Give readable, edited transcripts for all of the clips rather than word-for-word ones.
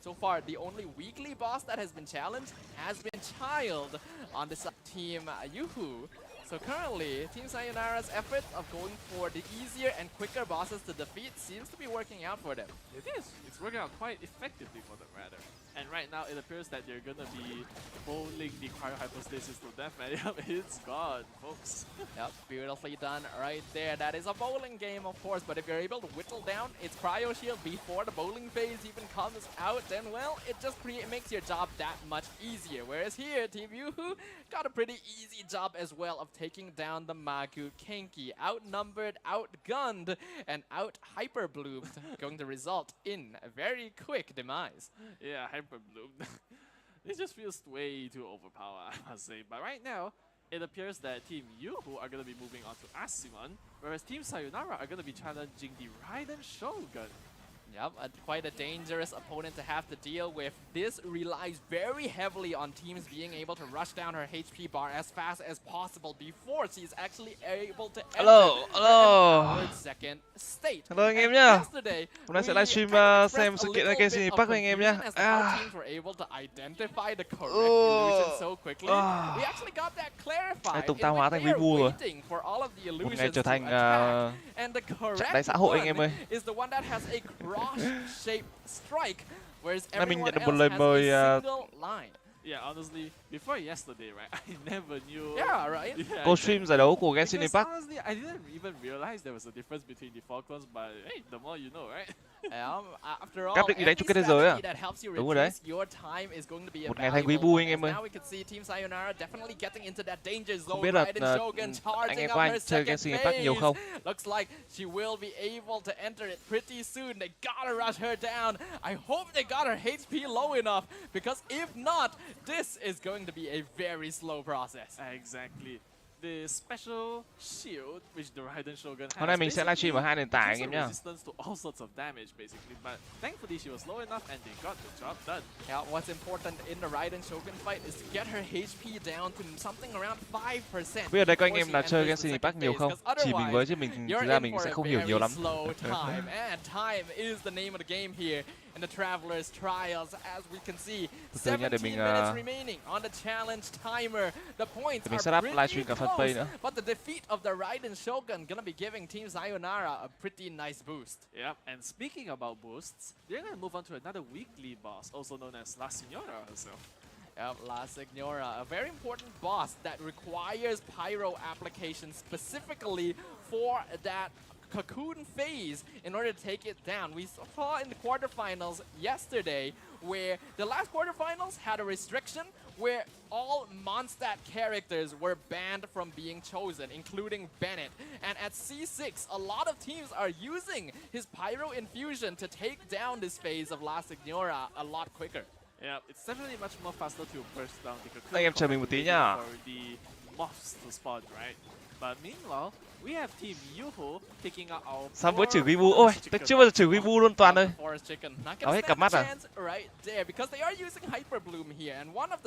So far, the only weekly boss that has been challenged has been Child on the team Yoo-Hoo. So currently, Team Sayonara's effort of going for the easier and quicker bosses to defeat seems to be working out for them. It is. It's working out quite effectively for them, rather. And right now, it appears that they're gonna be bowling the cryo hypostasis to death, man. It's gone, folks. Yep, beautifully done right there. That is a bowling game, of course, but if you're able to whittle down its cryo shield before the bowling phase even comes out, then, well, it just makes your job that much easier. Whereas here, Team Yoo-Hoo got a pretty easy job as well of taking down the Magu Kenki. Outnumbered, outgunned, and out-hyperbloomed, going to result in a very quick demise. Yeah, hyperbloom. It just feels way too overpowered, I must say. But right now, it appears that Team Yoo-Hoo are going to be moving on to Asimon, whereas Team Sayonara are going to be challenging the Raiden Shogun. Yep, quite a dangerous opponent to have to deal with. This relies very heavily on teams being able to rush down her HP bar as fast as possible before she's actually able to enter her second state. Hello anh em nhá. Hôm nay sẽ livestream xem sự kiện Genshin Impact với anh em nhá. Tùng tao hóa thành wibu rồi. Một ngày trở thành trận đáy xã hội anh em ơi. Nay mình nhận được một lời mời. Yeah, honestly, before yesterday, right, I never knew. Yeah, right. Cô stream giải đấu của Genshin Impact. Honestly, I didn't even realize there was a difference between the Falcons, but hey, the more you know, right? After all, Cáp định đi đánh chung kết thế giới à? Đúng rồi đấy. Một ngày thành wibu anh em ơi. Không biết là anh em có anh chơi Genshin Impact nhiều không? Looks like she will be able to enter it pretty soon. They gotta rush her down. I hope they got her HP low enough, because if not, this is going to be a very slow process. Exactly. The special shield which the Raiden Shogun has. Hôm nay mình sẽ livestream ở hai nền tảng anh em nhá. Resistance to all sorts of damage basically, but thankfully she was low enough and they got the job done. Yeah, what's important in the Raiden Shogun fight is to get her HP down to something around 5%. Bây giờ đây có anh em là chơi Genshin Impact nhiều không? Chỉ mình với chứ mình thực ra mình sẽ không hiểu nhiều lắm. Time is the name of the game here. And the Traveler's Trials, as we can see, 17 minutes remaining on the challenge timer. The points mình are pretty close, nữa. But the defeat of the Raiden Shogun gonna be giving Team Sayonara a pretty nice boost. Yep, and speaking about boosts, they're gonna move on to another weekly boss, also known as La Signora herself. Yep, La Signora, a very important boss that requires pyro application specifically for that cocoon phase in order to take it down. We saw in the quarterfinals yesterday where the last quarterfinals had a restriction where all Mondstadt characters were banned from being chosen, including Bennett. And at C6, a lot of teams are using his pyro infusion to take down this phase of La Signora a lot quicker. Yeah, it's definitely much more faster to burst down the cocoon. Anh em chờ mình một tí nhá. For the moths to spawn, right? But meanwhile, we have Team Yoo-Hoo picking up our. Sao mới trừ wibu? Ôi, tôi chưa bao giờ trừ wibu luôn Toàn ơi. Có hết cặp mắt à? Để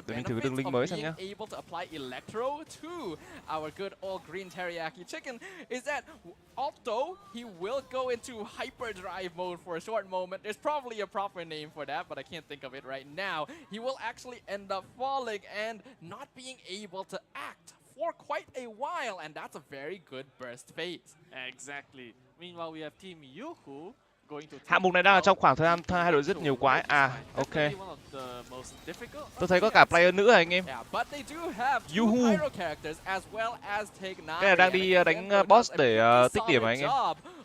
mình thử đường link mới xem nhá. Able to apply electro to our good old green teriyaki chicken is that although he will go into hyperdrive mode for a short moment, there's probably a proper name for that, but I can't think of it right now. He will actually end up falling and not being able to act for quite a while, and that's a very good burst phase. Exactly. Meanwhile, we have Team Yoo-Hoo going to. Hạng mục này đang ở trong khoảng thời gian hai đội rất nhiều quái. À, ok. Tôi thấy có cả player nữ anh em. Yoo-Hoo. Cái này đang đi đánh boss để tích điểm anh em.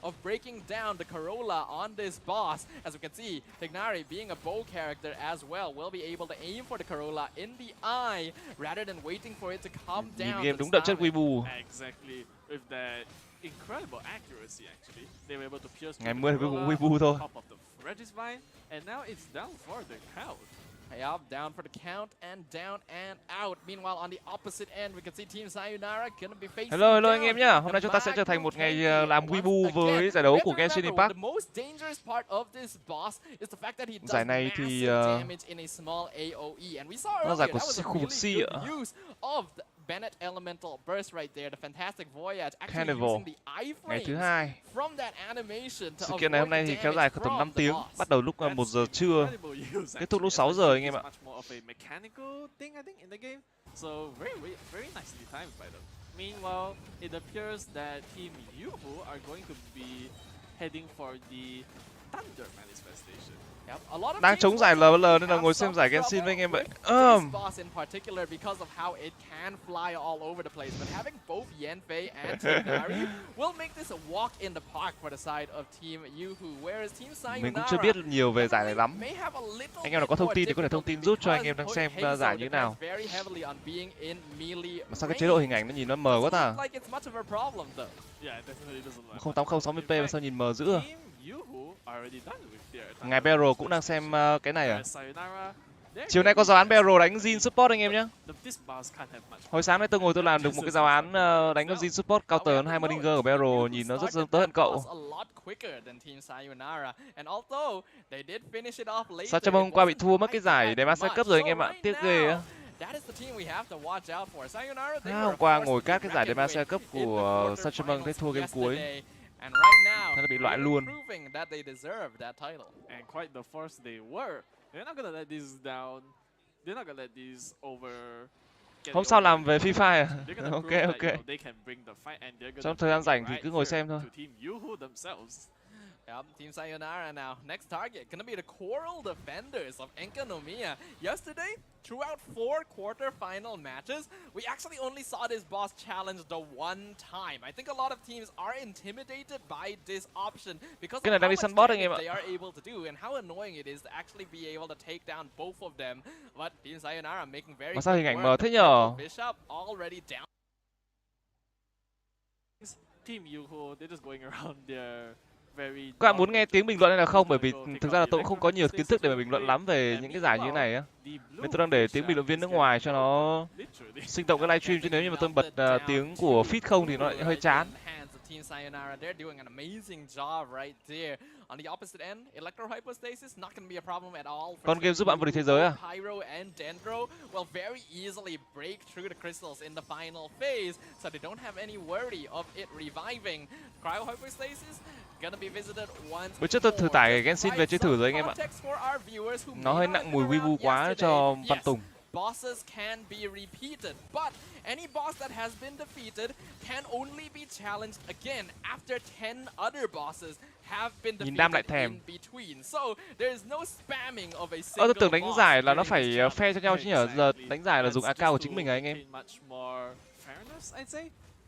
Of breaking down the Corolla on this boss. As we can see, Tignari, being a bow character as well, will be able to aim for the Corolla in the eye rather than waiting for it to come down. Game đúng đậm chất wibu. Exactly. With that incredible accuracy, actually, they were able to pierce. Ngày mưa thì cũng wibu thôi. And now it's down for the count. Yep, down for the count and down and out. Meanwhile, on the opposite end, we can see Team Sayonara gonna be facing. Hello anh em nhá. Hôm nay chúng ta sẽ trở thành một ngày làm wibu với giải đấu của Genshin Impact. Giải này thì nó giải của khu vực C ạ. Bennett Elemental Burst right there, the fantastic Voyage, actually Carnival. using the Ngày thứ iframes 2. from that animation to Sự kiện này hôm nay thì kéo dài tầm 5 tiếng, bắt đầu lúc 1 giờ trưa, kết thúc lúc 6 giờ anh em ạ. So very nicely timed by them. Meanwhile, it appears that Team Yuhu are going to be heading for the Thunder manifestation. Đang chống giải LVL nên là ngồi xem giải Genshin với anh em vậy. Boss in particular because of how it can fly all over the place, but having both Yanfei and Tighnari will make this a walk in the park for the side of Team Yuhu, whereas Team Sayonara, Mình cũng chưa biết nhiều về giải này lắm. Anh em nào có thông tin thì có thể thông tin giúp cho anh em đang xem giải như thế nào. Mà sao cái chế độ hình ảnh nó nhìn nó mờ quá ta? 1080-60p mà sao nhìn mờ dữ à? Ngài Barrel cũng đang xem cái này à? Chiều nay có giáo án Barrel đánh Jin Support anh em nhé. Hồi sáng nay tôi ngồi tôi làm được một cái giáo án đánh Jin Support counter hơn 20 Dinger của Barrel, nhìn nó rất tới hận cậu. Sao cho hôm qua bị thua mất cái giải để Master Cup rồi anh em ạ, tiếc ghê á. Hôm qua ngồi cát cái giải để Master Cup của Sachamong thấy thua game cuối. Nó bị loại luôn. And quite the force they were. They're not gonna let this down. They're not gonna let these over. Hôm sau làm về FIFA à? Ok. They can bring the fight and they're gonna trong thời gian rảnh thì cứ ngồi xem thôi. Yep, Team Sayonara now. Next target gonna be the Coral Defenders of Enkanomiya. Yesterday, throughout 4 quarter-final matches, we actually only saw this boss challenged the one time. I think a lot of teams are intimidated by this option because of how much damage they are able to do and how annoying it is to actually be able to take down both of them. But Team Sayonara making very good hình ảnh mờ thế nhở? Bishop already down. Team Yuho, they're just going around there. Các bạn muốn nghe tiếng bình luận hay là không? Bởi vì thực ra là tôi cũng không có nhiều kiến thức để mà bình luận lắm về những cái giải như thế này á. Nên tôi đang để tiếng bình luận viên nước ngoài cho nó sinh động cái livestream, chứ nếu như mà tôi bật tiếng của feed không thì nó lại hơi chán. Team Sayonara, they're doing an amazing job right there. On the opposite end, Electro Hypostasis not going to be a problem at all. Con game giúp bạn vô địch thế giới à? Pyro and Dendro will very easily break through the crystals in the final phase, so they don't have any worry of it reviving. Cryo Hypostasis gonna be visited once. Bữa trước tôi thử tải Genshin về chơi thử rồi anh em ạ. Nó hơi nặng mùi wibu quá cho Văn Tùng. Bosses can be repeated, but any boss that has been defeated can only be challenged again after 10 other bosses have been defeated in between. So there is no spamming of a single tôi tưởng đánh giải là nó phải phe cho nhau chứ nhở? Giờ đánh giải là dùng AK của chính mình à anh em?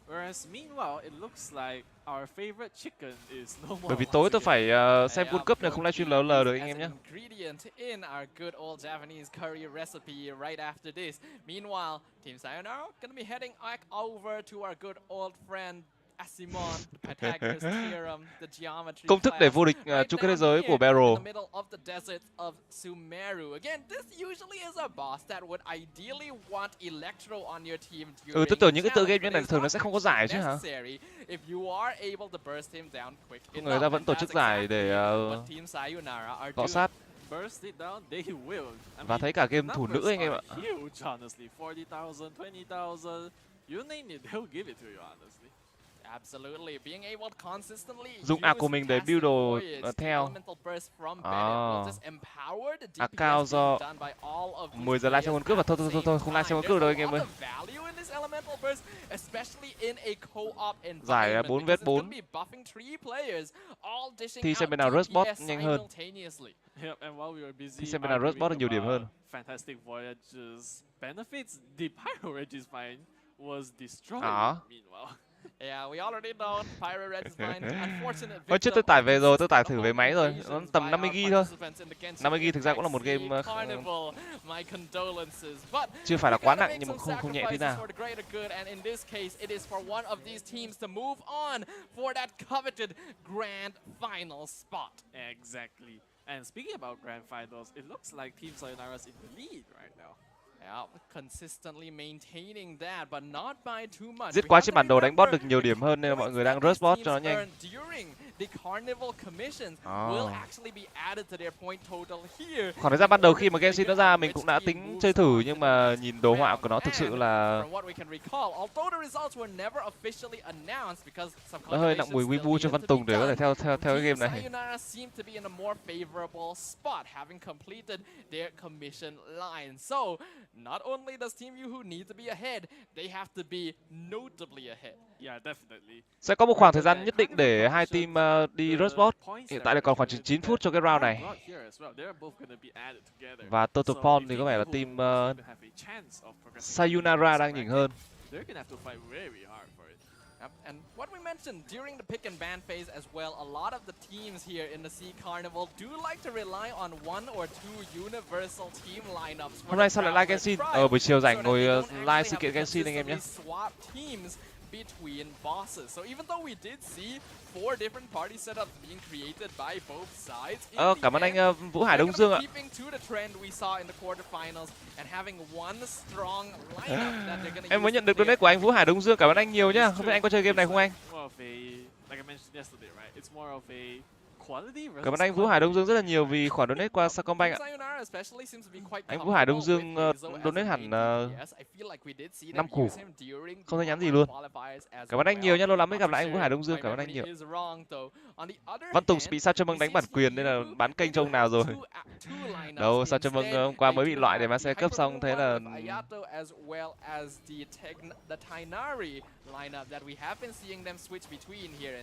Whereas meanwhile, it looks like our favorite chicken is no more. Bởi vì tối tôi phải xem World Cup nên không livestream LOL được anh em nhé. Ingredient in our good old Japanese curry recipe right after this. Meanwhile, Team Sayonara gonna be heading back over to our good old friend Asimon, Pythagoras theorem, the geometry. Công thức để vô địch chung kết thế giới của Barrel. Tôi tưởng những cái tựa game như này thường nó sẽ không có giải chứ hả? Người ta vẫn tổ chức giải để cọ sát. Và thấy cả game thủ nữ anh em ạ. Dùng ạc của mình để build đồ theo. Account do 10 giờ live xem World Cup và thôi không live xem World Cup đâu anh em ơi. Giải 4vs4 thì xem bên nào rush bot nhanh hơn. Thì xem bên nào rush bot được nhiều điểm hơn. Fantastic Voyage's benefits, the Pyro Regis was destroyed meanwhile. Yeah, we already know Pyro Regis unfortunate. Hôm trước tôi tải về rồi, tôi tải thử về máy rồi, nó tầm 50GB thôi. 50GB thực ra cũng là một game chưa phải là quá nặng nhưng mà không nhẹ thế nào. Exactly. And speaking about grand finals, it looks like Team Sayonara is in the lead right now. Giết quái trên bản đồ đánh boss được nhiều điểm hơn nên là mọi người đang rush boss cho nó nhanh. Khoảng thời gian ban đầu khi mà Genshin nó ra mình cũng đã tính chơi thử nhưng mà nhìn đồ họa của nó thực sự là nó hơi nặng mùi wibu cho Văn Tùng để có thể theo cái game này. Not only does Team Yoo-hoo need to be ahead, they have to be notably ahead. Yeah, definitely. Sẽ có một khoảng thời gian nhất định để hai team đi rush boss. Hiện tại là còn khoảng 9 phút cho cái round này. Và total point thì có vẻ là team Sayonara đang nhỉnh hơn. And what we mentioned during the pick and ban phase as well, a lot of the teams here in the Sea Carnival do like to rely on one or two universal team lineups. Hôm nay sao lại live Genshin? Buổi chiều rảnh ngồi live sự kiện Genshin anh em nhé. Between bosses. So even though we did see 4 different party setups being created by both sides. Cảm ơn anh Vũ Hải Đông Dương ạ. Em mới nhận được donate của anh Vũ Hải Đông Dương, cảm ơn anh nhiều nhá. Không biết anh có chơi game này không anh? Cảm ơn anh Vũ Hải Đông Dương rất là nhiều vì khoản donate qua Sacombank ạ. Anh Vũ Hải Đông Dương donate hẳn 5 củ, không thấy nhắn gì luôn. Cảm ơn anh nhiều nhá, lâu lắm mới gặp lại anh Vũ Hải Đông Dương, cảm ơn anh nhiều. Văn Tùng bị sao cho mừng đánh bản quyền nên là bán kênh cho ông nào rồi. Đâu, sao cho mừng hôm qua mới bị loại để mà xe cấp xong thế là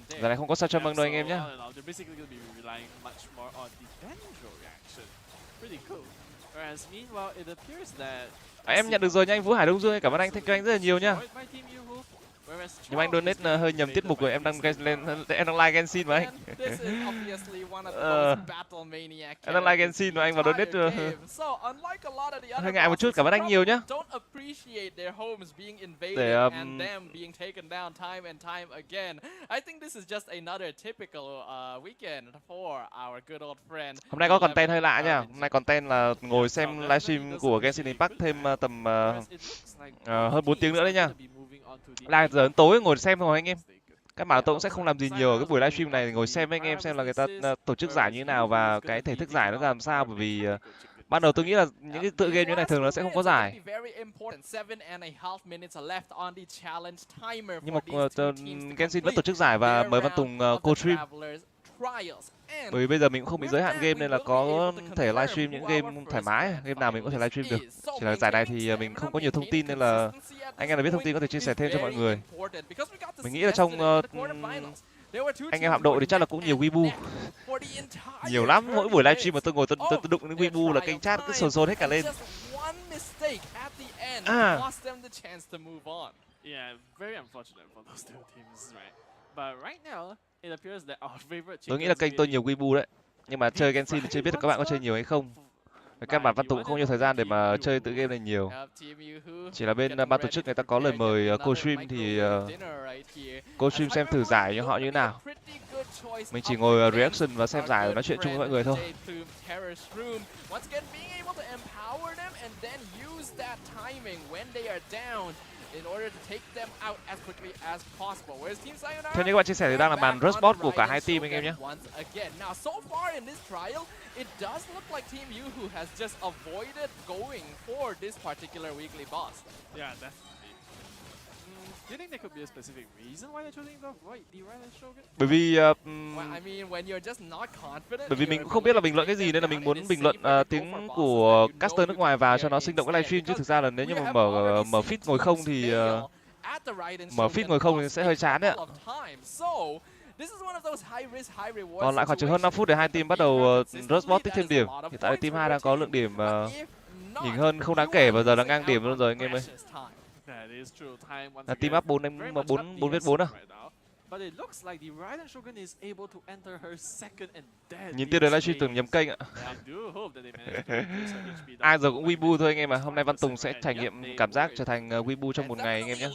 giờ này không có sao cho mừng đâu anh em nhé. Em nhận được rồi nha anh Vũ Hải Đông Dương, cảm ơn anh, thank you anh rất là nhiều nhá. Nhưng mà anh donate hơi nhầm tiết mục rồi, em đang live Genshin mà anh. Em đang live Genshin mà anh vào donate hơi ngại một chút, cảm ơn anh nhiều nhá. Để hôm nay có content hơi lạ nha. Hôm nay content là ngồi xem livestream của Genshin Impact thêm tầm hơn 4 tiếng nữa đấy nha. Là giờ đến tối ngồi xem thôi anh em. Các bạn tôi cũng sẽ không làm gì nhiều ở cái buổi livestream này, ngồi xem với anh em xem là người ta tổ chức giải như thế nào và cái thể thức giải nó làm sao, bởi vì ban đầu tôi nghĩ là những cái tựa game như thế này thường nó sẽ không có giải. Nhưng mà Genshin vẫn tổ chức giải và mời Văn Tùng co-stream. Bởi vì bây giờ mình cũng không bị giới hạn game nên là có thể livestream những game thoải mái, game nào mình có thể livestream được. Chỉ là giải này thì mình không có nhiều thông tin nên là anh em nào biết thông tin có thể chia sẻ thêm cho mọi người. Mình nghĩ là trong anh em hạm đội thì chắc là cũng nhiều wibu. Nhiều lắm, mỗi buổi livestream mà tôi ngồi tôi đụng đến wibu là kênh chat cứ sồn sồn hết cả lên. Tôi nghĩ là kênh tôi nhiều wibu đấy. Nhưng mà chơi Genshin thì chưa biết là các bạn có chơi nhiều hay không. Các bạn Văn Tùng cũng không nhiều thời gian để mà chơi tự game này nhiều. Chỉ là bên ban tổ chức người ta có lời mời co-stream thì co-stream xem thử giải cho họ như thế nào. Mình chỉ ngồi reaction và xem giải và nói chuyện chung với mọi người thôi. Theo như các bạn chia sẻ thì đang là màn rush bot của cả hai team anh em nhé. It does look like Team Yoo-hoo has just avoided going for this particular weekly boss. Yeah, definitely. Do you think there could be a specific reason why they're choosing the right Shogun? Bởi vì I mean, when you're just not confident. Bởi vì mình cũng không biết là bình luận cái gì nên là mình muốn bình luận tiếng của caster nước ngoài vào cho nó sinh động cái livestream, chứ thực ra là nếu như mà mở feed ngồi không thì mở feed ngồi không thì sẽ hơi chán đấy ạ. Còn lại khoảng chừng hơn 5 phút để hai team bắt đầu rush bot tích thêm điểm. Hiện tại team 2 đang có lượng điểm nhỉnh hơn không đáng kể và giờ đang ngang điểm luôn rồi anh em ơi. Là team up 4 vs 4 à? But it looks like the Raiden Shogun is able to enter her second and deadly. Nhìn tiêu đề livestream tưởng nhầm kênh ạ. I do hope that they manage to reduce her HP down. Ai giờ cũng wibu thôi anh em ạ. Hôm nay Văn Tùng sẽ trải nghiệm cảm giác trở thành wibu trong một ngày anh em nhé.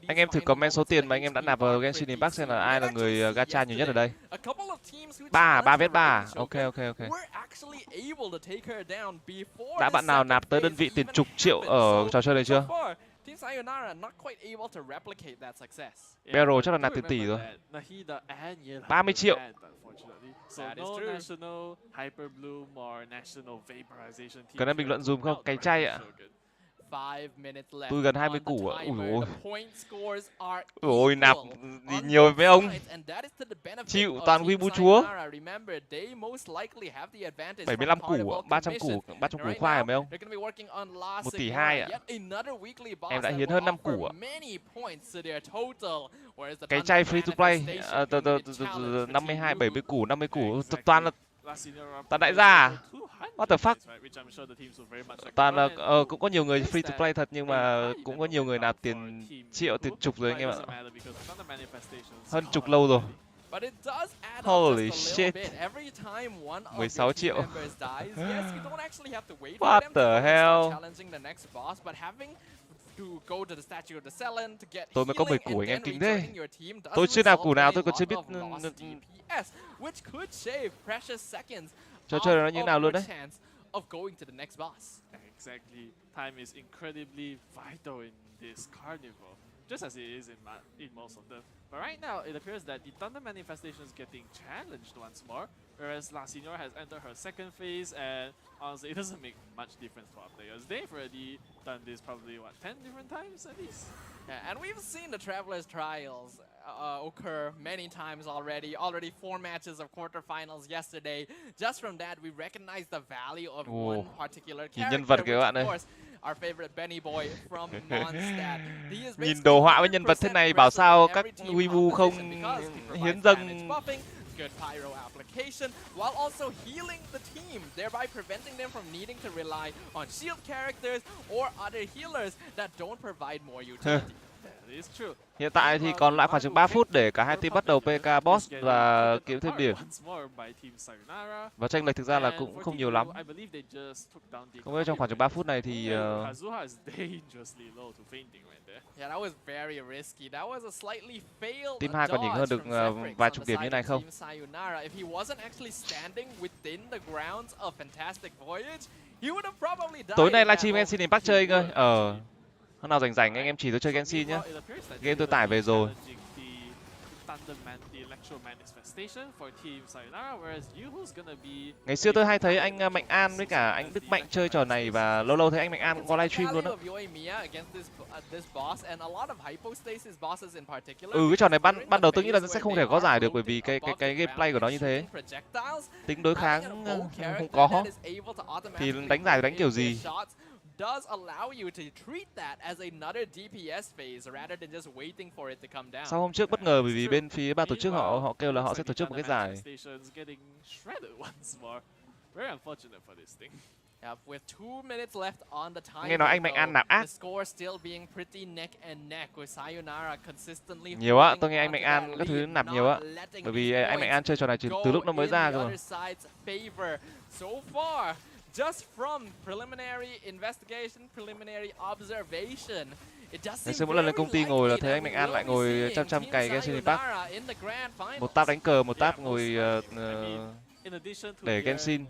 Anh em thử comment số tiền mà anh em đã nạp vào Genshin Impact xem là ai là người gacha nhiều nhất ở đây. 3 ok. Đã bạn nào nạp tới đơn vị tiền chục triệu ở trò chơi này chưa? Team Sayonara not quite able to replicate that success. Beryl chắc là nạp tiền tỷ rồi. 30 triệu. Cần em bình luận dùm không? Cày chay ạ. Tôi gần 20 củ ạ. Ôi nạp gì nhiều với ông. Chịu toàn wibu chúa. 75 củ, 300 củ khoai hả mấy ông? 1,2 tỷ ạ. Em đã hiến hơn 5 củ ạ. Cái chay free to play 52, 70 củ, 50 củ toàn đại gia à? What the fuck? Toàn là cũng có nhiều người free to play thật nhưng mà cũng có nhiều người nạp tiền triệu, tiền chục rồi anh em ạ. Hơn chục lâu rồi. Holy shit. 16 triệu. What the hell? Tôi mới có 10 củ anh em kinh thế. Tôi chưa nạp củ nào, tôi còn chưa biết trò chơi nó như nào luôn đấy. Exactly. Time is incredibly vital in this carnival, just as it is in most of them. But right now, it appears that the Thunder Manifestation is getting challenged once more, whereas La Signora has entered her second phase, and honestly, it doesn't make much difference for our players. They've already done this probably, what, 10 different times at least? Yeah, and we've seen the Traveler's Trials occur many times already. Already 4 matches of quarterfinals yesterday. Just from that, we recognize the value of one particular character, which of course, our favorite Benny Boy from Mondstadt. Nhìn đồ họa với nhân vật thế này bảo sao các wibu không hiến dâng. Good pyro application while also healing the team, thereby preventing them from needing to rely on shield characters or other healers that don't provide more utility. Hiện tại thì còn lại khoảng chừng 3 phút để cả hai team bắt đầu PK boss và kiếm thêm điểm. Và chênh lệch thực ra là cũng không nhiều lắm. Không biết trong khoảng chừng 3 phút này thì team 2 còn nhỉnh hơn được vài chục điểm như này không? Tối nay livestream Genshin Impact chơi anh ơi. Hôm nào rảnh anh em chỉ tôi chơi Genshin nhé. Game tôi tải về rồi. Ngày xưa tôi hay thấy anh Mạnh An với cả anh Đức Mạnh chơi trò này và lâu lâu thấy anh Mạnh An cũng có livestream luôn đó. Cái trò này ban đầu tôi nghĩ là sẽ không thể có giải được bởi vì cái gameplay của nó như thế. Tính đối kháng không có. Thì đánh giải đánh kiểu gì? Does allow you to treat that as another DPS phase rather than just waiting for it to come down. Sau hôm trước bất ngờ bởi vì bên phía ban tổ chức họ kêu là họ sẽ tổ chức một cái giải. With 2 minutes left on the time. Nghe nói anh Mạnh An nạp ác. Nhiều á, tôi nghe anh Mạnh An các thứ nạp nhiều á. Bởi vì anh Mạnh An chơi trò này từ lúc nó mới ra cơ mà. Just from preliminary investigation, preliminary observation, ngày xưa mỗi lần lên công ty ngồi là thấy anh Mạnh An lại ngồi chăm cày Genshin Impact. Một tab đánh cờ, một tab ngồi để Genshin.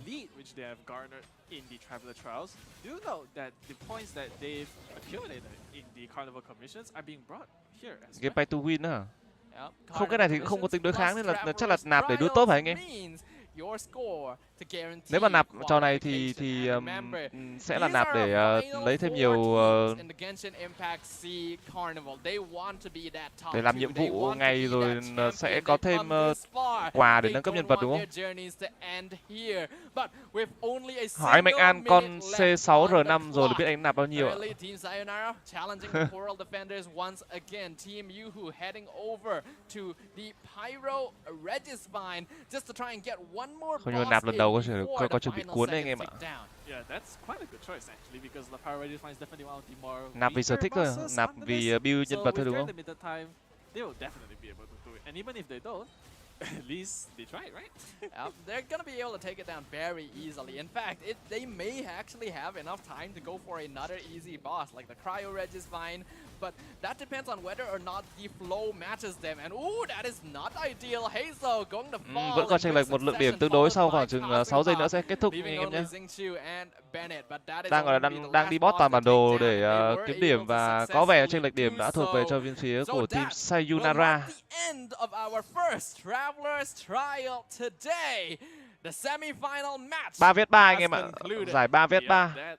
Game pay to win á hả? Không, cái này thì không có tính đối kháng nên là chắc là nạp để đua top hả anh em? Nếu mà nạp trò này thì sẽ là nạp để lấy thêm nhiều để làm nhiệm vụ ngày rồi sẽ có thêm quà để nâng cấp nhân vật đúng không? Hỏi Mạnh An con C6R5 rồi để biết anh nạp bao nhiêu ạ? Không, nhưng mà nạp lần đầu đầu có chuẩn bị cuốn đấy anh em ạ. Nạp vì sở thích thôi, nạp vì build nhân vật thôi đúng không? At least they tried, right? They're gonna be able to take it down very easily. In fact, they may actually have enough time to go for another easy boss, like the cryo reg is fine, but that depends on whether or not the flow matches them. And ooh, that is not ideal. Hazel going to fall. Vẫn còn chênh lệch một lượng điểm tương đối, sau khoảng chừng 6 giây nữa sẽ kết thúc anh em nhé. Đang đi boss toàn bản đồ để kiếm điểm và có vẻ chênh lệch điểm đã thuộc về cho bên phía của team Sayonara. End of our first Travelers Trial today. The semi-final match. 3vs3 anh em ạ. Giải 3vs3.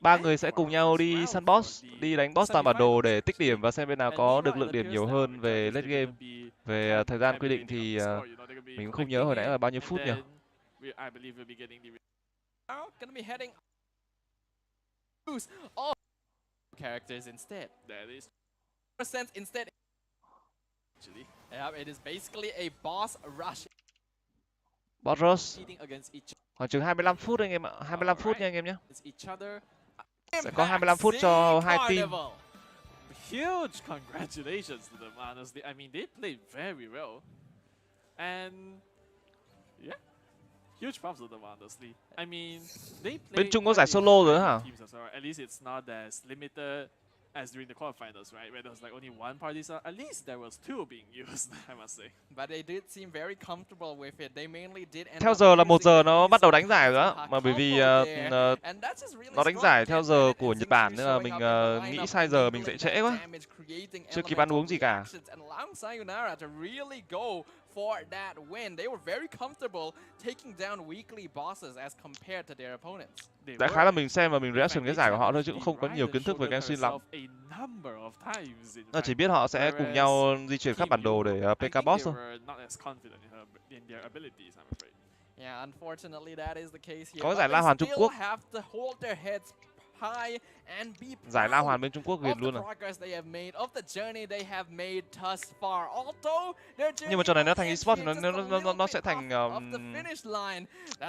3 người sẽ cùng nhau đi săn boss, đi đánh boss toàn bản đồ để tích điểm và xem bên nào có được lượng điểm nhiều hơn về late game. Về thời gian quy định thì mình cũng không nhớ hồi nãy là bao nhiêu phút nhỉ. Characters instead. Instead. Yeah, it is basically a boss rush. Boss rush. Khoảng chừng 25 phút anh em ạ, 25 phút nha anh em nhé. Sẽ có 25 phút cho hai team. Huge congratulations to them, honestly. I mean, they played very well. And yeah, huge props to them, honestly. I mean, they played. Bên Trung có giải solo rồi hả? At least it's not as limited as during the quarterfinals, right? Where there was like only one party, so at least there was two being used, I must say. But they did seem very comfortable with it. They mainly did. Theo giờ là 1 giờ nó bắt đầu đánh giải rồi á, mà bởi vì nó đánh giải theo giờ của Nhật Bản nên là mình nghĩ sai giờ, mình dậy trễ quá, chưa kịp ăn uống gì cả. For that win, they were very comfortable taking down weekly bosses as compared to their opponents. Đại khái là mình xem và mình reaction cái giải của họ thôi chứ cũng không có nhiều kiến thức về Genshin lắm. Chỉ biết họ sẽ cùng nhau di chuyển khắp bản đồ để PK boss thôi. Có giải La Hoàn Trung Quốc. Giải La Hoàn bên Trung Quốc Việt luôn à. Nhưng mà trò này nó thành esports thì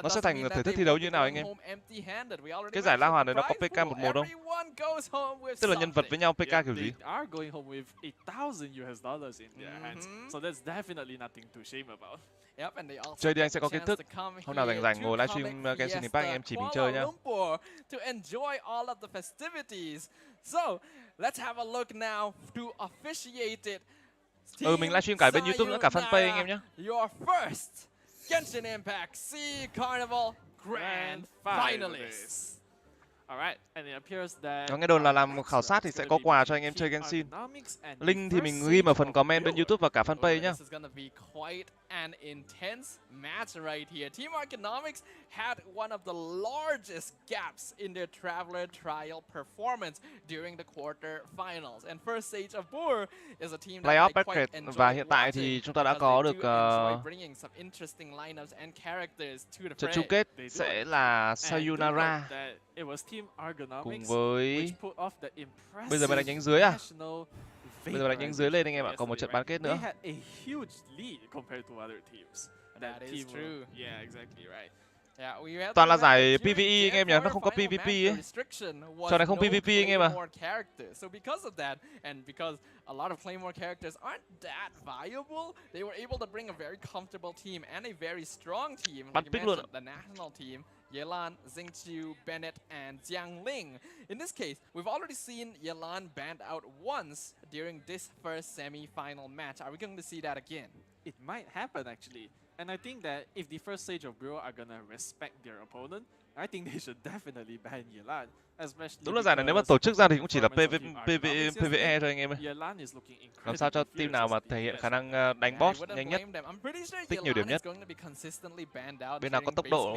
nó sẽ thành thể thức thi đấu như thế nào anh em? Cái giải La Hoàn này nó có PK 1-1 không? Tức là nhân vật với nhau PK kiểu gì? Chơi đi anh sẽ có kiến thức. Hôm nào rảnh ngồi livestream Genshin Impact anh em chỉ mình chơi nhá. So, let's have a look now to officiate it. Mình livestream cả bên YouTube nữa, cả fanpage anh em nhé. Your first Genshin Impact Sea Carnival Grand Finalist. Nó nghe đồn là làm khảo sát thì sẽ có quà cho anh em chơi Genshin. Link thì mình ghi ở phần comment bên YouTube và cả fanpage nhá. An intense match right here. Team Economics had one of the largest gaps in their Traveler Trial performance during the quarterfinals. And first stage of Boer is a team that playoff I quite bracket và hiện tại thì chúng ta đã có được trận chung kết sẽ là Sayonara cùng với bây giờ mới đánh nhánh dưới à? Bây giờ là nhánh dưới lên anh em ạ, còn một trận bán kết nữa. Toàn là giải PvE anh em nhỉ, nó không có PvP ấy. Trò này không PvP anh em à. So because of that, and because a lot of Claymore characters aren't that viable, they were able to bring a very comfortable team and a very strong team. Bắn pick luôn ạ. The national team. Yelan, Xingqiu, Bennett, and Jiang Ling. In this case, we've already seen Yelan banned out once during this first semi-final match. Are we going to see that again? It might happen actually. And I think that if the first stage of Bureau are gonna respect their opponent, I think they should definitely ban Yelan. Đúng là giải này nếu mà tổ chức ra thì cũng chỉ là PvE thôi anh em ơi. Làm sao cho team nào mà thể hiện khả năng đánh boss nhanh nhất, tích nhiều điểm nhất. Bên nào có tốc độ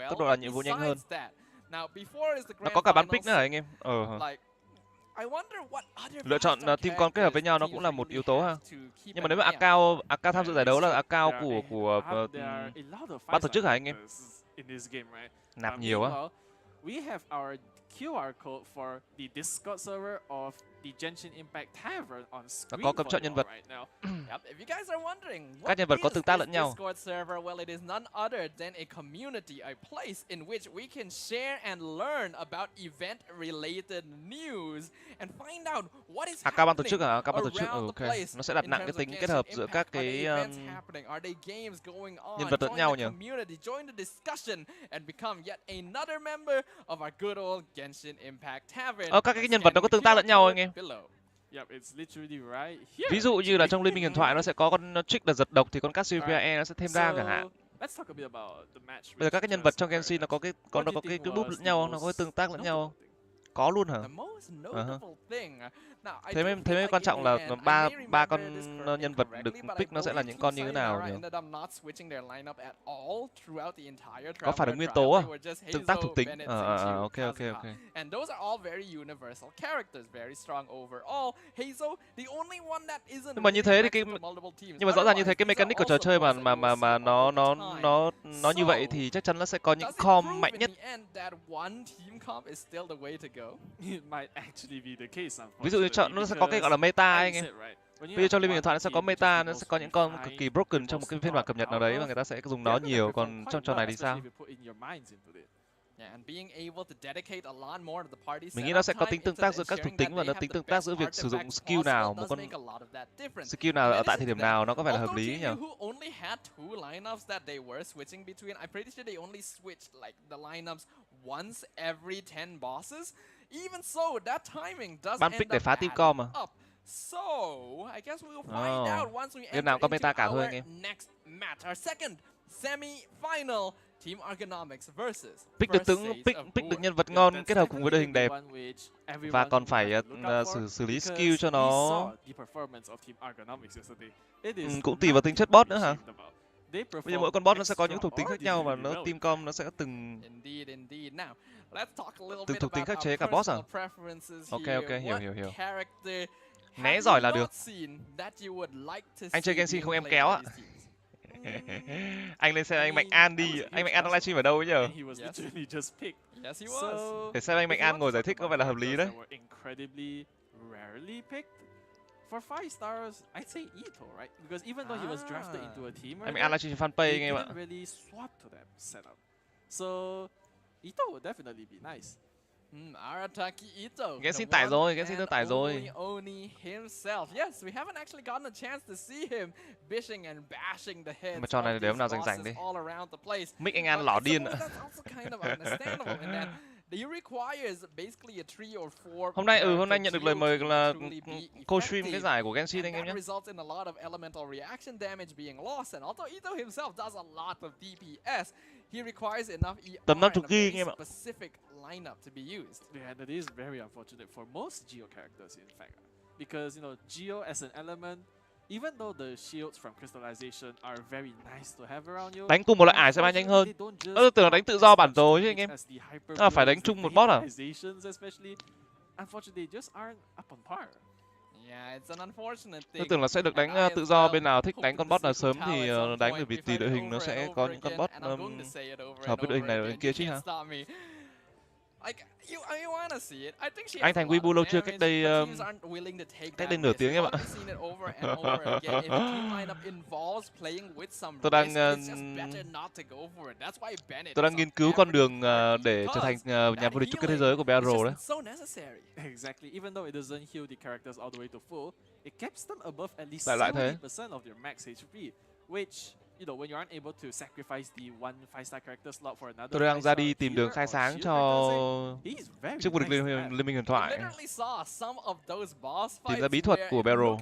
tốc độ là nhiệm vụ nhanh hơn. Nó có cả bắn pick nữa hả anh em? Lựa chọn team con kết hợp với nhau nó cũng là một yếu tố ha. Nhưng mà nếu mà AK tham dự giải đấu là AK của ban tổ chức hả anh em? Nạp nhiều á. We have our QR code for the Discord server of the Genshin Impact Tavern on screen có cấm chọn nhân vật. right now. If you guys are wondering, Các nhân vật có tương tác lẫn nhau. Discord server? Well, it is none other than a community, a place in which we can share and learn about event-related news and find out what is các ban tổ chức happening các ban tổ chức around the ok. place. Nó sẽ đặt In nặng cái terms of tính kết Genshin hợp giữa Impact, các are there cái events happening? Are there games going on? nhân vật lẫn Join nhau the nhỉ? community, join the discussion, and become yet another member of our good old Genshin Impact Tavern. Các cái nhân vật nó có tương tác lẫn nhau anh em. Yep, it's literally right here. Ví dụ như là trong Liên minh huyền thoại nó sẽ có con trick là giật độc thì con Cassiopeia nó sẽ thêm đam chẳng hạn. Let's talk a bit about the match. Bây giờ các cái nhân vật trong Genshin nó có cái búp lẫn nhau không? Nó có cái tương tác lẫn nhau không? Có luôn hả? Thế mới quan trọng là ba con nhân vật được pick nó sẽ là những con như thế nào nhỉ? Có phản ứng nguyên tố à? Tương tác thuộc tính. Ok. And those are all very universal characters, very strong overall. Hazel, the only one that isn't. Nhưng mà như thế thì nhưng mà rõ ràng như thế cái mechanic của trò chơi mà nó như vậy thì chắc chắn nó sẽ có những comp mạnh nhất. Ví dụ như chọn nó sẽ có cái gọi là meta anh em. Bây giờ trong Liên minh huyền thoại nó sẽ có meta, nó sẽ có những con cực kỳ broken trong một cái phiên bản cập nhật nào đấy và người ta sẽ dùng nó nhiều. Còn trong trò này thì sao? Mình nghĩ nó sẽ có tính tương tác giữa các thuộc tính và nó tính tương tác giữa việc sử dụng skill nào, một con skill nào ở tại thời điểm nào nó có vẻ là hợp lý nhỉ? Ban pick để phá team com à? So, I guess we'll find out once we enter into our next match, our second semi-final. Team Ergonomics versus pick được nhân vật ngon kết hợp cùng với đội hình đẹp và còn phải xử lý skill cho nó cũng tùy vào tính chất bot nữa hả? Bây giờ mỗi con bot nó sẽ có những thuộc tính khác nhau và nó team com nó sẽ từng thuộc tính khắc chế cả boss à? Ok, hiểu. Né giỏi là được. Anh chơi Genshin không em kéo ạ. Anh lên xem anh Mạnh An đi. Anh Mạnh An đang livestream ở đâu ấy nhở? Để xem anh Mạnh An ngồi giải thích có vẻ là hợp lý đấy. For 5 stars, I'd say Ito, right? Because even though he was drafted into a team, anh Mạnh An livestream fanpage anh em ạ. He didn't really swap to that setup. So Ito would definitely be nice. Arataki Ito. Genshin tải rồi, Genshin tải rồi. Himself. Yes, we haven't actually gotten a chance to see him bishing and bashing the heads. Mà trò này để hôm nào rảnh đi. Mick anh An lỏ điên ạ. Hôm nay nhận được lời mời là co-stream cái giải của Genshin anh em nhé. Tầm 50 GB anh em ạ. Yeah, that is very unfortunate for most Geo characters in fact. Because, you know, Geo as an element, even though the shields from crystallization are very nice to have around you, đánh cùng một loại ải sẽ bay nhanh hơn. Tưởng là đánh tự do bản rồi chứ anh em. Phải đánh chung một boss à? Unfortunately, just aren't up on par. Tôi tưởng là sẽ được đánh tự do, bên nào thích đánh con boss nào sớm thì đánh, bởi vì tùy đội hình nó sẽ có những con boss hợp với đội hình này đội hình kia chứ hả? Anh thành wibu lâu chưa? Cách đây nửa tiếng em ạ. Tôi đang nghiên cứu con đường để trở thành nhà vô địch chung kết thế giới của BR đấy. Exactly. Even though it doesn't heal the characters all the way to full, it keeps them above at least 70% of their max HP, which, you know, when you aren't able to sacrifice the one 5-star character slot for another. Tôi đang ra đi tìm đường khai sáng cho chiếc vô địch Liên minh huyền thoại. Tìm ra bí thuật của Barrow.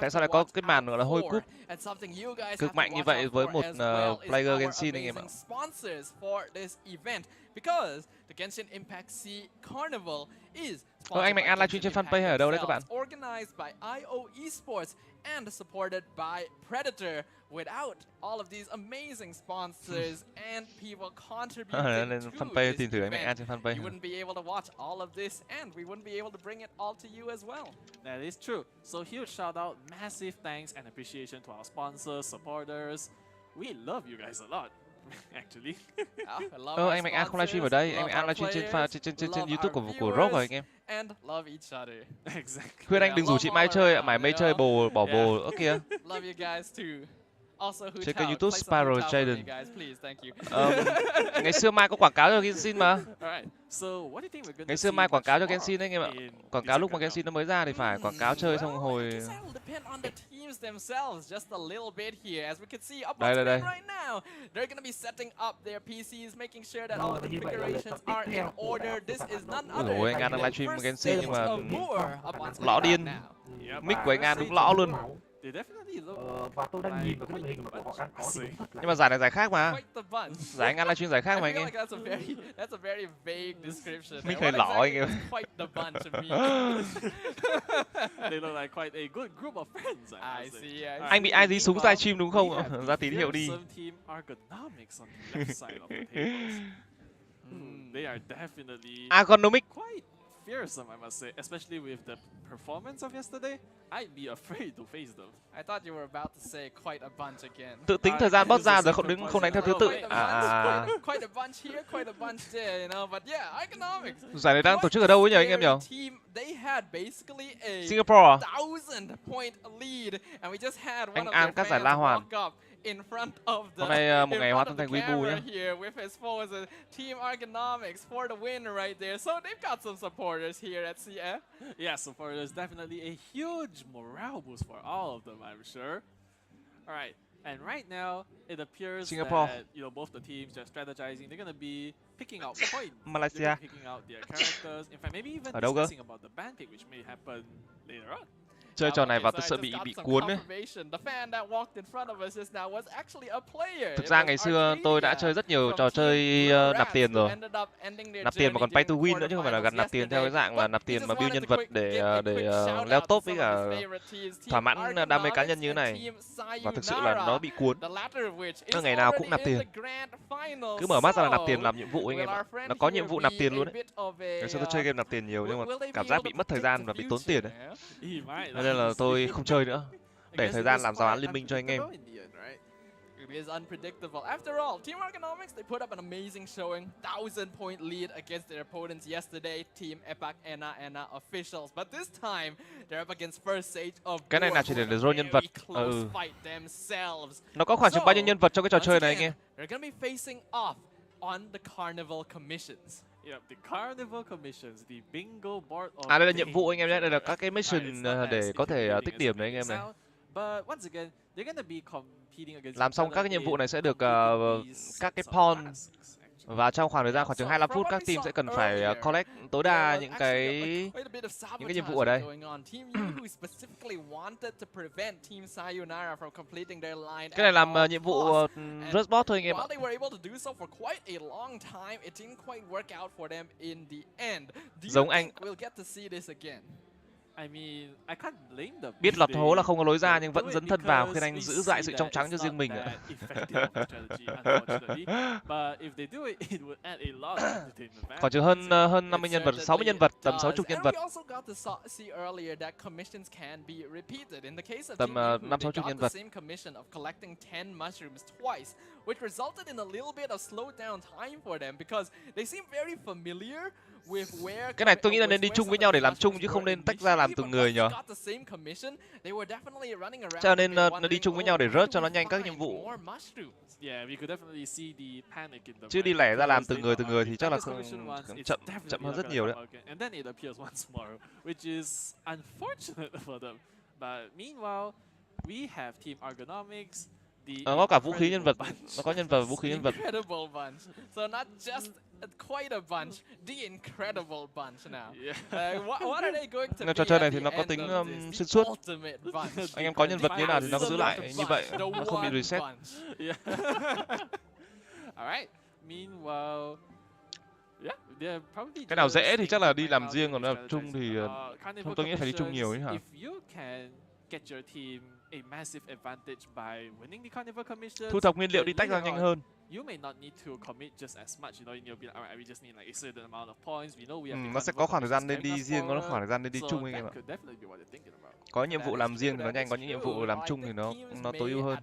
Tại sao lại có cái màn gọi là hôi cúp cực mạnh như vậy với một player Genshin anh em ạ? Anh Mạnh An livestream trên fanpage hay ở đâu đấy các bạn? and supported by Predator. Without all of these amazing sponsors and people contributing to fanpage this tìm thử anh Mạnh An event, trên fanpage. you wouldn't be able to watch all of this, and we wouldn't be able to bring it all to you as well. That is true. So huge shout out, massive thanks and appreciation to our sponsors, supporters. We love you guys a lot. Actually. Anh Mạnh An không livestream ở đây, anh Mạnh An livestream trên YouTube của Rock rồi anh em. And love each other. Exactly. Khuyên anh đừng rủ chị Mai chơi, mải mê chơi bồ bỏ bồ ơ kìa. Love you guys too. Also, Trên kênh YouTube Spiral Jaden. Please, Ngày xưa Mai có quảng cáo cho Genshin mà. Ngày xưa Mai quảng cáo cho Genshin đấy anh em ạ. Quảng cáo lúc mà Genshin nó mới ra thì phải quảng cáo chơi xong hồi. Đây đây. Ôi anh An đang livestream Genshin nhưng mà lõ điên. Mic của anh An đúng lõ luôn. Và tôi đang nhìn vào cái màn hình của họ đang có gì. Nhưng mà giải này giải khác mà. Giải anh ăn livestream giải khác mà anh em. Mic hơi lỏ anh em. Anh bị ai dí súng livestream đúng không? Ra tín hiệu đi. Ergonomic. Fearsome, I must say, especially with the performance of yesterday. I'd be afraid to face them. I thought you were about to say quite a bunch again. Tự tính thời gian boss ra rồi không đánh theo thứ tự. Quite a bunch here, quite a bunch there, you know. But yeah, economics. Giải này đang tổ chức ở đâu ấy nhỉ anh em nhỉ? They had basically a Singapore. 1000-point lead, and we just had one anh of An cắt giải La Hoàn. In front of the, hôm nay một ngày hóa thân thành wibu nhé. With his foes, Team Ergonomics for the win right there. So they've got some supporters here at CF. Yeah, supporters definitely a huge morale boost for all of them, I'm sure. All right, and right now it appears Singapore. that both the teams are strategizing. They're gonna be picking out points. Malaysia. Picking out their characters. In fact, maybe even ở đâu cơ? discussing about the ban pick, which may happen later on. Chơi trò này vào tôi sợ bị cuốn đấy. Thực ra ngày xưa tôi đã chơi rất nhiều trò chơi nạp tiền rồi. Nạp tiền mà còn pay to win nữa chứ không phải là nạp tiền theo cái dạng là nạp tiền mà build nhân vật để leo top với cả thỏa mãn đam mê cá nhân như thế này. Và thực sự là nó bị cuốn. Nó ngày nào cũng nạp tiền. Cứ mở mắt ra là nạp tiền làm nhiệm vụ anh em ạ. Nó có nhiệm vụ nạp tiền luôn đấy. Ngày xưa tôi chơi game nạp tiền nhiều nhưng mà cảm giác bị mất thời gian và bị tốn tiền đấy. Nên là tôi không chơi nữa, để thời gian làm giáo án liên minh cho anh em. It is unpredictable. After all, Team Ergonomics, they put up an amazing showing. 1000-point lead against their opponents yesterday. Team Epac Ena officials. But this time, they're up against First Sage of cái này là chỉ để roll nhân vật. Nó có khoảng chừng bao nhiêu nhân vật trong cái trò chơi này anh em? They're gonna be facing off on the Carnival Commissions. Yep, the Carnival Commissions, the bingo board of đây là nhiệm vụ anh em nhé, đây là các cái mission để có thể tích điểm đấy anh em này. But once again, they're gonna be competing against làm xong các cái nhiệm vụ này sẽ được các cái pawn, và trong khoảng thời gian khoảng chừng 25 phút các team sẽ cần phải collect tối đa những cái nhiệm vụ ở đây. Cái này làm nhiệm vụ rush boss thôi anh em ạ. Giống anh. Biết lọt hố là không có lối ra nhưng vẫn dấn thân vào khiến anh giữ lại sự trong trắng cho riêng mình ạ. Khoảng chừng hơn 50 nhân vật, 60 nhân vật, tầm 60 nhân vật. Tầm 5-60 nhân vật. Which resulted in a little bit of slowdown time for them because they seem very familiar with where. Cái này tôi nghĩ là nên đi chung với nhau để làm chung chứ không nên tách ra làm từng người nhờ. Cho nên nó đi chung với nhau để rớt cho nó nhanh các nhiệm vụ. Chứ đi lẻ ra làm từng người thì chắc là chậm hơn rất nhiều đấy. Nó có cả vũ khí nhân vật, nó có nhân vật vũ khí nhân vật. Trò chơi này thì nó có tính xuyên suốt. Anh em có nhân vật như thế nào thì nó cứ giữ lại như vậy, nó không bị reset. Cái nào dễ thì chắc là đi làm riêng, còn là chung thì tôi nghĩ phải đi chung nhiều ấy hả? a massive advantage by winning the carnival commission. Thu thập nguyên liệu đi tách ra nhanh hơn. You may not need to commit just as much, you know, you'll be like, alright, we just need like a certain amount of points. We know we have Nó sẽ có khoảng thời gian nên đi riêng, có khoảng thời gian nên đi chung anh em ạ. Có nhiệm vụ làm riêng thì nó nhanh, có những nhiệm vụ làm chung thì nó tối ưu hơn.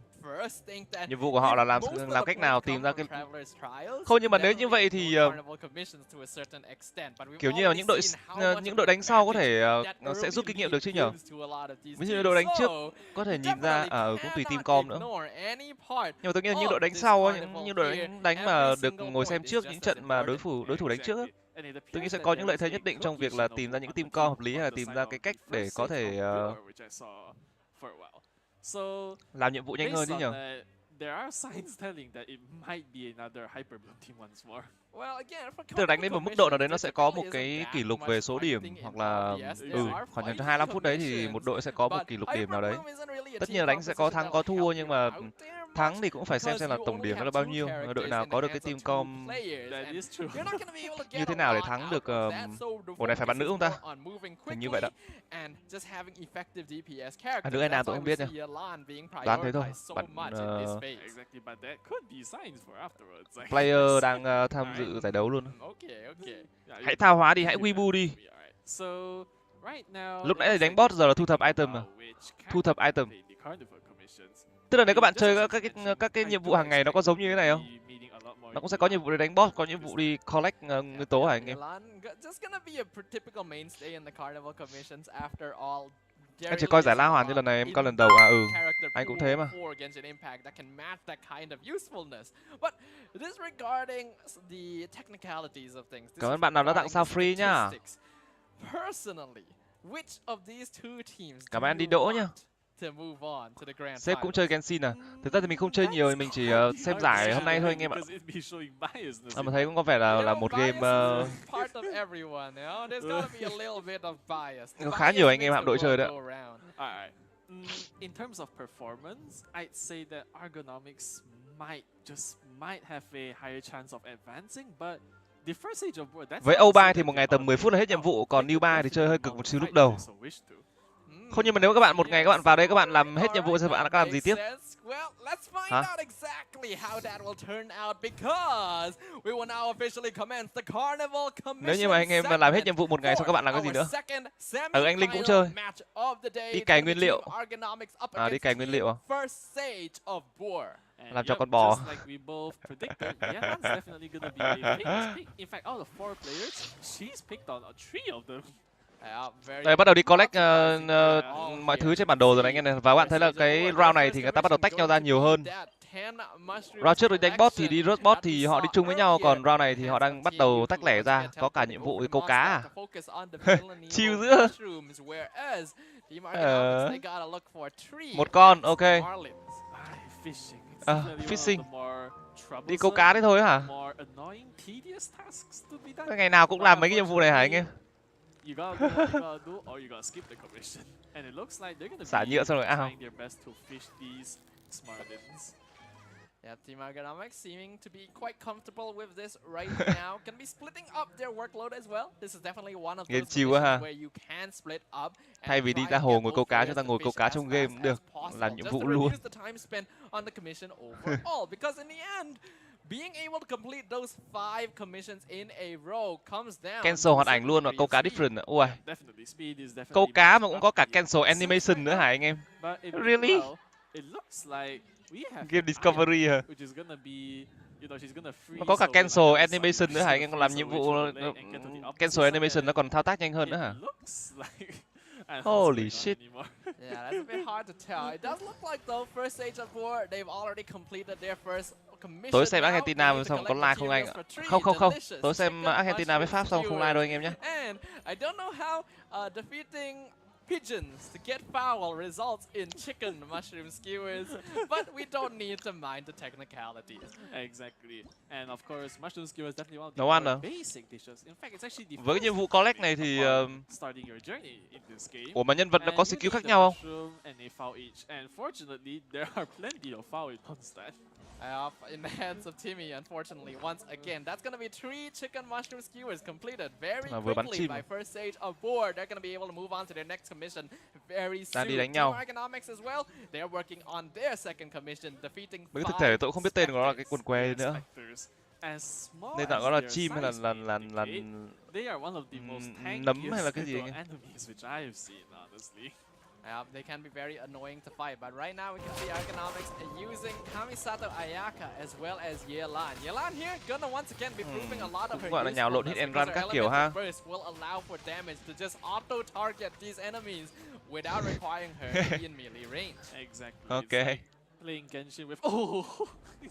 Nhiệm vụ của họ là làm cách nào tìm ra cái. Không, nhưng mà nếu như vậy thì kiểu như là những đội đánh sau có thể nó sẽ rút kinh nghiệm được chứ nhở? Ví dụ như đội đánh trước có thể nhìn ra cũng tùy team com nữa. Nhưng mà tôi nghĩ là những đội đánh sau, những đội đánh mà được ngồi xem trước những trận mà đối thủ đánh trước, tôi nghĩ sẽ có những lợi thế nhất định trong việc là tìm ra những team com hợp lý hay là tìm ra cái cách để có thể làm nhiệm vụ nhanh hơn chứ nhở? There are signs telling that it might be another hyper bloom team once more. Tức là đánh đến một mức độ nào đấy nó sẽ có một cái kỷ lục về số điểm, hoặc là khoảng chừng 25 phút đấy thì một đội sẽ có một kỷ lục điểm nào đấy. Tất nhiên là đánh sẽ có thắng có thua, nhưng mà thắng thì cũng phải xem là tổng điểm nó là bao nhiêu, đội nào có được cái team com như thế nào để thắng được. Ủa này phải bạn nữ không ta? Hình như vậy đó. Nữ hay nam tôi không biết nha. Đoán thế thôi. Bạn player đang tham dự giải đấu luôn. Hãy tha hóa đi, hãy wibu đi. Lúc nãy là đánh boss, giờ là thu thập item mà. Thu thập item. Tức là nếu các bạn chơi các cái nhiệm vụ hàng ngày nó có giống như thế này không? Nó cũng sẽ có nhiệm vụ để đánh boss, có nhiệm vụ đi collect nguyên tố hả anh em? Em chỉ coi giải La Hoàn như lần này em coi lần đầu. Anh cũng thế mà. Cảm ơn bạn nào đã tặng sao free nhá. Cảm ơn anh đi đỗ nhá. Sếp cũng chơi Genshin à? Thực ra thì mình không chơi nhiều, mình chỉ xem giải hôm nay thôi anh em ạ. Mà thấy cũng có vẻ là một game có khá nhiều anh em hạm đội chơi đấy. In terms of performance, I'd say that Ergonomics might have a higher chance of advancing, but the first stage of war, that's với O3 thì một ngày tầm 10 phút là hết nhiệm vụ, còn New 3 thì chơi hơi cực một xíu lúc đầu. Không, nhưng mà nếu các bạn một ngày các bạn vào đây các bạn làm hết nhiệm vụ thì bạn đã làm gì tiếp? Hả? Nếu như mà anh em làm hết nhiệm vụ một ngày xong các bạn làm cái gì nữa? Anh Linh cũng chơi. Đi cày nguyên liệu. Đi cày nguyên liệu à? Làm cho con bò. Đây bắt đầu đi collect mọi thứ trên bản đồ rồi anh em này. Và bạn thấy là cái round này thì người ta bắt đầu tách nhau ra nhiều hơn. Round trước đi đánh boss thì đi rớt boss thì họ đi chung với nhau, còn round này thì họ đang bắt đầu tách lẻ ra. Có cả nhiệm vụ câu cá à? Chill giữa. Một con, ok. Fishing. Đi câu cá đấy thôi hả? Ngày nào cũng làm mấy cái nhiệm vụ này hả anh em? Xả nhựa xong rồi ao. Yeah, Team Ergonomics seeming to be quite comfortable with this right now. Can be splitting up their workload as well. This is definitely one of those positions where you can split up. Thay vì đi ra hồ ngồi câu cá, chúng ta ngồi câu cá trong game cũng được, làm nhiệm vụ luôn. Because in the end, being able to complete those 5 commissions in a row comes down. Cancel hoạt ảnh luôn và câu cá different. Ui. Câu cá mà cũng có cả cancel animation nữa hả anh em? Really? Game Discovery hả? Nó có cả cancel animation nữa hả anh em? Còn làm nhiệm vụ cancel animation nó còn thao tác nhanh hơn nữa hả? Holy shit. Yeah, that's a bit hard to tell. It does look like though first stage of war they've already completed their first commission. Tối xem Argentina xong có like không anh ạ? Không. Tối xem Argentina với Pháp xong không like đâu anh em nhé. And I don't know how defeating pigeons to get foul results in chicken mushroom skewers, but we don't need to mind the technicalities. Exactly. And of course, mushroom skewers definitely one of the more basic dishes. In fact, it's actually the với cái nhiệm vụ collect này thì starting your journey in this game. Ủa mà nhân vật nó có skill khác nhau không? And a foul each. And fortunately, there are plenty of foul in Mondstadt. In the hands of Timmy, unfortunately, once again, that's gonna be 3 chicken mushroom skewers completed very quickly by first stage of board. They're gonna be able to move on to their next commission. commission very soon. Đang đi đánh Team nhau. Ergonomics as well. They're working on their second commission, defeating Bởi thực thể tôi cũng không biết tên của nó là cái quần què nữa. Nên là nó là chim hay là nấm hay là cái gì anh em? They can be very annoying to fight, but right now we can see Ergonomics using Kamisato Ayaka as well as Yelan. Yelan here gonna once again be proving a lot of her gọi là nhào lộn hit and run các kiểu ha. Burst will allow for damage to just auto target these enemies without requiring her to be in melee range. Exactly. Okay. Playing Genshin with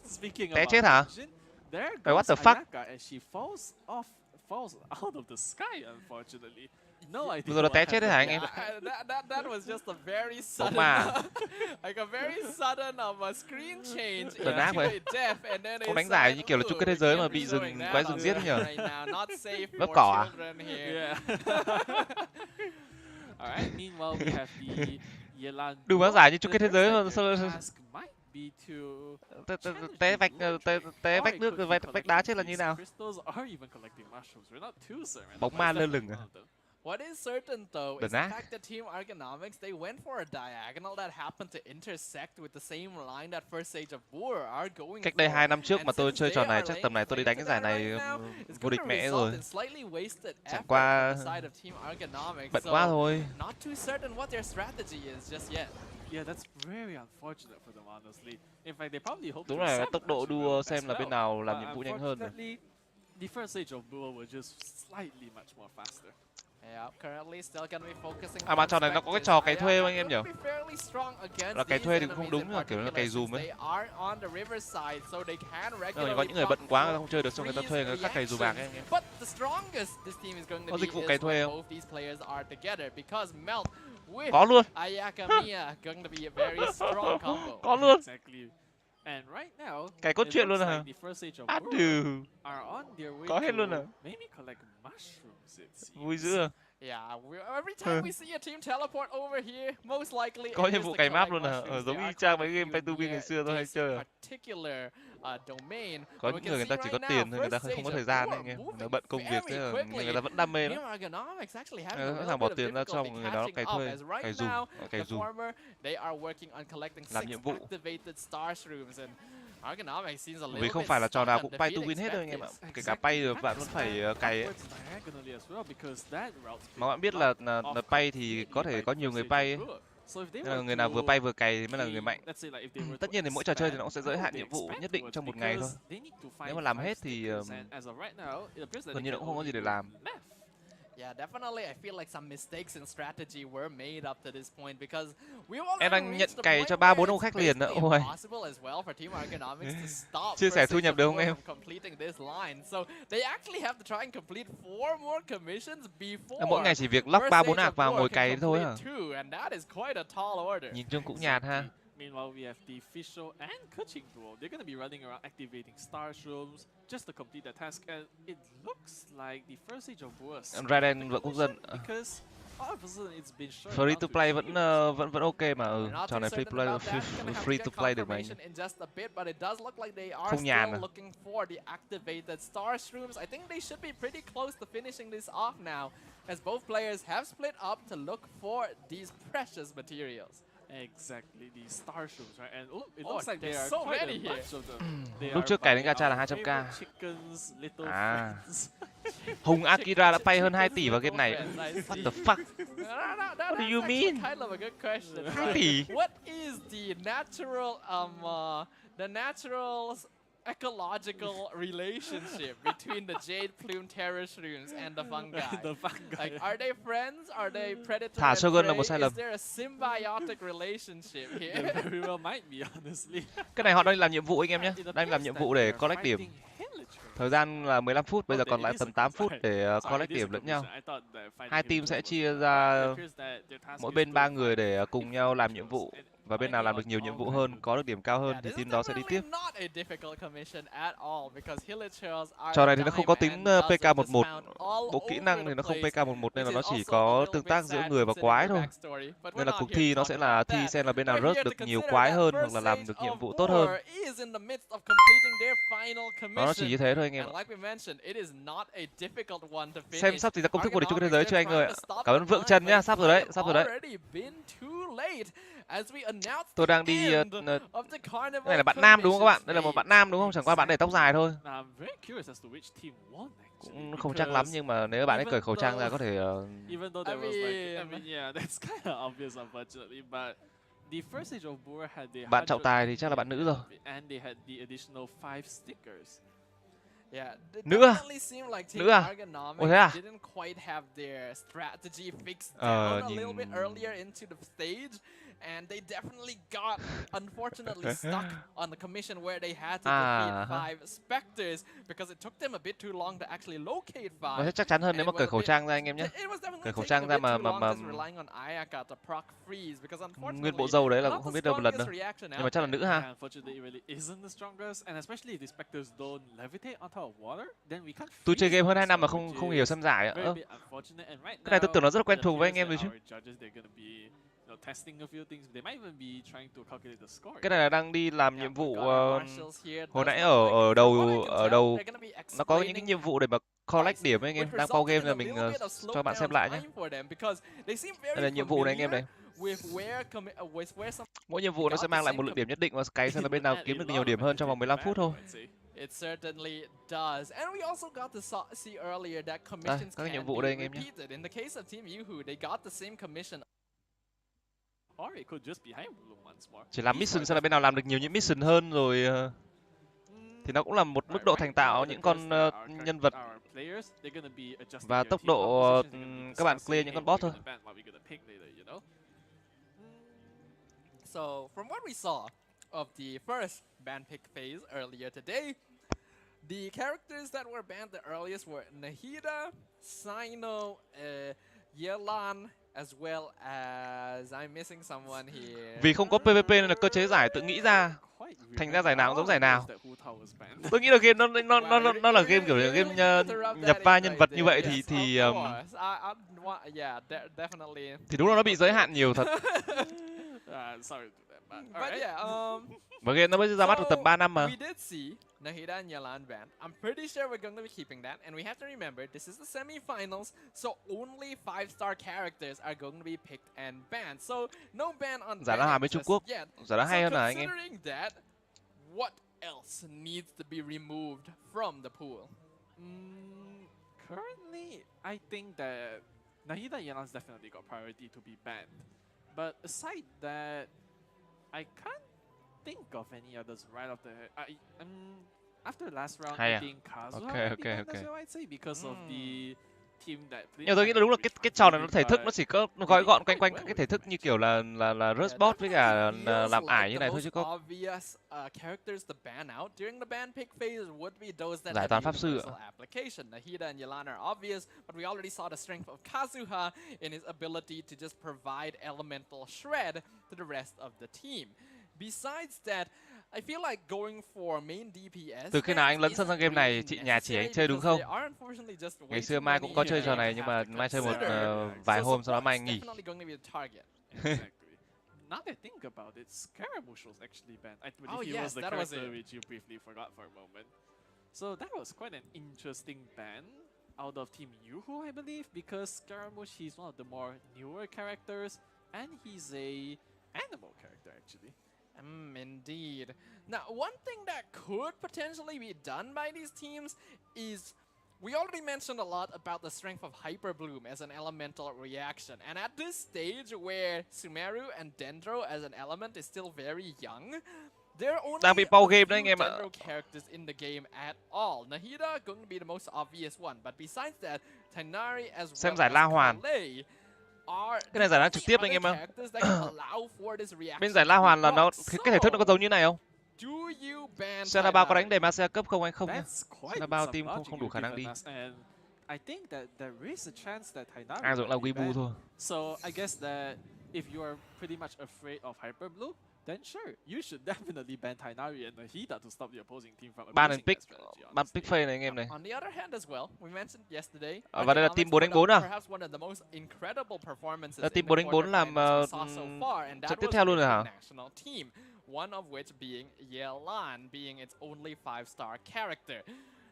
speaking Té about chết hả? Genshin, there Wait, what goes the fuck? Ayaka as she falls out of the sky, unfortunately. No idea. Vừa rồi là té chết đấy hả anh em? That was just a very sudden, like a very sudden screen change into death, and then không đánh giải như kiểu là chung kết thế giới mà bị quái rừng giết nhở? Vấp cỏ à? Alright, meanwhile we have the Yelan. Đừng báo giải như chung kết thế giới mà té vách nước rồi vách đá chết là như nào? Bóng ma lơ lửng à? What is certain though is the fact that Team Ergonomics, they went for a diagonal that happened to intersect with the same line that first stage of War are going. Cách đây 2 năm trước mà tôi chơi trò này chắc tầm này tôi đi đánh cái giải này vô địch mẹ rồi. Chẳng qua bận quá thôi. Not too certain what their strategy is just yet. Yeah, that's very unfortunate for them, honestly. In fact, they probably hope. Đúng là tốc độ đua xem là bên nào làm nhiệm vụ nhanh hơn. The first stage of Duel was just slightly much more faster. Mà trò này nó có cái trò cày thuê không anh em nhỉ? Là cày thuê thì cũng không đúng, là kiểu là cày dùm ấy. Có những người bận quá người ta không chơi được, xong người ta thuê người khác cày dù bạc ấy anh em. Có dịch vụ cày thuê không? Có luôn. Có luôn. Cái cốt truyện luôn hả? Có hết luôn à? Vui dữ à? Có nhiệm vụ cày map luôn à? Giống y chang mấy game pay to win ngày xưa tôi hay chơi à? Có những người ta chỉ có tiền thôi, người ta không có thời gian anh em. Người ta bận công việc thế là người ta vẫn đam mê lắm. Sẵn sàng bỏ tiền ra cho người đó cày thuê, cày dùm, làm nhiệm vụ. Vì không phải là trò nào cũng pay to win hết đâu anh em ạ. Kể cả pay được bạn vẫn phải cày ấy. Mà bạn biết là pay thì có thể có nhiều người pay ấy. Nên là người nào vừa pay vừa cày mới là người mạnh. Tất nhiên thì mỗi trò chơi thì nó cũng sẽ giới hạn nhiệm vụ nhất định trong một ngày thôi. Nếu mà làm hết thì gần như nó cũng không có gì để làm. Yeah, definitely. I feel like some mistakes in strategy were made up to this point because em đang nhận cày cho 3-4 ông khách liền nữa. Ôi. Chia sẻ thu nhập được không em? Mỗi ngày chỉ việc lóc 3-4 ạc vào ngồi cày thôi à? Nhìn chung cũng nhạt ha. Meanwhile, we have the Fischl and Kuching duo. They're going to be running around activating star shrooms just to complete the task, and it looks like the first stage of War. Raiden vẫn quốc dân. Free to play vẫn ok mà trò này free to play được mà anh. Không nhàn à? I think they should be pretty close to finishing this off now, as both players have split up to look for these precious materials. Exactly, the star shrooms, right? And it looks like there are so quite many a bunch of them. Lúc trước cày đến gacha là 200k. À. Hùng Akira đã pay hơn 2 tỷ vào game này. What the fuck? What do you mean? 2 tỷ? What is the natural ecological relationship between the jade plume terror shrooms and the fungi? Like, are they friends? Are they predator Thả Shogun là một and sai prey? lầm. Is there a symbiotic relationship here? There very well might be, honestly. Cái này họ đang làm nhiệm vụ anh em nhé. Đang làm nhiệm vụ để collect điểm. Thời gian là 15 phút, bây giờ còn lại tầm 8 phút để collect điểm lẫn nhau. Hai team sẽ chia ra mỗi bên 3 người để cùng nhau làm nhiệm vụ. và bên nào làm được nhiều nhiệm vụ hơn, có được điểm cao hơn thì team đó sẽ đi tiếp. Trò này thì nó không có tính PK11, bộ kỹ năng thì nó không PK11 nên là nó chỉ có tương tác giữa người và quái thôi. Nên là cuộc thi nó sẽ là thi xem là bên nào rớt được nhiều quái hơn hoặc là làm được nhiệm vụ tốt hơn. Nó chỉ như thế thôi anh em ạ. Xem sắp thì ra công thức vô địch chung thế giới chưa anh ơi? Cảm ơn Vượng Trần nhá, sắp rồi đấy, sắp rồi đấy. Tôi đang đi cái này là bạn nam đúng không các bạn? Đây là một bạn nam đúng không? Chẳng qua bạn để tóc dài thôi. Cũng không chắc lắm nhưng mà nếu bạn ấy cởi khẩu trang ra có thể bạn trọng tài thì chắc là bạn nữ rồi. Nữ à? Nữ à? Ủa thế à? Nhìn... And they definitely got unfortunately stuck on the commission where they had to defeat 5 specters because it took them a bit too long to actually locate 5. Nó sẽ chắc chắn hơn nếu mà cởi khẩu trang ra anh em nhé. Cởi khẩu trang ra mà nguyên bộ râu đấy là cũng không biết đâu một lần đâu. Nhưng mà chắc là nữ ha. Tôi chơi game hơn 2 năm mà không hiểu xem giải ạ. Cái này tôi tưởng nó rất là quen thuộc với anh em rồi chứ. Cái này là đang đi làm nhiệm vụ hồi nãy ở đầu nó có những cái nhiệm vụ để mà collect điểm ấy anh em, đang pause game là mình cho bạn xem lại nhé. Đây là nhiệm vụ này anh em này. Mỗi nhiệm vụ nó sẽ mang lại một lượng điểm nhất định và cái xem là bên nào kiếm được nhiều điểm hơn trong vòng 15 phút thôi. It certainly does. And we also got to see earlier that commissions các nhiệm vụ đây anh em nhé. In the case of Team Yuhu, they got the same commission. Chỉ làm mission xem là bên nào làm được nhiều những mission hơn rồi thì nó cũng là một mức độ thành tạo những con nhân vật và tốc độ các bạn clear những con boss thôi. So from what we saw of the first ban pick phase earlier today, the characters that were banned the earliest were Nahida, Sino, Yelan, as well as I'm missing someone here. Vì không có PVP nên là cơ chế giải tự nghĩ ra, thành ra giải nào cũng giống giải nào. Tôi nghĩ là game nó là game kiểu game nhập vai nhân vật như vậy thì đúng là nó bị giới hạn nhiều thật. Và game nó mới ra mắt được tầm 3 năm mà. Nahida and Yalan banned. I'm pretty sure we're going to be keeping that. And we have to remember, this is the semi-finals, so only 5-star characters are going to be picked and banned. So no ban on giải đá bên Trung Quốc. Giải đá hay hơn là anh em. Considering that, what else needs to be removed from the pool? Currently, I think that Nahida and Yalan's definitely got priority to be banned. But aside that, I can't think of any others right off the head. After the last round, I think Kazuha might be banned as well, I'd say, because of the team that played. Nhưng tôi nghĩ là đúng là cái trò này nó thể thức nó chỉ có nó gói gọn quanh các cái thể thức như kiểu là rush bot với cả làm ải như này thôi chứ có. Giải toán pháp sư ạ. Nahida and Yelan are obvious, but we already saw the strength of Kazuha in his ability to just provide elemental shred to the rest of the team. Besides that, I feel like going for main DPS. Từ khi nào anh lấn sân sang game này, nhà chỉ anh chơi đúng không? Ngày xưa Mai cũng có chơi trò này nhưng mà Mai chơi một vài hôm sau đó Mai nghỉ. Now that I think about it, Scaramouche was actually banned. I believe he was the character which you briefly forgot for a moment. So that was quite an interesting ban out of Team Yuhu, I believe, because Scaramouche, he's one of the more newer characters, and he's a animal character actually. Indeed. Now, one thing that could potentially be done by these teams is we already mentioned a lot about the strength of Hyper Bloom as an elemental reaction. And at this stage where Sumeru and Dendro as an element is still very young, there are only a few Dendro characters in the game at all. Nahida going to be the most obvious one, but besides that, Tighnari as well as Kalei. Cái này giải đá trực tiếp anh em ạ. Bên giải La Hoàn là nó cái thể thức nó có giống như này không? Senabao có đánh để Marcel cấp không anh không nhá. Senabao team không đủ khả năng đi. Ai dụng là wibu thôi. So I guess that if you are pretty much afraid of Hyper Bloom, then sure, you should definitely ban Tighnari and Nahida to stop the opposing team from ban abusing pick, that strategy. ban pick phase này anh em này. On the other hand as well, we mentioned yesterday. Và đây là team 4-4 à? Perhaps one of the most incredible performances Là team 4-4 làm trận tiếp theo luôn rồi hả? One of which being Yelan, being its only 5-star character.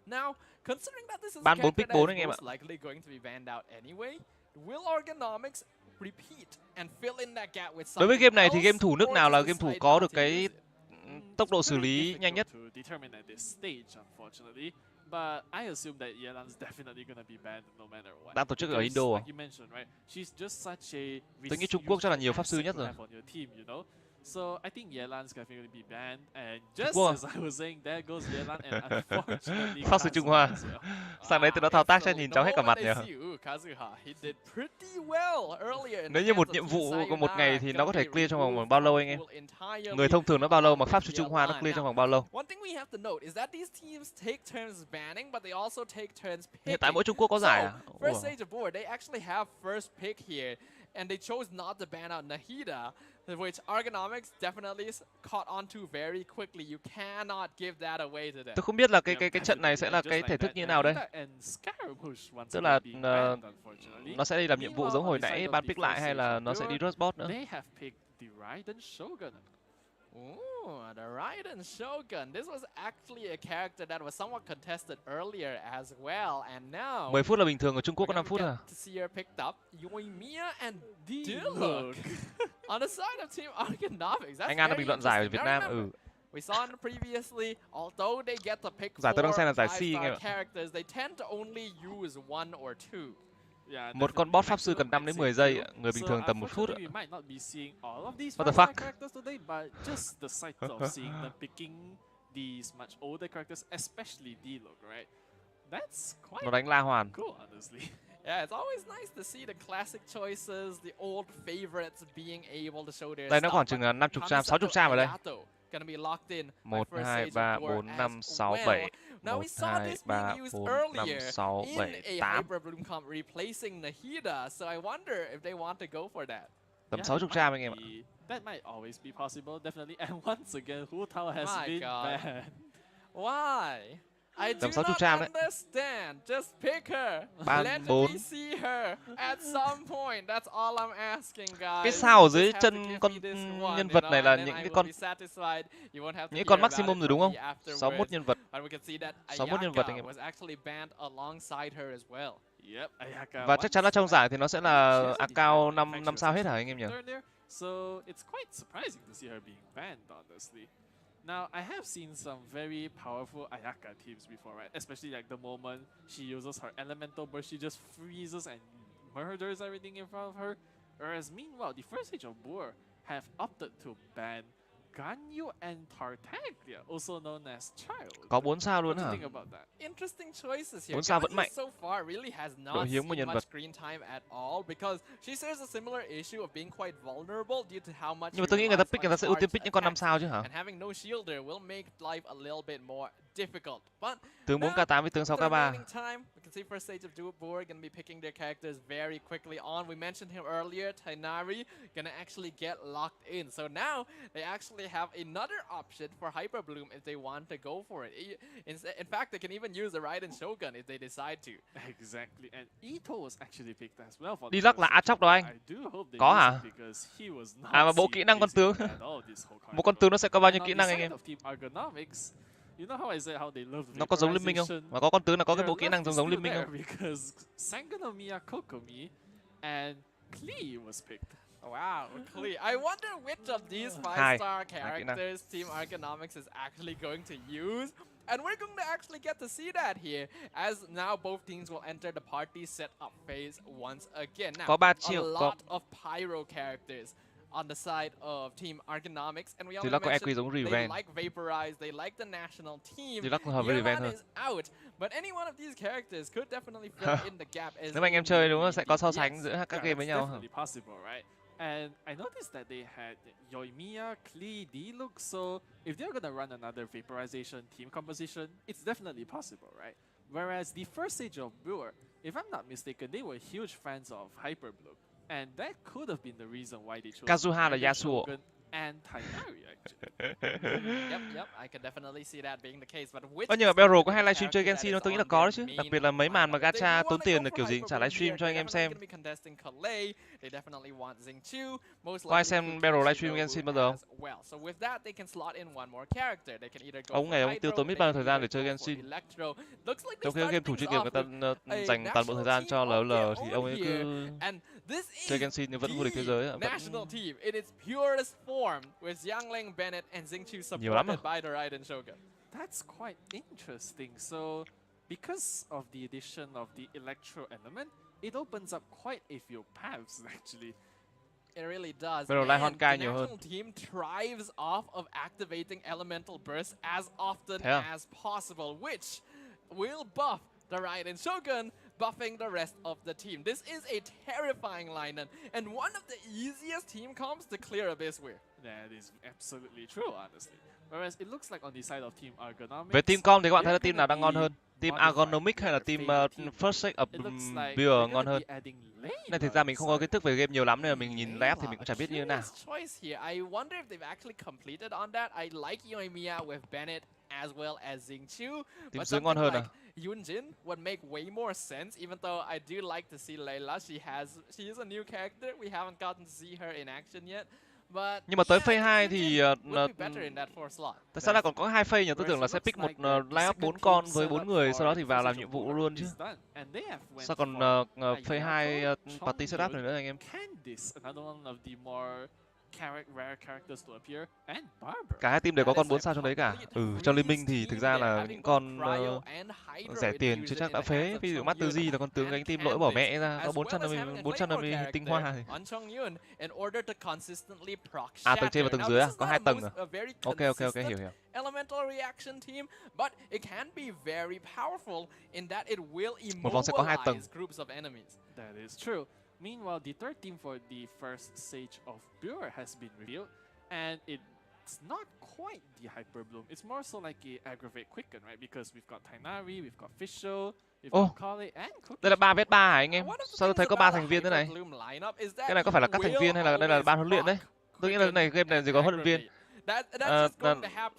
Now, considering that this is a character that is most likely going to be banned out anyway, will Organomics repeat and fill in that gap with something? Đối với game này thì game thủ nước nào là game thủ có được cái tốc độ xử lý nhanh nhất? But I assume that Yelan's definitely gonna be banned no matter what. Đang tổ chức ở Indo à? Tôi nghĩ Trung Quốc chắc là nhiều pháp sư nhất rồi. So I think Yelan's definitely be banned, and just as I was saying, there goes Yelan, and unfortunately, pháp sư Trung Hoa. Sang đấy tôi đã thao tác cho nhìn cháu hết cả mặt nhỉ. Nếu như một nhiệm vụ của một ngày thì nó có thể clear trong vòng bao lâu anh em? Người thông thường nó bao lâu mà pháp sư Trung Hoa nó clear trong vòng bao lâu? Hiện tại mỗi Trung Quốc có giải à? And they chose not to ban out Nahida, which Organomics definitely caught on to very quickly. You cannot give that away to them. Tôi không biết là cái trận này sẽ là cái thể thức như thế nào đây. Tức là nó sẽ đi làm nhiệm vụ giống hồi nãy ban pick lại hay là nó sẽ đi rush bot nữa. Ooh, the Raiden Shogun. This was actually a character that was somewhat contested earlier as well, and now 10 phút là bình thường, ở Trung Quốc có 5 phút à? To see her picked up, Yoimiya and Diluc on the side of Team Organomics. Anh An đã bình luận giải ở Việt Nam. We saw previously, although they get to pick giải tôi đang xem là giải C anh em ạ. Characters, they tend to only use 1 or 2. Một con boss pháp sư cần 5 đến 10 giây, người bình thường tầm 1 phút. What the fuck? Nó đánh La Hoàn. Yeah, it's always nice to see the classic choices, the old favorites being able to show their. Đây nó khoảng chừng 50 trăm, 60 trăm ở đây. Gonna be locked in. 1, 2, 3, 4, 5, 6, 7. 1, 2, 3, 4, 5, 6, 7, 8. Replacing Nahida, so I wonder if they want to go for that. Tầm 60 trăm anh em ạ. That might always be possible, definitely. And once again, Hu Tao has been banned. Why? I do not understand. Just pick her. Let me see her at some point. That's all I'm asking, guys. Cái sao ở dưới chân con nhân vật này là những cái con maximum rồi đúng không? 61 nhân vật. 61 nhân vật anh em. Và chắc chắn là trong giải thì nó sẽ là account 5 sao hết hả anh em nhỉ? So it's quite surprising to see her being banned, honestly. Now, I have seen some very powerful Ayaka teams before, right? Especially like the moment she uses her elemental burst, she just freezes and murders everything in front of her. Whereas meanwhile, the first age of Boor have opted to ban Ganyu and Tartaglia, also known as Child. Có 4 sao luôn hả? Interesting choices here. 4 sao vẫn mạnh. So far really has not hiếm một nhân vật. Screen time at all because she shares a similar issue of being quite vulnerable due to how much. Nhưng mà tôi nghĩ người ta sẽ ưu tiên pick những con 5 sao chứ hả? And having no shielder will make life a little bit more difficult. But tướng 4k8 với tướng 6k3. We can see first stage of Boor gonna be picking their characters very quickly on. We mentioned him earlier, Tighnari gonna actually get locked in. So now they actually have another option for Hyper Bloom if they want to go for it. In fact, they can even use the Raiden Shogun if they decide to. Exactly, and Ito was actually picked as well for. Đi lắc là á chóc đâu anh? Có hả? À mà bộ kỹ năng con tướng. Một con tướng nó sẽ có bao nhiêu kỹ năng anh em? Nó có giống liên minh không? Và có con tướng là có cái bộ kỹ năng giống liên minh không? Wow, Klee. I wonder which of these 5-star characters Team Organomics is actually going to use. And we're going to actually get to see that here, as now both teams will enter the party setup phase once again. Now, a lot of pyro characters on the side of Team Organomics, and we already mentioned they like Vaporize, they like the national team. Yelan is out, but any one of these characters could definitely fill in the gap. Nếu anh em chơi đúng không? Sẽ có so sánh giữa các game với nhau. And I noticed that they had Yoimiya, Klee, Diluc, so if they're gonna run another Vaporization team composition, it's definitely possible, right? Whereas the first stage of Boor, if I'm not mistaken, they were huge fans of Hyper Bloom. And that could have been the reason why they chose Kazuha là Dragon Yasuo. Shogun and Tighnari actually. Yep, I can definitely see that being the case. But which Nhưng mà Beryl có hay livestream chơi Genshin không? Tôi nghĩ là có đấy chứ. Đặc biệt là mấy màn mà gacha tốn tiền là kiểu gì chả livestream cho anh em xem. Có ai xem Beryl livestream Genshin bao giờ không? Ông này ông tiêu tốn biết bao nhiêu thời gian để chơi Genshin. Trong khi game thủ chuyên nghiệp người ta dành toàn bộ thời gian cho LOL thì ông ấy cứ chơi Genshin nhưng vẫn vô địch thế giới. Nhiều lắm by the Raiden Shogun. That's quite interesting. So, because of the addition of the electro element, it opens up quite a few paths actually. It really does. Beryl lại Honkai nhiều hơn. The national team thrives off of activating elemental bursts as often as possible, which will buff the Raiden Shogun, buffing the rest of the team. This is a terrifying lineup and one of the easiest team comps to clear Abyss with. That is absolutely true, honestly. Whereas it looks like on the side of team Ergonomics. Về team com thì các bạn thấy là team nào đang ngon hơn? Team Ergonomics hay là team First Sake of Beer ngon hơn? Này thực ra mình không có kiến thức về game nhiều lắm nên là mình nhìn lab thì mình cũng chả biết như thế nào. I wonder if they've actually completed on that. I like Yoimiya with Bennett as well as Xingqiu. Team dưới ngon hơn à? Yunjin would make way more sense, even though I do like to see Layla. She is a new character. We haven't gotten to see her in action yet. Nhưng mà tới phase 2 thì tại sao lại còn có 2 phase nhỉ? Tôi tưởng là sẽ pick một lineup 4 con với 4 người sau đó thì vào làm nhiệm vụ luôn chứ. Sao còn phase 2 party setup này nữa anh em? Cả hai team đều có con 4 sao trong đấy cả. Cho liên minh thì thực ra là những con rẻ tiền chứ chắc đã phế. Ví dụ Master Yi là con tướng gánh team lỗi bỏ mẹ ra, có 450 tinh hoa thì. Tầng trên và tầng dưới à? Có 2 tầng à? Ok, hiểu. Elemental reaction team, but it can be very powerful in that it will một vòng sẽ có 2 tầng. immobilize groups of enemies. That is true. Meanwhile, the third team for the first stage of Pure has been revealed, and it's not quite the Hyper Bloom. It's more so like a aggravate quicken, right? Because we've got Tighnari, we've got Fischl, we've got Kale and Cookie. Đây là 3vs3 hả anh em? Sao tôi thấy có 3 thành viên thế này? Cái này có phải là các thành viên hay là đây là ban huấn luyện đấy? Tôi nghĩ là này game này chỉ có huấn luyện viên.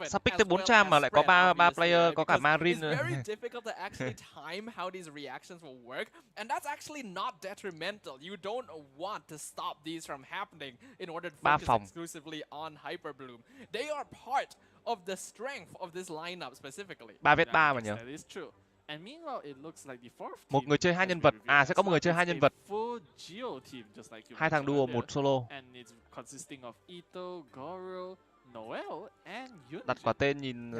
Sắp pick tới 400 mà lại có 3 player, có cả Marine. It's very difficult to actually time how these reactions will work, and that's actually not detrimental. You don't want to stop these from happening in order to focus exclusively on Hyper Bloom. They are part of the strength of this lineup specifically. 3vs3 mà nhỉ? That is true. And meanwhile, it looks like the fourth team. Một người chơi 2 nhân vật. Sẽ có một người chơi 2 nhân vật. Full Geo team, just like you 2 thằng duo, 1 solo. And it's consisting of Ito, Goro, Noel and Yunjin. Đặt quả tên nhìn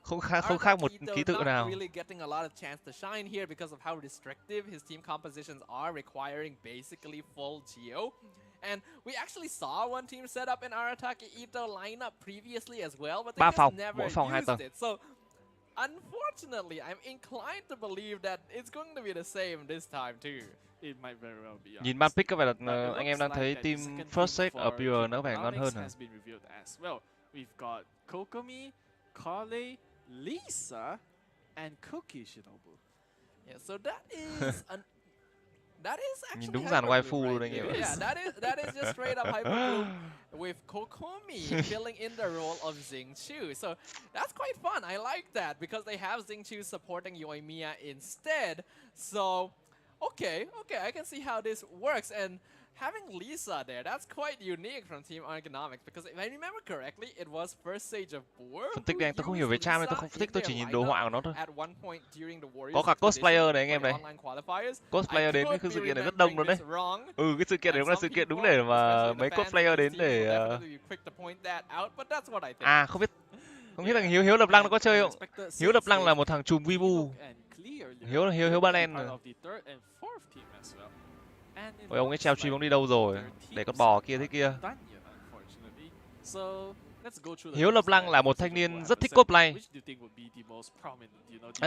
không khác một ký tự nào. Really getting a lot of chance to shine here because of how restrictive his team compositions are, requiring basically full Geo. And we actually saw one team set up in Arataki Ito lineup previously as well, but they just never used it. So unfortunately, I'm inclined to believe that it's going to be the same this time too. It might very well be. Nhìn ban pick có vẻ là anh em đang thấy team First Sake ở Pure nó vẻ ngon hơn hả? Well, we've got Kokomi, Kale, Lisa, and Cookie Shinobu. Yeah, so that is actually nhìn đúng dàn waifu luôn anh em. Yeah, that is just straight up Hyper Bloom with Kokomi filling in the role of Xingqiu. So that's quite fun. I like that because they have Xingqiu supporting Yoimiya instead. So okay, I can see how this works, and having Lisa there, that's quite unique from Team Ergonomics, because if I remember correctly, it was first stage of Boer. Phân tích đang tôi không hiểu về Cham nên tôi không phân tích, tôi chỉ nhìn đồ họa của nó thôi. Có cả cosplayer này anh em này. Cosplayer đến cái sự kiện này rất đông luôn đấy. Cái sự kiện này cũng là sự kiện đúng để mà mấy cosplayer đến để không biết là Hiếu Lập Lăng nó có chơi không? Hiếu Lập Lăng là một thằng trùm wibu. Hiếu Ba Len rồi. Ôi, ông ấy treo stream ông đi đâu rồi? Để con bò kia thế kia. Hiếu Lập Lăng là một thanh niên rất thích cosplay.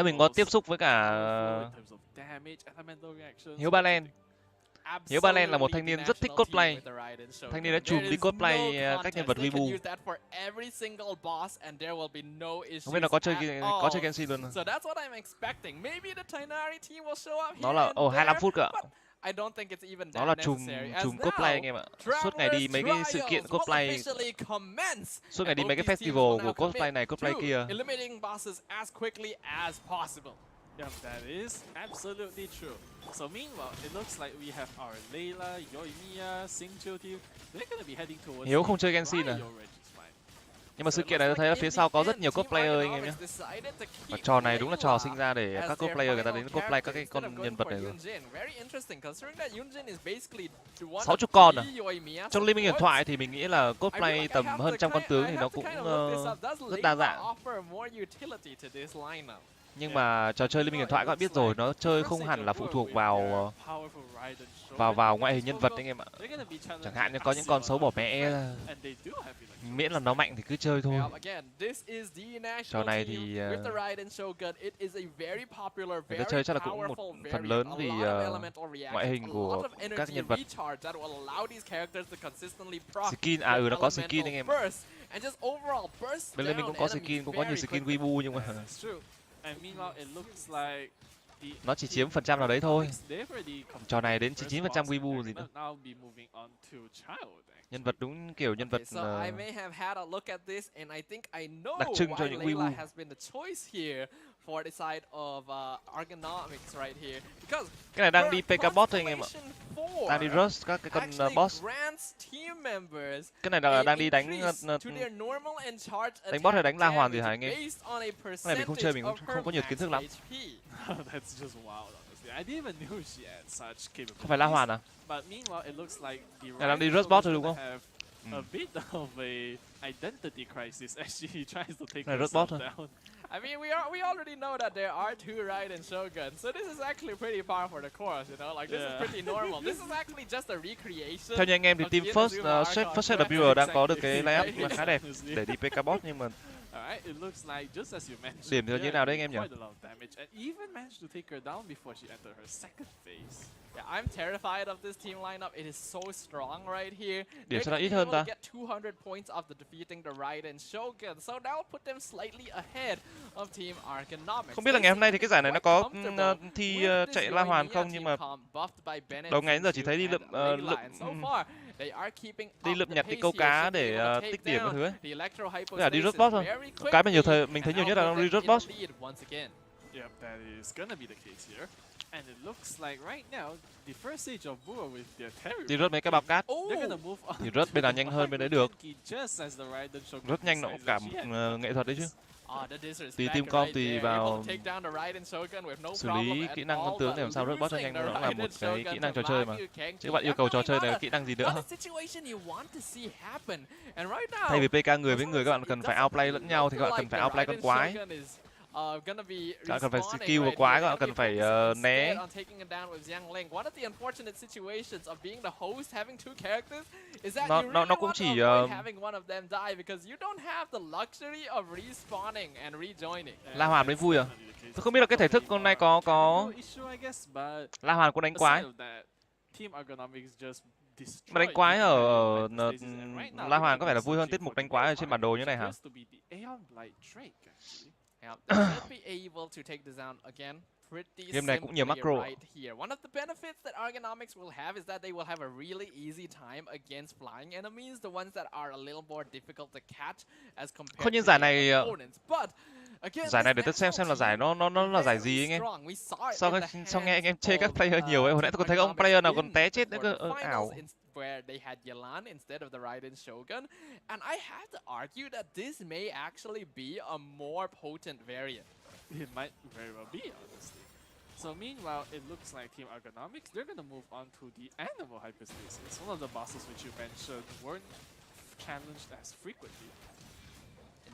Mình có tiếp xúc với cả Hiếu Ba Len. Hiếu Ba Len là một thanh niên rất thích cosplay. Thanh niên đã chùm đi cosplay các nhân vật wibu. Không biết là có chơi Genshin luôn. Nó là 25 phút cơ. I don't think it's even Nó là that chùm necessary. As chùm now, cosplay anh em ạ. Suốt ngày đi mấy cái sự kiện trials will cosplay, officially commence, suốt ngày and đi mấy both cái these teams festival will của now cosplay này, commit cosplay to kia. eliminating bosses as quickly as possible. Yep, that is absolutely true. So meanwhile, it looks like we have our Layla, Yoimiya, Singju team. They're gonna be heading towards Hiếu không chơi Genshin à? Nhưng mà sự kiện này tôi thấy là phía sau có rất nhiều cosplayer anh em nhé. Và trò này đúng là trò sinh ra để các cosplayer người ta đến cosplay các cái con nhân vật này rồi. 60 con à? Trong Liên minh huyền thoại thì mình nghĩ là cosplay tầm hơn 100 con tướng thì nó cũng rất đa dạng. Nhưng mà trò chơi Liên minh huyền thoại các bạn biết rồi, nó chơi không hẳn là phụ thuộc vào ngoại hình nhân vật anh em ạ. Chẳng hạn như có những con xấu bỏ mẹ, miễn là nó mạnh thì cứ chơi thôi. Trò này thì người ta chơi chắc là cũng một phần lớn vì ngoại hình của các nhân vật. Skin, nó có skin anh em ạ. Bên Liên minh cũng có skin, cũng có nhiều skin wibu nhưng mà nó chỉ chiếm phần trăm nào đấy thôi. Trò này đến 99% wibu gì nữa. Nhân vật đúng kiểu nhân vật đặc trưng cho những wibu. Cái này đang đi PK boss thôi anh em ạ. Đang đi rush các cái con boss. Cái này là đang đi đánh boss hay đánh La Hoàn gì hả anh em? Cái này mình không chơi, mình cũng không có nhiều kiến thức lắm. Không phải La Hoàn à? Này đang đi rush boss thôi đúng không? Này rush boss thôi. I mean, we already know that there are 2 Raiden Shoguns, so this is actually pretty par for the course, you know, like this is pretty normal. This is actually just a recreation. Theo như anh em thì team first set W đang có được cái layup khá đẹp để đi PK boss, nhưng mà điểm thì như nào đấy anh em nhỉ? Yeah, I'm terrified of this team lineup. It is so strong right here. Điểm sao ít hơn ta? Get 200 points after defeating the Raiden Shogun, so that will put them slightly ahead of team Argonomics. Không biết là ngày hôm nay thì cái giải này nó có thi chạy La Hoàn không, nhưng mà đầu ngày đến giờ chỉ thấy đi lượm nhặt đi câu cá để tích điểm các thứ ấy. Với cả đi rớt boss thôi. Cái mà mình thấy nhiều nhất là đi rớt boss. Yep, that is gonna be the case here. And it looks like right now the first stage of Bua with their terror. Đi rớt mấy cái bao cát. Thì rớt bên nào nhanh hơn bên đấy được. Rất nhanh nó cũng cả một nghệ thuật đấy chứ. Tùy team com tùy vào xử lý kỹ năng con tướng để làm sao rớt boss cho nhanh, nó là một cái kỹ năng trò chơi mà. Chứ bạn yêu cầu trò chơi này là kỹ năng gì nữa. Thay vì PK người với người các bạn cần phải outplay lẫn nhau thì các bạn cần phải outplay con quái. Các bạn cần phải skill của quái, các bạn cần phải né. Nó cũng chỉ La Hoàn mới vui à? Tôi không biết là cái thể thức hôm nay có La Hoàn có đánh quái. Mà đánh quái ở La Hoàn có vẻ là vui hơn tiết mục đánh quái ở trên bản đồ như này hả? Game này cũng nhiều macro. One of the benefits that Argonomics will have is that they will have a really easy time against flying enemies, the ones that are a little more difficult to catch as compared Không, nhưng to giải này opponents. But giải này để tôi xem là giải nó là giải gì anh em. Sao nghe anh em chê các player nhiều ấy, hồi nãy tôi còn thấy ông player nào còn té chết nữa cơ, ảo. Where they had Yelan instead of the Raiden Shogun, and I have to argue that this may actually be a more potent variant. It might very well be, honestly. So meanwhile, it looks like Team Argonomics, they're gonna move on to the Animal Hypostasis. One of the bosses which you mentioned weren't challenged as frequently.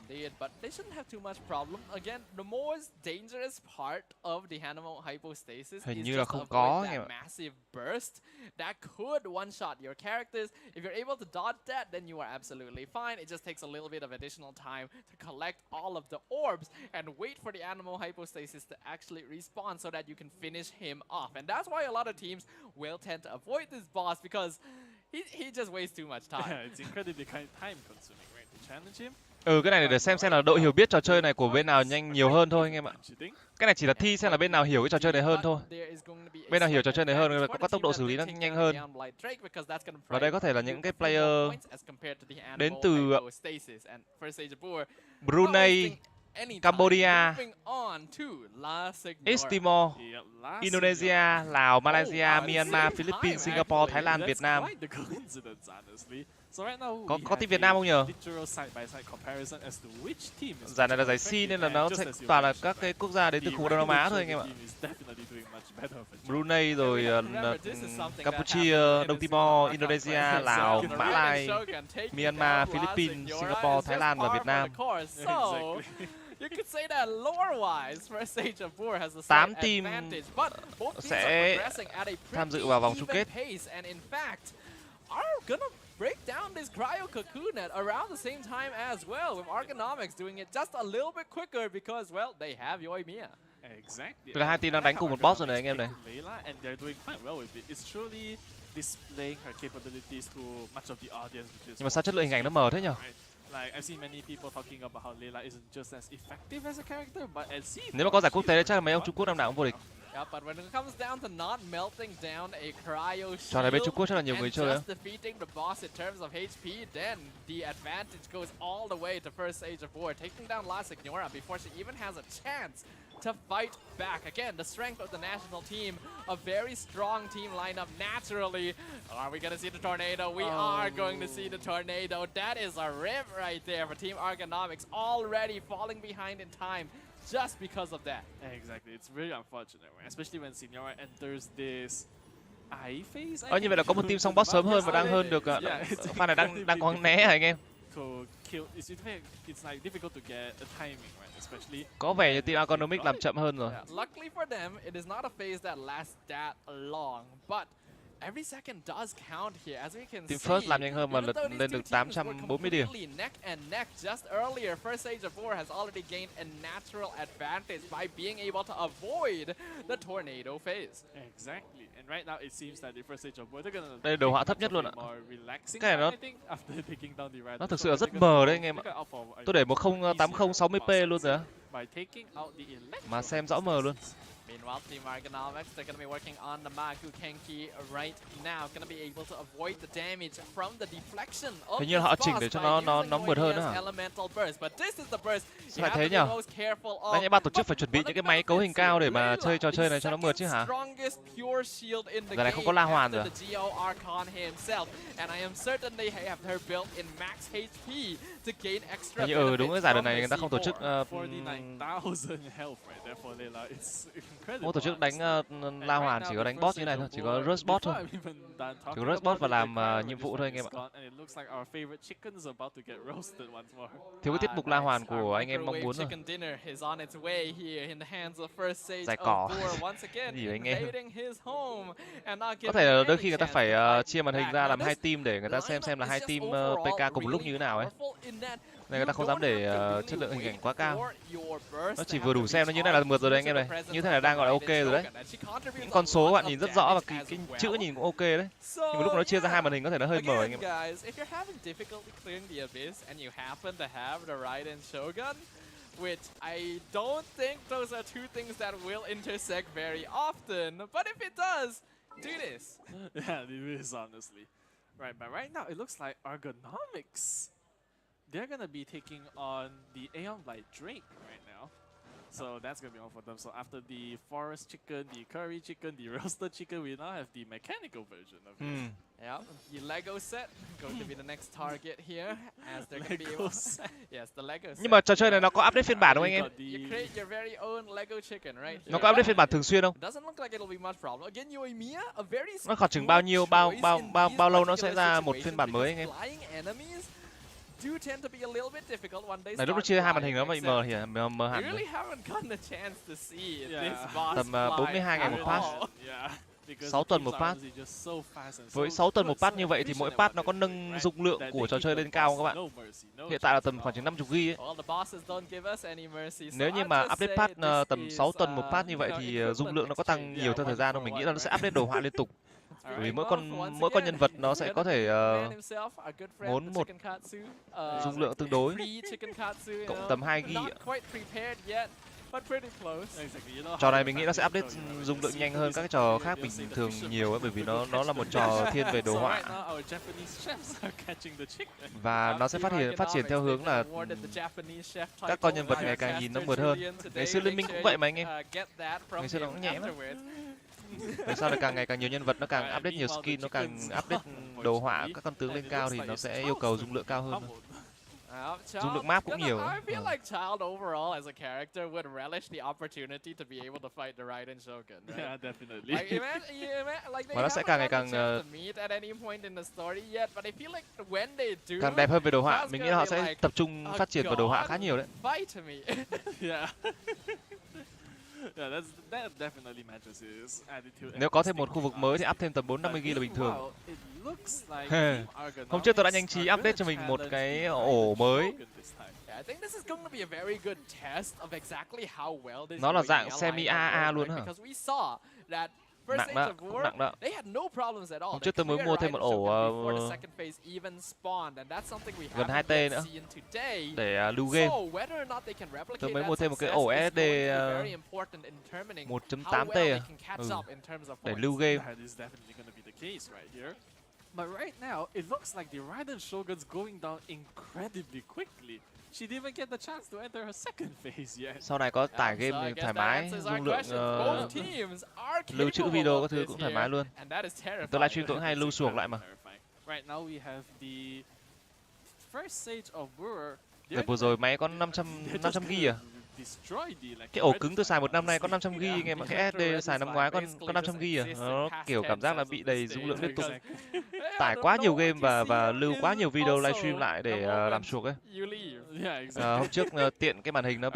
Indeed, but they shouldn't have too much problem. Again, the most dangerous part of the Animal Hypostasis is just avoid that massive burst that could one-shot your characters. If you're able to dodge that, then you are absolutely fine. It just takes a little bit of additional time to collect all of the orbs and wait for the Animal Hypostasis to actually respawn so that you can finish him off. And that's why a lot of teams will tend to avoid this boss, because he just wastes too much time. Yeah, it's incredibly time-consuming, right, to challenge him. Cái này để xem là độ hiểu biết trò chơi này của bên nào nhanh nhiều hơn thôi anh em ạ. Cái này chỉ là thi xem là bên nào hiểu cái trò chơi này hơn thôi. Bên nào hiểu trò chơi này hơn là có tốc độ xử lý nó nhanh hơn. Và đây có thể là những cái player đến từ Brunei, Cambodia, East Timor, Indonesia, Lào, Malaysia, Myanmar, Philippines, Singapore, Thái Lan, Việt Nam. Có team Việt Nam không nhờ? Giải này là giải C nên là nó sẽ toàn là các cái quốc gia đến từ khu vực Đông Nam Á thôi anh em ạ. Brunei rồi Campuchia, Đông Timor, Indonesia, Lào, Mã Lai, Myanmar, Philippines, Singapore, Thái Lan và Việt Nam. 8 team sẽ tham dự vào vòng chung kết. Break down this cryo cocoon at around the same time as well, with Argonomics doing it just a little bit quicker because, well, they have Yoimiya. Exactly. Tức là hai team đang đánh cùng một boss rồi này anh em này. And they're doing quite well with it. It's truly displaying her capabilities to much of the audience. Nhưng mà sao chất lượng hình ảnh nó mờ thế nhỉ? Like I've seen many people talking about how Layla isn't just as effective as a character, but as nếu mà có giải quốc tế chắc là mấy ông Trung Quốc năm nào cũng vô địch. Yeah, but when it comes down to not melting down a cryo trò này bên Trung Quốc chắc là nhiều người chơi. Just defeating the boss in terms of HP, then the advantage goes all the way to first Age of War, taking down La Signora before she even has a chance to fight back. Again, the strength of the national team, a very strong team lineup naturally. Are we gonna see the tornado? We are going to see the tornado. That is a rip right there for Team Argonomics, already falling behind in time just because of that. Exactly, it's very unfortunate, especially when Signora enters this I phase. Như vậy là có một team xong boss sớm hơn và đang hơn được. Pha này đang có né hả anh em? It's like difficult to get a timing, right? Especially có vẻ như team Argonomics làm chậm hơn rồi. Luckily for them, it is not a phase that lasts that long, but every second does count here, as we can Team see. First làm nhanh hơn và lên được 840 điểm. Neck and neck just earlier. First Age of War has already gained a natural advantage by being able to avoid the tornado phase. Exactly. And right now it seems that the First Age of War they're gonna. Đây đồ họa thấp nhất luôn ạ. Cái này nó thực sự là rất mờ đấy anh em ạ. Tôi để 1080 60p luôn rồi á. Mà xem rõ mờ luôn. Meanwhile, Team Argonomics, they're going to be working on the Magu Kenki right now. Going to be able to avoid the damage from the deflection of hình như là họ chỉnh để cho nó mượt hơn hả? Sao lại thế nhỉ? Đáng nhẽ ban tổ chức phải chuẩn bị những cái máy cấu hình cao để mà chơi trò chơi này cho nó mượt chứ hả? Giờ này không có La Hoàn rồi. Hình như đúng cái giải lần này người ta không tổ chức mỗi tổ chức đánh La Hoàn, chỉ có đánh boss như này thôi, chỉ có rush boss thôi. Chỉ có rush boss và làm nhiệm vụ thôi anh em ạ. Thiếu cái tiết mục La Hoàn của anh em mong muốn rồi. Giải cỏ gì anh em. Có thể là đôi khi người ta phải chia màn hình ra làm hai team để người ta xem là hai team PK cùng một lúc như thế nào ấy. Nên người ta không dám để chất lượng hình ảnh quá cao. Nó chỉ vừa đủ xem nó như thế này là mượt rồi đấy anh em này. Như thế này đang gọi là ok rồi đấy. Những con số bạn nhìn rất rõ và cái chữ nhìn cũng ok đấy. Nhưng mà lúc nó chia ra hai màn hình có thể nó hơi mờ anh em. Which I don't think those are two things that will intersect very often. But if it does, do this. Yeah, it is honestly. Right, but right now it looks like Argonomics, they're gonna be taking on the Aeon Light Drake right now. So that's gonna be all for them. So after the forest chicken, the curry chicken, the roasted chicken, we now have the mechanical version of it. Yeah, the Lego set going to be the next target here, as they're gonna be able. Yes, the Lego set. Nhưng mà trò chơi này nó có update phiên bản không anh em? You create your very own Lego chicken, right? Nó có update phiên bản thường xuyên không? Doesn't look like it'll be much problem. Again, Yoimiya, a very. Nó khoảng chừng bao lâu nó sẽ ra một phiên bản mới anh em? Này lúc nó chia hai màn hình nó bị mờ thì mờ hẳn rồi. Tầm 42 ngày một pass. 6 tuần một pass. Với 6 tuần một pass như vậy thì mỗi pass nó có nâng dung lượng của trò chơi lên cao không các bạn? Hiện tại là tầm khoảng chừng 50 GB ấy. Nếu như mà update pass tầm 6 tuần một pass như vậy thì dung lượng nó có tăng nhiều theo thời gian không? Mình nghĩ là nó sẽ update đồ họa liên tục. Vì mỗi con nhân vật nó sẽ có thể ngốn một dung lượng tương đối, cộng tầm 2 GB. Trò này mình nghĩ nó sẽ update dung lượng nhanh hơn các cái trò khác bình thường nhiều ấy, bởi vì nó là một trò thiên về đồ họa. Và nó sẽ phát triển theo hướng là các con nhân vật ngày càng nhìn nó mượt hơn. Ngày xưa Liên Minh cũng vậy mà anh em. Ngày xưa nó cũng nhẹ lắm. Về sau này càng ngày càng nhiều nhân vật, nó càng update nhiều skin, nó càng update đồ họa, các con tướng lên cao thì nó sẽ yêu cầu dung lượng cao hơn. Dung lượng map cũng nhiều. I feel like Child overall as a character would relish the opportunity to be able to fight the Raiden Shogun, right? Yeah, definitely. Like Và nó sẽ càng ngày càng càng đẹp hơn về đồ họa. Mình nghĩ là họ sẽ tập trung phát triển vào đồ họa khá nhiều đấy. Yeah. Yeah, that definitely matches his attitude. Nếu có thêm một khu vực mới thì up thêm tầm 4-50 GB là bình thường. Hôm trước tôi đã nhanh trí update cho mình một cái ổ mới. Nó là dạng semi AA luôn hả? Nặng đó, cũng nặng đó. Hôm trước tôi mới mua thêm một ổ gần 2T nữa để lưu game. Tôi mới mua thêm một cái ổ SSD 1.8T để lưu game. But right now, it looks like the Raiden Shogun's going down incredibly quickly. She didn't even get the chance to enter her second phase yet. Sau này có tải game thoải mái, dung lượng lưu trữ video các thứ cũng thoải mái luôn. Tôi livestream tôi cũng hay lưu xuồng lại mà. Right now we have the first stage of Brewer. Đợt vừa rồi máy có 500 GB à? Cái ổ cứng tôi xài một năm nay có 500 GB, nghe mà cái SD xài năm ngoái có 500 GB à? Nó kiểu cảm giác là bị đầy dung lượng liên tục. Tải quá nhiều game và lưu quá nhiều video livestream lại để làm chuộc ấy. Hôm trước tiện cái màn hình nó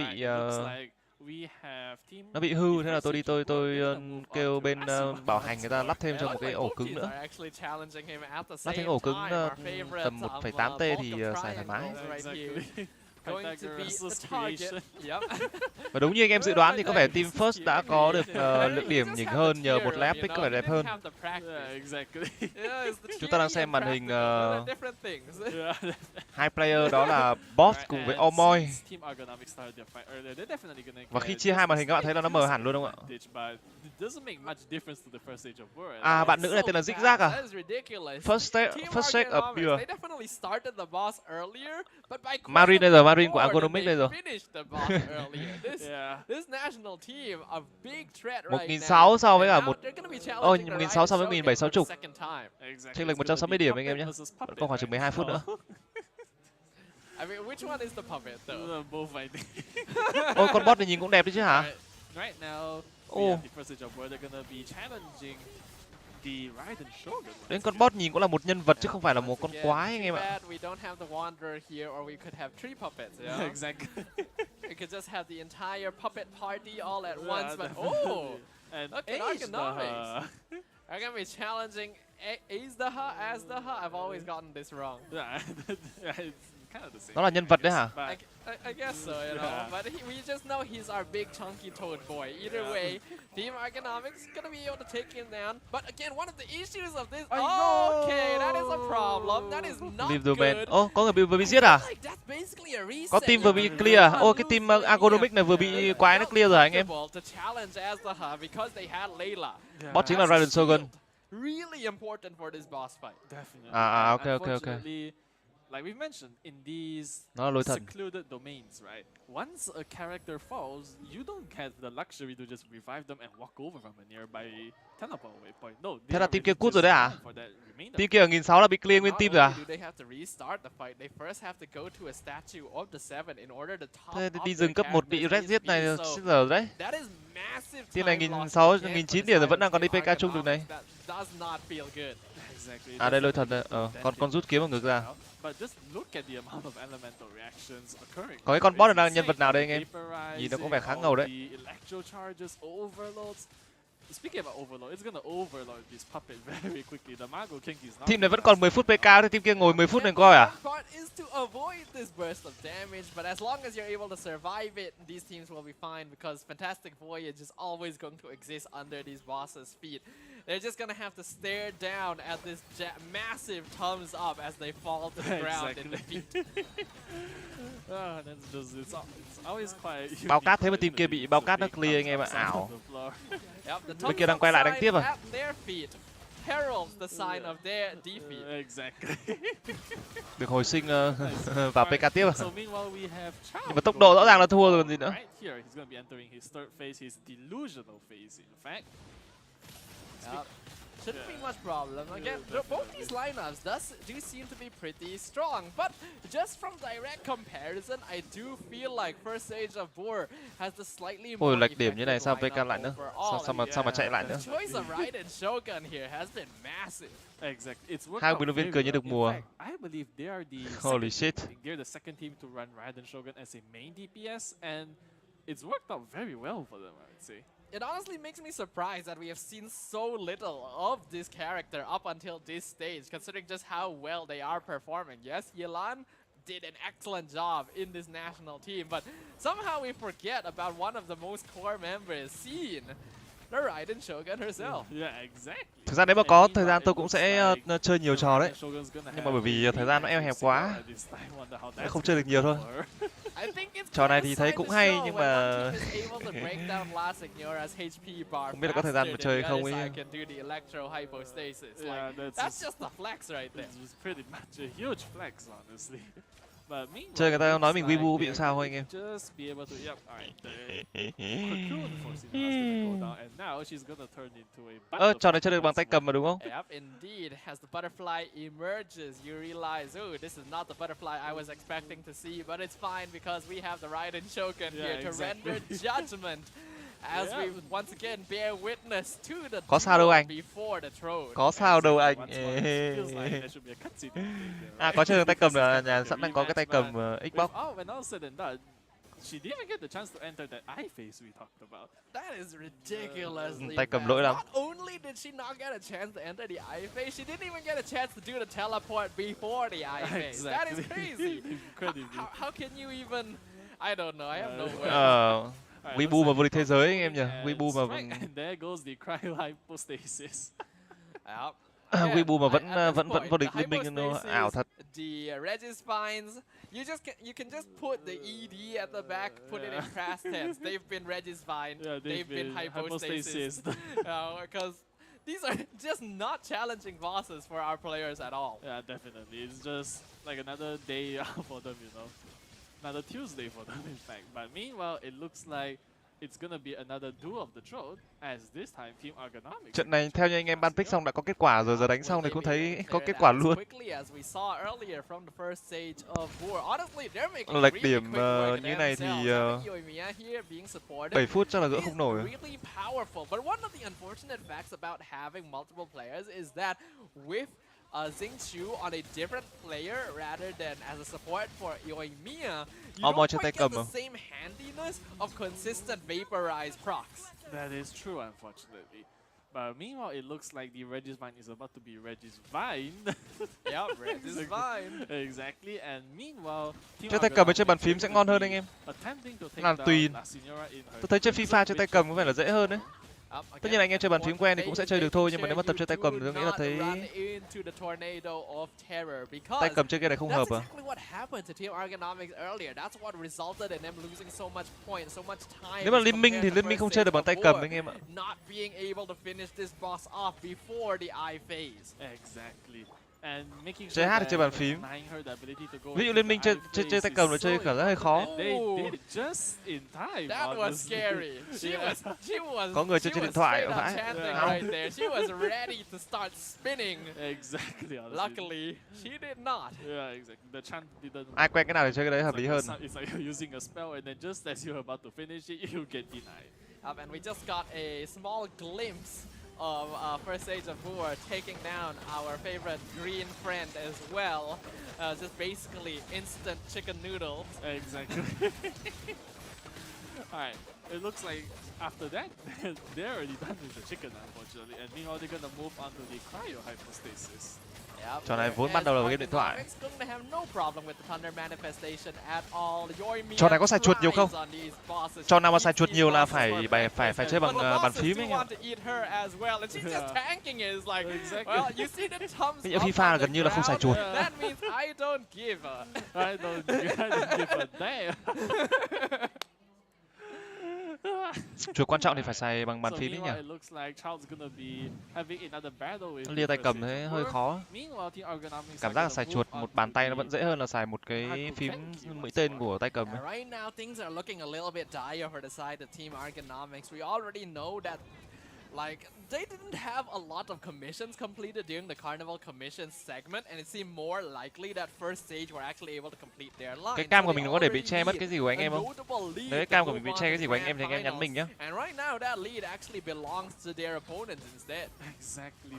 bị hư, thế là tôi kêu bên bảo hành người ta lắp thêm cho một cái ổ cứng nữa. Lắp thêm ổ cứng tầm 1.8T thì xài thoải mái. Và đúng như anh em dự đoán thì có vẻ team First đã có được lượng điểm nhỉnh hơn nhờ một lap pick có vẻ đẹp hơn. Chúng ta đang xem màn hình hai player, đó là Boss cùng với Omoy. Và khi chia hai màn hình các bạn thấy là nó mờ hẳn luôn không ạ? À, bạn nữ này tên là Zigzag à? First step up here. Marin đây rồi, Marin của Agronomic đây rồi. 1.600 so với cả 1.600 so với 1.760. Chênh lệch 160 điểm anh em nhé. Vẫn còn khoảng chừng 12 phút nữa. Ôi, con bot này nhìn cũng đẹp đấy chứ hả? Ồ. Đến con boss nhìn cũng là một nhân vật chứ không phải là một con quái anh em ạ. Exactly. We could just have the entire puppet party all at once, but oh, look at Argonomics. Are gonna be challenging as the I've always gotten this wrong. Nó là nhân vật đấy hả? I guess so, you know. But we just know he's our big chunky toad boy. Either way, Team Argonomics gonna be able to take him down. But again, one of the issues of this. Okay, that is a problem. That is not good. Có người vừa bị giết à? Có team vừa bị clear. Cái team Argonomics này vừa bị quái nó clear rồi anh em. Boss chính là Raiden Shogun. Really important for this boss fight. Definitely. Okay. Like we mentioned, in these secluded domains, right? Once a character falls, you don't get the luxury to just revive them and walk over from a nearby teleport waypoint. No. Thế là team kia cút rồi đấy à? Team kia ở 1.600 là bị clear nguyên team rồi à? Thế đi rừng cấp 1 bị red giết này xích giờ đấy. Team này 1.600, 1.900 điểm rồi vẫn đang còn đi PK chung được này. À đây lôi thần đây. Con rút kiếm vào ngực ra. Có cái con boss là nhân vật nào đây anh em? Nhìn nó có vẻ khá ngầu đấy. Team này vẫn còn 10 phút PK, thì team kia ngồi 10 phút này coi à? They're just gonna have to stare down at this massive thumbs up as they fall to the ground in defeat. It's always quite Bao cát thế mà team kia bị bao cát nó clear anh em ạ, ảo. Bên kia đang quay lại đánh tiếp à? Heralds the sign of their defeat. Exactly. Được hồi sinh vào PK tiếp à? Nhưng mà tốc độ rõ ràng là thua rồi còn gì nữa. Here he's going to be entering his third phase, his delusional phase in fact. Shouldn't be much problem. Again, both these lineups do seem to be pretty strong, but just from direct comparison, I do feel like first stage of Boer has the slightly more lệch điểm như này sao PK lại nữa? Sao mà chạy lại nữa? The choice of Raiden Shogun here has been massive. Exactly. Hai huấn luyện viên cười như được mùa. I believe they are the Holy shit. They're the second team to run Raiden Shogun as a main DPS, and it's worked out very well for them, I would say. It honestly makes me surprised that we have seen so little of this character up until this stage, considering just how well they are performing. Yes, Yelan did an excellent job in this national team, but somehow we forget about one of the most core members, Seen, the Raiden Shogun herself. Yeah, exactly. Thực ra nếu mà có thời gian tôi cũng sẽ chơi nhiều trò đấy. Nhưng mà bởi vì thời gian nó eo hẹp quá, không chơi được nhiều thôi. Trò này thì thấy cũng hay nhưng mà không biết là có thời gian mà chơi không ấy. Chơi người ta nói mình wibu bị sao thôi anh em. Trò này chơi được bằng tay cầm mà đúng không? Yep, indeed. As the butterfly emerges, you realize, oh, this is not the butterfly I was expecting to see, but it's fine because we have the Raiden Shogun here to render judgment. As we once again bear witness to the before the throne. Có sao đâu anh. Có chơi được tay cầm là nhà sẵn đang có cái tay cầm Xbox. She didn't even get the chance to enter that eye phase we talked about. That is ridiculously tay cầm lỗi lắm. Not only did she not get a chance to enter the eye phase, she didn't even get a chance to do the teleport before the eye phase. That is crazy. How can you even? I don't know. I have no way. Wibu mà vô địch thế giới anh em nhỉ? Wibu mà and there goes the cryo hypostasis. Wibu mà vẫn vô địch liên minh ảo thật. The Regis-Spines, you can just put the ED at the back, put it in past tense. They've been Regis-Spine. They've been hypostasis. Because these are just not challenging bosses for our players at all. Yeah, definitely. It's just like another day for them, you know. Another Tuesday for them, in fact. But meanwhile, it looks like it's gonna be another duel of the throne, as this time Team Ergonomics. Trận này theo như anh em ban pick xong đã có kết quả rồi, giờ đánh xong thì cũng thấy có kết quả luôn. Lệch điểm như này thì 7 phút chắc là gỡ không nổi. But one of the unfortunate facts about having multiple players is that with Xingqiu on a different player rather than as a support for Yoimiya, you don't quite get the same handiness of consistent vaporized procs. That is true, unfortunately. But meanwhile, it looks like the Regis-Vine is about to be Regis-Vine. Yep, Regis-Vine. Exactly, and meanwhile... Chơi tay cầm với chơi bàn phím sẽ ngon hơn anh em. Làm tùy. Tôi thấy chơi FIFA chơi tay cầm có vẻ là dễ hơn đấy. Tất nhiên anh em chơi bàn phím quen thì cũng sẽ chơi được thôi, nhưng mà nếu mà tập chơi tay cầm thì tôi nghĩ là thấy tay cầm chơi cái này không hợp à. Nếu mà liên minh thì liên minh không chơi được bằng tay cầm anh em ạ. Chơi hát thì chơi bàn phím. Ví dụ liên minh chơi tay cầm là chơi cảm giác hơi khó. Có người chơi trên điện thoại ở phải. Ai quen cái nào thì chơi cái đấy hợp lý hơn. And we just got a small glimpse of first stage of Boer taking down our favorite green friend as well. Just basically instant chicken noodles. Exactly. Alright, it looks like after that, they're already done with the chicken, unfortunately. And meanwhile, they're gonna move on to the cryo hypostasis. Trò này vốn ban đầu là game điện thoại. Trò này có xài chuột nhiều không? Trò nào mà xài chuột nhiều là phải chơi bằng bàn phím ấy nhá. Cái FIFA là gần như là không xài chuột. Chuột quan trọng thì phải xài bằng bàn phím ấy nhỉ. Lia tay cầm thế hơi khó. Cảm giác là xài chuột một bàn tay nó vẫn dễ hơn là xài một cái phím mũi tên của tay cầm ấy. Like, they didn't have a lot of commissions completed during the Carnival commission segment, and it seemed more likely that first stage were actually able to complete their line. Cái cam của mình có để bị che mất cái gì của anh em không? Nếu cái cam của mình bị che cái gì của anh em thì anh em nhắn mình nhá. And right now that lead actually belongs to their opponents instead. Exactly.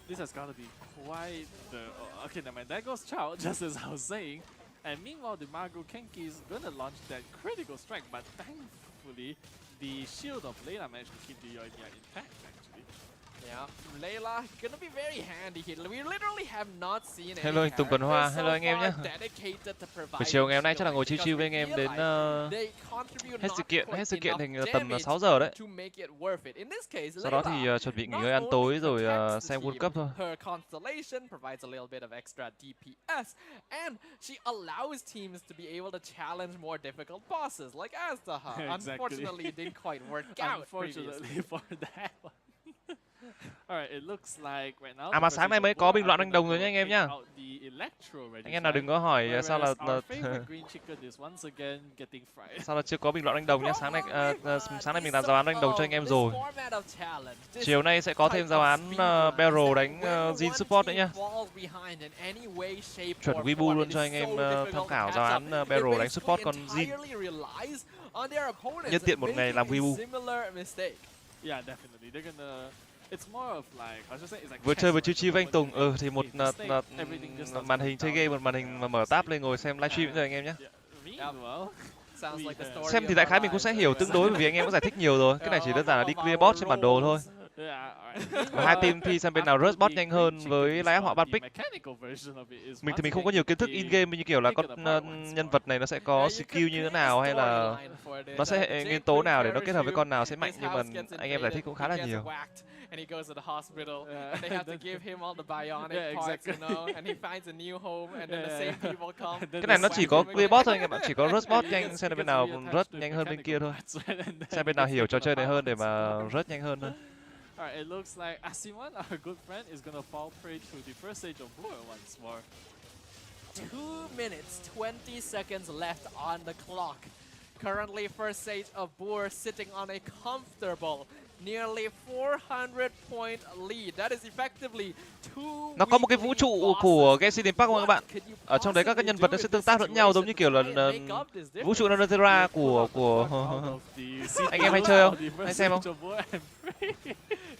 This has got to be quite the okay. Never mind. That goes Chao, just as I was saying. And meanwhile, the Mago Kenki is gonna launch that critical strike, but thankfully, the shield of Layla managed to keep the Yoimiya intact, actually. Yeah, Layla gonna be very handy here. We literally have not seen Hello anh Tùng Tuần Hoa, hello anh em nhé. Buổi chiều ngày hôm nay chắc là ngồi chill với anh em đến hết sự kiện thành tầm 6 giờ đấy. Sau đó thì chuẩn bị nghỉ ngơi ăn tối rồi xem World Cup thôi. Her constellation provides a little bit of extra DPS, and she allows teams to be able to challenge more difficult bosses like Aztaha. Unfortunately, it didn't quite work out. Unfortunately for that one. Alright, it looks like right now. À mà sáng nay mới có bình luận đánh đồng rồi nhá anh em nhá. Anh em nào đừng có hỏi sao là sao là chưa có bình luận đánh đồng nhá. Sáng nay mình làm giáo án đánh đồng cho anh em rồi. Chiều nay sẽ có thêm giáo án Barrel đánh Jin support nữa nhá. Chuẩn wibu luôn cho anh em tham khảo giáo án Barrel đánh support con Jin. Nhân tiện một ngày làm wibu. Yeah, definitely. They're gonna. It's more of like, I should say, it's like vừa chơi vừa chill với anh Tùng. Thì một màn hình chơi game, một màn hình mà mở tab lên ngồi xem livestream rồi anh em nhé. Xem thì đại khái mình cũng sẽ hiểu tương đối bởi vì anh em có giải thích nhiều rồi. Cái này chỉ đơn giản là đi clear boss trên bản đồ thôi. Hai team thi xem bên nào rush bot nhanh hơn với line up họ ban pick. Mình thì mình không có nhiều kiến thức in game như kiểu là con nhân vật này nó sẽ có skill như thế nào hay là nó sẽ hệ nguyên tố nào để nó kết hợp với con nào sẽ mạnh, nhưng mà anh em giải thích cũng khá là nhiều. And he goes to the hospital, and they have to give him all the bionic parts, you know, and he finds a new home, and then the same people come. Cái này nó chỉ có clear boss thôi anh em ạ, chỉ có rush boss nhanh, xem bên nào rush nhanh hơn bên kia thôi. Xem bên nào hiểu trò chơi này hơn để mà rush nhanh hơn thôi. Alright, it looks like Asiman, our good friend, is gonna fall prey to the first stage of Boer once more. 2 minutes, 20 seconds left on the clock. Currently, first stage of Boer sitting on a comfortable nearly 400 point lead. That is effectively 2. Nó có một cái vũ trụ của Genshin Impact các bạn. Ở trong đấy các cái nhân vật nó sẽ tương tác lẫn nhau giống như kiểu là vũ trụ Nanotera của anh em hay chơi không? Hay xem không?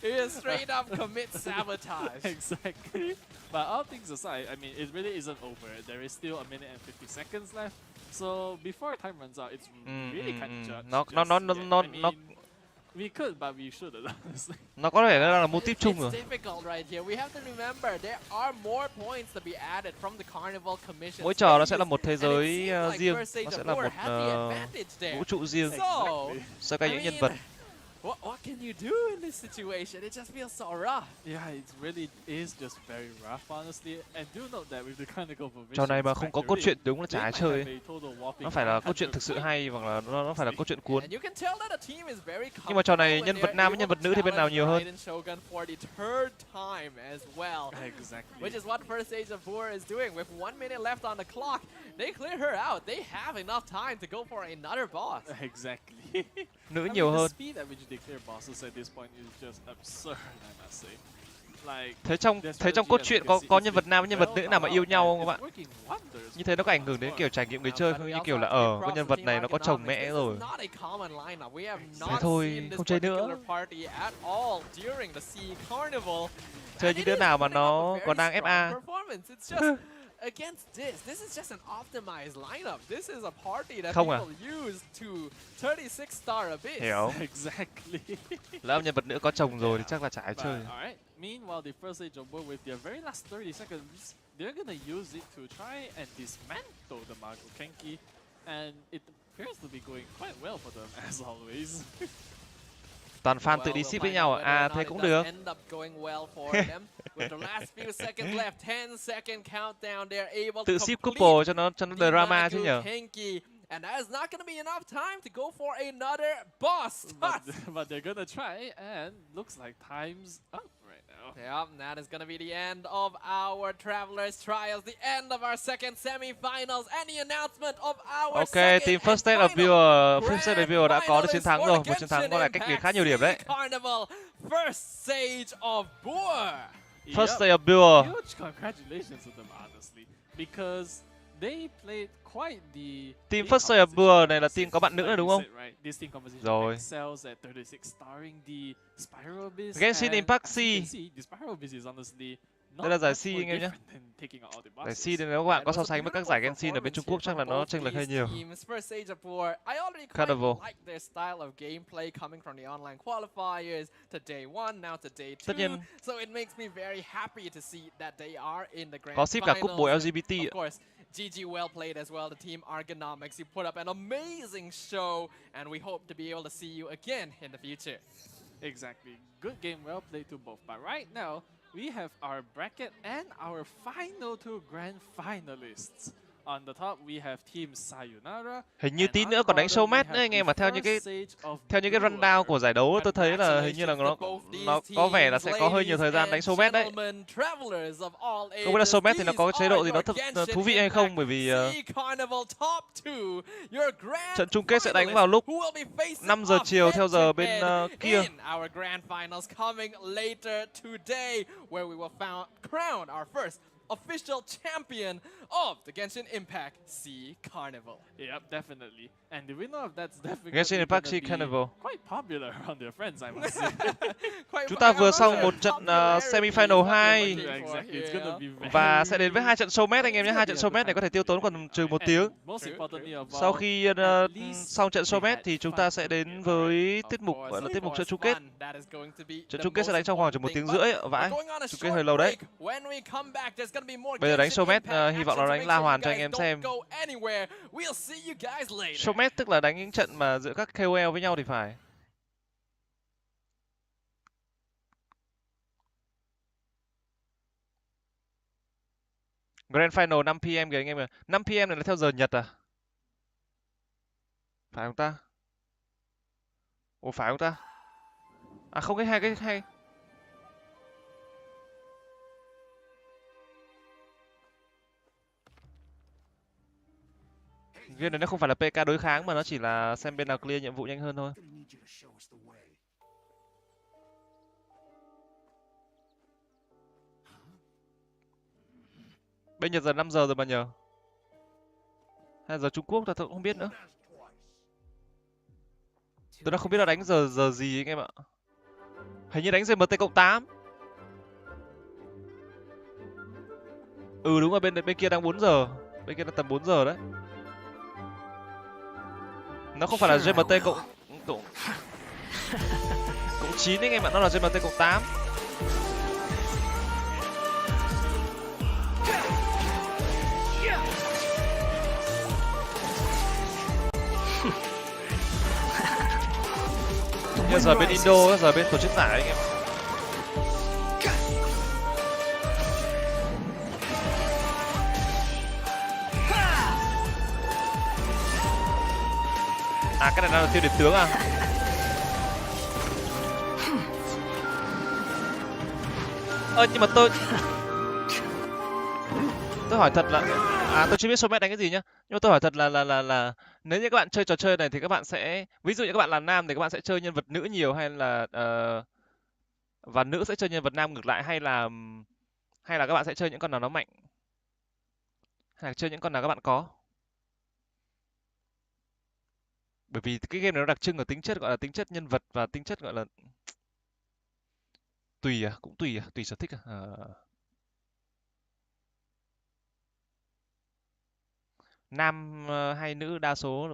It is straight up commit sabotage. Exactly. But all things aside, I mean, it really isn't over. There is still a minute and 50 seconds left. So before time runs out, it's really kind of nó we could, but we shouldn't, honestly. Nó có thể là mô típ chung rồi. Mỗi trò nó sẽ là một thế giới riêng, nó sẽ là một vũ trụ riêng so với những nhân vật. What can you do in this situation? It just feels so rough. Yeah, it really is just very rough, honestly. And do note that with the Chronicle of trò này mà không có cốt truyện đúng là chả ai chơi ấy. Nó phải là cốt truyện thực sự hay hoặc là nó phải là cốt truyện cuốn. Nhưng mà trò này nhân vật nam với nhân vật nữ thì bên nào nhiều hơn? Which is what first stage of Boer is doing. With 1 minute left on the clock, they clear her out. They have enough time to go for another boss. Exactly. Nữ nhiều hơn. Thế trong cốt truyện có nhân vật nam với nhân vật nữ nào mà yêu nhau không các bạn? Như thế nó có ảnh hưởng đến kiểu trải nghiệm người chơi không? Như kiểu là cái nhân vật này nó có chồng mẹ rồi. Thế thôi, không chơi nữa. Chơi những đứa nào mà nó còn đang FA. against this is just an optimized lineup. This is a party that Không à? people use to 36 star abyss. Hiểu. Exactly. Lỡ nhân vật nữa có chồng rồi thì chắc là chả ai chơi. Alright. Meanwhile, the first stage of war with their very last 30 seconds, they're gonna use it to try and dismantle the Mago Kenki, and it appears to be going quite well for them as always. Toàn fan tự đi ship với nhau à? À thế cũng được. Tự ship couple cho nó drama chứ nhở. And that is not going to be enough time to go for another boss. But they're gonna try, and looks like time's up right now. Yep, that is going to be the end of our Travelers Trials, the end of our second semi-finals, and the announcement of our Ok, team First State of Viewer, First State of Viewer đã có được chiến thắng rồi. Một chiến thắng có lại cách biệt khá nhiều điểm đấy. Carnival, first stage of Boer. First State of Viewer. Huge congratulations to them, honestly, because they played quite the team First State of Viewer này là team có bạn nữ này đúng không? This team composition rồi. excels at 36, starring the Spiral Abyss. Genshin Impact C. The Spiral Abyss is honestly đây là giải C anh em nhé. Giải C thì nếu các bạn có so sánh với các giải Genshin ở bên Trung Quốc chắc là nó chênh lệch hơi nhiều. Carnival. Tất nhiên. Có ship cả couple LGBT. GG, well played as well, the team Argonomics. You put up an amazing show, and we hope to be able to see you again in the future. Exactly. Good game, well played to both. But right now, we have our bracket and our final two grand finalists. On the top, we have team Sayonara. Hình như tí nữa còn đánh showmatch nữa anh em, mà theo những cái rundown của giải đấu tôi thấy là hình như là nó có vẻ là sẽ có hơi nhiều thời gian đánh showmatch đấy. Không biết là showmatch thì nó có cái chế độ gì nó thật thú vị hay không, bởi vì trận chung kết sẽ đánh vào lúc 5 giờ chiều theo giờ bên kia. Official champion of the Genshin Impact C Carnival. Yep, definitely. And the winner of that's definitely Genshin Impact C Carnival. Quite popular around their friends, I must say. Chúng ta vừa xong một trận semi-final 2 và sẽ đến với 2 trận showmatch anh em nhé. 2 trận showmatch này có thể tiêu tốn còn chừng 1 tiếng. Sau khi xong trận showmatch thì chúng ta sẽ đến với tiết mục gọi là tiết mục trận chung kết. Trận chung kết sẽ đánh trong khoảng chừng 1 tiếng rưỡi ở vãi. Chung kết hơi lâu đấy. Bây giờ đánh showmatch, hy vọng nó đánh La Hoàn cho anh em xem. Showmatch tức là đánh những trận mà giữa các KOL với nhau thì phải. Grand Final 5 PM kìa anh em ạ. 5 PM này là theo giờ Nhật à? Phải không ta? Ủa phải không ta? À không, cái hai game này nó không phải là PK đối kháng mà nó chỉ là xem bên nào clear nhiệm vụ nhanh hơn thôi. Bên Nhật giờ 5 giờ rồi mà nhờ. Hay giờ Trung Quốc tôi cũng không biết nữa. Tôi đã không biết là đánh giờ gì anh em ạ. Hình như đánh GMT+8. Ừ đúng rồi, bên kia đang 4 giờ. Bên kia đang tầm 4 giờ đấy. Nó không phải là GMT+9 anh em ạ, nó là GMT+8. Bây giờ bên Indo, giờ bên tổ chức giải anh em. À cái này là tiêu điểm tướng à? Nhưng mà tôi hỏi thật là tôi chưa biết showmatch đánh cái gì nhá. Nhưng mà tôi hỏi thật là nếu như các bạn chơi trò chơi này thì các bạn sẽ, ví dụ như các bạn là nam thì các bạn sẽ chơi nhân vật nữ nhiều, hay là và nữ sẽ chơi nhân vật nam ngược lại, hay là các bạn sẽ chơi những con nào nó mạnh, hay là chơi những con nào các bạn có. Bởi vì cái game này nó đặc trưng ở tính chất gọi là tính chất nhân vật và tính chất gọi là tùy sở thích à? Nam hay nữ đa số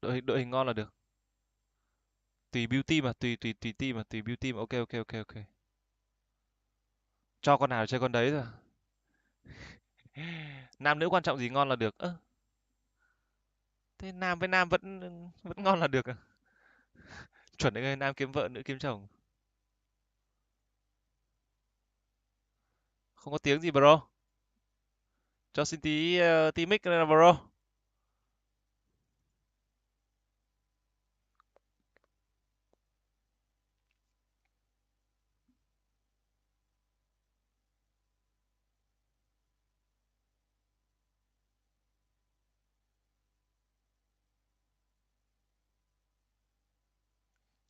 đội hình ngon là được. Tùy build team mà, tùy team mà, tùy build team. Ok. Cho con nào chơi con đấy rồi. Nam nữ quan trọng gì, ngon là được. Thế nam với nam vẫn ngon là được à? Chuẩn đấy, nam kiếm vợ, nữ kiếm chồng. Không có tiếng gì bro. Cho xin tí mic này là bro.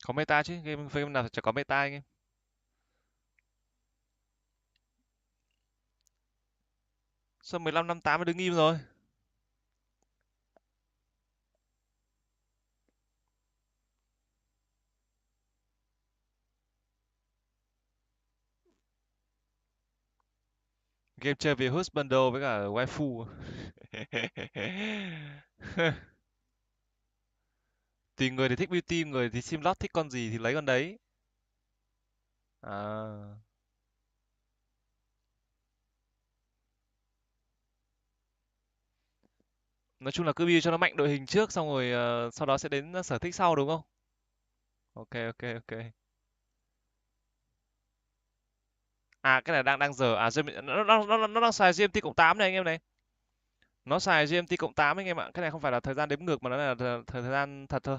Có meta chứ, game nào chả có meta anh em. Sao 15-58 mới đứng im rồi? Game chơi vì host bundle với cả waifu. Tùy người thì thích beauty, người thì sim lót thích con gì thì lấy con đấy. À. Nói chung là cứ build cho nó mạnh đội hình trước, xong rồi sau đó sẽ đến sở thích sau đúng không? Ok. À cái này đang giờ nó đang xài GMT cộng 8 này anh em này. Nó xài GMT cộng 8 anh em ạ. Cái này không phải là thời gian đếm ngược mà nó là thời gian thật thôi.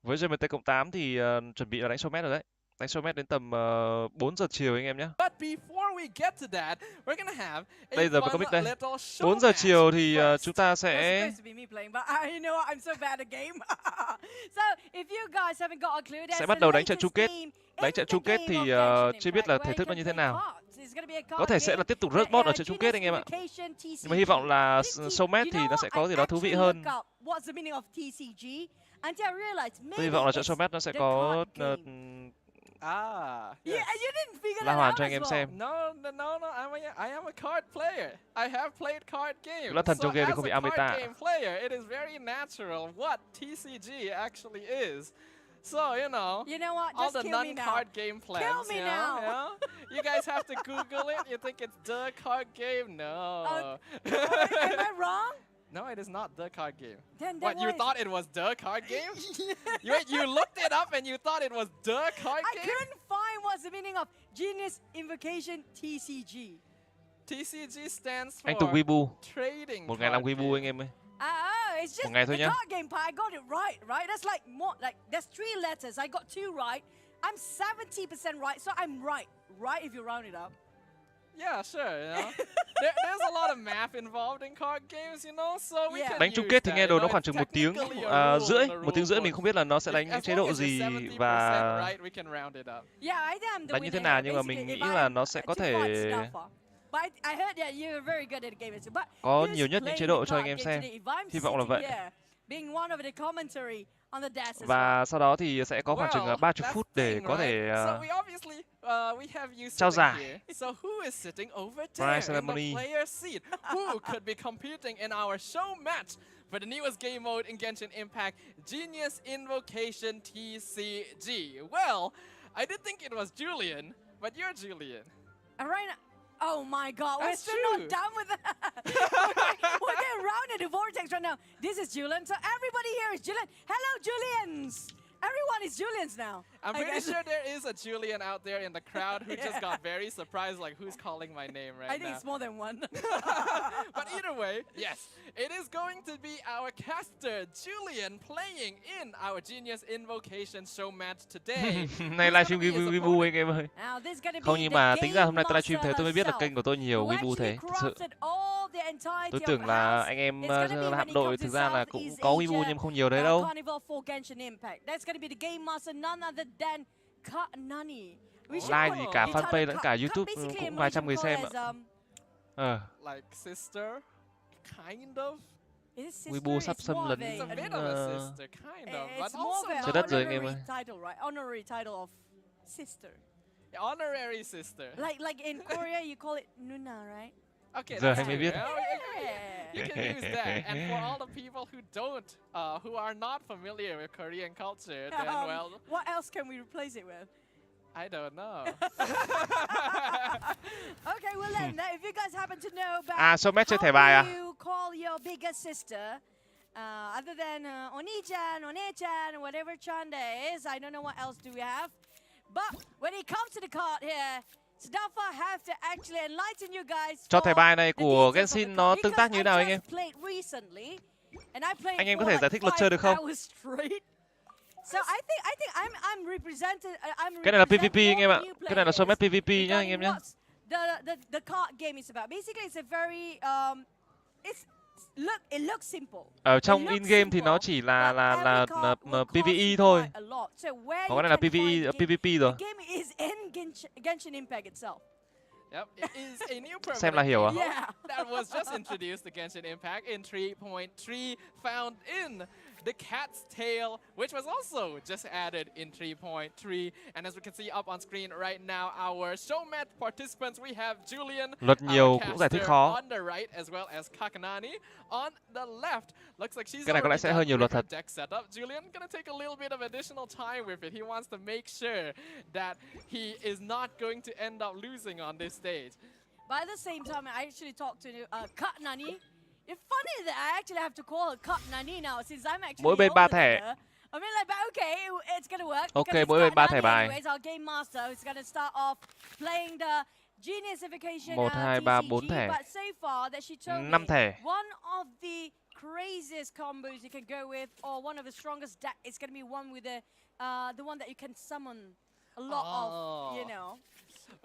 Với GMT cộng 8 thì chuẩn bị là đánh showmatch rồi đấy. Đánh showmatch đến tầm 4 giờ chiều anh em nhé. Bây giờ mới có mic đây. 4 giờ chiều thì chúng ta sẽ bắt đầu đánh trận chung kết. Đánh trận chung kết thì chưa biết là thể thức nó như thế nào. Có thể sẽ là tiếp tục rớt mod ở trận chung kết anh em ạ. Nhưng mà hy vọng là showmatch thì nó sẽ có gì đó thú vị hơn. Tôi hy vọng là trận showmatch nó sẽ có la hoàn cho anh em xem. No, I am a card player. I have played card games. Là thần trong game thì không bị meta. As a card game player, it is very natural what TCG actually is. So, you know what? All Just the non-card game plans, Kill me now. You guys have to Google it. You think it's the card game? No. Am I wrong? No, it is not the card game. Then What, you thought it was the card game? You looked it up and you thought it was the card game? I couldn't find what's the meaning of Genius Invocation TCG. TCG stands for Anh Tùng wibu. Trading Một ngày làm card wibu game. anh em ơi. It's just Một ngày thôi the nhá. card game part. I got it right? That's like more, like, there's 3 letters. I got 2 right. I'm 70% right, so I'm right if you round it up. Yeah, sure, there's a lot of math involved in card games, so we can Đánh chung kết thì nghe đồn nó khoảng chừng 1 tiếng rưỡi. 1 tiếng rưỡi mình không biết là nó sẽ đánh những chế độ gì và đánh như thế nào, nhưng mà mình nghĩ là nó sẽ có thể có nhiều nhất những chế độ cho anh em xem. Hy vọng là vậy. Và sau đó thì sẽ có khoảng chừng 30 phút để có thể trao giải. Prize ceremony. Who could be competing in our show match for the newest game mode in Genshin Impact, Genius Invocation TCG? Well, I did think it was Julian, but you're Julian. Oh my god, we're That's still true. not done with that. We're getting rounded to Vortex right now. This is Julian, so everybody here is Julian. Hello, Julians! Everyone is Julians now. I'm pretty sure there is a Julian out there in the crowd who just got very surprised, like, who's calling my name right now? I think it's more than one. But either way, yes, it is going to be our caster, Julian, playing in our Genius Invocation show match today. Này livestream wibu anh em ơi. Không, nhưng mà tính ra hôm nay tôi livestream thế tôi mới biết là kênh của tôi nhiều wibu thế. Thực sự. Tôi tưởng là anh em hạm đội thực ra là cũng có wibu nhưng không nhiều đấy đâu. Like thì cả fanpage lẫn cả YouTube cũng vài trăm người xem ạ. Like sister, kind of. Wibu sắp xâm lấn trái đất rồi anh em ơi. Honorary sister. Like in Korea you call it nuna, right? Okay, Giờ that's anh mới true. biết. You can use that. And for all the people who don't, who are not familiar with Korean culture, then well, What else can we replace it with? I don't know. Okay, well then, if you guys happen to know about Show match chơi thẻ how bài à? you call your bigger sister, other than Oni-chan, One-chan, whatever chan there is, I don't know what else do we have. But when it comes to the card here, Staffa have to actually enlighten you guys. Cho thẻ bài này the của details of the Genshin nó card, tương tác như thế nào anh em? because I just played recently, and I played Anh em có for thể like giải thích luật chơi được 5 không? hours straight. So I think I'm represented. Cái này là representing PvP anh em all ạ. the new Cái này là show match players PvP nhá anh em nhé. regarding what the card game is about. Basically, it's a very it looks simple. Ở It trong looks in game thì nó simple, chỉ but là every card will cost PvE you thôi. quite a lot. So where Còn you cái này là can find the game, PvP rồi. the game is in Genshin Impact itself. Yep, it is a new permanent Xem là hiểu à? game Yeah. that was just introduced to Genshin Impact in 3.3, found in the Cat's Tail, which was also just added in 3.3. And as we can see up on screen right now, our show match participants, we have Julian, Luật nhiều our cũng giải thích caster, khó. on the right, as well as Kakanani on the left. Looks like she's Cái này có lẽ already sẽ done hơi nhiều with luật her thật. deck setup. Julian gonna take a little bit of additional time with it. He wants to make sure that he is not going to end up losing on this stage. But at the same time, I actually talked to Kat Nani. It's funny that I actually have to call her Kat Nani now, since I'm actually Mỗi bên older 3 than thẻ. her. I mean, like, but okay, it's gonna work. Ok, because it's mỗi bên Kat 3 thẻ Nani bài. anyways, our game master, who's gonna start off playing the Geniusification 1, 2, 3, 4 TCG. thẻ. But so far, that she told 5 me, thẻ. one of the craziest combos you can go with, or one of the strongest deck, is gonna be one with the one that you can summon a lot of, you know.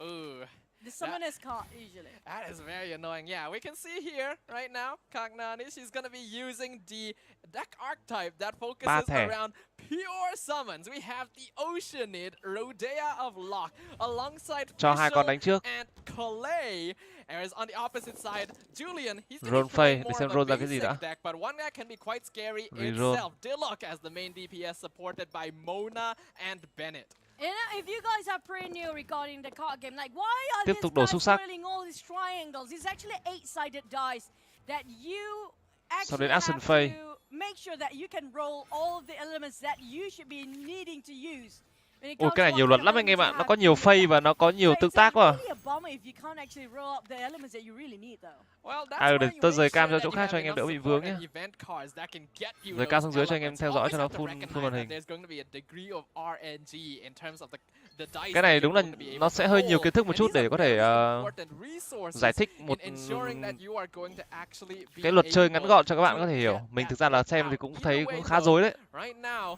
Ooh. The summoner's card, usually. That is very annoying. Yeah, we can see here right now, Kagnani, she's going to be using the deck archetype that focuses around pure summons. We have the Oceanid, Rodea of Lock, alongside Cho hai con đánh trước. and Calais. Whereas on the opposite side, Julian, he's Roll going to phase, play để more xem of roll a ra cái gì basic đã. deck, but one that can be quite scary Reroll. itself. Diluc as the main DPS, supported by Mona and Bennett. You know, if you guys are pretty new regarding the card game, like why are Tiếp these tục đổ guys xúc sắc. rolling all these triangles? It's actually 8-sided dice that you Sau đến actually action have phase. to make sure that you can roll all the elements that you should be needing to use. When it Ồ, comes cái này to nhiều what luật kind of lắm anh em elements ạ. you Nó have có nhiều in phase your và deck. nó có nhiều So tương it's tác quá. really a bummer if you can't actually roll up the elements that you really need, though. Well, that's À, why để you tôi make rời cam sure ra chỗ that khác you cho have anh em enough đỡ bị support vướng and nhé. event cards that can get you Rời those cam xuống dưới cho anh em elements. theo dõi Always cho nó have to full recognize màn that hình. there's going to be a degree of RNG in terms of the dice Cái này that đúng you're là going to be able nó to sẽ hơi nhiều roll. kiến thức một And chút these để are có thể very important resources giải thích một in ensuring that you are going to actually be cái luật chơi ngắn able gọn cho các bạn to có thể hiểu. get Mình that thực ra là deck xem thì out. cũng Either thấy way cũng khá though, rối đấy. right now,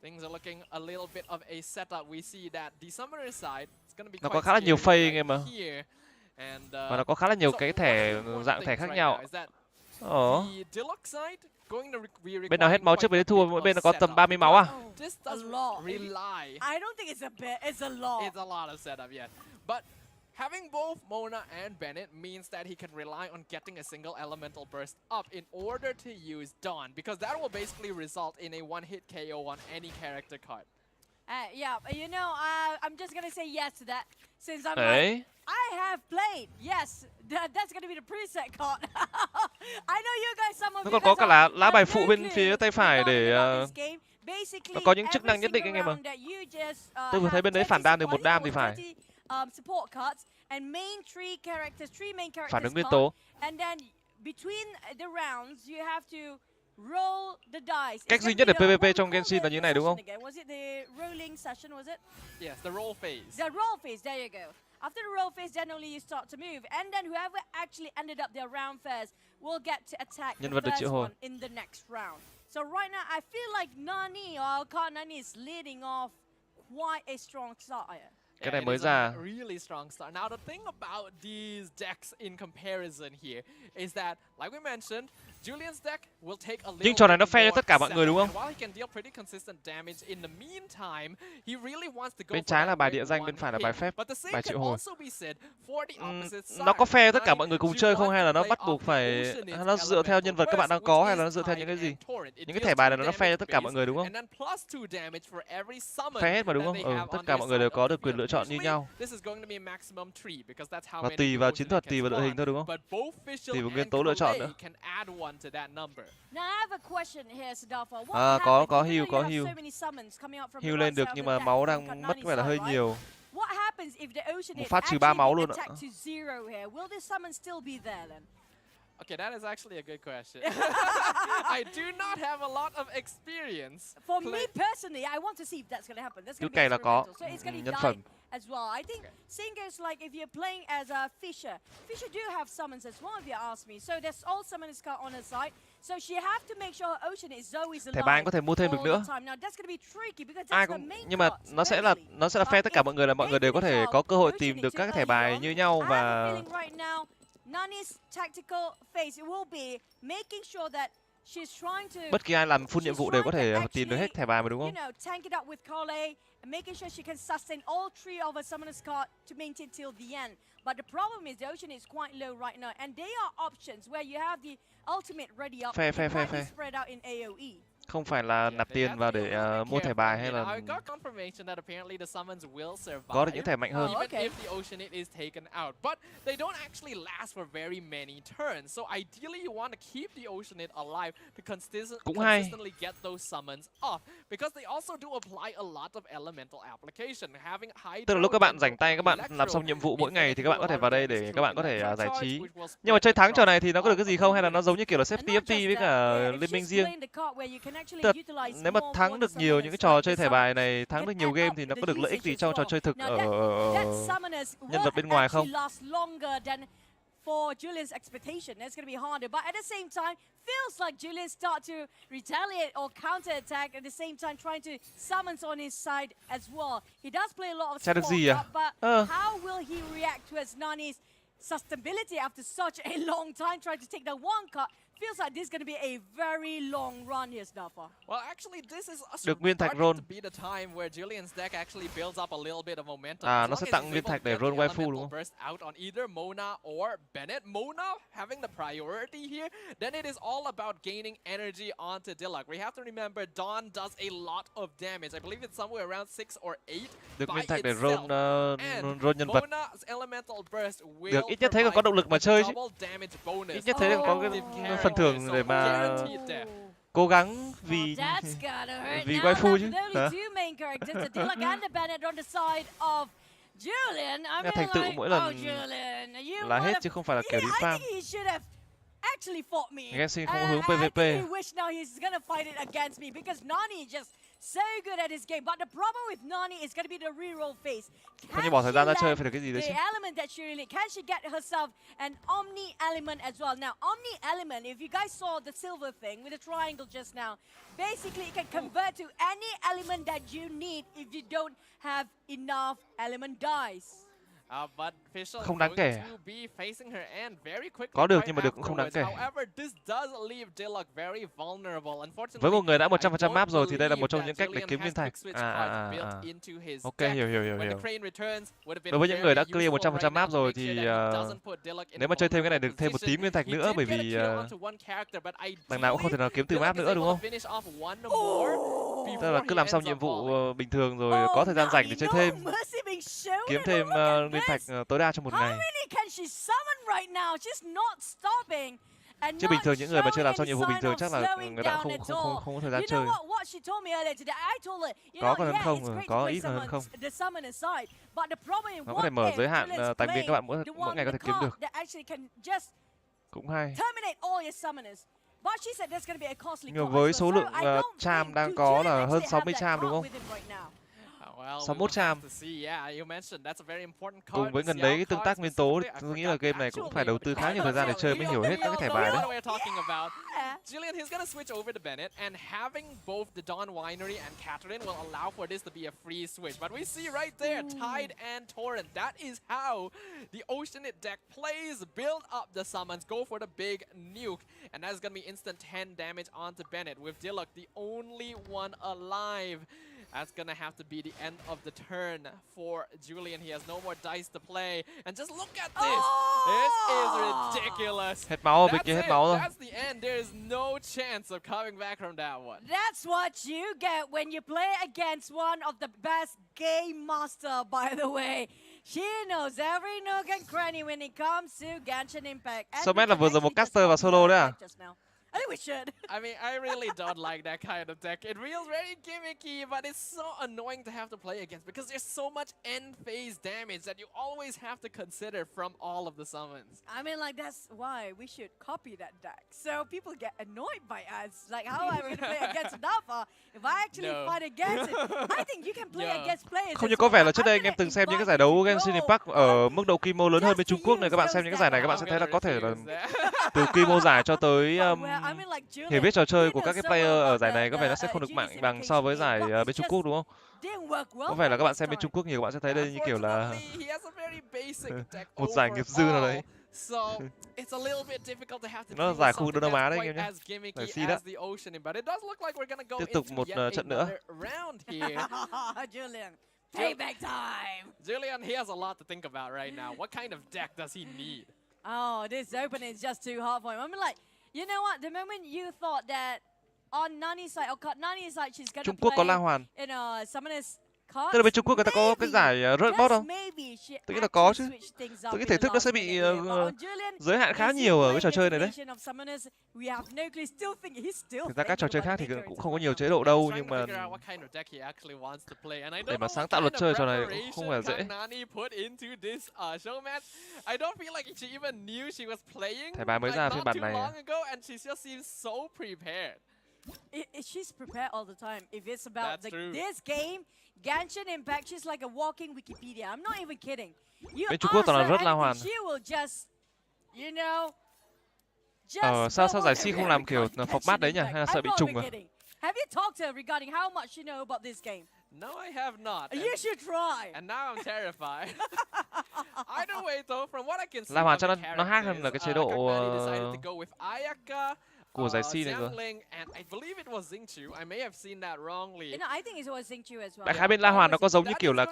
things are looking a little bit of a setup. We see that the summoner side is going to be Nó quite có khá là nhiều scary phase anh right em ạ. here. And, Và nó có khá là nhiều so cái one of the thẻ important dạng thẻ things khác right nhau. now is that Ồ. the deluxe side going to be Bên nào hết requiring máu trước quite bên đấy a thua, bit mỗi of bên nó có tầm setup 30 máu à? Oh, This a doesn't lot. rely. I don't think it's a bit. It's a lot. It's a lot of setup, yeah. But having both Mona and Bennett means that he can rely on getting a single elemental burst up in order to use Dawn, because that will basically result in a one-hit KO on any character card. Yeah, but you know, I'm just gonna say yes to that, since I'm like, Đấy. I have played. Yes, that's gonna be the preset card. I know you guys, some of Nó you còn có guys cả lá bài phụ bên phía tay phải để Basically, nó có những chức năng every nhất định single anh em ạ. round that you just, Tôi vừa thấy bên đấy phản đam được 1 đam thì phải. 30, support cards and main three main characters Phản ứng nguyên card, tố. and then between the rounds you have to roll the dice. Cách It's duy gonna nhất để be the- PvP what trong we call Genshin là the như này đúng không? session again. Was it the rolling session, was it? Yes, the roll phase. The roll phase, there you go. After the roll phase, then only you start to move. And then whoever actually ended up their round first will get to attack the Nhân vật được first triệu hồi. one in the next round. So right now, I feel like Nani, or Card Nani, is leading off quite a strong start here. Cái này it mới is a ra. really strong start. Now the thing about these decks in comparison here is that, Like we mentioned, Julian's deck will take a little Nhưng trò này nó bit fair cho more tất cả mọi người đúng không? accept, and while he can deal pretty consistent damage in the meantime, he really wants to go Bên for trái that là bài win địa danh, one bên phải là hit. bài phép, But the same bài can triệu hồi. also be said for the opposite side. Nó có fair cho tất cả Nani, mọi người cùng do chơi you không, want hay là to nó play bắt off buộc the phải Oceanid nó dựa theo nhân vật các bạn đang elemental có, hay là nó burst, dựa theo which những cái is gì? tied and torrent. It Những cái deals thẻ bài 2 này nó fair cho tất cả damage mọi người đúng không? and then plus 2 damage for every summon Fair hết mà đúng that không? they have Tất on cả their mọi người đều side có of được the quyền field. lựa chọn như Usually, nhau. this is going to be maximum 3 because that's how Và many tùy the vào Oceanid chiến thuật, can tùy vào đội hình spawn. thôi đúng không? But both Fischl Tùy vào nguyên and tố lựa chọn Kalei nữa. can add one to that number. Now I have a question here, Sadalfa. What À, happens có even heal, though có you have heal. so many summons coming out from Heal the lên right được side of nhưng the mà deck máu from đang Nani's mất có vẻ là hơi side, right? nhiều. What happens if the Oceanid phát trừ 3 máu actually luôn being ạ. attacked to 0 here? Will this summon still be there then? Okay, that is actually a good question. I do not have a lot of experience. For me personally, I want to see if that's going to happen. That's Cứ going to be cày là có experimental. So it's going to nhân die phẩm. as well. I think seeing as like if you're playing as a Fisher, Fisher do have summons as well if you ask me. So there's all summoners card on her side. So she have to make sure her Ocean is Zoe's alive. Thẻ bài anh có thể mua thêm được all nữa. the time. Now that's going to be tricky because Ai that's the cũng main nhưng mà card, nó sẽ là supposedly. fair tất cả mọi người, là mọi người đều có thể có cơ hội tìm được các thẻ bài như nhau. I have Và a feeling right now, Nani's tactical phase it will be making sure that she's trying to bất kỳ ai làm full nhiệm vụ đều có thể tìm được hết thẻ bài mà đúng không? you know, tank it up with Carly and making sure she can sustain all 3 of her summoner's card to maintain till the end. But the problem is the Ocean is quite low right now, and they are options where you have the ultimate ready up. Fair. Spread out in AOE. Không phải là nạp tiền vào để mua thẻ bài hay là có được những thẻ mạnh hơn. Even if the Oceanid is taken out, but they don't actually last for very many turns. So ideally, you want to keep the Oceanid alive to consistently get those summons off, because they also do apply a lot of elemental application. Having high. Tức là lúc các bạn rảnh tay, các bạn làm xong nhiệm vụ mỗi ngày thì các bạn có thể vào đây để các bạn có thể giải trí. Nhưng mà chơi thắng trò này thì nó có được cái gì không, hay là nó giống như kiểu là xếp TFT với cả liên minh riêng? Tức là nếu mà thắng được nhiều những cái trò chơi thẻ bài này, thắng được nhiều game thì nó có được lợi ích gì cho trò chơi thực ở nhân vật bên ngoài không? For Julian's expectation, it's going to be harder. But at the same time, feels like Julian start to retaliate or counterattack at the same time, trying to summons on his side as well. He does play a lot of support, but how will he react towards Nani's sustainability after such a long time trying to take the one cut? Feels like this is going to be a very long run here, Snuffer. Well, actually, this is được nguyên thạch roll. to be the time where Julian's deck actually builds up a little bit of momentum. Nó sẽ tặng nguyên thạch để roll waifu đúng không? Burst out on either Mona or Bennett. Mona having the priority here, then it is all about gaining energy onto Diluc. We have to remember Dawn does a lot of damage. I believe it's somewhere around 6 or 8. Được nguyên thạch để roll nhân vật. Được, ít nhất thấy có động lực mà chơi chứ. Ít nhất thấy có cái phần thưởng để mà cố gắng vì waifu chứ. Nghe thành tựu mỗi lần là hết chứ không phải là kiểu đi farm. Genshin không có hướng PvP. So good at his game, but the problem with Nani is going to be the reroll phase. Không như bỏ thời gian ra chơi phải được cái gì đấy chứ. The element that she really can she get herself an Omni element as well. Now, Omni element, if you guys saw the silver thing with the triangle just now, basically it can convert to any element that you need if you don't have enough element dice. Không đáng kể. Có được nhưng mà được cũng không đáng kể. Với một người đã 100% map rồi thì đây là một trong những cách để kiếm nguyên thạch. Ok, hiểu. Đối với những người đã clear 100% map rồi thì nếu mà chơi thêm cái này được thêm một tí nguyên thạch nữa, bởi vì đằng nào cũng không thể nào kiếm từ map nữa đúng không? Tức là cứ làm xong nhiệm vụ bình thường rồi có thời gian rảnh để chơi thêm, kiếm thêm nguyên thạch tối đa trong một ngày. Chứ bình thường những người mà chưa làm xong nhiệm vụ bình thường chắc là người ta không có thời gian chơi. Có còn hơn không, có ít hơn không. Nó có thể mở giới hạn tài nguyên các bạn mỗi ngày có thể kiếm được. Cũng hay. Nhưng với số lượng charm đang có là hơn 60 charm đúng không? 61 trăm. Cùng với gần đấy cái tương tác nguyên tố, tôi nghĩ là game này cũng phải đầu tư khá nhiều thời gian để chơi mới hiểu hết các cái thẻ bài đấy. Julian, he's gonna switch over to Bennett, and having both the Dawn Winery and Catherine will allow for this to be a free switch. But we see right there, Tide and Torrent. That is how the Oceanid deck plays. Build up the summons, go for the big nuke, and that's gonna be instant 10 damage onto Bennett. With Diluc, the only one alive. That's gonna have to be the end of the turn for Julian. He has no more dice to play. And just look at this. This is ridiculous. Hết máu rồi, bên kia hết máu rồi. That's the end. There is no chance of coming back from that one. That's what you get when you play against one of the best game master, by the way. She knows every nook and cranny when it comes to Genshin Impact. Sao là vừa rồi một caster vào solo đấy à? I think we should. I mean, I really don't like that kind of deck. It feels very gimmicky, but it's so annoying to have to play against because there's so much end phase damage that you always have to consider from all of the summons. I mean, like, that's why we should copy that deck. So people get annoyed by us. Like, how am I going to play against Nafa if I actually fight against it? I think you can play against players. Không như có vẻ là trước đây anh em từng xem những cái giải đấu Genshin Impact ở mức độ quy mô lớn hơn bên Trung Quốc này. Các bạn xem những cái giải này các bạn sẽ thấy là có thể là từ quy mô giải cho tới hiểu biết trò chơi của các cái player ở giải này có vẻ nó sẽ không được mạnh bằng so với giải bên Trung Quốc đúng không? Có vẻ là các bạn xem bên Trung Quốc nhiều các bạn sẽ thấy đây như kiểu là một giải nghiệp dư nào đấy. Nó là giải khu Đông Nam Á đấy anh em nhé. Giải C đó. Tiếp tục một trận nữa. Payback time. Julian, he has a lot to think about right now. What kind of deck does he need? Oh, this opening is just too hard for him. I mean, like, you know what? The moment you thought that on Nani's side, or Nani's side, she's gonna Trung Quốc có La Hoàn. In a summoner's card. Tức là bên Trung Quốc người ta có cái giải rớt bot không? Tôi nghĩ là có chứ. Tôi nghĩ thể thức nó sẽ bị giới hạn khá nhiều ở cái trò chơi này đấy. Thực ra các trò chơi khác thì cũng không có nhiều chế độ đâu, nhưng mà để mà sáng tạo luật chơi trò này cũng không phải dễ. Thẻ bài mới ra phiên bản này. She's prepared all the time. If it's about this game, Genshin Impact, she's like a walking Wikipedia. I'm not even kidding. Bên Trung Quốc toàn là rất La Hoàn. She will just, you know, sao giải C không làm kiểu format đấy nhỉ? Hay là sợ bị trùng à? Have you talked to her regarding how much you know about this game? No, I have not. You should try. And now I'm terrified. Either way, though, from what I can see, La Hoàn cho nó khác hơn là cái chế độ của giải C này rồi. Đại khái bên La Hoàn nó có giống như kiểu là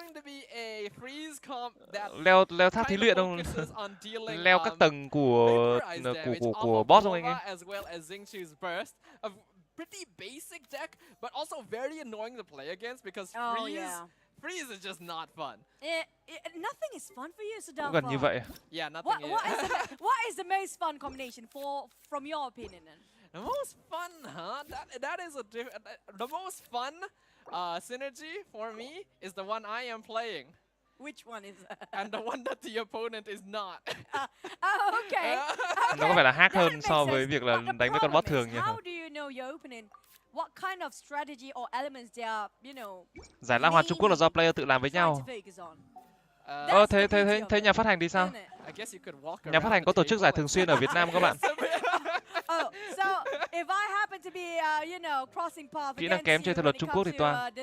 leo tháp thí luyện không? Leo các tầng của boss không anh em? Pretty basic deck, but also very annoying to play against because freeze is just not fun. Nothing is fun for you, Sadaf. Gần như vậy. Yeah, nothing is. What is the most fun combination from your opinion then? The most fun, huh? That is the most fun synergy for me is the one I am playing. Which one is that? And the one that the opponent is not. Okay. Nó có vẻ là hack hơn so với việc là đánh với con boss thường nha. How do you know your opponent? What kind of strategy or elements they are, you know? Giải La Hoàn Trung Quốc là do player tự làm với nhau. Thế nhà phát hành thì sao? Nhà phát hành có tổ chức giải thường xuyên ở Việt Nam các bạn. Kỹ năng kém chơi theo luật Trung Quốc thì toan.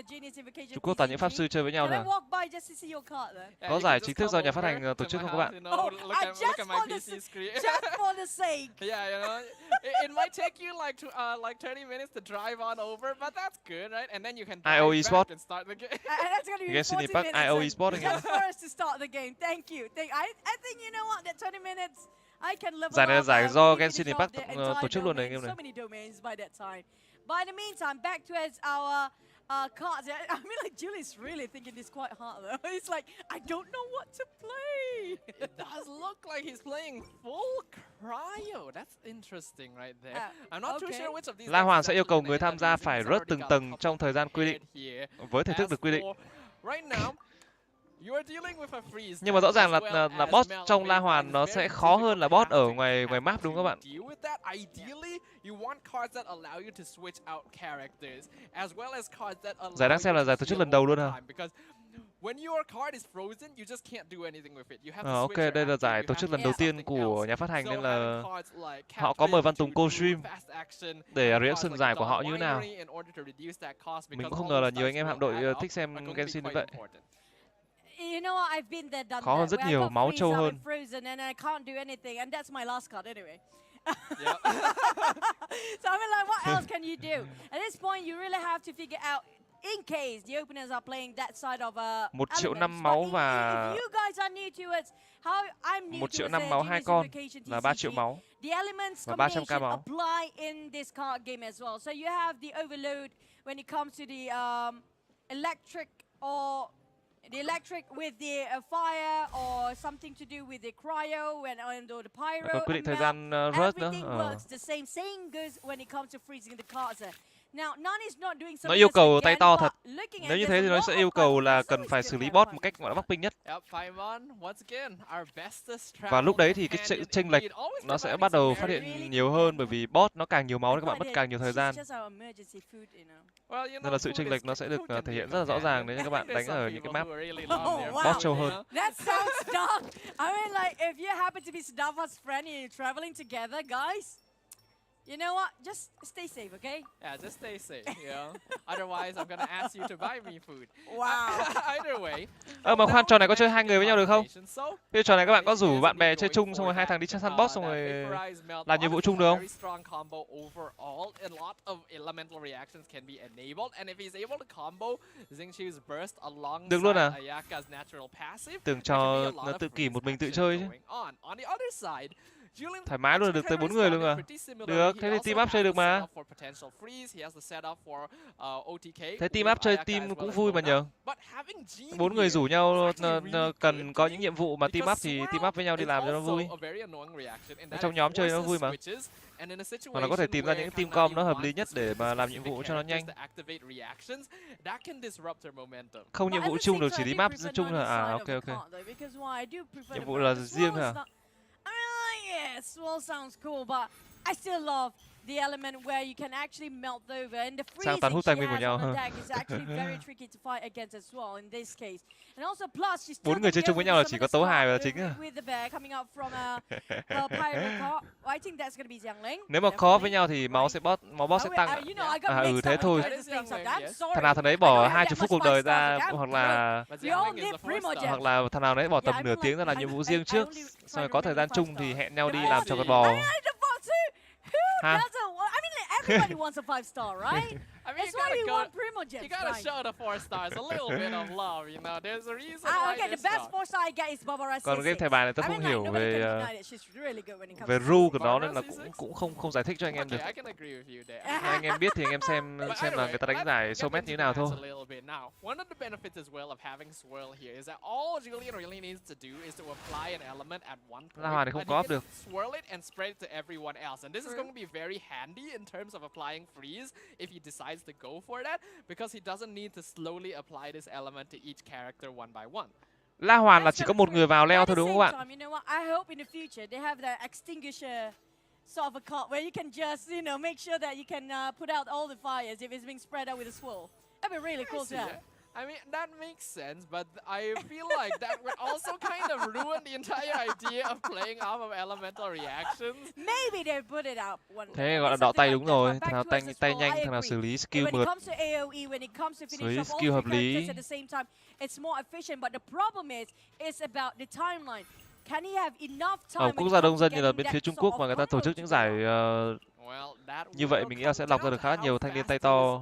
Trung Quốc toàn những pháp sư chơi với nhau thôi. Có giải chính thức do nhà phát hành tổ chức không các bạn? Just for the sake. Yeah, you know, it might take you like 30 minutes to drive on over, but that's good, right? And then you can IO Esports and start the game. That's gonna be Genshin Impact, IO Esports just for us to start the game. Thank you. I think you know what, that 20 minutes I can level giải này là up, giải do we can Genshin dissolve Impact the entire tổ chức luôn này domain, anh em so many domains by that time. But in the meantime, back towards our cards. I mean, like, Julie's really thinking this quite hard though. He's like, I don't know what to play. It does look like he's playing full cryo. That's interesting right there. I'm not too sure which of these. La Hoàn sẽ yêu cầu người tham gia phải rớt từng tầng trong thời gian quy định với thể thức được quy định. Nhưng mà rõ ràng là boss trong La Hoàn nó sẽ khó hơn là boss ở ngoài map đúng không các bạn? Giải đang xem là giải tổ chức lần đầu luôn hả? when your card is frozen, you just can't do anything with it. You have to Ok, switch your đây là active, giải you tổ have chức to lần do đầu tiên something của else. nhà phát hành So nên là having cards like họ có mời Văn Captain Tùng to do co-stream fast action, để and reaction cards giải like của họ the như thế nào. binary in order to reduce that cost, Mình because cũng không all ngờ là those nhiều anh dice em will hạm đội add up, thích xem are going to be Genshin như quite vậy. important. You know what? I've been there, done Khó hơn that. rất Where I nhiều, got máu freeze trâu up hơn. and frozen, and I can't do anything, and that's my last card anyway. Yep. So I mean, like, what else can you do? At this point, you really have to figure out. In case the openers are playing that side of 1.5 elements. máu But và if you guys are new to it, how I'm new 1.5 to máu hai con là 3 triệu TCG, máu. the elements Và 300k combination máu. apply in this card game as well. So you have the overload when it comes to the electric or the electric with the fire or something to do with the cryo and or the pyro. Còn quyết định and thời melt. gian rớt nữa. Everything works the same. Same goes when it comes to freezing the cards. Now, Nani's not doing Nó something yêu else cầu again, tay to but thật. looking at Nếu như this, thế a thì nó lot sẽ of yêu cầu cards là are cần always phải good xử lý to have bot fun. một cách gọi là mắc pinh nhất. Yep, Paimon, once again, our bestest Và lúc đấy thì travel cái companion chênh lệch indeed, always nó sẽ providing bắt đầu some phát very hiện nhiều hơn, bởi vì bot nó càng nhiều máu thì các bạn mất càng nhiều thời gian. She's just our emergency food, you know. Well, you Nên know, là sự food chênh is lệch nó sẽ được food can thể be hiện rất là rõ ràng nếu như các bạn There's đánh some ở những cái people map who really love their wow. bot food, trâu you hơn. know? That sounds dark. I mean, like, if you happen to be Sadafa's friend and you're traveling together, guys, you know what? Just stay safe, okay? Yeah, just stay safe, you know. Otherwise, I'm gonna ask you to buy me food. Wow. Either way. Mà khoan, trò này có chơi hai người với nhau được không? So, Bây giờ trò này các bạn có rủ bạn bè chơi chung xong rồi hai thằng đi săn boss xong rồi làm nhiệm vụ chung được không? Very strong combo overall. A lot of elemental reactions can be enabled, and if he's able to combo Xingqiu's burst Được luôn à? alongside Ayaka's natural passive, Tưởng there can be trò a lot nó of tự kỷ freeze một mình tự action chơi chứ. going on. On the other side, Julian Thoải mái luôn, được tới 4 người luôn à? Được, thế thì team up chơi được mà. Thế team up chơi team cũng vui mà nhờ. 4 người rủ nhau cần có những nhiệm vụ mà team up thì team up với nhau đi làm cho nó vui. Trong nhóm chơi nó vui mà. Hoặc là có thể tìm ra những team com nó hợp lý nhất để mà làm nhiệm vụ cho nó nhanh. Không nhiệm vụ chung được, chỉ đi map chung là ok. Nhiệm vụ là riêng thôi à? Yeah, swirl sounds cool, but I still love the element where you can actually melt over, and the freezing toàn hút she tay mình vào has nhau on the hơn. deck is actually very tricky to fight against as well in this case. And also plus she's still 4 người chơi chung với nhau là chỉ có Tấu Hài là chính à? with the bear coming up from her pyro card. I think that's gonna be Jiangling. Nếu mà khó với nhau thì máu boss sẽ tăng. Thế thôi. Thằng nào thằng đấy bỏ 20 phút cuộc đời ra, hoặc là thằng nào đấy bỏ tầm nửa tiếng ra làm nhiệm vụ riêng trước, xong rồi có thời gian chung thì hẹn nhau đi làm cho con bò. Ha? Everybody wants a 5-star, right? I mean, That's why we want Primogenites. You gotta show the 4 stars a little bit of love, you know. There's a reason why okay, the best 4-star I get is Barbara. Còn game thẻ bài này tôi không hiểu về rule của nó nên là cũng không giải thích cho anh em được. Anh em biết thì anh em xem là người ta đánh giải showmatch như thế nào thôi. One of the benefits as well of having swirl here is that all Julian really needs to do is to apply an element at one point. La Hòa thì không có được. Swirl it and spread it to everyone else, and this is going to be very handy in terms of applying freeze if he decides to go for that, because he doesn't need to slowly apply this element to each character one by one. La Hoàn là chỉ có một người vào leo thôi đúng không bạn? You know what? I hope in the future they have the extinguisher sort of a card where you can just, you know, make sure that you can put out all the fires if it's being spread out with a swirl. That'd be really cool to have. I mean, that makes sense, but I feel like that would also kind of ruin the entire idea of playing off of elemental reactions. Maybe they put it out one. Thế gọi là đọ tay đúng rồi. Thằng nào tay nhanh, thằng nào xử lý skill mượt. Xử lý skill hợp lý. It's more efficient, but the problem is it's about the timeline. Can he have enough time? Ở quốc gia đông dân như là bên phía Trung Quốc mà người ta tổ chức những giải như vậy, mình nghĩ là sẽ lọc ra được khá nhiều thanh niên tay to.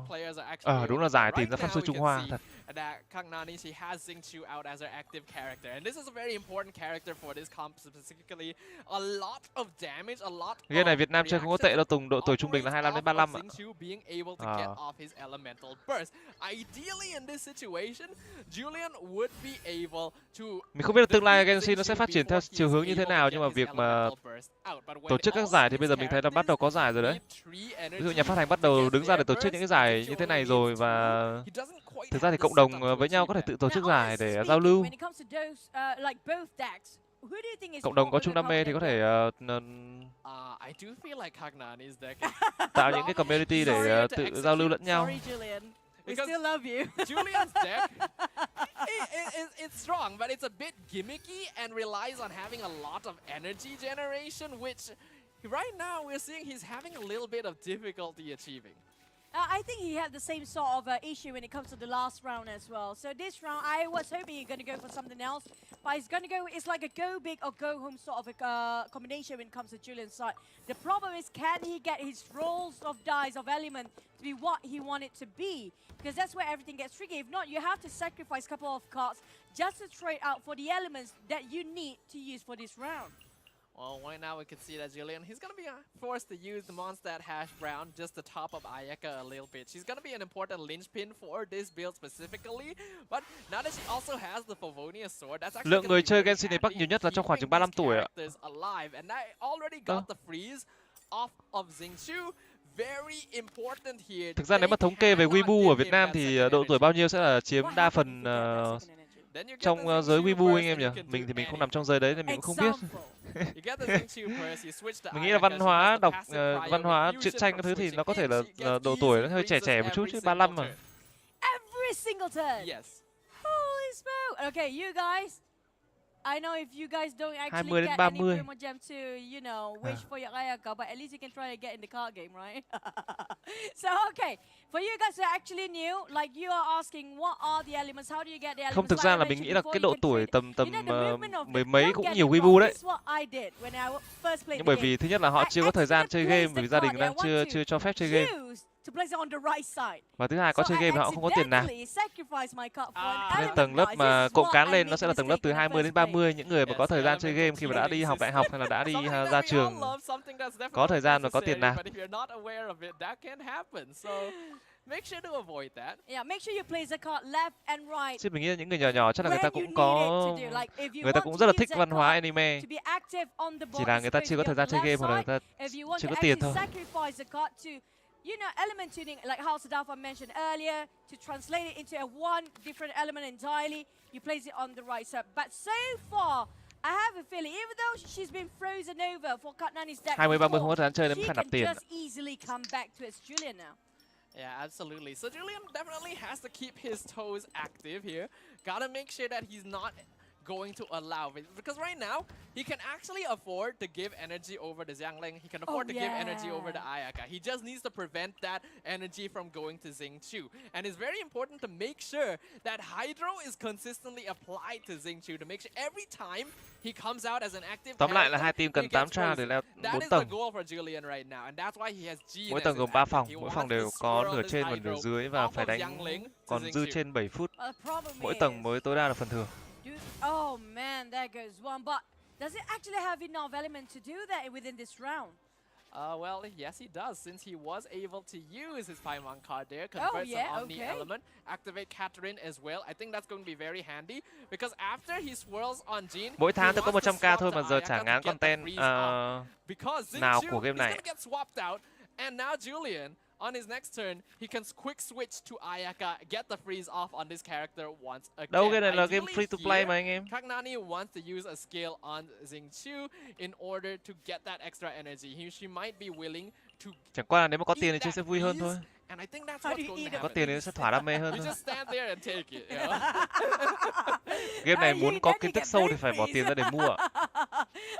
Đúng là giải tìm ra pháp sư Trung Hoa thật. That Kagnani, she has Xingqiu out as her active character, and this is a very important character for this comp specifically. A lot of damage, a lot. Game này Việt Nam chơi không có tệ đâu Tùng, độ tuổi trung bình là 25 đến 35 ạ. Xingqiu being able to get off his elemental burst. Ideally in this situation, Julian would be able to. Mình không biết là tương lai Genshin nó sẽ phát triển theo chiều hướng như thế nào, nhưng mà việc mà tổ chức các giải thì bây giờ mình thấy là bắt đầu có giải rồi đấy. Ví dụ nhà phát hành bắt đầu đứng ra để tổ chức những cái giải như thế này rồi, và thực ra thì cộng đồng với nhau có thể tự tổ chức giải để giao lưu. Cộng đồng có chung đam mê thì có thể tạo những cái community để tự giao lưu lẫn nhau. We still love you. Julian's deck it's strong, but it's a bit gimmicky and relies on having a lot of energy generation, which right now we're seeing he's having a little bit of difficulty achieving. I think he had the same sort of issue when it comes to the last round as well. So this round, I was hoping he's going to go for something else. But he's going to go, it's like a go big or go home sort of a combination when it comes to Julian's side. The problem is, can he get his rolls of dice of element to be what he wanted to be? Because that's where everything gets tricky. If not, you have to sacrifice a couple of cards just to trade out for the elements that you need to use for this round. Well, right now we can see that Julian, he's going to be forced to use the Mondstadt Hash Brown just to top up Ayaka a little bit. She's going to be an important linchpin for this build specifically. But now that she also has the Favonius Sword, that's actually lượng người chơi Genshin Impact nhiều nhất là trong khoảng chừng 35 tuổi ạ. And I already got the freeze off of Xingqiu. Very important here. Thực ra nếu mà thống kê về wibu ở Việt Nam thì độ tuổi bao nhiêu sẽ là chiếm đa phần trong giới wibu anh em nhỉ? Mình thì mình không nằm trong giới đấy nên mình cũng không biết. Mình nghĩ là văn hóa đọc, văn hóa truyện tranh các thứ thì nó có thể là độ tuổi nó hơi trẻ trẻ một chút chứ 35 mà. Every single turn. Yes. Holy smoke. Okay, you guys. I know if you guys don't actually 20 đến get 30. any Primogem to, you know, wish for your Ayaka, but at least you can try to get in the card game, right? So, okay. For you guys who are actually new, like you are asking, what are the elements? How do you get the elements? Không, thực ra là mình nghĩ là cái độ tuổi tầm mười mấy don't cũng get nhiều me wibu wrong, đấy. this is what I did when I first played Nhưng the bởi game. vì thứ nhất là họ chưa có thời gian chơi game bởi vì gia đình đang chưa cho phép chơi game. To place it on the right side. Và thứ hai có chơi game mà họ không có tiền nạp. Nên tầng lớp mà cộng cán lên nó sẽ là tầng lớp từ 20 đến 30, những người mà có thời gian chơi game khi mà đã đi học đại học hay là đã đi ra trường, có thời gian và có tiền nạp. Make sure to avoid that. Yeah, make sure you place the card left and right. Chứ mình nghĩ là những người nhỏ nhỏ chắc là người ta cũng có, người ta cũng rất là thích văn hóa anime. Chỉ là người ta chưa có thời gian chơi game hoặc là người ta chưa có tiền thôi. You know, element tuning, like how Sadafa mentioned earlier, to translate it into one different element entirely, you place it on the right side. But so far, I have a feeling, even though she's been frozen over for Katnani's deck, 20-30 không có thời gian chơi nên she phải can nạp tiền. just easily come back to its Julian now. Yeah, absolutely. So Julian definitely has to keep his toes active here. Gotta make sure that he's not going to allow it, because right now he can actually afford to give energy over the Xiangling. He can afford to give energy over the Ayaka. He just needs to prevent that energy from going to Xingqiu. And it's very important to make sure that Hydro is consistently applied to Xingqiu to make sure every time he comes out as an active. Tóm lại là hai team cần 8 tra để leo 4 That is tầng. the goal for Julian right now, and that's why he has Jean. Mỗi tầng gồm 3 phòng, mỗi phòng đều có nửa trên và nửa dưới và phải đánh còn dư trên 7 phút. Mỗi tầng mới tối đa là phần thưởng. Oh man, there goes one. But does it actually have enough element to do that within this round? Well, yes, he does, since he was able to use his Paimon card there, convert some Omni element, activate Catherine as well. I think that's going to be very handy, because after he swirls on Jean, mỗi tháng tôi có 100k thôi mà giờ chả ngán content nào của game này. And now Julian, on his next turn, he can quick switch to Ayaka, get the freeze off on this character once again. Đâu, cái này là game free to play mà anh em. Kagnani wants to use a skill on Xingqiu in order to get that extra energy. She might be willing to. Chẳng qua là nếu mà có tiền thì chơi sẽ vui hơn thôi. And I think that's what's going to happen. Có tiền thì sẽ thỏa đam mê hơn You thôi. just stand there and take it, you know? Game này muốn có kiến thức sâu thì phải bỏ tiền ra để mua.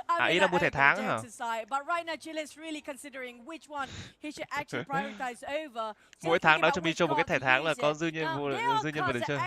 À, ý là mua thẻ tháng hả? Mỗi tháng đó cho mình cho một cái thẻ tháng là có dư nhân vô để chơi.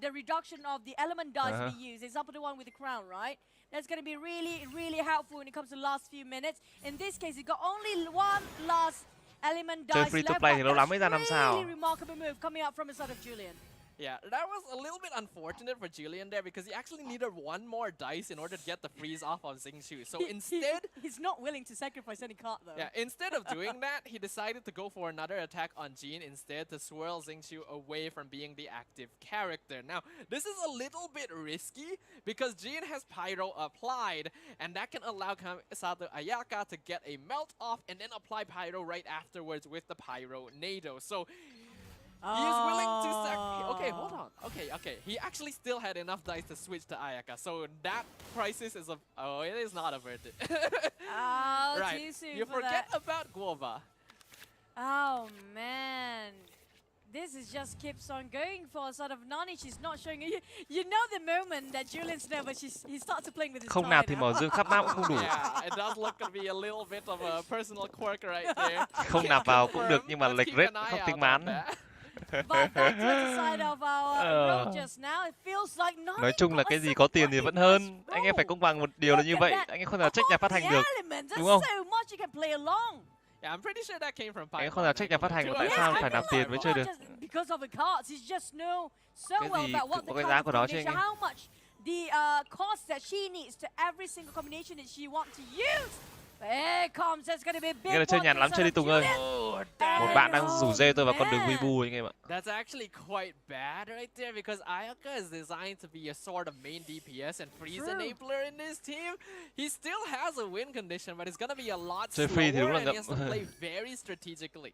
The reduction of the element dice we use, example the one with the crown, right? That's going to be really, really helpful when it comes to the last few minutes. In this case, you got only one last element dice chơi free to play thì lâu lắm mới ra 5 sao. Really remarkable move coming out from the side of Julian. Yeah, that was a little bit unfortunate for Julian there, because he actually needed one more dice in order to get the freeze off of Xingqiu. So instead, he's not willing to sacrifice any card though. Yeah, instead of doing that, he decided to go for another attack on Jean instead to swirl Xingqiu away from being the active character. Now, this is a little bit risky because Jean has Pyro applied, and that can allow Sato Ayaka to get a melt off and then apply Pyro right afterwards with the Pyro Nado. So he is willing to okay, hold on. Okay. He actually still had enough dice to switch to Ayaka. So that crisis is it is not averted. Too soon You forget about Guova. Oh man. this is just keeps on going for sort of Nani. She's not showing you. You know the moment that Julian's there, but he starts to playing with his Không nào thì mở dương khắp map cũng không đủ. Yeah, it does look to be a little bit of a personal quirk right there. Không nạp vào cũng được nhưng mà lệch rết không tính mán. But back to the side of our just now, it feels like Nani. Nói chung là cái gì có tiền thì vẫn hơn. Anh em phải công bằng một điều là như vậy. Anh em không thể trách nhà phát hành được, đúng không? Yeah, I'm pretty sure that came from Anh em không thể trách nhà phát hành là tại sao phải nạp tiền mới chơi được. Because of the cards, he just know so Cái well gì about what cũng có the cái giá của nó chứ combination, anh em. how much the cost that she needs to every single combination that she wants to use. Here comes, there's gonna be a big Nghĩa là chơi nhàn lắm, chơi đi Tùng ơi. Một bạn đang rủ dê tôi vào con đường wibu anh em ạ. That's actually quite bad right there because Ayaka is designed to be a sort of main DPS and freeze enabler in this team. He still has a win condition, but it's gonna be a lot slower and he has to play very strategically.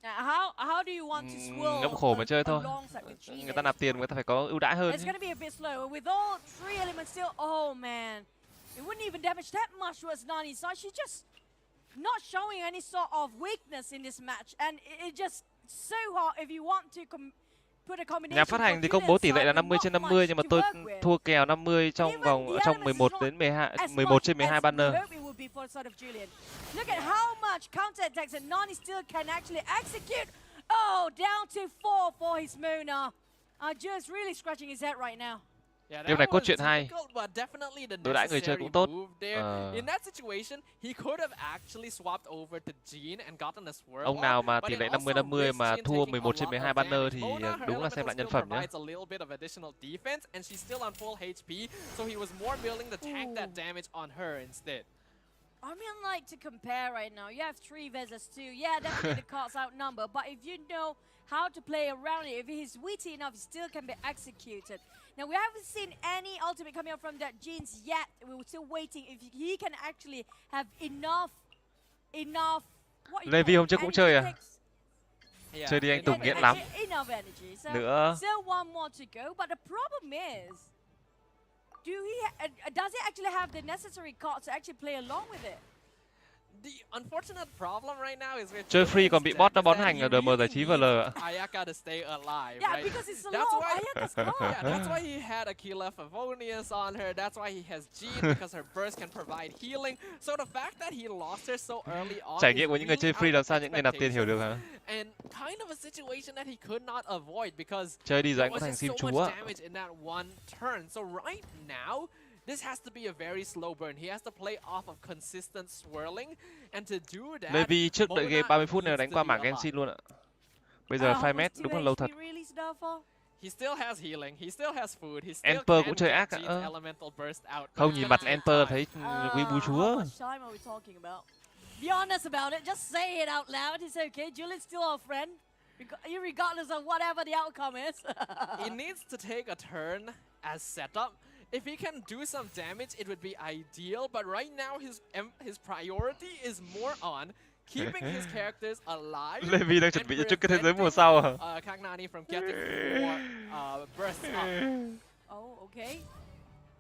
How do you want to swirl Ngẫm khổ mà chơi thôi. alongside with Gene? Người ta nạp tiền người ta phải có ưu đãi hơn. It's gonna be a bit slower with all three elements still. Oh man, it wouldn't even damage that much towards Nani's side. She's just not showing any sort of weakness in this match, and it just so hard if you want to put a combination. Nhà phát hành thì công bố tỷ lệ là 50/50 nhưng mà tôi thua kèo 50 trong 11 đến 12, 11/12 banner. Look at how much counter attacks that Nani still can actually execute. Oh, down to 4 for his Mona. Just really scratching his head right now. Điều này cốt truyện hay. Đối đãi người chơi cũng tốt. In that situation, he could have actually swapped over to Gene and gotten a swirl. Ông nào mà tỷ lệ 50/50 mà thua 11/12 banner thì đúng là xem lại nhân phẩm nhé. And she's still on full HP, so he was more building to tank that damage on her instead. I mean, like, to compare right now, you have 3 versus 2. Yeah, definitely the cards outnumber, but if you know how to play around it, if he's witty enough, he still can be executed. Now, we haven't seen any ultimate coming up from that Genes yet. We're still waiting if he can actually have enough. Levi hôm trước cũng chơi à? Chơi đi anh Tùng nghiện lắm. Nữa. Still one more to go, but the problem is, does he actually have the necessary cards to actually play along with it? The unfortunate problem right now is chơi free còn bị bot nó bón hành ở DM giải trí VL ạ. Ayaka to stay alive, yeah, right? Because it's a lot of Ayaka's cards. Yeah, that's why he had Aquila Favonius on her. That's why he has Gene because her burst can provide healing. So the fact that he lost her so early on. Trải nghiệm của những người chơi free làm sao những người nạp tiền hiểu được hả? And kind of a situation that he could not avoid because chơi đi rồi anh có thành sim chúa. In that one turn. So right now, this has to be a very slow burn. He has to play off of consistent swirling, and to do that, Levi trước đợi game 30 phút này đánh qua mảng Genshin luôn ạ. Bây giờ 5 mét đúng là lâu thật. He still has healing. He still has food. He still Emperor cũng chơi ác ạ. Không nhìn mặt Emperor thấy wibu chúa. Be honest about it. Just say it out loud. It's okay. Julian's still our friend, regardless of whatever the outcome is. He needs to take a turn as setup. If he can do some damage, it would be ideal. But right now, his priority is more on keeping his characters alive. Levi đang chuẩn bị cho cái thế giới mùa sau à? Kagnani from getting more bursts up. Oh, okay.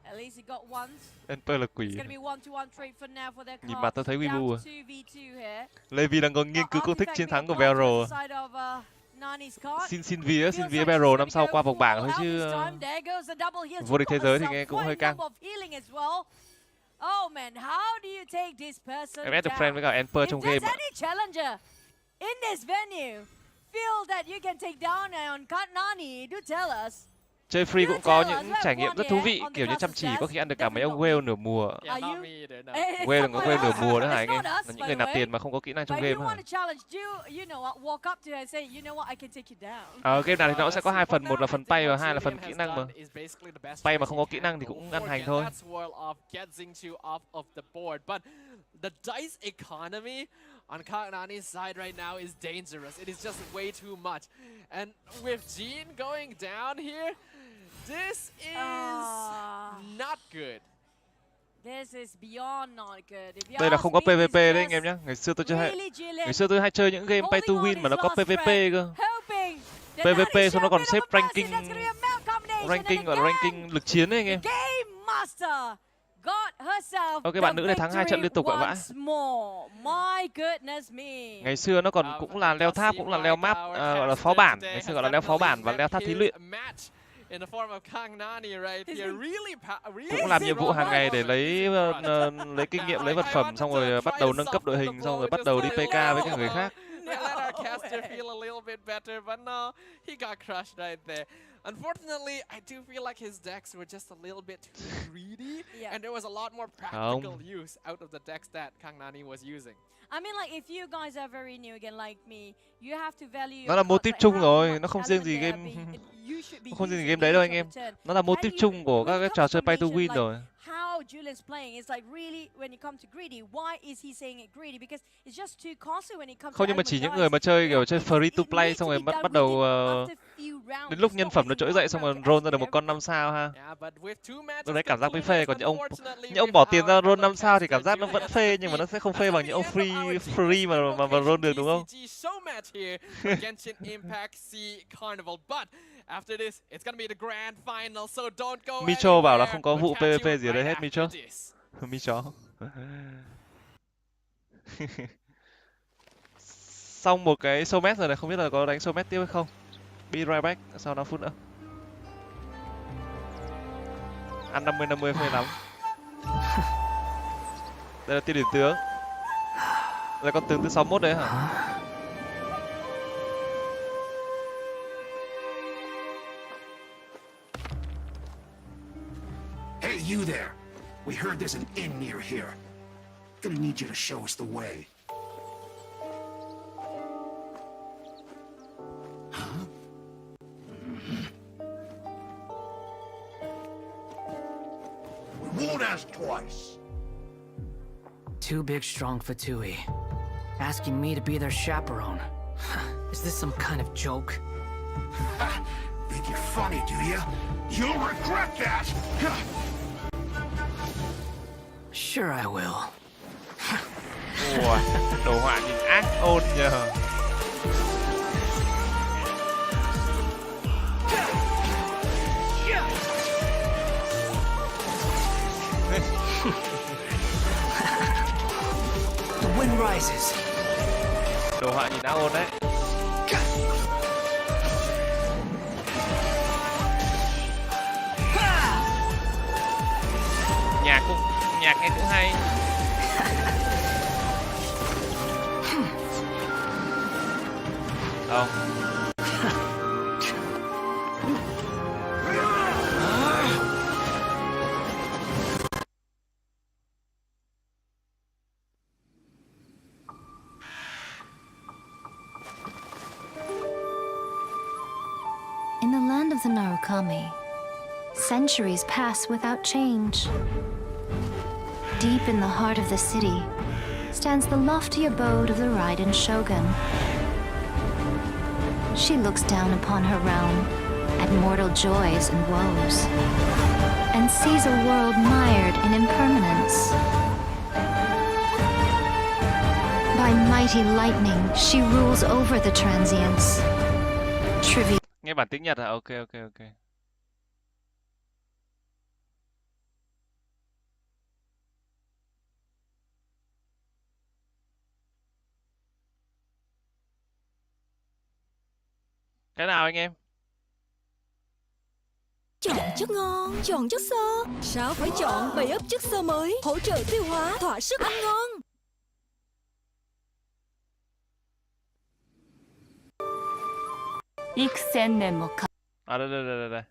At least he got ones. Emperor là quỷ. It's gonna be 1-to-1 trade for now for their nhìn mặt tôi thấy wibu à? 2v2 here. Levi đang còn nghiên cứu công thức chiến thắng của Vero. Xin vía Vero năm sau qua vòng bảng thôi chứ vô địch thế giới thì nghe cũng hơi căng. Em ép được friend với cả Emperor trong game ạ. Chơi free cũng có những trải nghiệm rất thú vị, kiểu như chăm chỉ có khi ăn được cả mấy ông whale nửa mùa. Whale đừng có whale nửa mùa nữa hả anh em? Là những người nạp tiền mà không có kỹ năng trong game hả? Game nào thì nó sẽ có 2 phần, một là phần pay và 2 là phần kỹ năng mà. Pay mà không có kỹ năng thì cũng ăn hành thôi. The dice economy on Kagnani's side right now is dangerous. It is just way too much. And with Gene going down here, this is not good. This is beyond not good. Đây là không có PVP đấy anh em nhé. Ngày xưa tôi hay chơi những game pay to win mà nó có PVP cơ. PVP xong nó còn xếp ranking gọi ranking lực chiến đấy anh em. Ok, bạn nữ này thắng 2 trận liên tục ạ vãi. Ngày xưa nó còn cũng là leo tháp, cũng là leo map, gọi là phó bản. Ngày xưa gọi là leo phó bản và leo tháp thí luyện. Cũng làm nhiệm vụ hàng ngày để lấy kinh nghiệm, lấy vật phẩm, xong rồi bắt đầu nâng cấp đội hình, xong rồi bắt đầu đi PK với các người khác. Let our caster feel a little bit better, but no, he got crushed right there. Unfortunately, I do feel like his decks were just a little bit too greedy, and there was a lot more practical use out of the decks that Kang Nani was using. I mean, like, if you guys are very new again like me, you have to value. Nó là mô típ chung rồi, nó không riêng gì game, không riêng gì game đấy đâu anh em. Nó là mô típ chung của các cái trò chơi pay to win rồi. How Julian's playing is like really when it comes to greedy. Why is he saying it greedy? Because it's just too costly when it comes. Không, nhưng mà chỉ những người mà chơi kiểu chơi free to play xong rồi bắt đầu đến lúc nhân phẩm nó trỗi dậy xong rồi roll ra được một con 5 sao ha. Tôi thấy cảm giác mới phê, còn những ông bỏ tiền ra roll 5 sao thì cảm giác nó vẫn phê, nhưng mà nó sẽ không phê bằng những ông free mà roll được, đúng không? Genshin Impact C Carnival, but after this it's gonna be the grand final, so don't go. Micho bảo là không có vụ PVP gì ở đây hết, Micho. Micho. Xong một cái show match rồi này, không biết là có đánh show match tiếp hay không. Be right back sau 5 phút nữa. Ăn 50-50 phê lắm. Đây là tiêu điểm tướng. Đây là con tướng thứ 61 đấy hả? Hey, you there. We heard there's an inn near here. Gonna need you to show us the way. Huh? We won't ask twice. Too big strong for Tui. Asking me to be their chaperone. Is this some kind of joke? Think you're funny, do you? You'll regret that! Sure I will. Ủa, đồ họa nhìn ác ôn nhờ. The wind rises. Đồ họa nhìn ác ôn đấy. Nhạc nghe cũng hay. Không. In the land of the Narukami, centuries pass without change. Deep in the heart of the city stands the lofty abode of the Raiden Shogun. She looks down upon her realm at mortal joys and woes, and sees a world mired in impermanence. By mighty lightning, she rules over the transients. Nghe bản tiếng Nhật à? Ok. Cái nào anh em? Chọn chất ngon, chọn chất xơ. Sao phải chọn bày ấp chất xơ mới, hỗ trợ tiêu hóa, thỏa sức ăn ngon. À đây.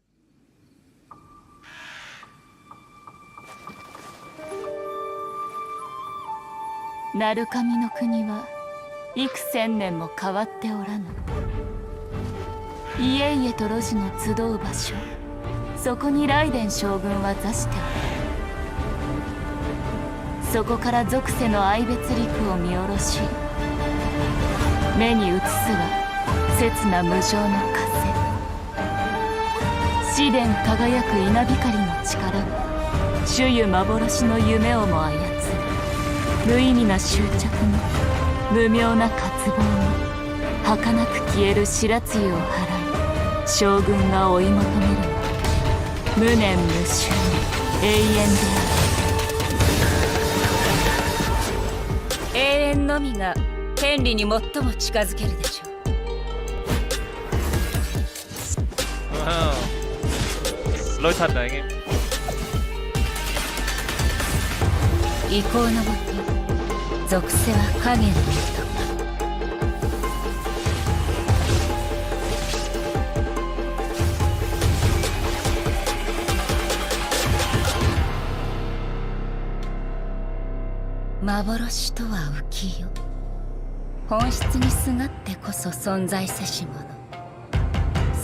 Narukami no kuni wa iku sennen mo kawatte oranu. 家々と路地の集う場所、そこにライデン将軍は座しておる。そこから属性の愛別陸を見下ろし、目に映すは刹那無常の風。紫電輝く稲光の力が主湯幻の夢をも操る。無意味な執着も無妙な渇望も儚く消える白露を払い、将軍が追い求めるは無念無臭の永遠である。永遠のみが権利に最も近づけるでしょう。Lôi thần này anh em. 意向のもと属性は影の人。幻とは浮世。本質にすがってこそ存在せし者。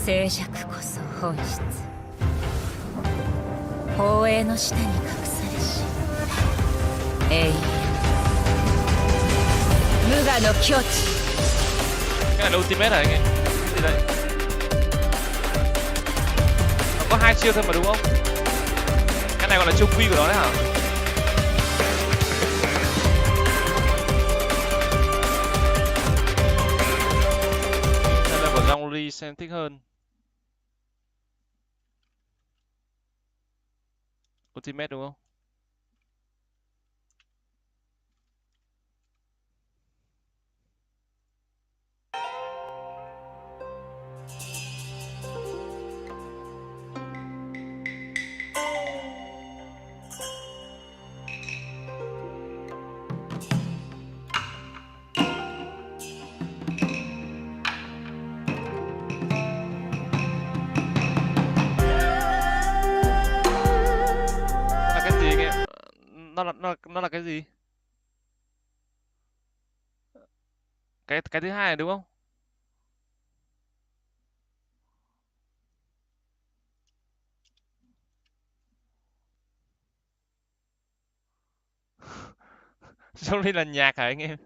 静寂こそ本質。宝永の下に隠されし永遠無我の境地。 Cái này là ultimate hả anh em? Cái gì đây? Nó có 2 chiêu thôi mà đúng không? Cái này gọi là chung quy của nó đấy hả? Đây là của dòng Lee xem thích hơn. Ultimate đúng không? Nó là cái gì? Cái thứ hai này đúng không? Trong đây là nhạc hả anh em?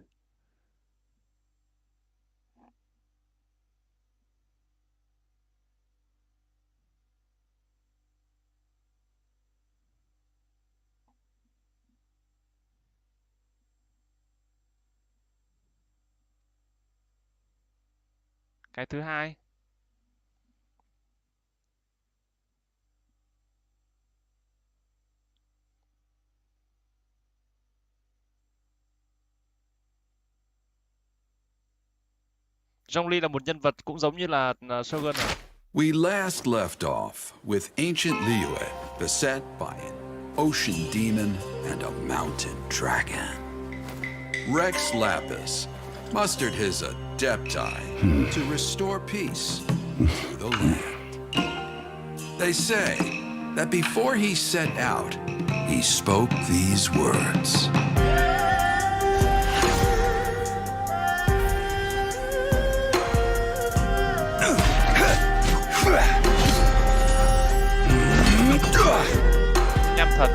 Cái thứ hai. Zhongli là một nhân vật cũng giống như là Shogun à? We last left off with ancient Liyue beset by an ocean demon and a mountain dragon. Rex Lapis mustered his adepti to restore peace to the land. They say that before he set out, he spoke these words. Nham thần.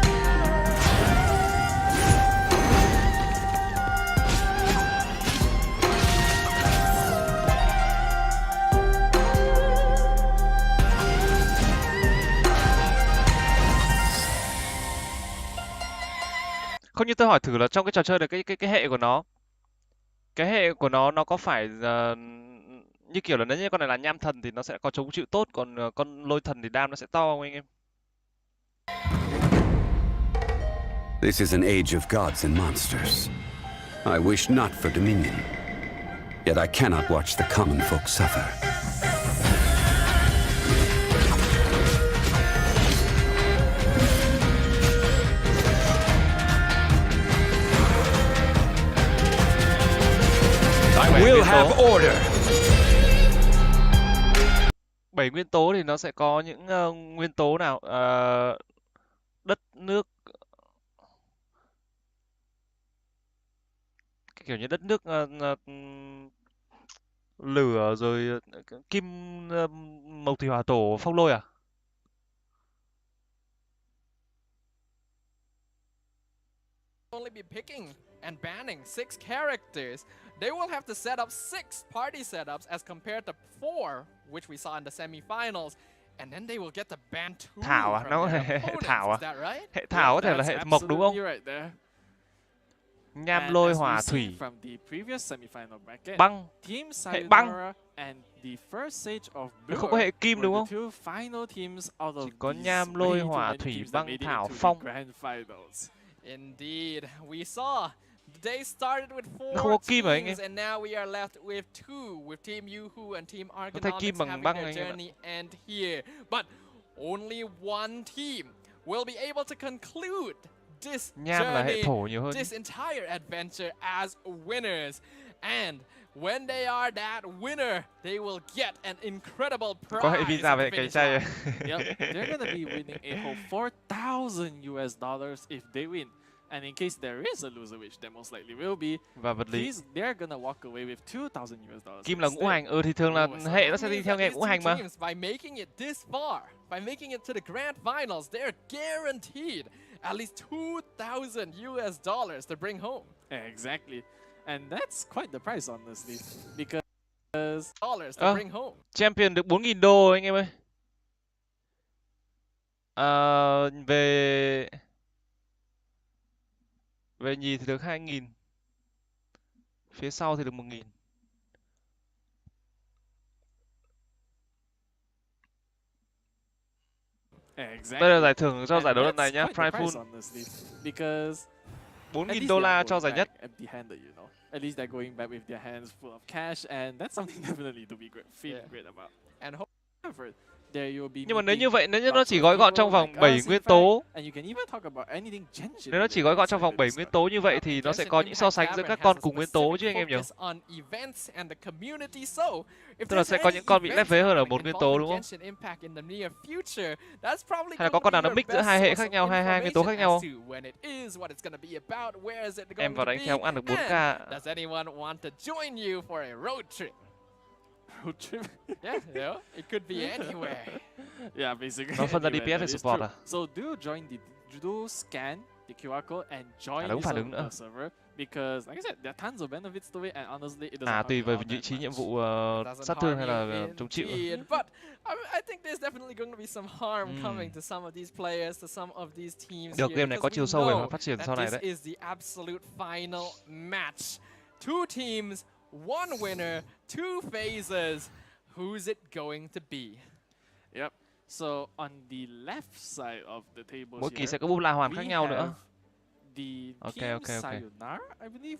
Không, như tôi hỏi thử là trong cái trò chơi này cái hệ của nó, cái hệ của nó có phải như kiểu là nếu như con này là nham thần thì nó sẽ có chống chịu tốt, còn con lôi thần thì đam nó sẽ to không anh em? This is an age of gods and monsters. I wish not for dominion. Yet I cannot watch the common folk suffer. We'll have order. 7 nguyên tố thì nó sẽ có những nguyên tố nào? Đất, nước, kiểu như đất nước, lửa rồi kim, mộc thủy hỏa thổ phong lôi à? Only be picking and banning 6 characters. They will have to set up 6 party setups as compared to 4, which we saw in the semifinals. And then they will get to ban 2 Thảo à? from Nó their hệ opponents. thảo à? Is that right? Hệ thảo có thể là hệ mộc đúng không? Right there. Nham, lôi, hỏa, thủy, From the previous semifinal bracket, băng. Team Hệ băng. Sayonara and the first stage of Nó không có hệ kim đúng were không? the two final teams out of Chỉ có these nham, lôi, way too hỏa, many thủy, teams that băng, made it thảo, into the phong. grand finals. Indeed, we saw They started with 4 Không có kim à anh em? teams, and now we are left with 2, with Team Yoo-hoo and Team Có thấy Argonautics kim bằng having băng their anh em ạ. journey end here. But only one team will be able to conclude this Nham là hệ journey, thổ nhiều hơn. this entire adventure as winners. And when they are that winner, they will get an incredible prize. Có hệ visa at về the cái finish chai. line. Yep, they're gonna be winning a whole $4,000 if they win. And in case there is a loser, which there most likely will be, Và vật lý. they're gonna walk away with $2,000. Kim là ngũ hành. Thì thường là hệ nó sẽ đi theo nghe ngũ hành mà. By making it this far, by making it to the grand finals, they're guaranteed at least $2,000 to bring home. Exactly. And that's quite the price, honestly, because dollars to bring home. Champion được 4.000 đô anh em ơi. Về nhì thì được 2.000. Phía sau thì được 1.000. Exactly. Đây là giải thưởng cho giải đấu lần này nhá, Quite the Pride price, Pool. honestly, because 4.000 $, cho giải nhất. Empty-handed, you know. At least they're going back with their hands full of cash, and that's something definitely to be feeling great about. And however, there you'll be. Nhưng mà nếu như vậy, nếu như nó chỉ gói gọn trong vòng 7 nguyên tố, nếu nó chỉ gói gọn trong vòng 7 nguyên tố như vậy thì nó sẽ có những so sánh giữa các con cùng nguyên tố chứ anh em nhỉ? Tức là sẽ có những con bị lép vế hơn ở một nguyên tố đúng không? Hay là có con nào nó mix giữa hai hệ khác nhau, hai nguyên tố khác nhau không? Em vào đánh theo cũng ăn được 4k. Road trip. Yeah, you know, it could be anywhere. Yeah, basically. Nó phân ra DPS để support à? So do scan the QR code and join Đúng phản ứng nữa. the server, because like I said, there are tons of benefits to it, and honestly, it doesn't. Tùy vào vị trí nhiệm vụ sát thương hay là chống chịu. But I think there's definitely going to be some harm coming to some of these players, to some of these teams. Được, game này có chiều sâu về phát triển sau này đấy. This is the absolute final match. 2 teams, 1 winner, 2 phases. Who's it going to be? Yep. So on the left side of the table, mỗi kỳ sẽ có búp la hoàn khác nhau nữa. The team Sayonara, I believe.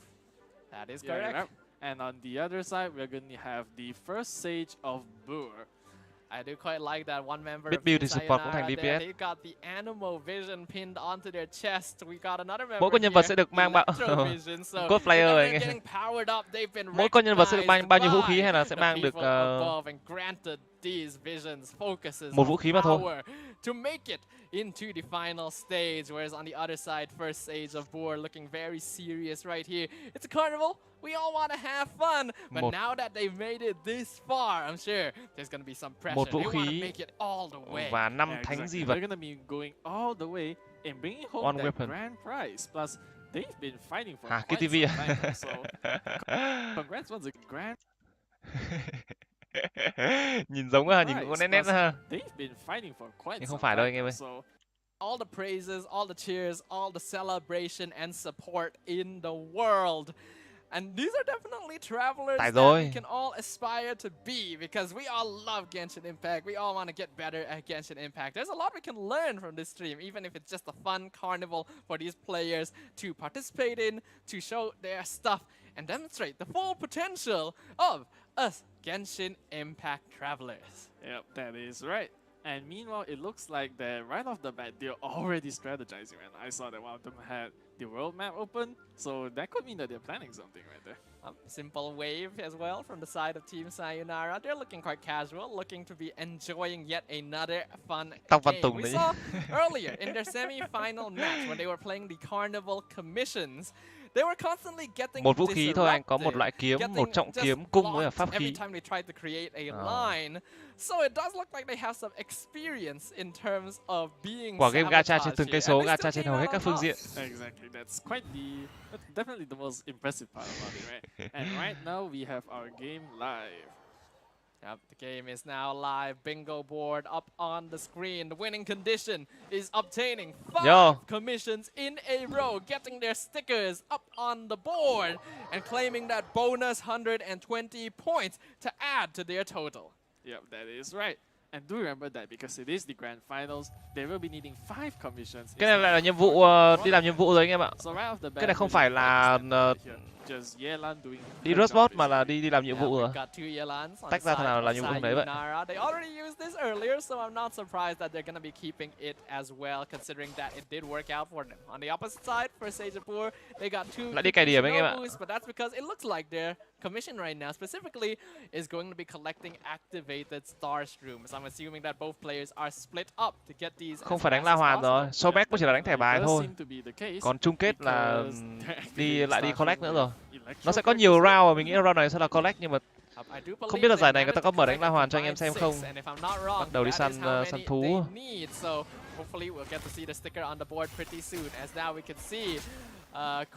That is correct. And on the other side, we're going to have the first stage of Boer. I do quite like that one member Biết of build Team thì support cũng Sayonara thành there. DPS. They got the animal vision pinned onto their chest. We got another member Mỗi con nhân vật sẽ được mang code player anh em. Mỗi con nhân vật sẽ được mang bao nhiêu vũ khí hay là sẽ mang được một vũ khí mà thôi. To make it into the final stage, whereas on the other side, first stage of Boer looking very serious right here. It's a carnival. We all want to have fun, but now that they've made it this far, I'm sure there's gonna be some pressure. Một vũ they want to khí make it all the way. và 5 thánh di vật. They're gonna be going all the way and bringing home that grand prize. Plus, they've been fighting for quite some time. So, congrats once again, grand. Nhìn giống ha, nhìn cũng có nét nét ha. Nhưng không phải đâu anh em ơi. All the praises, all the cheers, all the celebration and support in the world. And these are definitely travelers that we can all aspire to be, because we all love Genshin Impact. We all want to get better at Genshin Impact. There's a lot we can learn from this stream, even if it's just a fun carnival for these players to participate in, to show their stuff and demonstrate the full potential of us Genshin Impact travelers. Yep, that is right. And meanwhile, it looks like that right off the bat, they're already strategizing. And I saw that one of them had the world map open, so that could mean that they're planning something right there. Simple wave as well from the side of Team Sayonara. They're looking quite casual, looking to be enjoying yet another fun game. We saw earlier in their semi-final match when they were playing the Carnival Commissions. They were constantly getting một vũ khí thôi anh, có một loại kiếm, một trọng kiếm, cung với pháp khí. Every time they tried to create a line, so it does look like they have some experience in terms of being. Quả game gacha trên từng cây số, gacha trên hầu hết các phương diện. Exactly, that's definitely the most impressive part about it, right? And right now we have our game live. Yep, the game is now live. Bingo board up on the screen. The winning condition is obtaining 5 commissions in a row, getting their stickers up on the board and claiming that bonus 120 points to add to their total. Yep, that is right. And do remember that because it is the grand finals, they will be needing 5 commissions. Cái này lại là nhiệm vụ đi làm nhiệm vụ rồi anh em ạ. So right off the bat, Cái này không phải là đi rush boss mà là đi làm nhiệm vụ rồi. Tách ra thằng nào là nhiệm vụ thằng đấy vậy. They already used this earlier, so I'm not surprised that they're gonna be keeping it as well, considering that it did work out for them. On the opposite side, for Sejapur, they got 2 lại đi cày điểm anh em ạ. but that's because it looks like their commission right now specifically is going to be collecting activated star shrooms. I'm assuming that both players are split up to get these. Không phải đánh La Hoàn rồi, showback cũng chỉ là đánh thẻ bài thôi. Còn chung kết là lại đi collect nữa rồi. Nó sẽ có nhiều round và mình nghĩ round này sẽ là collect, nhưng mà không biết là giải này người ta có mở đánh La Hoàn cho anh em xem không. Bắt đầu đi săn thú. Hopefully we'll get to see the sticker on the board pretty soon, as now we can see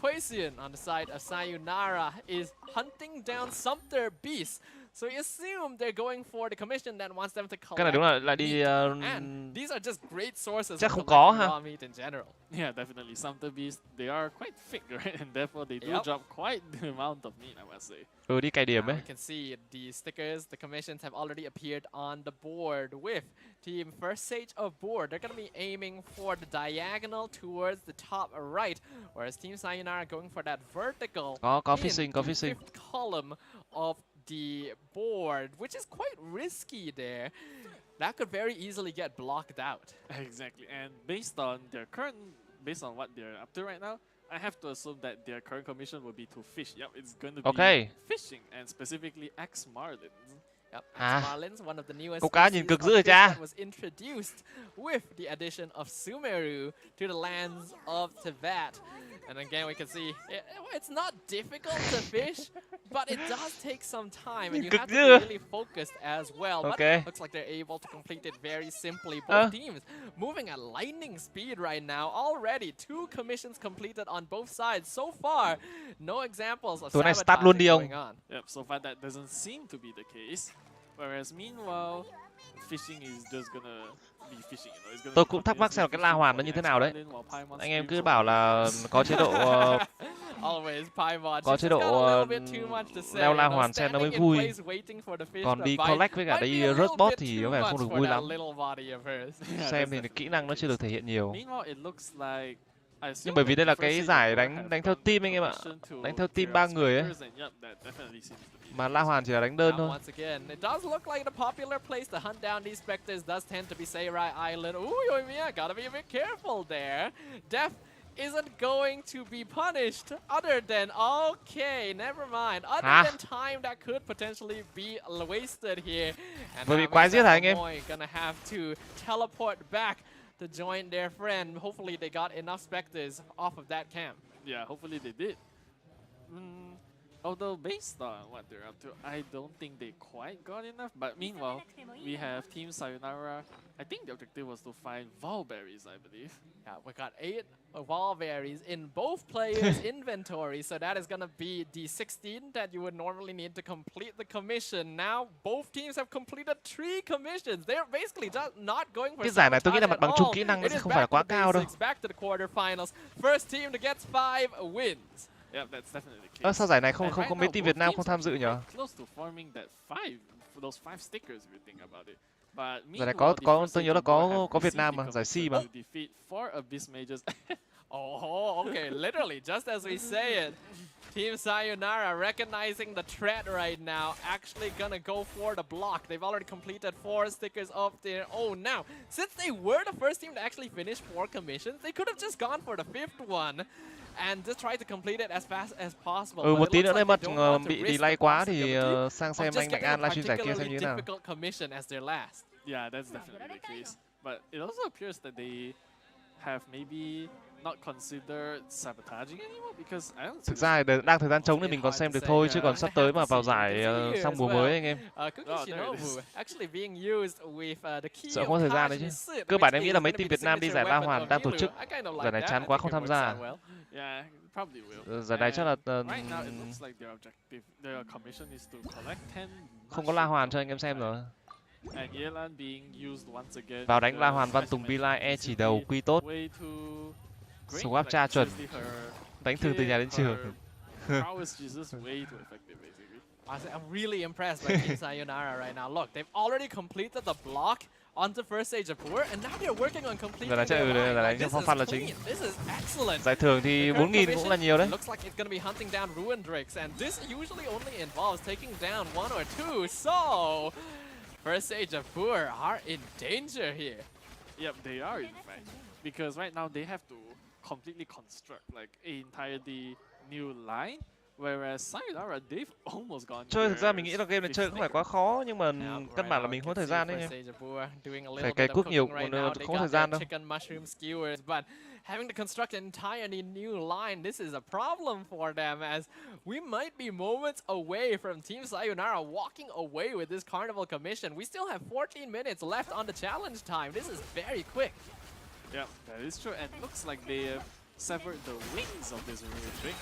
Quasian on the side of Sayonara is hunting down Sumter Beast. So you assume they're going for the commission that wants them to collect. Cái này đúng là lại đi. And these are just great sources chắc of không có raw ha. meat in general. Yeah, definitely. Sumter Beast, they are quite thick, right? And therefore they do drop quite the amount of meat, I must say. Đi cày điểm ấy. You can see the stickers, the commissions have already appeared on the board with team First Sage of board. They're going to be aiming for the diagonal towards the top right, whereas team Sayonara going for that vertical. Có fishing, có fishing. Fifth column of the board, which is quite risky there. That could very easily get blocked out. Exactly, and based on what they're up to right now, I have to assume that their current commission will be to fish. Yep, it's going to be fishing, and specifically X Marlins. Yep, X Marlins, one of the newest câu cá nhìn cực dữ rồi cha. That was introduced with the addition of Sumeru to the lands of Tibet. And again, we can see it's not difficult to fish, but it does take some time, and you have to be really focused as well. But it looks like they're able to complete it very simply. Both teams moving at lightning speed right now. Already 2 commissions completed on both sides. So far, no examples of sabotage going on. Yep, so far that doesn't seem to be the case. Whereas meanwhile, fishing is just gonna be fishing. Tôi cũng thắc mắc xem cái La Hoàn nó như thế nào đấy. Anh em cứ bảo là có chế độ leo La Hoàn xem nó mới vui. Còn đi collect với cả đi rush bot thì có vẻ không được vui lắm. Xem thì kỹ năng nó chưa được thể hiện nhiều. Nhưng bởi vì đây là cái giải đánh theo team anh em ạ. Đánh theo team 3 người ấy. Mà La Hoàn chỉ là đánh đơn thôi. Once again, it does look like the popular place to hunt down these specters does tend to be Seirai Island. Ooh, Yoimiya, gotta be a bit careful there. Death isn't going to be punished other than, okay, never mind. Other than time that could potentially be wasted here. And vừa bị quái giết hả anh em? Gonna have to teleport back to join their friend. Hopefully they got enough specters off of that camp. Yeah, hopefully they did. Although based on what they're up to, I don't think they quite got enough. But meanwhile, we have Team Sayonara. I think the objective was to find Valberries, I believe. Yeah, we got 8 Valberries in both players' inventory. So that is going to be the 16 that you would normally need to complete the commission. Now, both teams have completed 3 commissions. They're basically just not going for cái giải này tôi nghĩ là mặt bằng chung kỹ năng nó sẽ không phải là quá cao đâu. Back to the quarterfinals. First team that gets 5 wins. Yeah, that's definitely the case. Sao giải này không mấy team Việt Nam không tham dự nhỉ? Close to forming that those 5 stickers if you think about it. Giải này có tôi nhớ là có Việt Nam mà, giải C mà. Oh, okay, literally just as we say it. Team Sayonara recognizing the threat right now, actually gonna go for the block. They've already completed 4 stickers of their own. Now, since they were the first team to actually finish 4 commissions, they could have just gone for the 5th one and just try to complete it as fast as possible. Một tí nữa đây mất bị delay quá thì sang xem anh Mạnh An livestream giải kia xem như thế nào. Yeah, that's definitely the case. But it also appears that they have maybe not considered sabotaging anymore because I don't. Thực ra đang thời gian trống nên mình còn xem được thôi, chứ còn sắp tới mà vào giải sang mùa mới anh em. Sợ không có thời gian đấy chứ. Cơ bản em nghĩ là mấy team Việt Nam đi giải La Hoàn đang tổ chức. Giải này chán quá không tham gia. Yeah, probably will. Giải này chắc là không có La Hoàn cho anh em xem rồi. Vào đánh La Hoàn Văn Tùng Bilai E chỉ đầu quy tốt. Swap tra chuẩn. Đánh thường từ nhà đến trường. Honestly, I'm really impressed by Team Sayonara right now. Look, they've already completed the block onto first stage of Poor, and now they're working on completing their line. Like, this is clean. This is excellent. Giải thưởng thì 4.000 cũng là nhiều đấy. Looks like it's gonna be hunting down Ruin Drakes, and this usually only involves taking down 1 or 2. So, first stage of Poor are in danger here. Yep, they are in fact, because right now they have to completely construct like an entirely new line. Whereas Sayonara, they've almost gone. Chơi thực ra mình nghĩ là game này chơi không phải quá khó, nhưng mà căn bản là mình không có thời gian đấy em. Phải cày cuốc nhiều, còn không có thời gian đâu. But having to construct an entirely new line, this is a problem for them, as we might be moments away from Team Sayonara walking away with this Carnival commission. We still have 14 minutes left on the challenge time. This is very quick. Yeah, that is true, and it looks like they severed the wings of this Ruin Drake.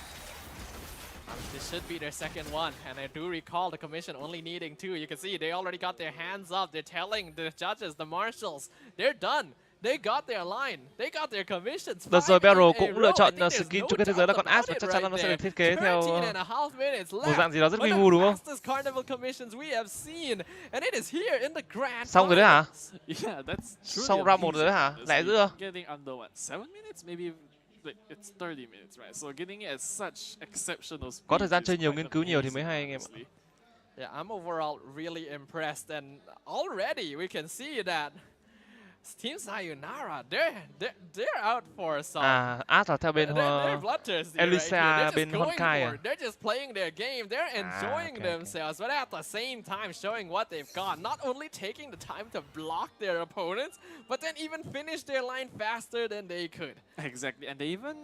This should be their second one, and I do recall the commission only needing 2. You can see they already got their hands up. They're telling the judges, the marshals, they're done. They got their line. They got their commissions. Đợt rồi Barrow cũng lựa chọn skin chung kết thế giới là con Ash, và chắc chắn là nó sẽ được thiết kế theo một dạng gì đó rất wibu đúng không? Xong rồi đấy hả? Yeah, that's xong round 1 rồi đấy hả? Lẽ dữ không? Getting under what, 7 minutes, maybe. Like, it's 30 minutes, right? So getting it at such exceptional speed. Có thời gian chơi nhiều, nghiên cứu nhiều thì mới hay anh em ạ. Yeah, I'm overall really impressed, and already we can see that Team Sayonara, they're out for some. Ash là theo bên Elisa bên Honkai à? They're just playing their game. They're enjoying themselves, but at the same time showing what they've got. Not only taking the time to block their opponents, but then even finish their line faster than they could. Exactly, and they even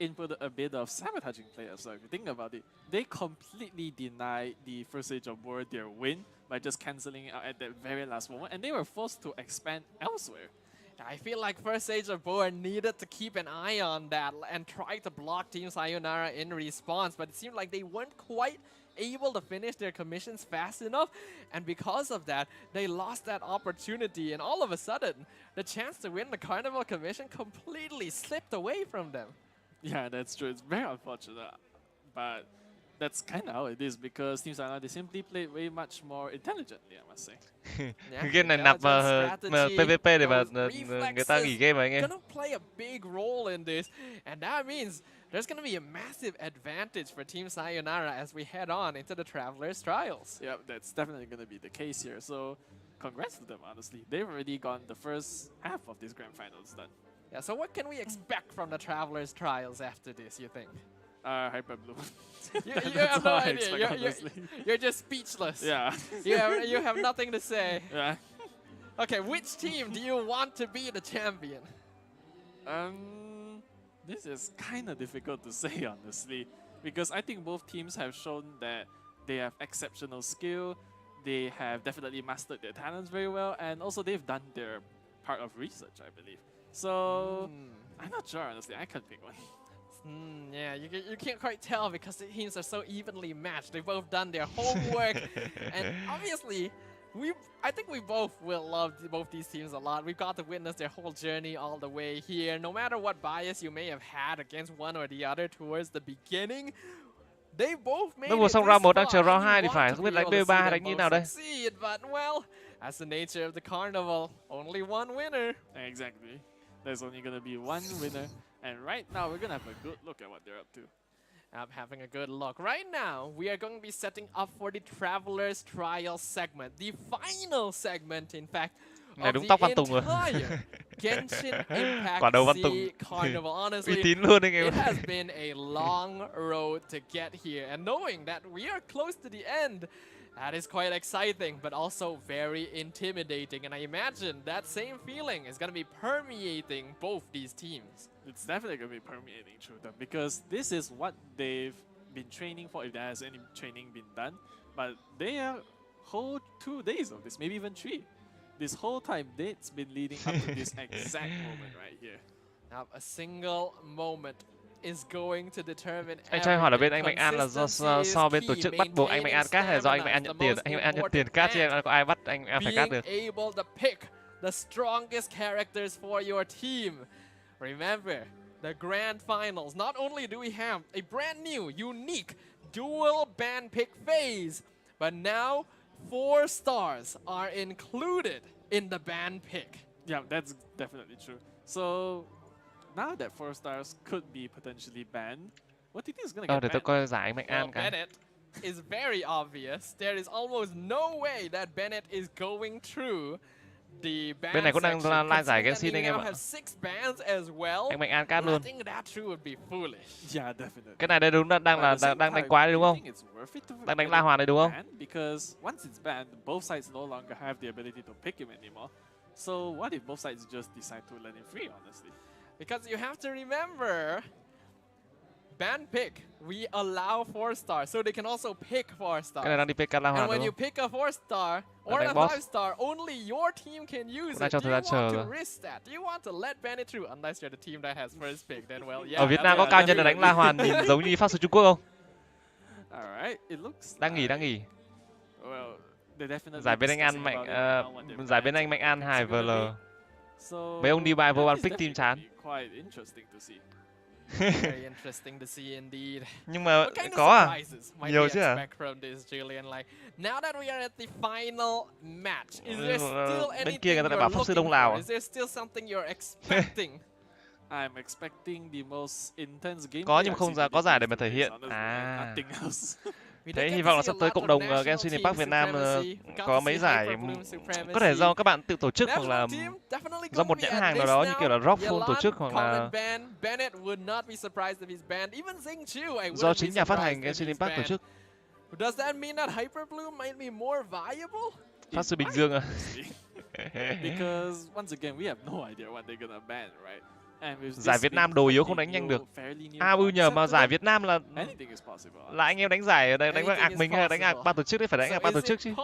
input a bit of sabotaging players. So if you think about it, they completely denied the first stage of war their win by just cancelling it out at that very last moment, and they were forced to expand elsewhere. I feel like first stage of Boer needed to keep an eye on that and try to block Team Sayonara in response, but it seemed like they weren't quite able to finish their commissions fast enough, and because of that, they lost that opportunity, and all of a sudden, the chance to win the Carnival commission completely slipped away from them. Yeah, that's true. It's very unfortunate, but that's kind of how it is, because Team Sayonara, they simply played way much more intelligently, I must say. Game này nạp vào PVP để mà người ta nghỉ game mà anh em. Gonna play a big role in this, and that means there's gonna be a massive advantage for Team Sayonara as we head on into the Travelers Trials. Yeah, that's definitely gonna be the case here. So, congrats to them, honestly. They've already gotten the first half of this grand finals done. Yeah, so what can we expect from the Travelers Trials after this, you think? Hyper Blue. you have no idea. You're just speechless. Yeah. you have nothing to say. Yeah. Okay, which team do you want to be the champion? This is kind of difficult to say, honestly, because I think both teams have shown that they have exceptional skill. They have definitely mastered their talents very well, and also they've done their part of research, I believe. So, I'm not sure, honestly. I can't pick one. Yeah, you can't quite tell because the teams are so evenly matched. They've both done their homework, and obviously, I think we both will love both these teams a lot. We've got to witness their whole journey all the way here. No matter what bias you may have had against one or the other towards the beginning, they both made it xong round 1 đang chờ round 2 thì phải, không biết đánh B3 hay đánh như nào đây. But well, that's the nature of the carnival. Only one winner. Exactly. There's only gonna be one winner. And right now, we're gonna have a good look at what they're up to. I'm having a good look. Right now, we are going to be setting up for the Travelers Trial segment. The final segment, in fact, of the entire Genshin Impact Carnival. Honestly, it has been a long road to get here. And knowing that we are close to the end, that is quite exciting, but also very intimidating. And I imagine that same feeling is going to be permeating both these teams. It's definitely going to be permeating through them, because this is what they've been training for, if there has any training been done. But they are whole 2 days of this, maybe even 3. This whole time, it's been leading up to this exact moment right here. Now, a single moment is going to determine. Anh trai hỏi là bên anh Mạnh An là so bên tổ chức bắt buộc anh Mạnh An cát hay là do anh Mạnh An nhận tiền? Anh Mạnh An nhận tiền cát chứ có ai bắt anh phải cát được. Being able to pick the strongest characters for your team. Remember, the grand finals. Not only do we have a brand new, unique dual band pick phase, But now 4 stars are included in the ban pick. Yeah, that's definitely true. So now that 4 stars could be potentially banned, what do you think is gonna get Để tôi banned? coi giải Mạnh An cái. Bennett is very obvious. There is almost no way that Bennett is going through the ban Bên này cũng đang section, lai giải considering Genshin anh that em we ạ. have 6 bans as well. Anh Mạnh An cát luôn. I think that true would be foolish. Yeah, definitely. Cái này đây đúng đang đánh quái đấy đúng không? Đang đánh La Hoàn đấy đúng không? Because once it's banned, both sides no longer have the ability to pick him anymore. So what if both sides just decide to let him free, honestly? Because you have to remember, ban pick, we allow 4 stars, so they can also pick 4 stars. Cái này đang đi pick La Hoàn And when đúng you không? pick a 4 star or a 5 star, only your team can use it. Cho Do thời you gian chờ want to rồi. risk that? Do you want to let Bennett through? Unless you're the team that has first pick, then well, yeah. Ở Việt Nam có cao nhân là đánh La Hoàn nhìn giống như pháp sư Trung Quốc không? Alright, it looks. Đang nghỉ. Well, they definitely. Giải bên anh An giải bên anh Mạnh An 2 VL. So Mấy ông đi bài vô ban pick team chán. Quite interesting to see. Very interesting to see indeed. Nhưng mà What kind of có surprises might nhiều we chứ à? expect from this, Julian? Like, now that we are at the final match, is there still Bên anything kia người ta lại you're bảo pháp sư looking Đông Lào for? à? Is there still something you're expecting? I'm expecting the most intense game. Có nhưng không có giải để mà thể hiện. À. Nothing else. Thế hy vọng là sắp tới cộng đồng Genshin Impact Việt Nam có mấy giải có thể do các bạn tự tổ chức hoặc là do một nhãn hàng nào đó như kiểu là Rockfall tổ chức hoặc là do chính nhà phát hành Genshin Impact tổ chức. Does that mean that Hyperbloom might be more viable? Phát sư Bình Dương à? Because once again we have no idea what they're gonna ban, right? Giải Việt Nam đồ yếu không đánh nhanh được. Nhờ mà giải Việt Nam là anh em đánh giải đánh ạc mình hay là đánh ạc ban tổ chức đấy, phải đánh ạc ban tổ chức chứ.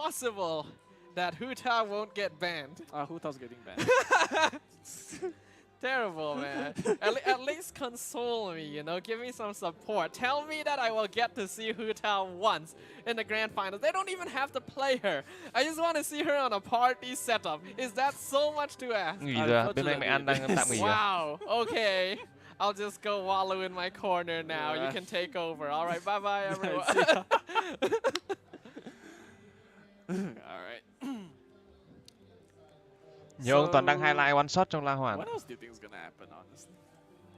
That Huta won't get banned. Huta's getting banned. Terrible, man. At least console me, you know, give me some support. Tell me that I will get to see Huta once in the grand finals. They don't even have to play her. I just want to see her on a party setup. Is that so much to ask? Nghỉ rồi, bên anh Mạnh An đang tạm nghỉ rồi. Wow, okay. I'll just go wallow in my corner now. You can take over. All right, bye-bye, everyone. All right. Nhiều ông toàn đăng highlight one shot trong La Hoàn. What else do you think is gonna happen, honestly?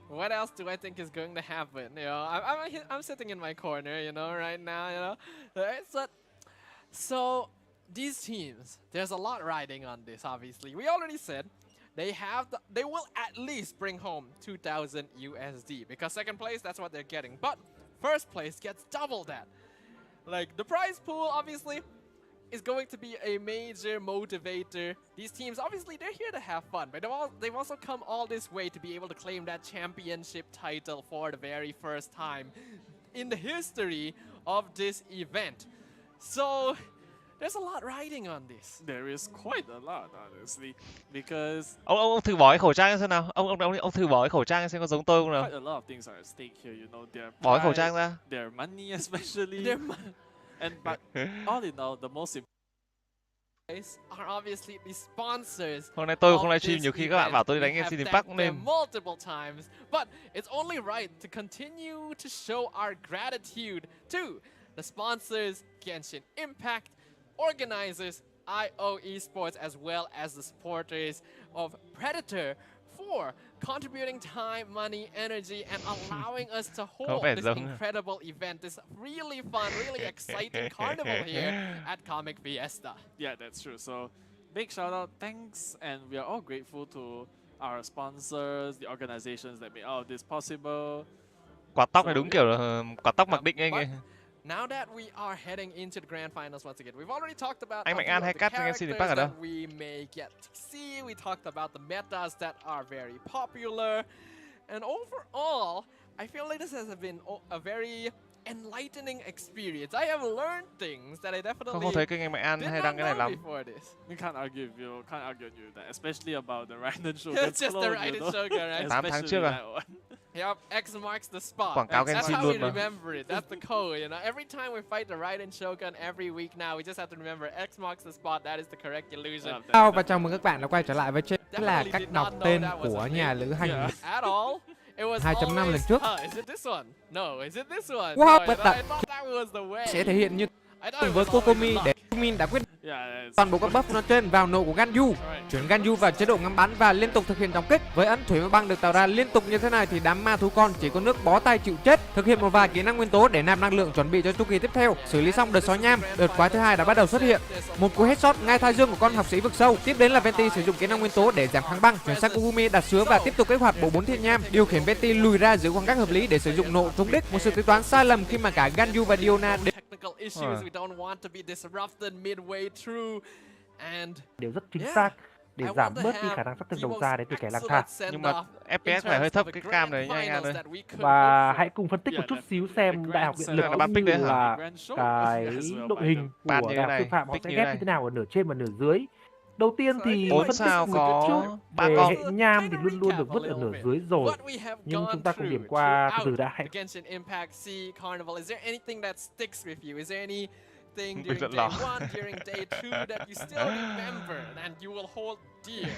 What else do I think is going to happen? You know, I'm sitting in my corner, you know, right now, you know. So these teams, there's a lot riding on this. Obviously, we already said they will at least bring home 2,000 USD because second place, that's what they're getting. But first place gets double that. Like the prize pool, obviously, is going to be a major motivator. These teams, obviously, they're here to have fun, but they've also come all this way to be able to claim that championship title for the very first time in the history of this event. So there's a lot riding on this. There is quite a lot, honestly, because ông thử bỏ cái khẩu trang xem nào. Ông thử bỏ cái khẩu trang xem có giống tôi không nào. Quite a lot of things are at stake here, you know. Bỏ cái khẩu trang ra. Their money, especially. But all in all, the most important are obviously the sponsors. Hôm nay tôi không livestream, nhiều khi các bạn bảo tôi đi đánh Genshin Impact cũng nên. Multiple times, but it's only right to continue to show our gratitude to the sponsors, Genshin Impact, organizers, IO Esports, as well as the supporters of Predator for contributing time, money, energy, and allowing us to hold this incredible event, this really fun, really exciting carnival here at Comic Fiesta. Yeah, that's true. So big shout out, thanks, and we are all grateful to our sponsors, the organizations that made all of this possible. Quạt tóc này đúng kiểu là quạt tóc mặc định anh ấy. Now that we are heading into the grand finals once again, we've already talked about anh Mạnh An hay cắt Genshin Impact ở đâu? We may get to see. We talked about the metas that are very popular, and overall, I feel like this has been a very enlightening experience. I have learned things that I definitely không thấy cái anh Mạnh An hay đăng cái này lắm. We can't argue with that, especially about the Raiden Shogun. Just the Raiden Shogun, right? 8 tháng trước à? Yep, X marks the spot. Quảng cáo That's Genshin how we luôn mà. remember it. That's the code, you know. Every time we fight the Raiden Shogun every week now, we just have to remember X marks the spot. That is the correct illusion. Và chào mừng các bạn đã quay trở lại với trên là cách đọc tên của nhà lữ hành. At all. It was 2.5 lần trước. Is it this one? No, is it this one? Wow, no, but I thought that was the way. Sẽ thể hiện như với Kokomi để Min đã quyết toàn bộ các buff nó trên vào nộ của Ganyu, chuyển Ganyu vào chế độ ngắm bắn và liên tục thực hiện đóng kích. Với ấn thủy ma băng được tạo ra liên tục như thế này thì đám ma thú con chỉ có nước bó tay chịu chết. Thực hiện một vài kỹ năng nguyên tố để nạp năng lượng chuẩn bị cho chu kỳ tiếp theo. Xử lý xong đợt sói nham, đợt quái thứ hai đã bắt đầu xuất hiện. Một cú headshot ngay thái dương của con học sĩ vực sâu. Tiếp đến là Venti sử dụng kỹ năng nguyên tố để giảm kháng băng, chuyển sang Kugumi đặt sứa và tiếp tục kích hoạt bộ 4 thiên nham, điều khiển Venti lùi ra giữ khoảng cách hợp lý để sử dụng nộ trúng đích. Một sự tính toán sai lầm khi mà cả Ganyu và Diona đều đều rất chính xác để giảm bớt đi khả năng sát thương đầu ra đến từ kẻ lang thang. Nhưng mà FPS phải hơi thấp cái cam này nha anh em ơi. Và hãy cùng phân tích một chút xíu xem Đại học Điện lực cũng như là cái đội hình của Đại học Sư phạm họ sẽ ghép như thế nào ở nửa trên và nửa dưới. Đầu tiên thì phân tích một chút về hệ nham thì luôn luôn được vứt ở nửa dưới rồi, nhưng chúng ta cùng điểm qua từ đã. Genshin Impact C Carnival, is there anything that sticks with you? Is there anything during day 1, during day 2 that you still remember and you will hold dear?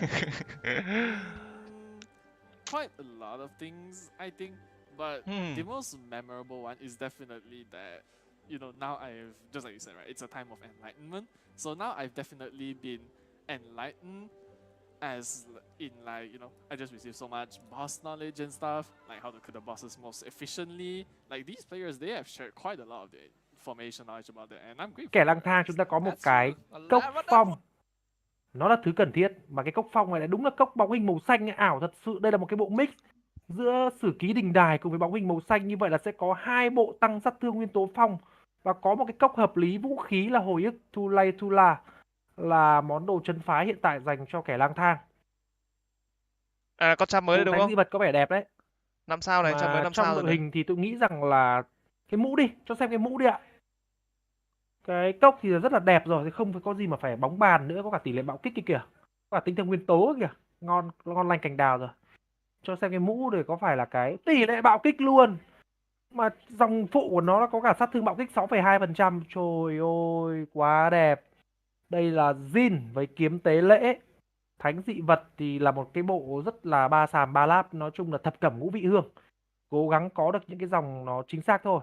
Quite a lot of things, I think, but the most memorable one is definitely that, you know, now I've, just like you said, right, it's a time of enlightenment. So now I've definitely been enlightened, as in, like, you know, I just received so much boss knowledge and stuff, like how to kill the bosses most efficiently. Like these players, they have shared quite a lot of their formation knowledge about it, and I'm grateful. Kẻ lang thang chúng ta có một cái cốc phong, nó là thứ cần thiết, mà cái cốc phong này là đúng là cốc bóng hình màu xanh ảo thật sự. Đây là một cái bộ mix giữa sử ký đình đài cùng với bóng hình màu xanh, như vậy là sẽ có hai bộ tăng sát thương nguyên tố phong và có một cái cốc hợp lý vũ khí là hồi ức Tula là món đồ chân phái hiện tại dành cho kẻ lang thang. À, con trăm mới đấy đúng không? Di vật có vẻ đẹp đấy. 5 sao này, trăm mới 5 sao rồi. Trong đội hình thì tôi nghĩ rằng là cái mũ đi, cho xem cái mũ đi ạ. Cái cốc thì rất là đẹp rồi, thì không có gì mà phải bóng bàn nữa, có cả tỷ lệ bạo kích kìa, có cả tinh thần nguyên tố kìa, ngon lành cành đào rồi. Cho xem cái mũ để có phải là cái tỷ lệ bạo kích luôn. Mà dòng phụ của nó có cả sát thương bạo kích 6,2%. Trời ơi, quá đẹp. Đây là Jin với kiếm tế lễ. Thánh dị vật thì là một cái bộ rất là ba sàm ba láp, nói chung là thập cẩm ngũ vị hương. Cố gắng có được những cái dòng nó chính xác thôi.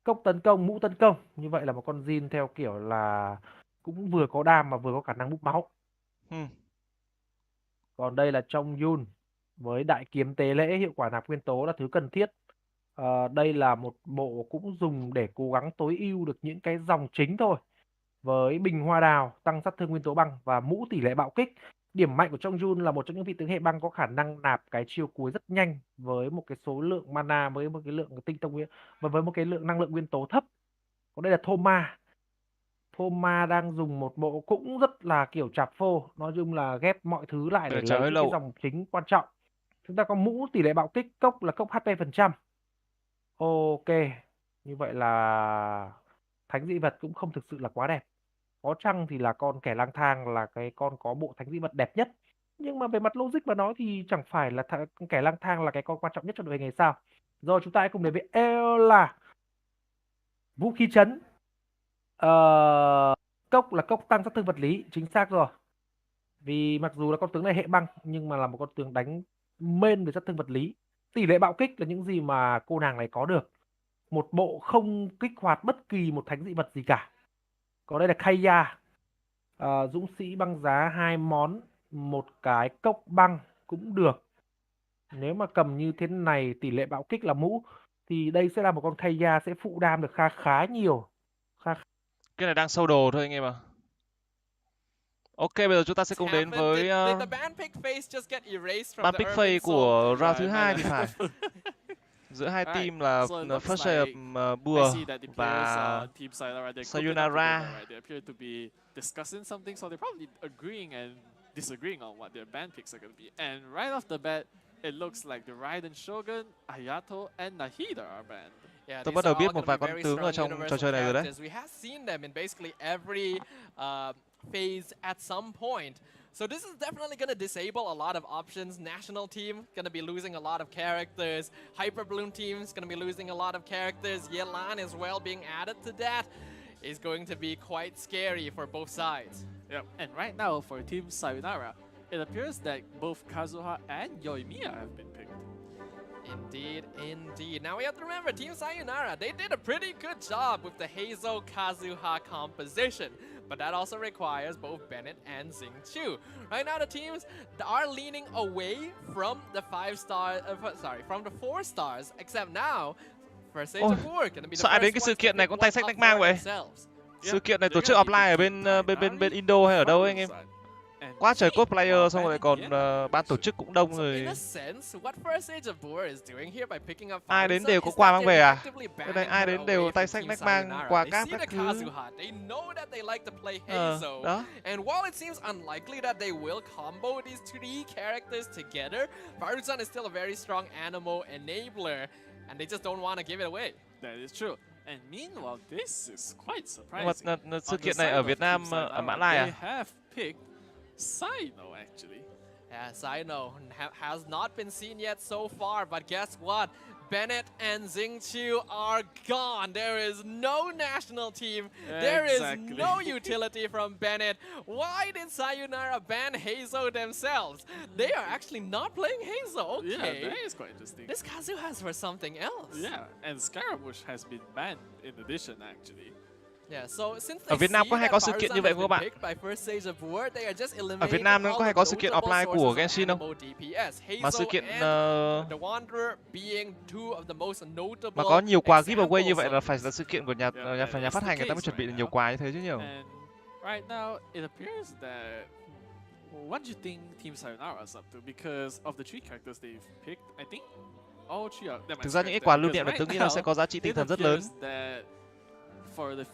Cốc tấn công, mũ tấn công. Như vậy là một con Jin theo kiểu là cũng vừa có đam mà vừa có khả năng búp máu. Còn đây là Trong Yun với đại kiếm tế lễ, hiệu quả nạp nguyên tố là thứ cần thiết. Đây là một bộ cũng dùng để cố gắng tối ưu được những cái dòng chính thôi. Với bình hoa đào tăng sát thương nguyên tố băng và mũ tỷ lệ bạo kích. Điểm mạnh của Trong Yun là một trong những vị tướng hệ băng có khả năng nạp cái chiêu cuối rất nhanh với một cái số lượng mana, với một cái lượng tinh tông và với một cái lượng năng lượng nguyên tố thấp. Còn đây là Thoma. Thoma đang dùng một bộ cũng rất là kiểu chạp phô, nói chung là ghép mọi thứ lại để lấy những cái dòng chính quan trọng. Chúng ta có mũ tỷ lệ bạo kích, cốc là cốc HP %. Ok, như vậy là thánh dị vật cũng không thực sự là quá đẹp. Có chăng thì là con kẻ lang thang là cái con có bộ thánh dị vật đẹp nhất. Nhưng mà về mặt logic mà nói thì chẳng phải là kẻ lang thang là cái con quan trọng nhất trong đội hình này sao? Rồi chúng ta hãy cùng đến với là vũ khí chấn. Cốc là cốc tăng sát thương vật lý, chính xác rồi. Vì mặc dù là con tướng này hệ băng nhưng mà là một con tướng đánh main về sát thương vật lý. Tỷ lệ bạo kích là những gì mà cô nàng này có được. Một bộ không kích hoạt bất kỳ một thánh dị vật gì cả. Còn đây là Kaya. Dũng sĩ băng giá 2 món, một cái cốc băng cũng được. Nếu mà cầm như thế này, tỷ lệ bạo kích là mũ, thì đây sẽ là một con Kaya sẽ phụ đam được khá nhiều. Cái này đang sâu đồ thôi anh em ạ. Ok, bây giờ chúng ta sẽ cùng đến với ban pick phase của round thứ 2 thì phải. Giữa hai team là First Aid Bùa và Sayonara. Discussing something, so they're probably agreeing and disagreeing on what their band picks are going to be. And right off the bat, it looks like the Raiden Shogun, Ayato, and Nahida are banned. Tôi bắt đầu biết một vài con tướng ở trong trò chơi này rồi đấy. We have seen them in basically every phase at some point. So this is definitely going to disable a lot of options. National team going to be losing a lot of characters. Hyper Bloom team is going to be losing a lot of characters. Yelan as well being added to that is going to be quite scary for both sides. Yep. And right now for Team Sayonara, it appears that both Kazuha and Yoimiya have been picked. Indeed, indeed. Now we have to remember, Team Sayonara, they did a pretty good job with the Heizo Kazuha composition. But that also requires both Bennett and Xingqiu. Right now, the teams are leaning away from the 5-star, from the 4 stars. Except now, First Age of War gonna be the Sao đến first cái sự ones to kiện này pick có one tay sách up tách mang for vậy? themselves. Sự kiện này tổ chức offline ở bên Indo hay ở đâu ấy anh em? Quá trời cosplayer, xong rồi còn ban tổ chức cũng đông rồi. Ai đến đều có quà mang về à? Cái này ai đến đều tay sách nách mang quà cáp các thứ. Đó. And while it seems unlikely that they will combo these 3 characters together, Barusan is still a very strong animal enabler, and they just don't want to give it away. That is true. And meanwhile, this is quite surprising. Nhưng mà sự kiện này ở Việt Nam, ở Mã Lai à? They have picked Sino actually. Yeah, Sino has not been seen yet so far, but guess what? Bennett and Xingqiu are gone. There is no national team. There is no utility from Bennett. Why did Sayonara ban Heizo themselves? They are actually not playing Heizo. Okay. Yeah, that is quite interesting. This Kazuha's for something else. Yeah, and Scaramouche has been banned in addition actually. Yeah, so since ở Việt Nam có hay có sự kiện như vậy không các bạn? Ở Việt Nam có hay có sự kiện offline của Genshin không? Mà sự kiện mà có nhiều quà giveaway như vậy là phải là sự kiện của nhà phát hành, người ta mới chuẩn bị được nhiều quà như thế chứ nhiều. Right now it appears that what do you think Team Sayonara is up to? Because of the 3 characters they've picked, I think all 3 are. Thực ra những cái quà lưu niệm này tôi nghĩ là sẽ có giá trị tinh thần rất lớn.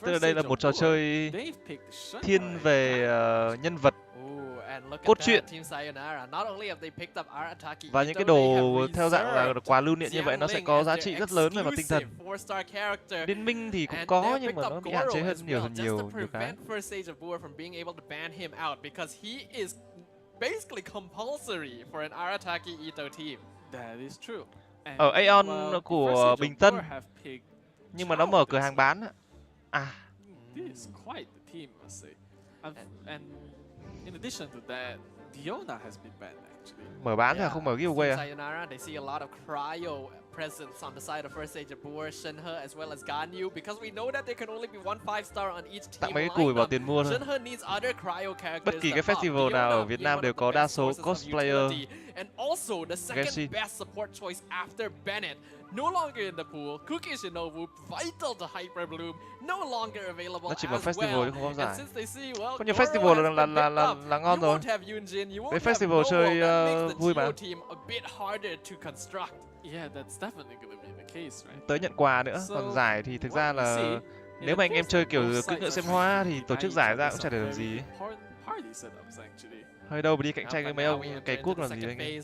Tức là đây là một trò chơi thiên về nhân vật, cốt truyện và những cái đồ theo dạng là quà lưu niệm như vậy nó sẽ có giá trị rất lớn về mặt tinh thần. Liên minh thì cũng có nhưng mà nó bị hạn chế hơn nhiều cái. Ở Aeon của Bình Tân nhưng mà nó mở cửa hàng bán. This is quite the team, I must say. And in addition to that, Diona has been banned actually. Mở bán thôi, không mở giveaway à? Sayonara, they see a lot of cryo presence on the side of First Age of War, Shenhe as well as Ganyu, because we know that there can only be 1 5-star on each team. Tặng mấy cái cùi vào tiền mua thôi. Shenhe needs other cryo characters. Bất kỳ cái festival nào ở Việt Nam đều có đa số cosplayer. And also the second best support choice after Bennett. No longer in the pool, Cookie Shinobu, vital to Hyper Bloom, no longer available nó chỉ một as festival chứ well. không có giải. Có nhiều festival là ngon rồi. Cái festival chơi vui mà. Yeah, that's definitely gonna be the case, right? Tới nhận quà nữa, còn giải thì thực ra là nếu mà anh em chơi kiểu cưỡi ngựa xem hoa thì tổ chức giải ra cũng chả được làm gì. Hơi đâu mà đi cạnh tranh với mấy ông cày cuốc làm gì anh em.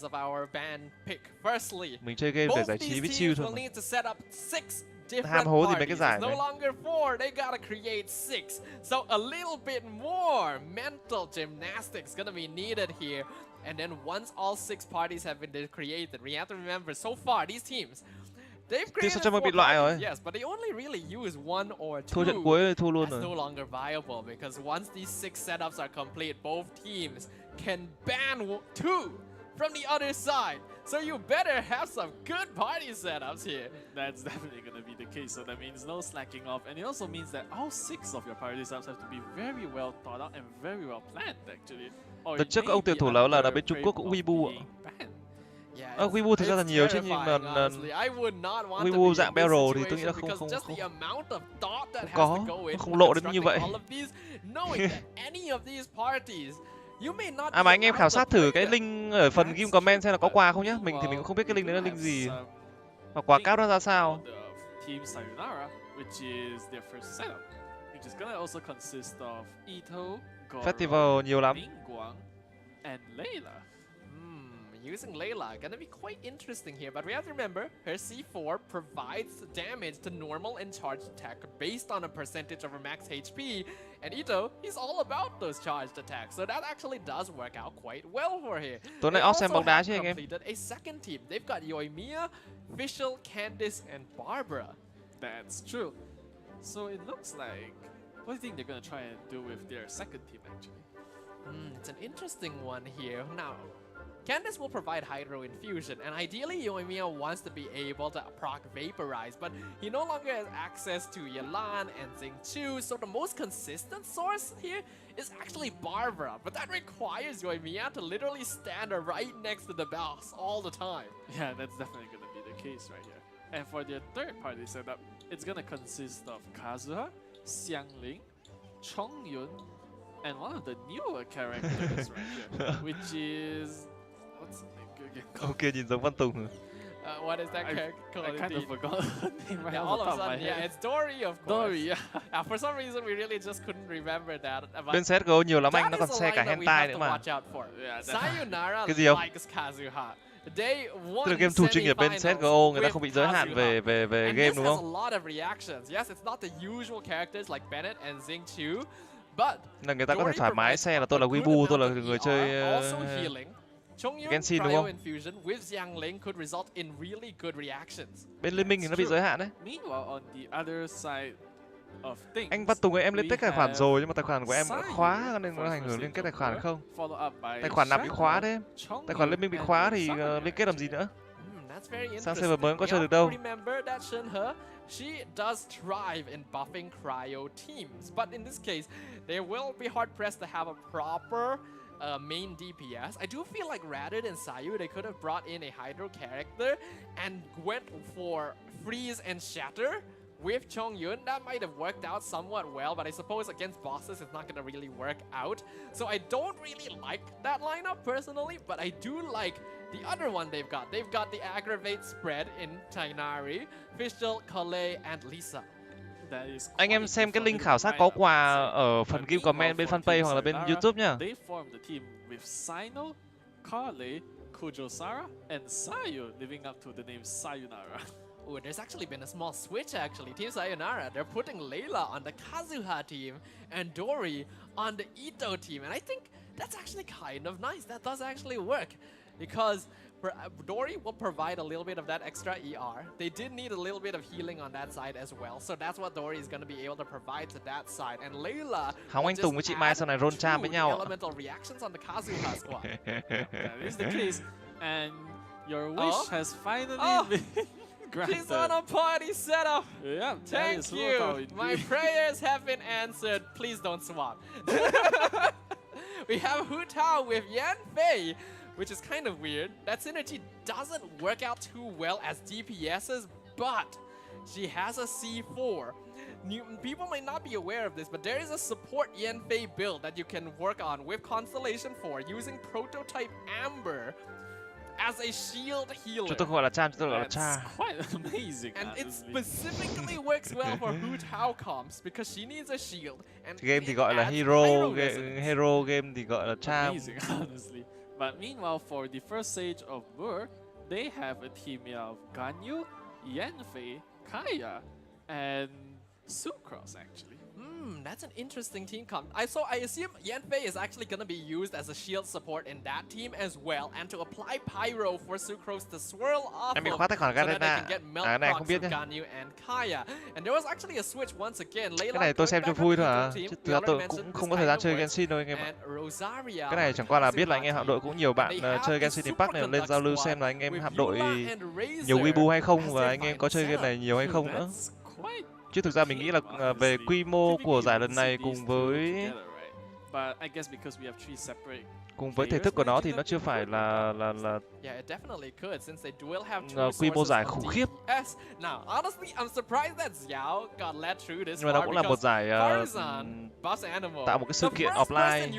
Mình chơi game để giải trí với chill thôi mà. Ham hố gì mấy cái giải này. No longer 4, they gotta create 6. So a little bit more mental gymnastics gonna be needed here. And then once all 6 parties have been created, we have to remember so far these teams they've created 4 parties, yes, but they only really use 1 or 2. Thua trận cuối thua luôn rồi. That's no longer viable because once these 6 setups are complete, both teams can ban 2 from the other side. So you better have some good party setups here. That's definitely going to be the case. So that means no slacking off. And it also means that all 6 of your party setups have to be very well thought out and very well planned actually. Đợt trước ông tuyển thủ là bên Trung Quốc cũng wibu ạ. Wibu thực ra là nhiều chứ nhưng mà wibu dạng barrel thì tôi nghĩ là không có, nó không lộ đến như vậy. Mà anh em khảo sát thử cái link ở phần game comment xem là có quà không nhá. Mình thì mình cũng không biết cái link đấy là link gì và quà cáp nó ra sao. Festival nhiều lắm. Using Layla gonna be quite interesting here, but we have to remember her C4 provides damage to normal and charged attack based on a percentage of her max HP, and Ito, he's all about those charged attacks, so that actually does work out quite well for her. Tối nay off xem bóng đá chứ anh em. A second team. They've got Yoimiya, Fischl, Candice, and Barbara. That's true. So it looks like, what do you think they're gonna try and do with their second team actually? It's an interesting one here. Now, Candace will provide Hydro Infusion, and ideally Yoimiya wants to be able to proc Vaporize, but he no longer has access to Yelan and Xingqiu, so the most consistent source here is actually Barbara, but that requires Yoimiya to literally stand right next to the boss all the time. Yeah, that's definitely gonna be the case right here. And for their third party setup, it's gonna consist of Kazuha, Xiangling, Chongyun, and one of the newer characters right here, which is... What's the name again? Ok, nhìn giống Văn Tùng. What is that character called? I kind of forgot her name right all of a sudden, yeah, it's Dory, of course. Dory, yeah. For some reason, we really just couldn't remember that. Bên CSGO nhiều lắm anh, nó còn xe cả hentai nữa mà. Sayonara Cái gì không? likes Kazuha. They Tức là game thủ chuyên nghiệp bên CSGO người ta không bị giới hạn về game đúng không? A lot of reactions. Yes, it's not the usual characters like Bennett and Xingqiu, but là người ta có thể thoải mái xe là tôi là wibu, tôi là người chơi Genshin đúng không? With Xiangling could result in really good reactions. Bên Liên Minh thì nó bị giới hạn đấy. Meanwhile, on the other side of things, anh Văn Tùng ơi, em lên tích tài khoản rồi nhưng mà tài khoản của em đã khóa nên nó ảnh hưởng liên kết tài khoản không? Tài khoản nào bị khóa đấy? Tài khoản Liên Minh bị khóa thì liên kết làm gì nữa? Sang server mới có chơi được đâu. She does thrive in buffing cryo teams, but in this case, they will be hard pressed to have a proper main DPS. I do feel like rather than Sayu, they could have brought in a Hydro character and went for Freeze and Shatter with Chongyun. That might have worked out somewhat well, but I suppose against bosses, it's not going to really work out. So I don't really like that lineup personally, but I do like the other one they've got. They've got the Aggravate Spread in Tainari, Fischl, Kale, and Lisa. Anh em xem cái link khảo sát có quà ở phần ghi comment bên fanpage hoặc là bên YouTube nhá. They formed the team with Sino, Kale, Kujosara, and Sayu, living up to the name Sayonara. Oh, there's actually been a small switch actually. Team Sayonara, they're putting Layla on the Kazuha team and Dory on the Ito team. And I think that's actually kind of nice. That does actually work. Because Dory will provide a little bit of that extra ER. They did need a little bit of healing on that side as well. So that's what Dory is going to be able to provide to that side. And Layla Hóng anh Tùng với chị Mai sau này roll cham với nhau. Elemental reactions on the Kazuha squad. That is the case. And your wish has finally been granted. She's on a party setup. Yeah, thank you. My prayers have been answered. Please don't swap. We have Hu Tao with Yan Fei, which is kind of weird. That synergy doesn't work out too well as DPSs, but she has a C4. People might not be aware of this, but there is a support Yanfei build that you can work on with Constellation 4 using Prototype Amber as a shield healer. Chúng tôi gọi là Cham, chúng tôi gọi là Cha. Quite amazing. And it specifically works well for Hu Tao comps because she needs a shield. And game thì gọi là hero game thì gọi là Cham. Amazing, honestly. But meanwhile, for the first stage of Mur, they have a team of Ganyu, Yanfei, Kaya, and Sucrose actually. That's an interesting team comp. I assume Yanfei is actually going to be used as a shield support in that team as well, and to apply Pyro for Sucrose to swirl off of so that they can get melt procs from Ganyu and Kaya. And there was actually a switch once again. Cái này tôi xem cho vui thôi à, chứ thực ra tôi cũng không có thời gian chơi Genshin đâu anh em ạ. Cái này chẳng qua là biết là anh em hạm đội cũng nhiều bạn chơi Genshin Impact này, lên giao lưu xem là anh em hạm đội nhiều wibu hay không và anh em có chơi game này nhiều hay không nữa. Chứ thực ra mình nghĩ là về quy mô của giải lần này cùng với thể thức của nó thì nó chưa phải là quy mô giải khủng khiếp. Nhưng mà nó cũng là một giải tạo một cái sự kiện offline.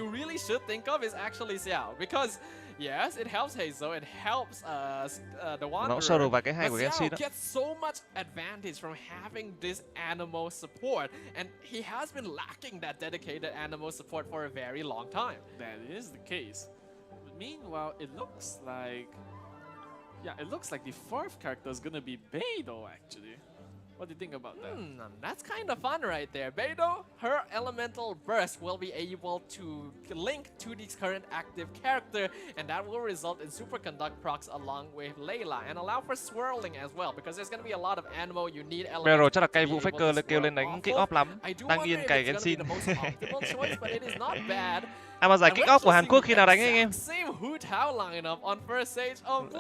Yes, it helps Hazel, it helps the Wanderer. Nó show được vài cái hay của Genshin đó. Gets so much advantage from having this animal support, and he has been lacking that dedicated animal support for a very long time. That is the case. But meanwhile, it looks like the fourth character is gonna be Beidou actually. What do you think about that? That's kind of fun right there. Beidou, her elemental burst will be able to link to the current active character, and that will result in superconduct procs along with Layla and allow for swirling as well, because there's going to be a lot of ammo you need elements. Pero chắc là cây vụ Faker kêu lên đánh kick off lắm. Đang yên cày Genshin. But it is not bad. À mà giải kick off của Hàn Quốc khi nào đánh ấy anh em?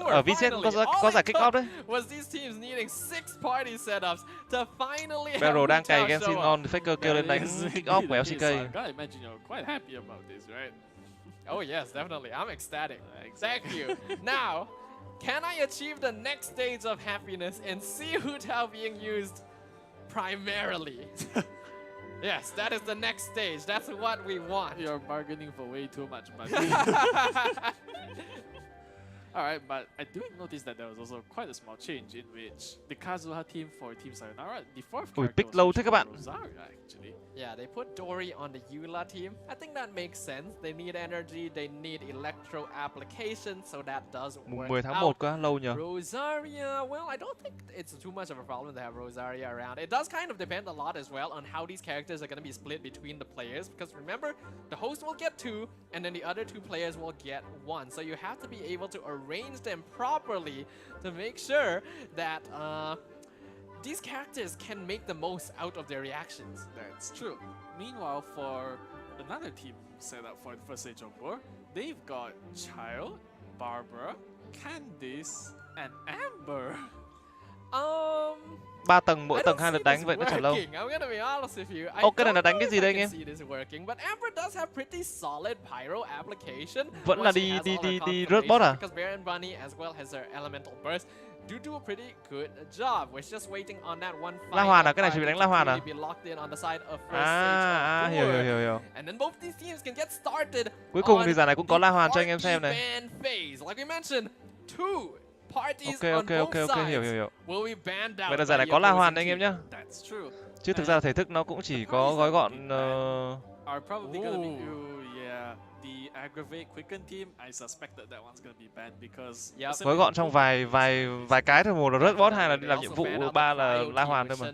Ở VCS có giải kick off đấy. Barrel đang cày Genshin ngon, Faker kêu lên đánh kick off của LCK. Oh yes, definitely. I'm ecstatic. Thank you. Now, can I achieve the next stage of happiness and see Hu Tao being used primarily? Yes, that is the next stage. That's what we want. You're bargaining for way too much money. Alright, but I do notice that there was also quite a small change in which the Kazuha team for Team Sayonara, the fourth Ui, character pick was lâu thế các bạn. Rosaria, actually. Yeah, they put Dory on the Eula team. I think that makes sense. They need energy, they need electro application, so that does Mùng work 10 tháng out. 1 quá, lâu nhờ. Rosaria, well, I don't think it's too much of a problem to have Rosaria around. It does kind of depend a lot as well on how these characters are going to be split between the players, because remember, the host will get 2, and then the other 2 players will get 1. So you have to be able to arrange them properly to make sure that these characters can make the most out of their reactions. That's true. Meanwhile, for another team set up for the first stage of war, they've got Child, Barbara, Candice, and Amber. 3 tầng, mỗi tầng 2 lượt đánh, vậy nó chả lâu. I'm gonna be honest with you. Ô, cái này là đánh cái gì đây anh em? But Amber does have pretty solid pyro application. Vẫn là đi rớt boss à? Because Bear and Bunny as well as their elemental burst do a pretty good job. We're just waiting on that one fight. La Hoàn à? Cái này chỉ bị đánh La Hoàn à? Hiểu. And then both these teams can get started. Cuối cùng thì giờ này cũng có La Hoàn cho anh em xem này. Like we mentioned, 2 parties Ok, on both sides hiểu. will be banned out. Vậy là giải này có La Hoàn anh em nhá. That's true. Chứ thực ra thể thức nó cũng chỉ có gói gọn. Are probably gonna be the aggravate quicken team. I suspected that one's gonna be banned because gói gọn trong vài cái thôi, một là rớt boss, hai là đi làm nhiệm vụ, 3 là La Hoàn thôi mà.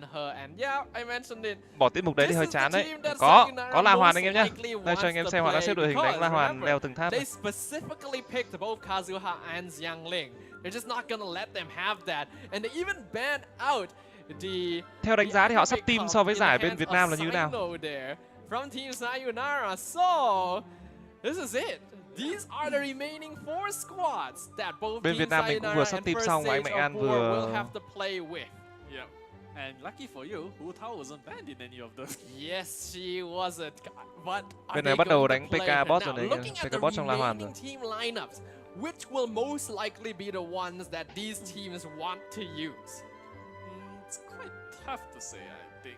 Bỏ tiết mục đấy thì hơi chán đấy. Có La Hoàn anh em nhá. Đây cho anh em xem họ đã xếp đội hình đánh La Hoàn leo từng tháp. They specifically picked both Kazuha and Xiangling. They're just not gonna let them have that, and they even banned out the. Theo đánh giá thì họ sắp team so với giải bên Việt Nam là như thế nào? From Team Sayonara, so this is it. These are the remaining 4 squads that both bên Việt Nam mình cũng vừa sắp team xong, anh Mạnh An vừa. Will have to play with. Yep. And lucky for you, Hu Tao wasn't banned in any of those. Yes, she wasn't. But bên này bắt đầu đánh PK boss rồi này, PK boss trong La Hoàn rồi. Team lineups, which will most likely be the ones that these teams want to use? It's quite tough to say, I think.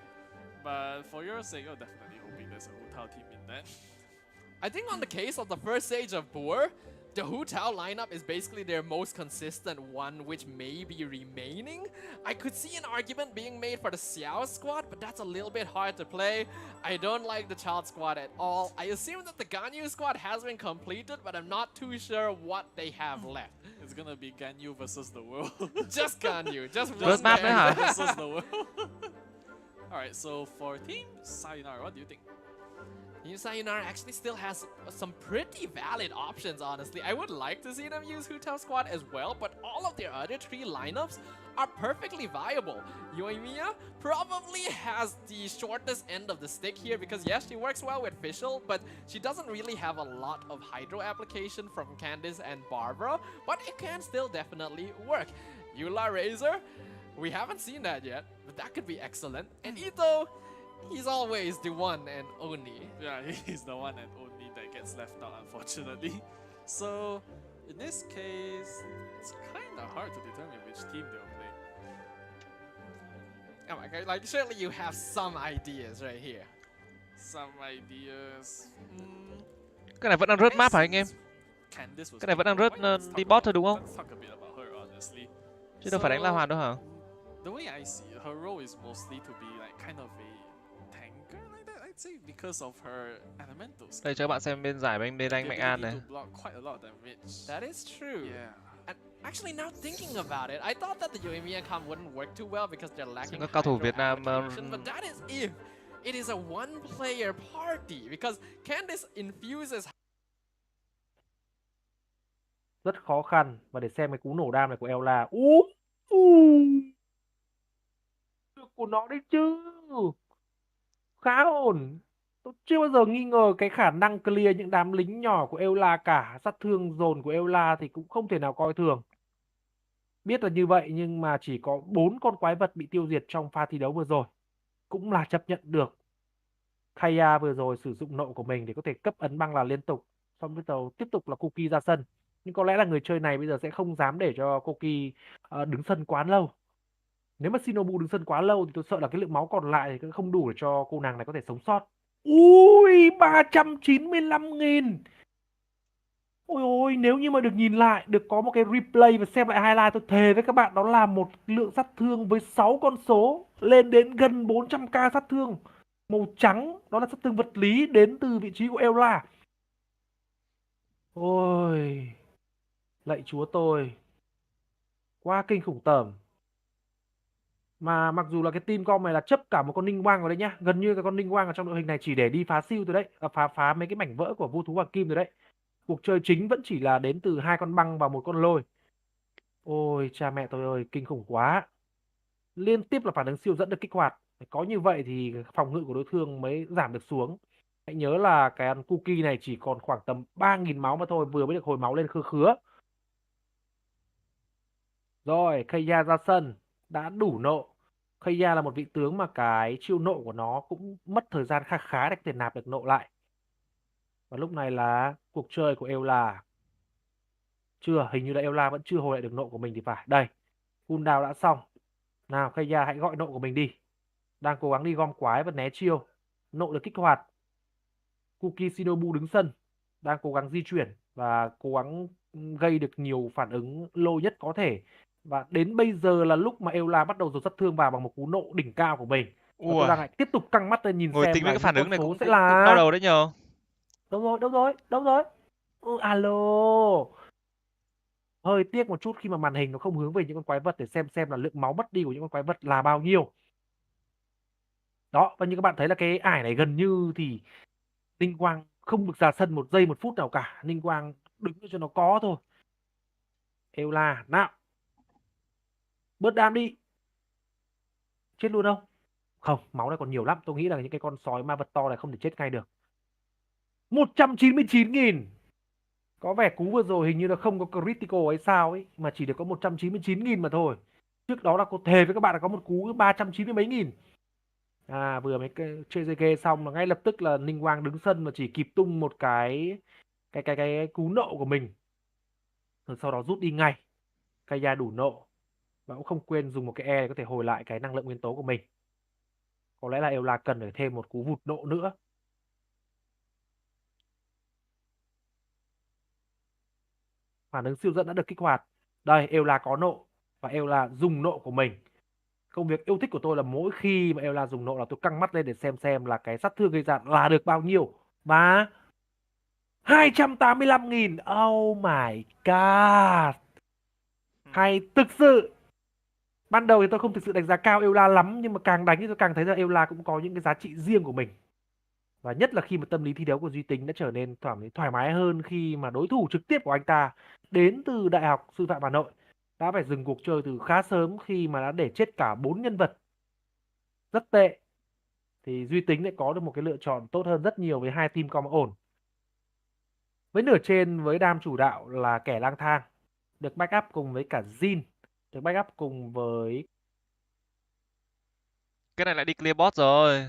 But for your sake, I'm definitely hoping there's a Hu Tao team in that. I think on the case of the first stage of Boer, the Hu Tao lineup is basically their most consistent one, which may be remaining. I could see an argument being made for the Xiao squad, but that's a little bit hard to play. I don't like the Child squad at all. I assume that the Ganyu squad has been completed, but I'm not too sure what they have left. It's gonna be Ganyu versus the world. Just Ganyu, just one man versus the world. Alright, so for Team Sayonara, what do you think? Team Sayonara actually still has some pretty valid options, honestly. I would like to see them use Hu Tao squad as well, but all of their other 3 lineups are perfectly viable. Yoimiya probably has the shortest end of the stick here because yes, she works well with Fischl, but she doesn't really have a lot of hydro application from Candice and Barbara, but it can still definitely work. Eula Razor, we haven't seen that yet, but that could be excellent. And Ito, he's always the one and only. Yeah, he's the one and only that gets left out, unfortunately. So, in this case, it's kind of hard to determine which team they'll play. Oh my god, like surely you have some ideas right here. Some ideas. Cái này vẫn đang rớt map hả anh em? Cái này vẫn đang rớt đi boss thôi đúng không? Chứ đâu phải đánh La Hoàn đâu hả? The way I see it, her role is mostly to be like kind of a tanker like that, I'd say, because of her elementals. Đây cho các bạn xem bên giải bên anh Mạnh An này. That is true. Yeah. And actually, now thinking about it, I thought that the Yoimiya comp wouldn't work too well because they're lacking các cao thủ Việt Nam but that is if it is a one-player party because Candice infuses. Rất khó khăn, và để xem cái cú nổ đam này của Ella. Của nó đấy chứ, khá ổn. Tôi chưa bao giờ nghi ngờ cái khả năng clear những đám lính nhỏ của Eula cả. Sát thương dồn của Eula thì cũng không thể nào coi thường. Biết là như vậy nhưng mà chỉ có 4 con quái vật bị tiêu diệt trong pha thi đấu vừa rồi. Cũng là chấp nhận được. Kaya vừa rồi sử dụng nộ của mình để có thể cấp ấn băng là liên tục. Xong bắt đầu tiếp tục là Cookie ra sân. Nhưng có lẽ là người chơi này bây giờ sẽ không dám để cho Cookie đứng sân quá lâu. Nếu mà Shinobu đứng sân quá lâu thì tôi sợ là cái lượng máu còn lại thì không đủ để cho cô nàng này có thể sống sót. Ui, 395.000. Ôi ôi, nếu như mà được nhìn lại, được có một cái replay và xem lại highlight, tôi thề với các bạn đó là một lượng sát thương với 6 con số lên đến gần 400k sát thương. Màu trắng, đó là sát thương vật lý đến từ vị trí của Eula. Ôi, lạy chúa tôi. Quá kinh khủng tởm. Mà mặc dù là cái team com này là chấp cả một con Ninh Quang vào đấy nhá. Gần như cái con Ninh Quang ở trong đội hình này chỉ để đi phá siêu thôi đấy. Phá mấy cái mảnh vỡ của vô thú hoàng kim rồi đấy. Cuộc chơi chính vẫn chỉ là đến từ 2 con băng và 1 con lôi. Ôi cha mẹ tôi ơi, kinh khủng quá. Liên tiếp là phản ứng siêu dẫn được kích hoạt. Có như vậy thì phòng ngự của đối phương mới giảm được xuống. Hãy nhớ là cái ăn cookie này chỉ còn khoảng tầm 3.000 máu mà thôi, vừa mới được hồi máu lên khứa khứa. Rồi, Kaya ra sân, đã đủ nộ. Kaya là một vị tướng mà cái chiêu nộ của nó cũng mất thời gian khá khá để có thể nạp được nộ lại. Và lúc này là cuộc chơi của Eula. Chưa, hình như là Eula vẫn chưa hồi lại được nộ của mình thì phải. Đây, cooldown đã xong. Nào, Kaya hãy gọi nộ của mình đi. Đang cố gắng đi gom quái và né chiêu. Nộ được kích hoạt. Cookie Shinobu đứng sân. Đang cố gắng di chuyển và cố gắng gây được nhiều phản ứng lô nhất có thể. Và đến bây giờ là lúc mà Eula bắt đầu dồn sát thương vào bằng một cú nộ đỉnh cao của mình. Và tôi đang lại tiếp tục căng mắt lên nhìn ngồi xem tính là với cái phản ứng này cũng cũng đau đầu đấy nhờ. Đâu rồi? Alo. Hơi tiếc một chút khi mà màn hình nó không hướng về những con quái vật để xem là lượng máu mất đi của những con quái vật là bao nhiêu. Đó, và như các bạn thấy là cái ải này gần như thì Ninh Quang không được ra sân 1 giây 1 phút nào cả. Ninh Quang đứng cho nó có thôi. Eula, nào. Bớt đam đi. Chết luôn không? Không, máu này còn nhiều lắm. Tôi nghĩ là những cái con sói ma vật to này không thể chết ngay được. 199.000. Có vẻ cú vừa rồi hình như là không có critical hay sao ấy, mà chỉ được có 199.000 mà thôi. Trước đó là có thề với các bạn là có một cú 390 mấy nghìn. Vừa mới chơi game xong là ngay lập tức là Ninh Quang đứng sân mà chỉ kịp tung một cái cú nộ của mình. Rồi sau đó rút đi ngay. Kaya đủ nộ. Và cũng không quên dùng một cái E để có thể hồi lại cái năng lượng nguyên tố của mình. Có lẽ là Eula cần phải thêm một cú vụt nộ nữa. Phản ứng siêu dẫn đã được kích hoạt. Đây, Eula có nộ. Và Eula dùng nộ của mình. Công việc yêu thích của tôi là mỗi khi mà Eula dùng nộ là tôi căng mắt lên để xem là cái sát thương gây ra là được bao nhiêu. Và 285.000. Oh my god. Hay thực sự. Ban đầu thì tôi không thực sự đánh giá cao Eula lắm, nhưng mà càng đánh thì tôi càng thấy là Eula cũng có những cái giá trị riêng của mình. Và nhất là khi mà tâm lý thi đấu của Duy Tính đã trở nên thoải mái hơn khi mà đối thủ trực tiếp của anh ta đến từ Đại học Sư phạm Hà Nội đã phải dừng cuộc chơi từ khá sớm khi mà đã để chết cả 4 nhân vật rất tệ. Thì Duy Tính lại có được một cái lựa chọn tốt hơn rất nhiều với 2 team com ổn. Với nửa trên với đam chủ đạo là kẻ lang thang, được backup cùng với cả Jin, được backup cùng với... Cái này lại đi clear boss rồi.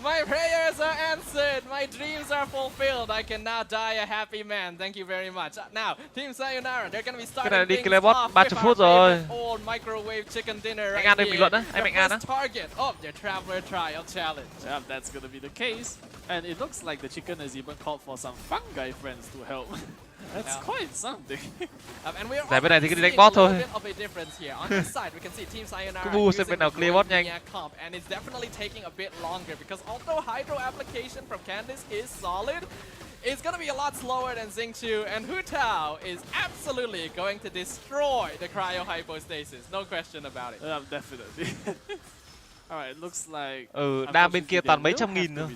My prayers are answered. My dreams are fulfilled. I can now die a happy man. Thank you very much. Now, Team Sayonara, they're gonna be starting cái này đi things clear boss off 30 with phút our rồi. favorite old microwave chicken dinner Anh right An đây bình here. luận á, anh The Mạnh An á. first target of their Traveler Trial Challenge. Yeah, that's gonna be the case. And it looks like the chicken has even called for some fungi friends to help. That's quite something. And we're Tại bên này thì cứ đi đánh seeing a boss thôi. little bit of a difference here. On this side, we can see Team Sayonara Cứ bu xem using bên nào the clear boss Golden nhanh. Yak comp, and it's definitely taking a bit longer because although hydro application from Candice is solid, it's gonna be a lot slower than Xingqiu, and Hu Tao is absolutely going to destroy the cryo hypostasis. No question about it. Definitely. Alright, looks like đam bên kia toàn mấy trăm nghìn nữa.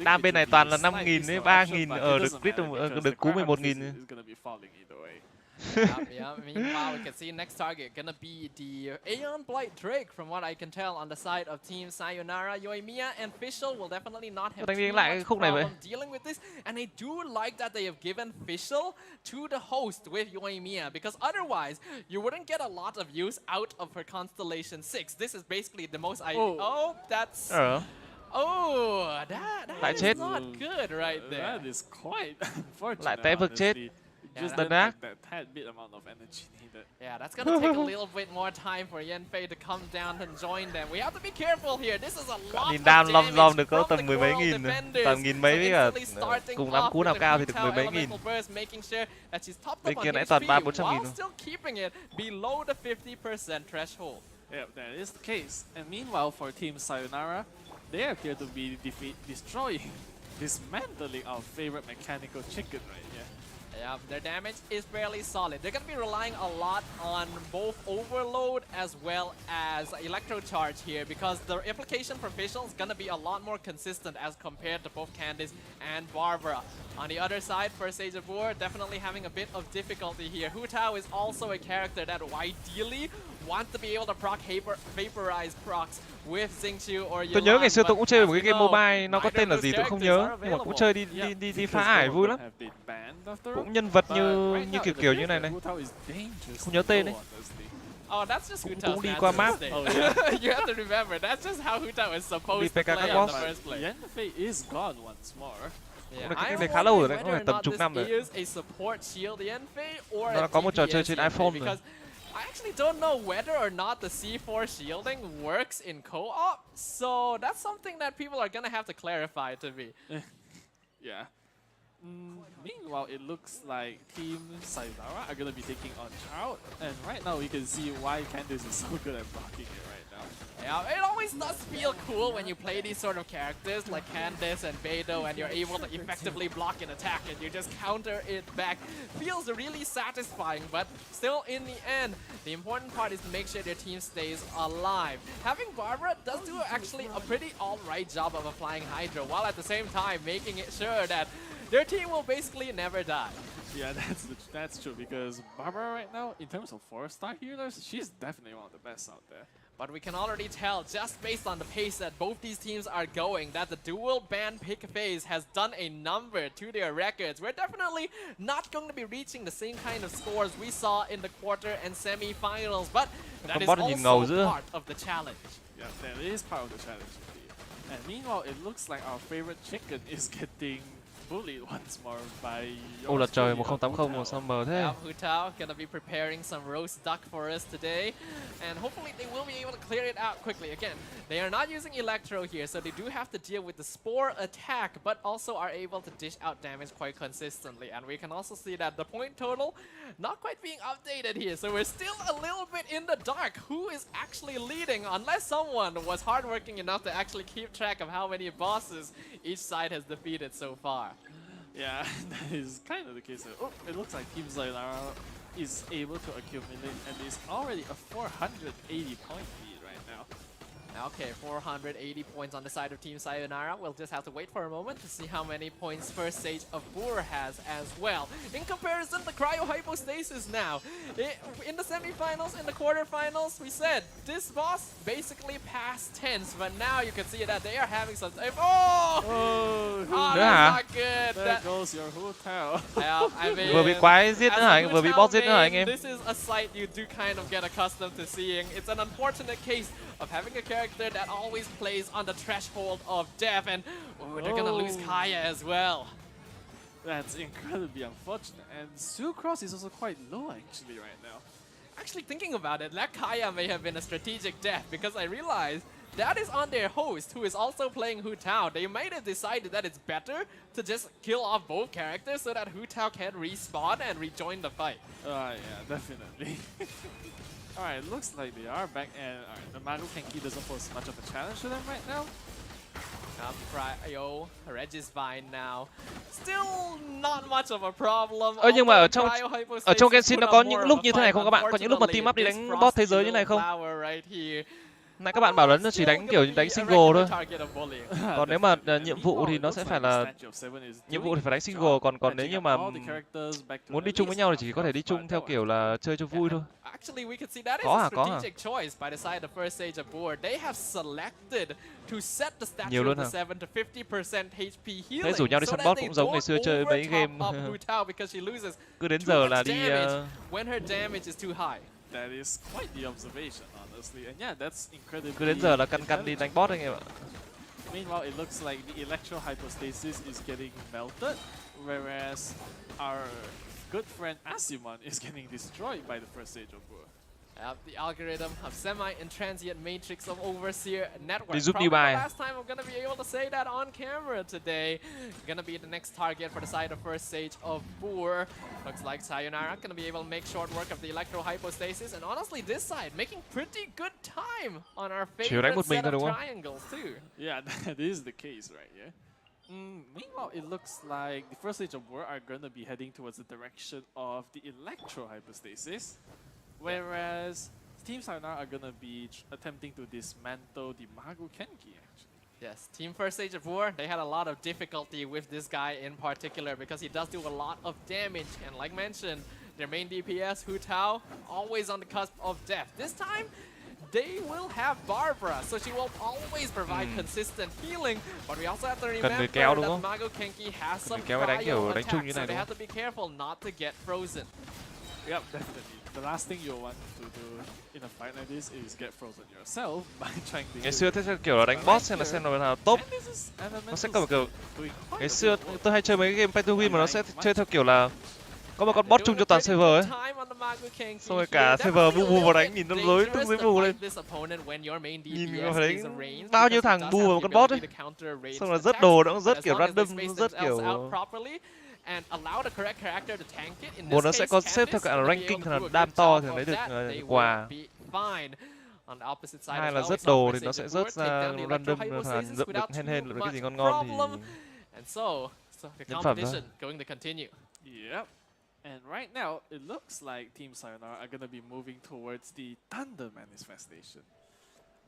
Đam bên này toàn là 5.000 với 3.000 được crit được cú 11.000. Yeah. Meanwhile, we can see next target gonna be the Aeon Blight Drake. From what I can tell, on the side of Team Sayonara, Yoimiya and Fischl will definitely not have too much problem dealing with this. And I do like that they have given Fischl to the host with Yoimiya, because otherwise you wouldn't get a lot of use out of her Constellation 6. This is basically the most that's... Oh, that is not good right there. That is quite unfortunate. Lại té vực chết. Just that tad bit amount of energy needed. Yeah, that's gonna take a little bit more time for Yanfei to come down and join them. We have to be careful here. This is a lot nhìn of đam damage lom được có from tầm the mười mấy Coral nghìn, defenders. tầm nghìn mấy với cả cùng lắm cú nào cao thì được mười mấy nghìn. Bên kia nãy toàn 300-400 nghìn while still keeping it below the 50% threshold. Yeah, that is the case. And meanwhile, for Team Sayonara, they appear to be destroying, dismantling our favorite mechanical chicken right here. Yeah, their damage is fairly solid. They're going to be relying a lot on both Overload as well as Electro Charge here, because the application for Fischl is going to be a lot more consistent as compared to both Candice and Barbara. On the other side, for Sage of War, definitely having a bit of difficulty here. Hu Tao is also a character that ideally wants to be able to proc vaporize procs with Xingqiu or Yuan. Tôi nhớ ngày xưa tôi cũng chơi một cái game mobile, nó có tên là gì tôi không nhớ, nhưng mà cũng chơi đi phá ải vui lắm. Cũng nhân vật như kiểu như này. Không nhớ tên đấy. Oh, that's just cũng đi qua map. You have to remember, that's just how Hu Tao is supposed to play in the first place. Yanfei is gone once more. Cũng là cái này khá lâu rồi đấy, cũng phải tầm chục năm rồi. Nó có một trò chơi trên iPhone rồi. I actually don't know whether or not the C4 shielding works in co-op, so that's something that people are gonna have to clarify to me. Yeah. Meanwhile, it looks like Team Sayonara are gonna be taking on Trout, and right now we can see why Candice is so good at blocking it right now. Yeah, it always does feel cool when you play these sort of characters like Candice and Beidou, and you're able to effectively block an attack and you just counter it back. Feels really satisfying, but still in the end, the important part is to make sure their team stays alive. Having Barbara does do actually a pretty alright job of applying Hydro, while at the same time making it sure that their team will basically never die. Yeah, that's true, because Barbara right now, in terms of 4-star healers, she's definitely one of the best out there. But we can already tell, just based on the pace that both these teams are going, that the dual ban pick phase has done a number to their records. We're definitely not going to be reaching the same kind of scores we saw in the quarter and semi-finals, but that is also part of the challenge. Yeah, that is part of the challenge indeed. And meanwhile, it looks like our favorite chicken is getting bullied once more by Ôi là trời, 1080 mà sao mờ thế? Hu Tao gonna be preparing some roast duck for us today, and hopefully they will be able to clear it out quickly. Again, they are not using Electro here, so they do have to deal with the Spore attack, but also are able to dish out damage quite consistently. And we can also see that the point total not quite being updated here, so we're still a little bit in the dark. Who is actually leading, unless someone was hardworking enough to actually keep track of how many bosses each side has defeated so far. Yeah, that is kind of the case. Oh, it looks like Team Sayonara is able to accumulate at least already a 480 point lead right now. Okay, 480 points on the side of Team Sayonara. We'll just have to wait for a moment to see how many points first Sage of Boor has as well. In comparison, the Cryo Hypostasis now. In the semifinals, in the quarterfinals, we said this boss basically past tense, but now you can see that they are having some... Oh, that's not good. There goes your Hu Tao. I mean, vừa bị quái giết nữa hả? Vừa bị boss giết nữa hả anh em? This is a sight you do kind of get accustomed to seeing. It's an unfortunate case of having a character that always plays on the threshold of death, and they're gonna lose Kaya as well. That's incredibly unfortunate, and Sucross is also quite low actually right now. Actually, thinking about it, that Kaya may have been a strategic death, because I realized that is on their host, who is also playing Hu Tao. They might have decided that it's better to just kill off both characters so that Hu Tao can respawn and rejoin the fight. Yeah, definitely. Alright, looks like they are back, and the Maru Kenki doesn't pose much of a challenge to them right now. Cryo, Regisvine now. Still not much of a problem. Nhưng mà ở trong Genshin nó có những lúc như thế này không các bạn? Có những lúc mà team up đi đánh boss thế giới như này không? Nãy các bạn bảo là nó chỉ đánh kiểu đánh single thôi. Còn nếu mà nhiệm vụ thì nó sẽ phải là nhiệm vụ thì phải đánh single, còn nếu như mà muốn đi chung với nhau thì chỉ có thể đi chung theo kiểu là chơi cho vui thôi. Actually, we can see that is Có a hả? strategic choice by the side of first stage of board. They have selected to set the statue Nhiều of luôn the hả? 7 to 50% HP healing. Thế rủ nhau đi so săn that boss they cũng giống ngày xưa don't chơi mấy overtop game up Hu Tao because she loses cứ đến too giờ much là đi damage when her damage is too high. That is quite the observation, honestly. And yeah, that's incredibly. cứ đến giờ là căn đi đánh boss anh em ạ. Meanwhile, it looks like the electro hypostasis is getting melted, whereas our good friend Asimon is getting destroyed by the first stage of war. The algorithm of semi-intransient matrix of overseer network. Đi giúp Probably Dubai. the last time I'm gonna be able to say that on camera today. Gonna be the next target for the side of first stage of Boor. Looks like Sayonara gonna be able to make short work of the electro hypostasis, and honestly, this side making pretty good time on our favorite set of triangles too. Yeah, that is the case right here. Meanwhile, it looks like the first stage of Boor are gonna be heading towards the direction of the electro hypostasis. Whereas Team Sayonara are gonna be attempting to dismantle the Mago Kenki, actually. Yes, Team First Stage of War, they had a lot of difficulty with this guy in particular because he does do a lot of damage. And like mentioned, their main DPS, Hu Tao, always on the cusp of death. This time, they will have Barbara, so she will always provide consistent healing. But we also have to remember that Mago Kenki has some cryo attacks, so they have to be careful not to get frozen. Yep, definitely. The last thing you'll want to do in a fight like this is get frozen yourself by trying to. Ngày xưa thế kiểu là đánh boss xem là nào top. Nó sẽ có kiểu ngày xưa tôi hay chơi mấy cái game pay to win mà nó sẽ chơi theo kiểu là có một con boss chung cho toàn server ấy. Xong rồi cả server bu vào đánh nhìn nó rối tung giấy bu lên. Nhìn vào đấy bao nhiêu thằng bu vào con boss ấy. Xong rồi rớt đồ nó cũng rớt kiểu random, rớt kiểu một nó sẽ có xếp theo cả ranking là đam to thì lấy được quà. Hai là rớt đồ thì nó sẽ rớt ra random là rớt được hên được cái gì ngon thì nhân phẩm thôi. Yep. And right now, it looks like Team Sayonara are going to be moving towards the Thunder Manifestation.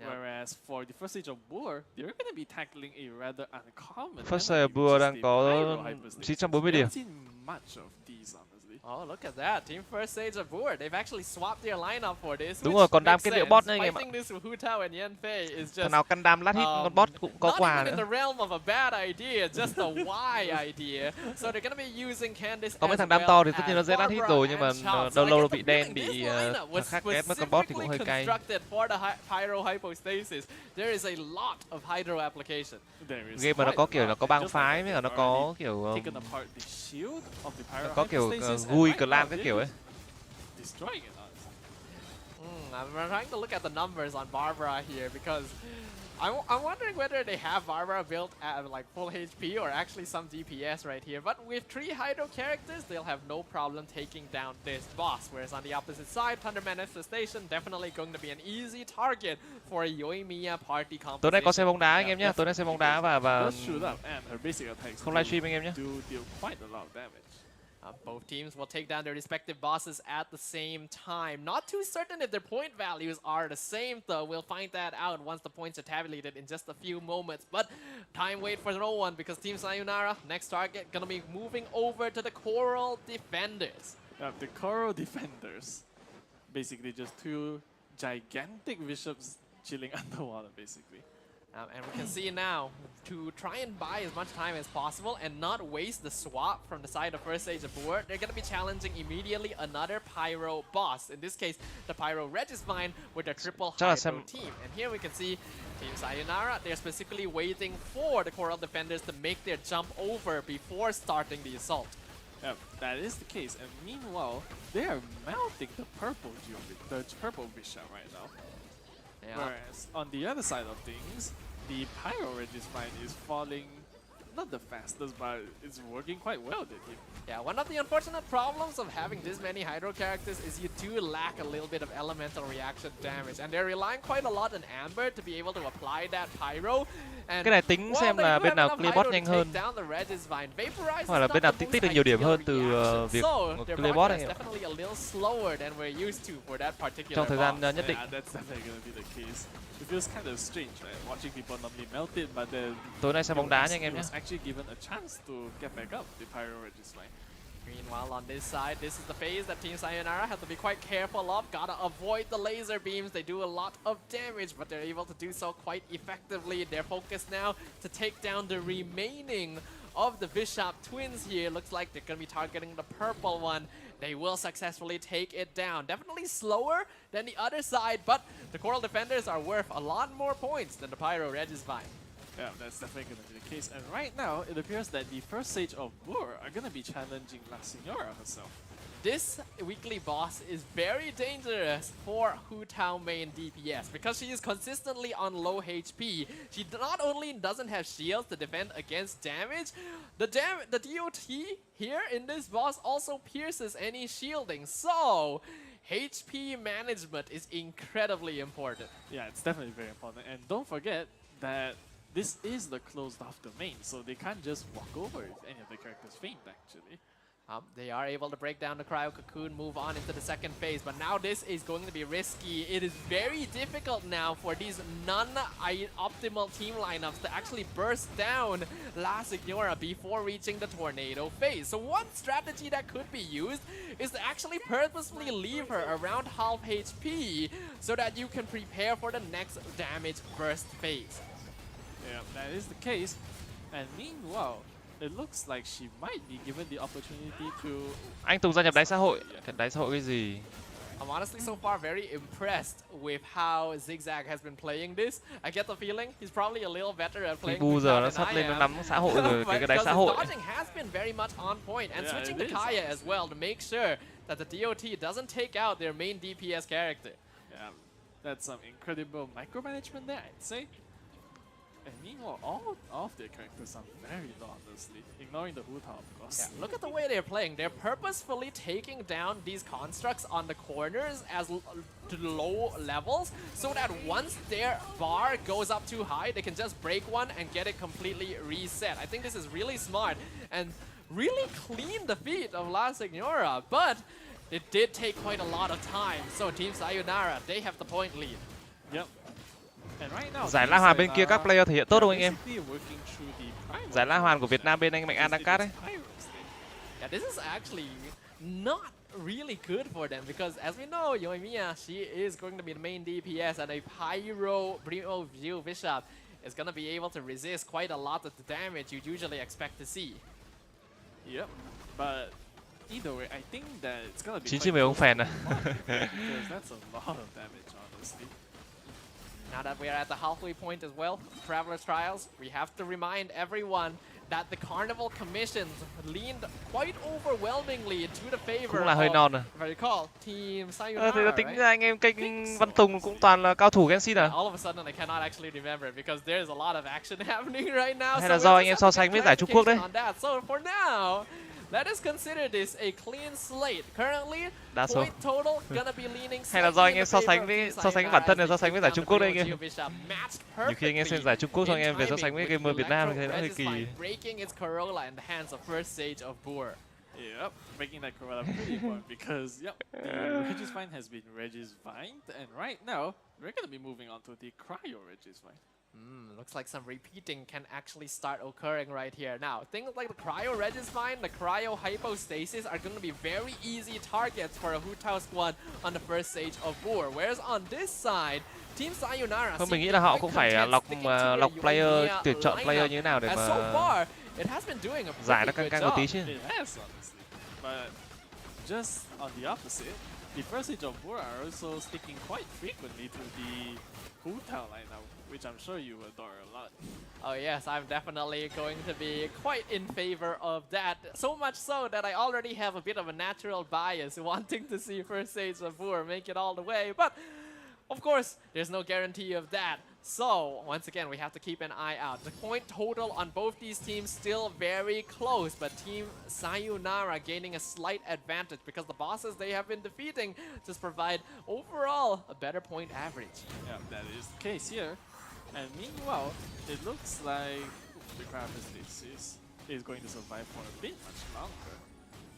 Whereas for the first stage of Boor, they're going to be tackling a rather uncommon. First stage of Boor đang có 940 điểm. Oh, look at that. Team First Stage of Boor. They've actually swapped their lineup for this. Đúng rồi, còn đam kết liễu bot nữa anh em ạ. Thằng nào căn đam lát hit con bot cũng có quà nữa. Not even in the realm of a bad idea, just a why idea. So they're gonna be using Candice. Có mấy thằng đam to thì tất nhiên nó dễ lát hit rồi, nhưng mà lâu lâu nó bị đen, bị khác ghét mất con bot thì cũng hơi cay. For the pyro hypostasis, there is a lot of hydro application. Game mà nó có kiểu là có bang phái với cả nó có kiểu nó có kiểu vui clan cái kiểu ấy. I'm trying to look at the numbers on Barbara here because I'm wondering whether they have Barbara built at like full HP or actually some DPS right here. But with 3 Hydro characters, they'll have no problem taking down this boss. Whereas on the opposite side, Thunder Manifestation definitely going to be an easy target for a Yoimiya party composition. Tối nay có xem bóng đá anh em nhé. Tối nay xem bóng đá và không livestream anh em nhé. Both teams will take down their respective bosses at the same time. Not too certain if their point values are the same, though. We'll find that out once the points are tabulated in just a few moments. But time wait for no one because Team Sayonara, next target, gonna be moving over to the Coral Defenders. The Coral Defenders, basically just 2 gigantic bishops chilling underwater, basically. And we can see now, to try and buy as much time as possible and not waste the swap from the side of first stage of Boor, they're going to be challenging immediately another Pyro boss. In this case, the Pyro Registine with their triple Hydro team. And here we can see Team Sayonara, they're specifically waiting for the Coral Defenders to make their jump over before starting the assault. Yeah, that is the case. And meanwhile, they are melting the purple bishop right now. Whereas on the other side of things, the Pyro Registine is falling not the fastest, but it's working quite well, the team. Yeah, one of the unfortunate problems of having this many Hydro characters is you do lack a little bit of elemental reaction damage, and they're relying quite a lot on Amber to be able to apply that Pyro. And cái này tính xem là bên nào clear bot nhanh hơn, hoặc là bên nào tích được nhiều điểm hơn từ việc clear bot này trong thời gian nhất định. It feels kind of strange, right? Watching people normally melt it, but then tối nay xem bóng đá nha anh em nhé. Actually given a chance to get back up the Pyro Regis line. Meanwhile, on this side, this is the phase that Team Sayonara have to be quite careful of. Gotta avoid the laser beams. They do a lot of damage, but they're able to do so quite effectively. They're focused now to take down the remaining of the Bishop twins here. Looks like they're gonna be targeting the purple one. They will successfully take it down. Definitely slower than the other side, but the Coral Defenders are worth a lot more points than the Pyro Regis-Vine. Yeah, that's definitely going to be the case. And right now, it appears that the first stage of Boor are going to be challenging La Signora herself. This weekly boss is very dangerous for Hu Tao main DPS because she is consistently on low HP. She not only doesn't have shields to defend against damage, the DOT here in this boss also pierces any shielding. So HP management is incredibly important. Yeah, it's definitely very important. And don't forget that this is the closed off domain, so they can't just walk over if any of the characters faint, actually. They are able to break down the Cryo Cocoon, move on into the second phase, but now this is going to be risky. It is very difficult now for these non-optimal team lineups to actually burst down La Signora before reaching the tornado phase. So one strategy that could be used is to actually purposefully leave her around half HP so that you can prepare for the next damage burst phase. Yeah, that is the case. And meanwhile, it looks like she might be given the opportunity to. Anh Tùng gia nhập đáy xã hội. Đáy xã hội cái gì? I'm honestly so far very impressed with how Zigzag has been playing this. I get the feeling he's probably a little better at playing. Wibu giờ nó sắp lên nó nắm xã hội rồi, cái đáy xã hội. Dodging has been very much on point, and switching to Kaya as well to make sure that the DOT doesn't take out their main DPS character. Yeah, that's some incredible micromanagement there, I'd say. And meanwhile, all of their characters are very low, honestly, ignoring the Hu Tao, of course. Yeah, look at the way they're playing. They're purposefully taking down these constructs on the corners as to low levels, so that once their bar goes up too high, they can just break one and get it completely reset. I think this is really smart and really clean defeat of La Signora, but it did take quite a lot of time. So Team Sayonara, they have the point lead. Yep. Giải La Hoàn bên kia các player thể hiện tốt không anh em? Giải La Hoàn của Việt Nam bên anh Mạnh An đang cắt đấy. Yeah, this is actually not really good for them because as we know, Yoimiya, she is going to be the main DPS, and a Pyro Primo View Bishop is going to be able to resist quite a lot of the damage you usually expect to see. Yep, but either way, I think that it's going to be 9/10 ông phèn à. Because that's a lot of damage, honestly. Now that we're at the halfway point as well, Traveler's Trials, we have to remind everyone that the Carnival commissions leaned quite overwhelmingly to the favor cũng là hơi non à. Very call Team Sayonara, thì tính ra anh em kênh Văn Tùng cũng toàn là cao thủ Genshin à? All of a sudden I cannot actually remember because there's a lot of action happening right now. Hay là do anh em so sánh với giải Trung Quốc đấy? So for now, let us consider this a clean slate. Currently, point total gonna be leaning. Hay là do anh em so sánh bản thân, là so sánh với giải Trung Quốc đây anh em. Nhiều khi anh em xem giải Trung Quốc xong anh em về so sánh với gamer Việt Nam thì nó hơi kỳ. Breaking its Corolla in the hands of first stage of Boor. Yep, breaking that Corolla pretty important because the Regis Vine has been Regis Vined, and right now we're gonna be moving on to the Cryo Regis Vine. Looks like some repeating can actually start occurring right here. Now, things like the Cryo Regis Vine, the Cryo Hypostasis are going to be very easy targets for a Hu Tao squad on the first stage of Boor. Whereas on this side, Team Sayonara... Không, mình nghĩ là họ cũng phải lọc player, tuyển chọn player như thế nào để mà giải nó căng một tí chứ. But just on the opposite, the first stage of Boor are also sticking quite frequently to the Hu Tao lineup, which I'm sure you adore a lot. Oh yes, I'm definitely going to be quite in favor of that. So much so that I already have a bit of a natural bias wanting to see first stage of Boor make it all the way. But of course, there's no guarantee of that. So, once again, we have to keep an eye out. The point total on both these teams still very close, but Team Sayonara gaining a slight advantage because the bosses they have been defeating just provide overall a better point average. Yeah, that is the case here. And meanwhile, it looks like the Cryophysics is going to survive for a bit much longer.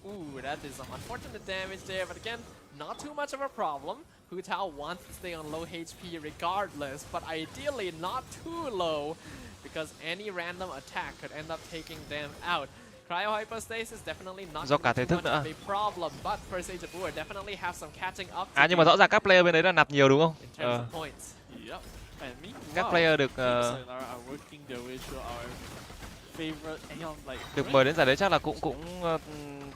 Ooh, that is some unfortunate damage there, but again, not too much of a problem. Hu Tao wants to stay on low HP regardless, but ideally not too low, because any random attack could end up taking them out. Cryo Hypostasis definitely not Do cả thể thức much nữa. of a problem, but First Age of War definitely have some catching up to Nhưng mà rõ ràng các player bên đấy là nạp nhiều đúng không? in terms of points. Yep. And meanwhile, Các player được Sayonara are working their way through our favorite Aeon like được mời đến giải đấy chắc là cũng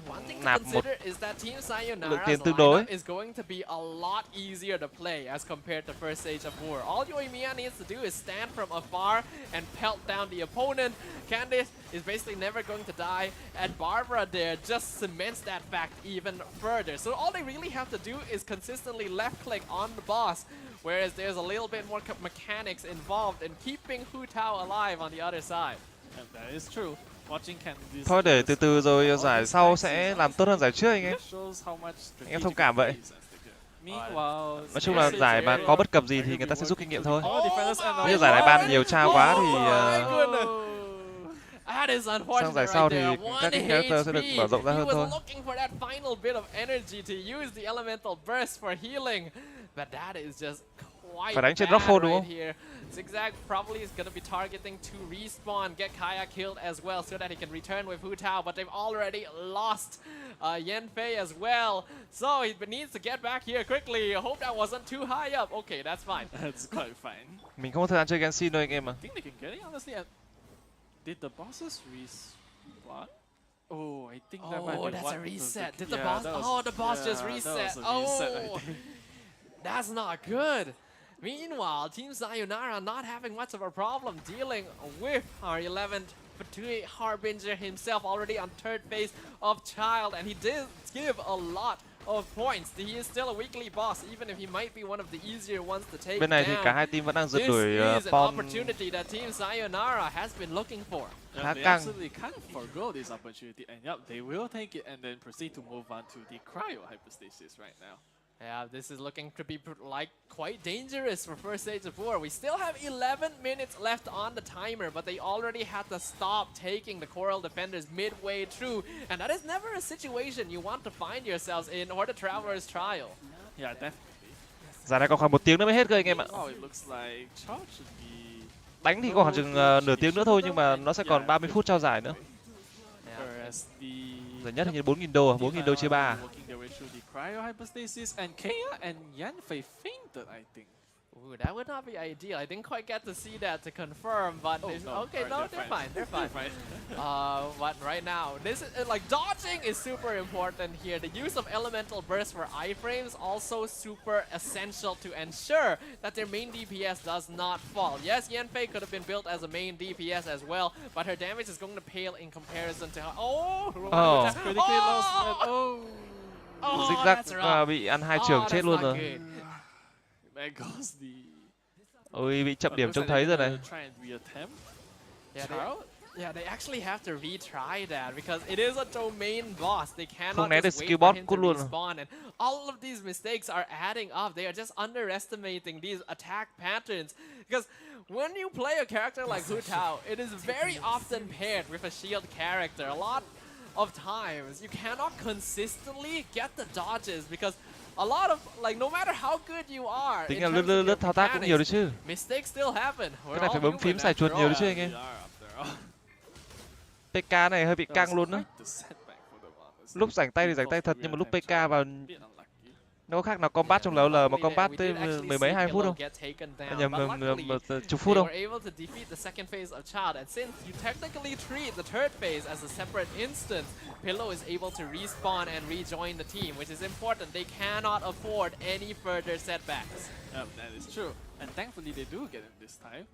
One thing to nạp một consider is that Team lượng Sayonara's tiền tương đối. lineup is going to be a lot easier to play as compared to First Age of War. All Yoimiya needs to do is stand from afar and pelt down the opponent. Candice is basically never going to die, and Barbara there just cements that fact even further. So all they really have to do is consistently left click on the boss, whereas there's a little bit more mechanics involved in keeping Hu Tao alive on the other side. And that is true. Watching Candice Thôi để từ từ rồi giải sau sẽ làm tốt hơn giải trước anh em. Anh em thông cảm vậy. Nói chung là giải mà có bất cập gì thì người ta sẽ rút kinh nghiệm thôi. Nếu giải này ban nhiều trao quá thì sang giải sau thì các cái character sẽ được mở rộng ra hơn thôi. Phải đánh trên rock đúng không? Zigzag probably is going to be targeting to respawn, get Kaya killed as well so that he can return with Hu Tao, but they've already lost Yanfei as well. So he needs to get back here quickly. I hope that wasn't too high up. Okay, that's fine. That's quite fine. Mình không có thời gian chơi Genshin đâu anh em mà. I think they can get it honestly. Did the bosses respawn? Oh, I think that might be that's one a of reset. the, Did the yeah, boss? The boss just that reset. was a reset, I Oh, think. that's not good. Meanwhile, Team Sayonara not having much of a problem dealing with our 11th Fatui Harbinger himself already on third phase of Child, and he did give a lot of points. He is still a weekly boss, even if he might be one of the easier ones to take Bên này thì cả hai team vẫn đang rượt đuổi Pom opportunity that Team Sayonara has been looking for. khá They căng. absolutely can't forgo this opportunity, and yep, they will take it and then proceed to move on to the Cryo Hypostasis right now. Yeah, this is looking to be like quite dangerous for First Age of War. We still have 11 minutes left on the timer, but they already had to stop taking the Coral Defenders midway through. And that is never a situation you want to find yourselves in or the Traveler's Trial. Yeah, definitely. Giải này còn khoảng 1 tiếng nữa mới hết cơ anh em ạ. Oh, it looks like Charge should be... Đánh thì còn khoảng chừng nửa tiếng nữa thôi, nhưng mà nó sẽ còn 30 phút trao giải nữa. Whereas the... Giải nhất hình như 4.000 đô à? 4.000 đô chia 3 à? Cryo Hypostasis, and Kea and Yanfei fainted, I think. Ooh, that would not be ideal. I didn't quite get to see that to confirm, but they're fine. They're fine. But right now, this is like dodging is super important here. The use of elemental burst for iframes also super essential to ensure that their main DPS does not fall. Yes, Yanfei could have been built as a main DPS as well, but her damage is going to pale in comparison to her. That's critically lost. Zigzag bị ăn 2 trường chết luôn rồi. Ôi, bị chậm điểm trông thấy rồi này. Yeah, they actually have to retry that because it is a domain boss. They cannot né được just skill wait for bot him cút to luôn. respawn, and all of these mistakes are adding up. They are just underestimating these attack patterns because when you play a character like Hu Tao, it is very often paired with a shield character. A lot of times you cannot consistently get the dodges because a lot of like no matter how good you are, Tính là lướt thao tác cũng nhiều đấy chứ. Mistakes still happen. Cái này phải bấm phím xài chuột nhiều đấy chứ anh em. PK này hơi bị căng luôn đó. Lúc rảnh tay thì rảnh tay thật, nhưng mà lúc PK vào nó có khác nào combat trong LOL mà combat tới mười mấy 20 phút không? Nhầm chục phút không? Pillow is able to respawn and rejoin the team, which is important. They cannot afford any further setbacks. Yep, that is true. And thankfully they do get it this time.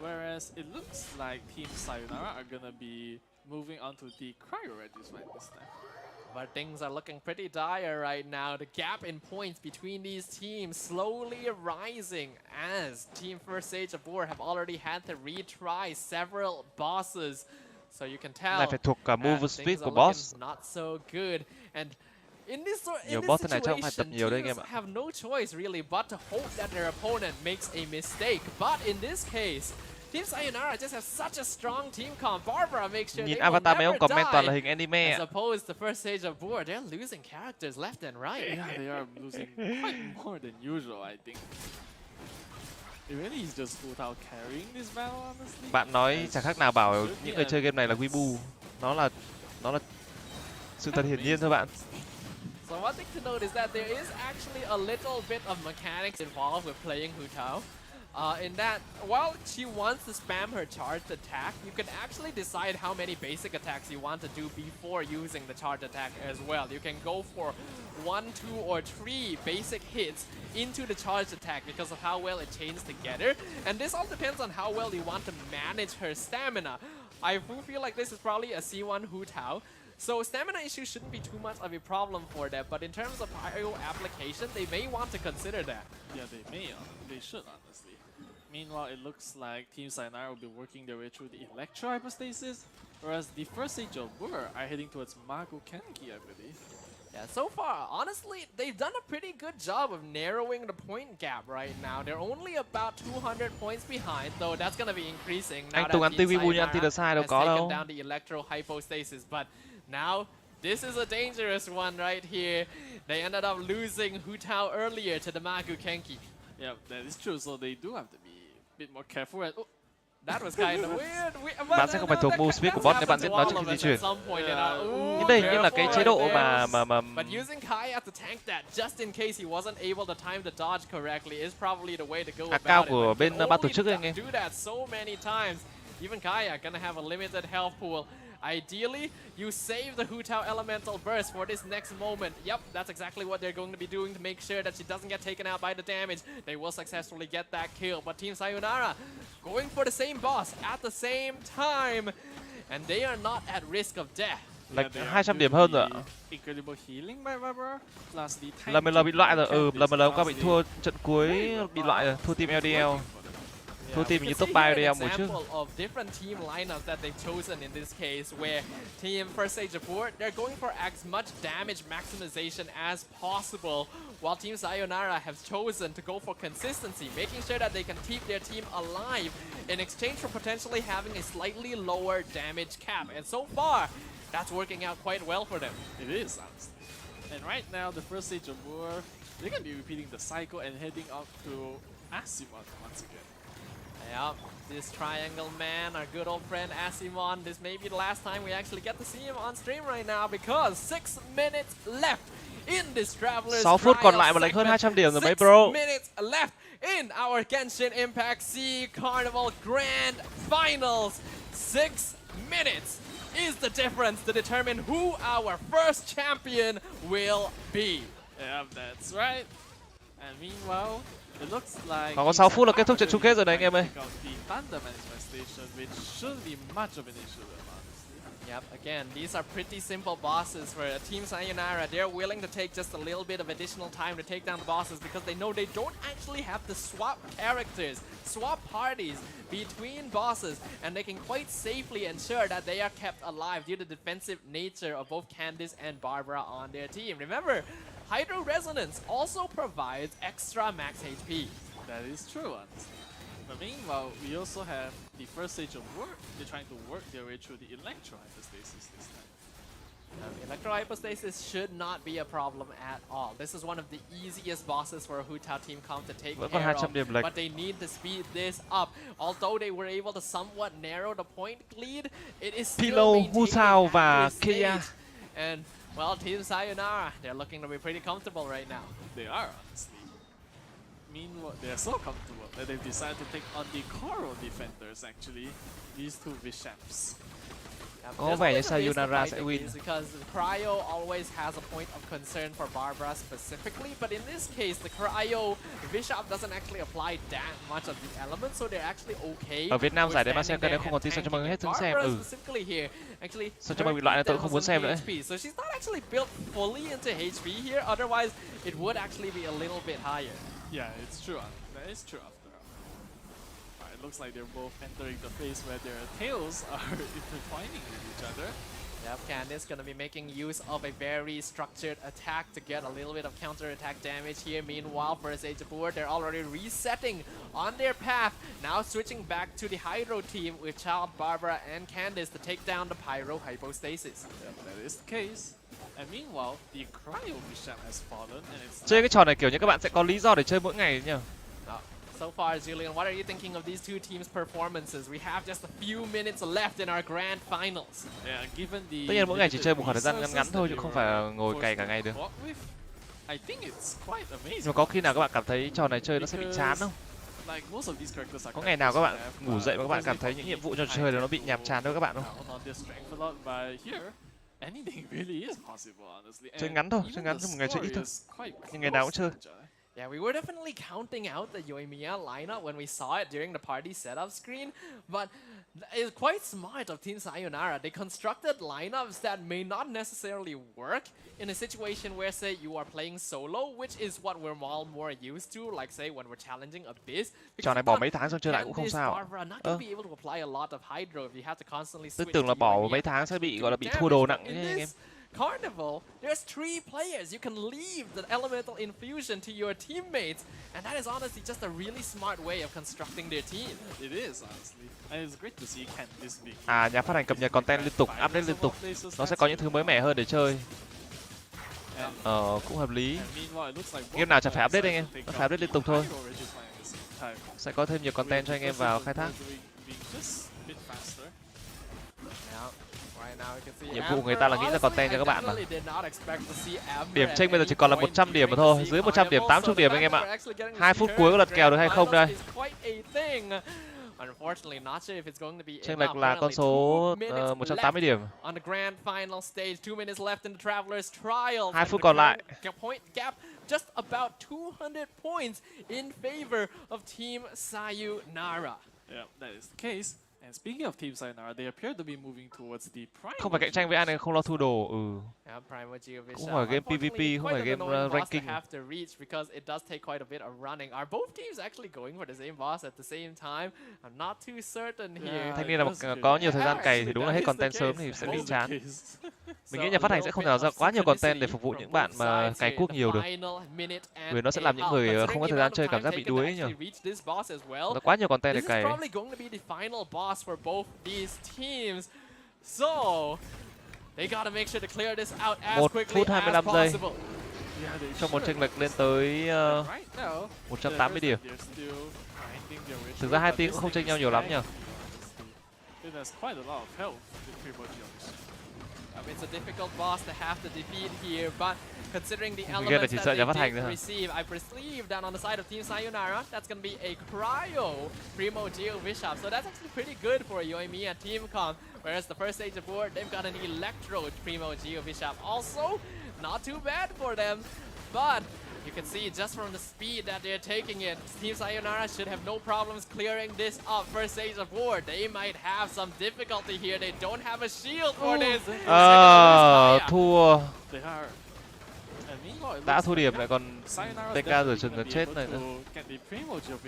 Whereas it looks like Team Sayonara are gonna be moving on to the Cryo Regis right this time. But things are looking pretty dire right now. The gap in points between these teams slowly rising as Team First Sage of War have already had to retry several bosses. So you can tell Này phải thuộc cả move speed things của are looking boss. not so good. And in this boss thế này chắc cũng phải tập situation, nhiều đấy anh em teams ạ. have no choice really but to hope that their opponent makes a mistake. But in this case, Team Sayonara just have such a strong team comp. Barbara makes sure Nhìn they will avatar mấy ông never comment toàn là die. hình anime As ạ. opposed to First Sage of War, they're losing characters left and right. Yeah, they are losing quite more than usual, I think. It really is just without carrying this battle, honestly. Bạn nói chẳng khác nào bảo những người chơi game này là wibu. Nó là sự thật hiển nhiên thôi bạn. So one thing to note is that there is actually a little bit of mechanics involved with playing Hu Tao. In that, while she wants to spam her charged attack, you can actually decide how many basic attacks you want to do before using the charged attack as well. You can go for 1, 2, or 3 basic hits into the charged attack because of how well it chains together. And this all depends on how well you want to manage her stamina. I feel like this is probably a C1 Hu Tao. So stamina issues shouldn't be too much of a problem for them, but in terms of pyro application, they may want to consider that. Yeah, they should, honestly. Meanwhile, it looks like Team Sayonara will be working their way through the Electro Hypostasis, whereas the First Sage of War are heading towards Mago Kenki, I believe. Yeah, so far, honestly, they've done a pretty good job of narrowing the point gap right now. They're only about 200 points behind, though that's going to be increasing now Anh Tùng that anti Team wibu như Sayonara anti the side đâu has có taken đâu. down the Electro Hypostasis. But now, this is a dangerous one right here. They ended up losing Hu Tao earlier to the Mago Kenki. Yeah, that is true, so they do have to be a bit more careful. And, oh, that was kind of weird. Bạn sẽ không phải thuộc move speed của bot nếu bạn giết nó trước khi di chuyển. Nhưng đây như là cái chế độ mà But using Kaya to tank that just in case he wasn't able to time the dodge correctly is probably the way to go about cao it. của bên ban tổ chức anh em. Do that so many times. Even Kaya gonna have a limited health pool. Ideally, you save the Hu Tao Elemental Burst for this next moment. Yep, that's exactly what they're going to be doing to make sure that she doesn't get taken out by the damage. They will successfully get that kill, but Team Sayonara going for the same boss at the same time. And they are not at risk of death. Lệch 200 điểm hơn rồi ạ. Incredible healing by Barbara, plus the LML bị loại rồi. LML có bị thua trận cuối, bị loại rồi, thua team LDL. Thua team như top 3 LDL mùa trước. Of different team lineups that they've chosen in this case, where Team First Stage of War, they're going for as much damage maximization as possible, while Team Sayonara have chosen to go for consistency, making sure that they can keep their team alive in exchange for potentially having a slightly lower damage cap. And so far, that's working out quite well for them. It is, honestly. And right now, the First Stage of War, they're going to be repeating the cycle and heading out to Asimon once again. Yep, this triangle man, our good old friend Asimon, this may be the last time we actually get to see him on stream right now because 6 minutes left in this Traveler's 6 phút còn lại mà lãnh hơn 200 điểm rồi mấy bro. 6 minutes left in our Genshin Impact C Carnival Grand Finals. 6 minutes is the difference to determine who our first champion will be. Yeah, that's right. And meanwhile, it looks like Còn có 6 phút là kết thúc trận chung kết rồi đấy anh em ơi. Yep, again, these are pretty simple bosses for Team Sayonara. They're willing to take just a little bit of additional time to take down the bosses because they know they don't actually have to swap characters, swap parties between bosses, and they can quite safely ensure that they are kept alive due to the defensive nature of both Candice and Barbara on their team. Remember, Hydro Resonance also provides extra max HP. That is true, honestly. But meanwhile, we also have the First Stage of War. They're trying to work their way through the Electro Hypostasis this time. Electro Hypostasis should not be a problem at all. This is one of the easiest bosses for a Hu Tao team comp to take care of, but they need to speed this up. Although they were able to somewhat narrow the point lead, it is still maintaining at this stage. And well, Team Sayonara, they're looking to be pretty comfortable right now. They are, honestly. Meanwhile, they're so comfortable that they've decided to take on the Coral defenders, actually. These two Bishops. Có vẻ như Sayonara sẽ win. Because Cryo always has a point of concern for Barbara specifically, but in this case, the Cryo Bishop doesn't actually apply that much of the elements, so they're actually okay. Ở Việt Nam giải đến Master nếu không còn tin sao cho mọi người hết thứng xem. Sao cho mọi người bị loại này tôi không muốn xem nữa. So she's not actually built fully into HP here, otherwise it would actually be a little bit higher. Yeah, it's true. That is true. It looks like they're both entering the phase where their tails are intertwining with each other. Yep, Candice gonna be making use of a very structured attack to get a little bit of counter-attack damage here. Meanwhile, First Age of War, they're already resetting on their path. Now switching back to the Hydro team with Child, Barbara, and Candice to take down the Pyro Hypostasis. Yep, that is the case. And meanwhile, the Cryo Bishop has fallen, and it's chơi cái trò này kiểu như các bạn sẽ có lý do để chơi mỗi ngày nhỉ. So far, Julian, what are you thinking of these two teams' performances? We have just a few minutes left in our grand finals. Yeah, given the tất nhiên mỗi ngày chỉ chơi một khoảng thời gian ngắn ngắn thôi chứ không phải ngồi cày cả ngày được. I think it's quite amazing. Nhưng mà có khi nào các bạn cảm thấy trò này chơi nó sẽ bị chán không? Có ngày nào các bạn ngủ dậy và các bạn cảm thấy những nhiệm vụ cho chơi nó bị nhàm chán đâu các bạn không? Chơi ngắn thôi, chơi ngắn cho một ngày chơi ít thôi. Nhưng ngày nào cũng chơi. Yeah, we were definitely counting out the Yoimiya lineup when we saw it during the party setup screen, but it's quite smart of Team Sayonara. They constructed lineups that may not necessarily work in a situation where, say, you are playing solo, which is what we're all more used to, like, say, when we're challenging Abyss. Trò này bỏ mấy tháng xong chơi lại cũng không sao. Tôi tưởng là bỏ mấy tháng sẽ bị gọi là bị thua đồ nặng như anh em. Carnival, there's 3 players. You can leave the elemental infusion to your teammates, and that is honestly just a really smart way of constructing their team. It is honestly, and it's great to see Candice being. Nhà phát hành cập nhật content liên tục, update liên tục. Nó sẽ có những thứ mới mẻ hơn để chơi. Cũng hợp lý. Game nào chả phải update anh em, nó phải update liên tục thôi. Sẽ có thêm nhiều content cho anh em vào khai thác. Nhiệm vụ người ta là nghĩ ra content cho các bạn mà. Điểm chênh bây giờ chỉ còn là 100 điểm mà thôi, dưới 100 điểm, 80 điểm anh em ạ. 2 phút cuối có lật kèo được hay không đây? Chênh lệch là con số 180 điểm. 2 phút còn lại. Just about 200 points in favor of Team Sayonara. Yeah, that is the case. And speaking of Team Sayonara, they appear to be moving towards the prime. Không phải cạnh tranh với ai này không lo thu đồ. Không phải game PvP, không phải game ranking. Because it does take quite a bit of running. Are both teams actually going for the same boss at the same time? I'm not too certain here. Thanh niên là có nhiều thời gian cày thì đúng là hết content sớm thì sẽ bị chán. Mình nghĩ nhà phát hành sẽ không thể nào ra quá nhiều content để phục vụ những bạn mà cày cuốc nhiều được. Vì nó sẽ làm những người không có thời gian chơi cảm giác bị đuối nhỉ. Có quá nhiều content để cày. For both these teams, so they gotta make sure to clear this out as 1 quickly phút 25 giây cho một chênh lệch lên tới 180 điểm. Thực ra hai team cũng không chênh nhau nhiều lắm nhỉ. It's a difficult boss to have to defeat here, but considering the elements that they did receive, I perceive that on the side of Team Sayonara, that's going to be a Cryo Primo Geo Bishop. So that's actually pretty good for Yoimiya Team Comp. Whereas the First Age of War, they've got an Electro Primo Geo Bishop. Also, not too bad for them, but you can see just from the speed that they're taking it, Team Sayonara should have no problems clearing this up. First Age of War, they might have some difficulty here. They don't have a shield for this. Thua. Đã thua điểm lại còn TK rồi chừng gần chết này nữa.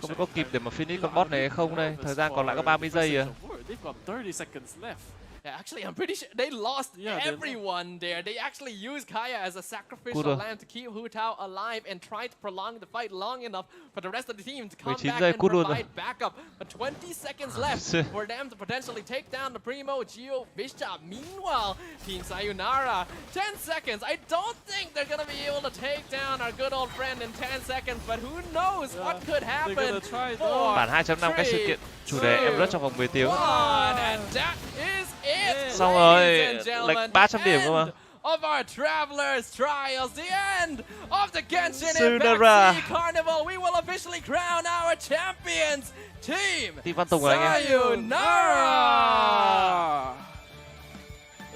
Không biết có kịp để mà finish con boss này hay không đây. Thời gian còn lại có 30 giây à. Yeah, actually, I'm pretty sure they lost everyone there. They actually used Kaya as a sacrificial lamb to keep Hu Tao alive and try to prolong the fight long enough for the rest of the team to come back and provide backup. But 20 seconds left for them to potentially take down the Primo Geo Bishop. Meanwhile, Team Sayonara, 10 seconds. I don't think they're going to be able to take down our good old friend in 10 seconds, but who knows what could happen. Bản 2.5 cái sự kiện chủ đề em rớt trong vòng 10 tiếng. Xong rồi, lệch 300 điểm cơ mà. Of our travelers trials, the end of the Genshin Impact Carnival. We will officially crown our champions, Team Văn Tùng rồi anh em. Sayonara.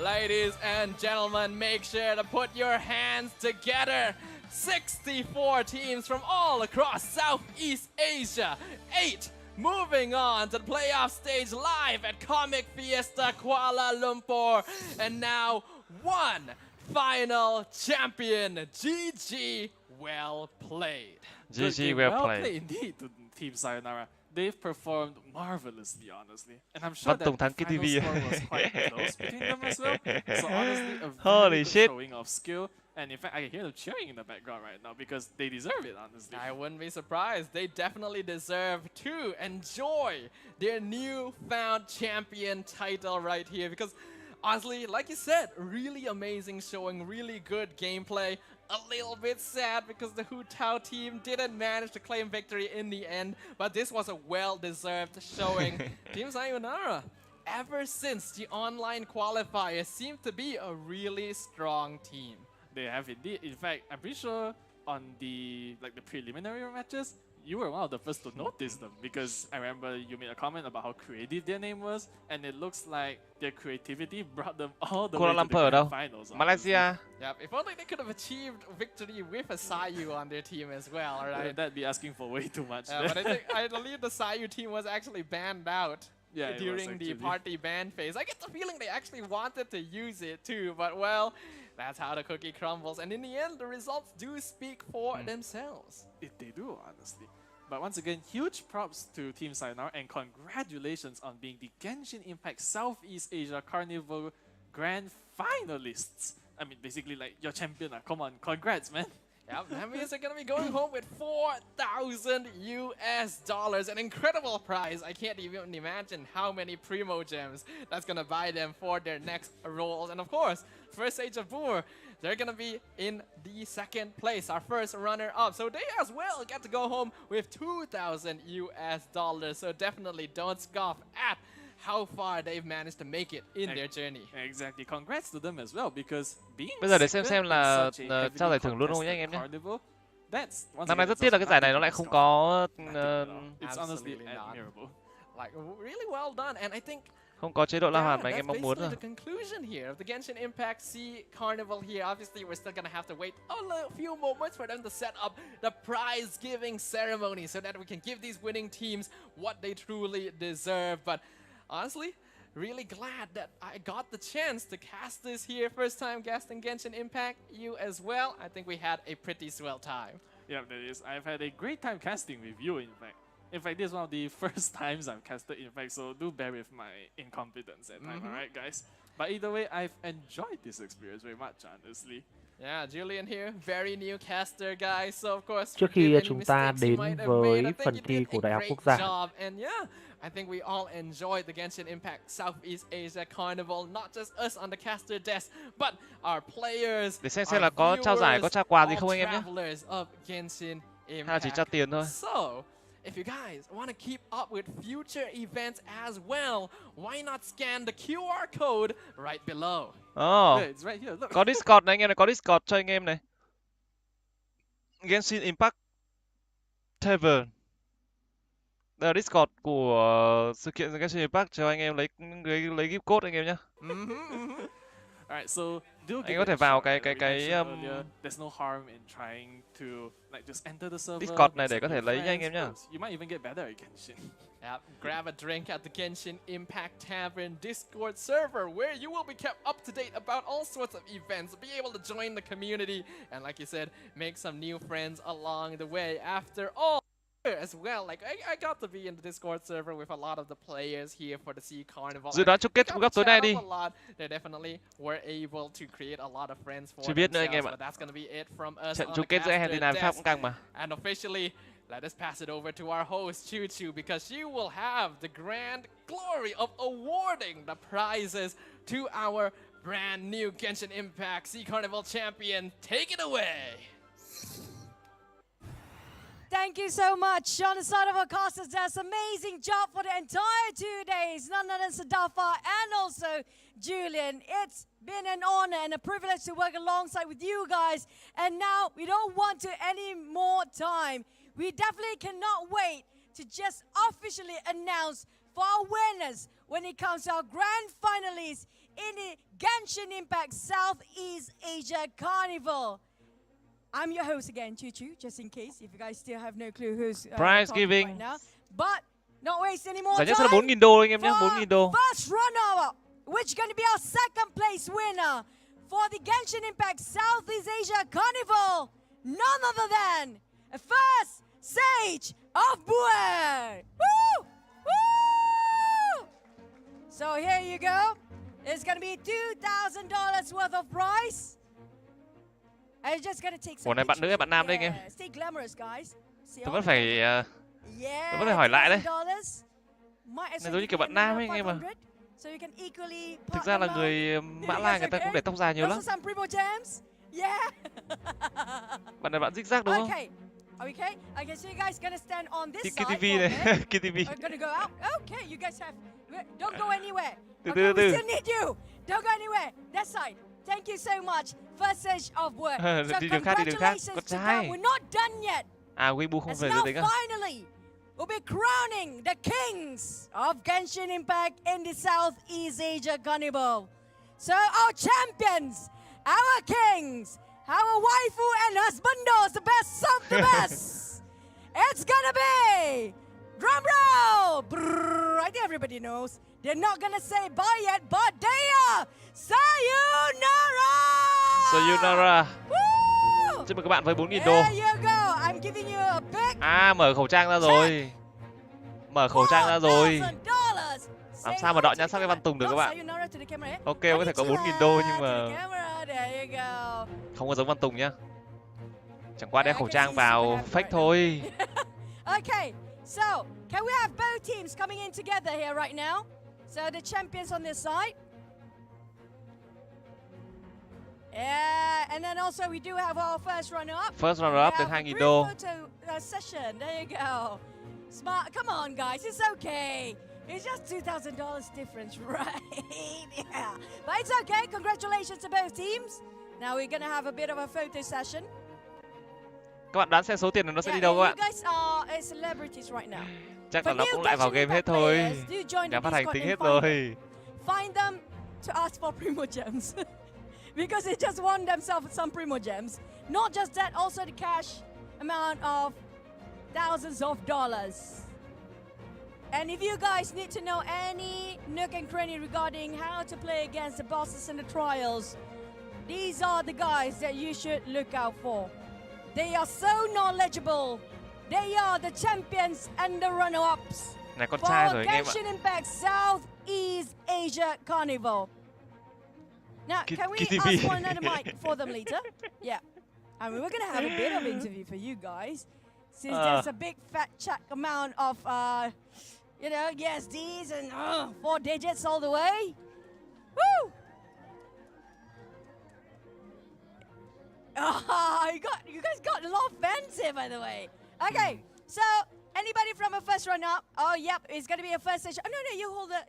Ladies and gentlemen, make sure to put your hands together. 64 teams from all across Southeast Asia. 8 moving on to the playoff stage live at Comic Fiesta Kuala Lumpur. And now 1 final champion. GG, well played. GG, well played. Indeed to Team Sayonara. They've performed marvelously, honestly. And I'm sure Văn Tùng thắng that the KTV. final score was quite close between them as well. So honestly, a Holy very good shit. showing of skill. And in fact, I can hear them cheering in the background right now because they deserve it, honestly. I wouldn't be surprised. They definitely deserve to enjoy their newfound champion title right here. Because honestly, like you said, really amazing showing, really good gameplay. A little bit sad because the Hu Tao team didn't manage to claim victory in the end, but this was a well-deserved showing. Team Sayonara, ever since the online qualifiers, seem to be a really strong team. They have indeed. In fact, I'm pretty sure on the preliminary matches, you were one of the first to notice them because I remember you made a comment about how creative their name was, and it looks like their creativity brought them all the way to the grand finals. Malaysia. Yep, if only they could have achieved victory with a Sayu on their team as well, right? That'd be asking for way too much. But I believe the Sayu team was actually banned out during the party ban phase. I get the feeling they actually wanted to use it too, but well, that's how the cookie crumbles. And in the end, the results do speak for themselves. They do, honestly. But once again, huge props to Team Sayonara and congratulations on being the Genshin Impact Southeast Asia Carnival Grand Finalists. I mean, basically like your champion. Come on, congrats, man. Yep, that means they're gonna be going home with $4,000 US. An incredible prize. I can't even imagine how many Primo Gems that's gonna buy them for their next roles. And of course, First Age of Boor, they're gonna be in the second place, our first runner-up. So they as well get to go home with $2,000 US. So definitely don't scoff at how far they've managed to make it in their journey. Exactly. Congrats to them as well because being Bây giờ để xem là trao giải thưởng luôn không nhé anh em nhé. Năm nay rất tiếc là cái giải này nó lại không có It's honestly admirable. Like really well done, and I think không có chế độ la hoàn mà anh em mong muốn rồi. The conclusion here of the Genshin Impact Sea Carnival here. Obviously, we're still gonna have to wait a few moments for them to set up the prize-giving ceremony so that we can give these winning teams what they truly deserve. But honestly, really glad that I got the chance to cast this here. First time casting Genshin Impact. You as well. I think we had a pretty swell time. Yeah, that is. I've had a great time casting with you, in fact. In fact, this is one of the first times I've casted Impact, so do bear with my incompetence at time, alright guys? But either way, I've enjoyed this experience very much, honestly. Yeah, Julian here, very new caster guys, so of course. Trước khi chúng ta đến với phần thi của Đại học Quốc gia. And yeah, I think we all enjoyed the Genshin Impact Southeast Asia Carnival, not just us on the caster desk, but our players, để xem là có trao giải, có trao quà gì không anh em nhé? Of Genshin Impact. Hay là chỉ trao tiền thôi? So, if you guys want to keep up with future events as well, why not scan the QR code right below? It's right here. Look. Có Discord này anh em này, có Discord cho anh em này. Genshin Impact Tavern. Đây là Discord của sự kiện Genshin Impact cho anh em lấy gift code anh em nhé. Alright, so do anh có thể vào cái there's no harm in trying to like just enter the server. Discord này để có thể lấy nha anh em nhá. You might even get better at Genshin. Yep, grab a drink at the Genshin Impact Tavern Discord server where you will be kept up to date about all sorts of events, be able to join the community, and like you said, make some new friends along the way. After all, as well, like I got to be in the Discord server with a lot of the players here for the Sea Carnival. Dự đoán chung kết World Cup tối nay đi. They definitely were able to create a lot of friends for chưa biết nữa anh em ạ. That's gonna be it from us. Trận chung kết giữa Argentina và Pháp cũng căng mà. And officially, let us pass it over to our host Chu Chu because she will have the grand glory of awarding the prizes to our brand new Genshin Impact Sea Carnival champion. Take it away. Thank you so much on the side of our casters. That's amazing job for the entire 2 days. None other than Sadafa and also Julian. It's been an honor and a privilege to work alongside with you guys. And now we don't want to any more time. We definitely cannot wait to just officially announce for our winners when it comes to our grand finalists in the Genshin Impact Southeast Asia Carnival. I'm your host again, Choo Choo, just in case if you guys still have no clue who's Prize giving. right now. But not waste any more Giải nhất time. sẽ là 4.000 đô anh em nhé, 4.000 đô. First runner-up, which going to be our second place winner for the Genshin Impact Southeast Asia Carnival. None other than first Sage of Bue. Woo! Woo! So here you go. It's going to be $2,000 worth of prize. I'm just going to take some Ủa này bạn nữ hay bạn nam đây anh em? Stay glamorous, guys. Tôi vẫn phải hỏi lại đấy. Này giống như kiểu bạn nam ấy anh em à. Thực ra là người Mã Lai người ta cũng để tóc dài nhiều lắm. Bạn này bạn zigzag đúng không? Okay, so you guys gonna stand on this side. KTV này, KTV. Gonna go out. Okay, you guys have. Don't go anywhere. Từ Okay, từ. we still need you. Don't go anywhere. That side. Thank you so much. First stage of work. So Đi đường khác, congratulations con to them. trai. We're not done yet. À, wibu không As về now được đấy cơ. finally, we'll be crowning the kings of Genshin Impact in the Southeast Asia Carnival. So our champions, our kings, our waifu and husbandos, the best of the best. It's gonna be drum roll. Brrr, I think everybody knows. They're not gonna say bye yet, but they are sayonara. Sayonara. Woo! Chúc mừng các bạn với 4.000 đô. There you go. I'm giving you a big. À, mở khẩu trang ra rồi. Mở khẩu trang ra rồi. Làm sao mà đọ nhan sắc cái Văn Tùng được các bạn? Ok, có thể có 4.000 đô nhưng mà không có giống Văn Tùng nhá. Chẳng qua đeo khẩu trang vào fake thôi. Okay, so can we have both teams coming in together here right now? So the champions on this side. Yeah, and then also we do have our first runner-up. First runner-up được 2.000 đô. Photo session. There you go. Smart. Come on, guys. It's okay. It's just $2,000 difference, right? Yeah. But it's okay. Congratulations to both teams. Now we're gonna have a bit of a photo session. Các bạn đoán xem số tiền này nó sẽ đi đâu các bạn? You guys are celebrities right now. Chắc là nó cũng lại vào game hết thôi. Nhà phát hành tính hết rồi. Find them to ask for Primo Gems. Because they just won themselves some Primo Gems. Not just that, also the cash amount of thousands of dollars. And if you guys need to know any nook and cranny regarding how to play against the bosses in the trials, these are the guys that you should look out for. They are so knowledgeable. They are the champions and the runner-ups for Genshin Impact Southeast Asia Carnival. Now, can we ask for another mic for them later? Yeah. I mean, we're going to have a bit of interview for you guys. Since there's a big fat chunk amount of, ESDs and 4 digits all the way. Woo! You guys got a lot of fans here, by the way. Okay, so anybody from a first run-up? Oh, yep, it's going to be a first session. Oh, no,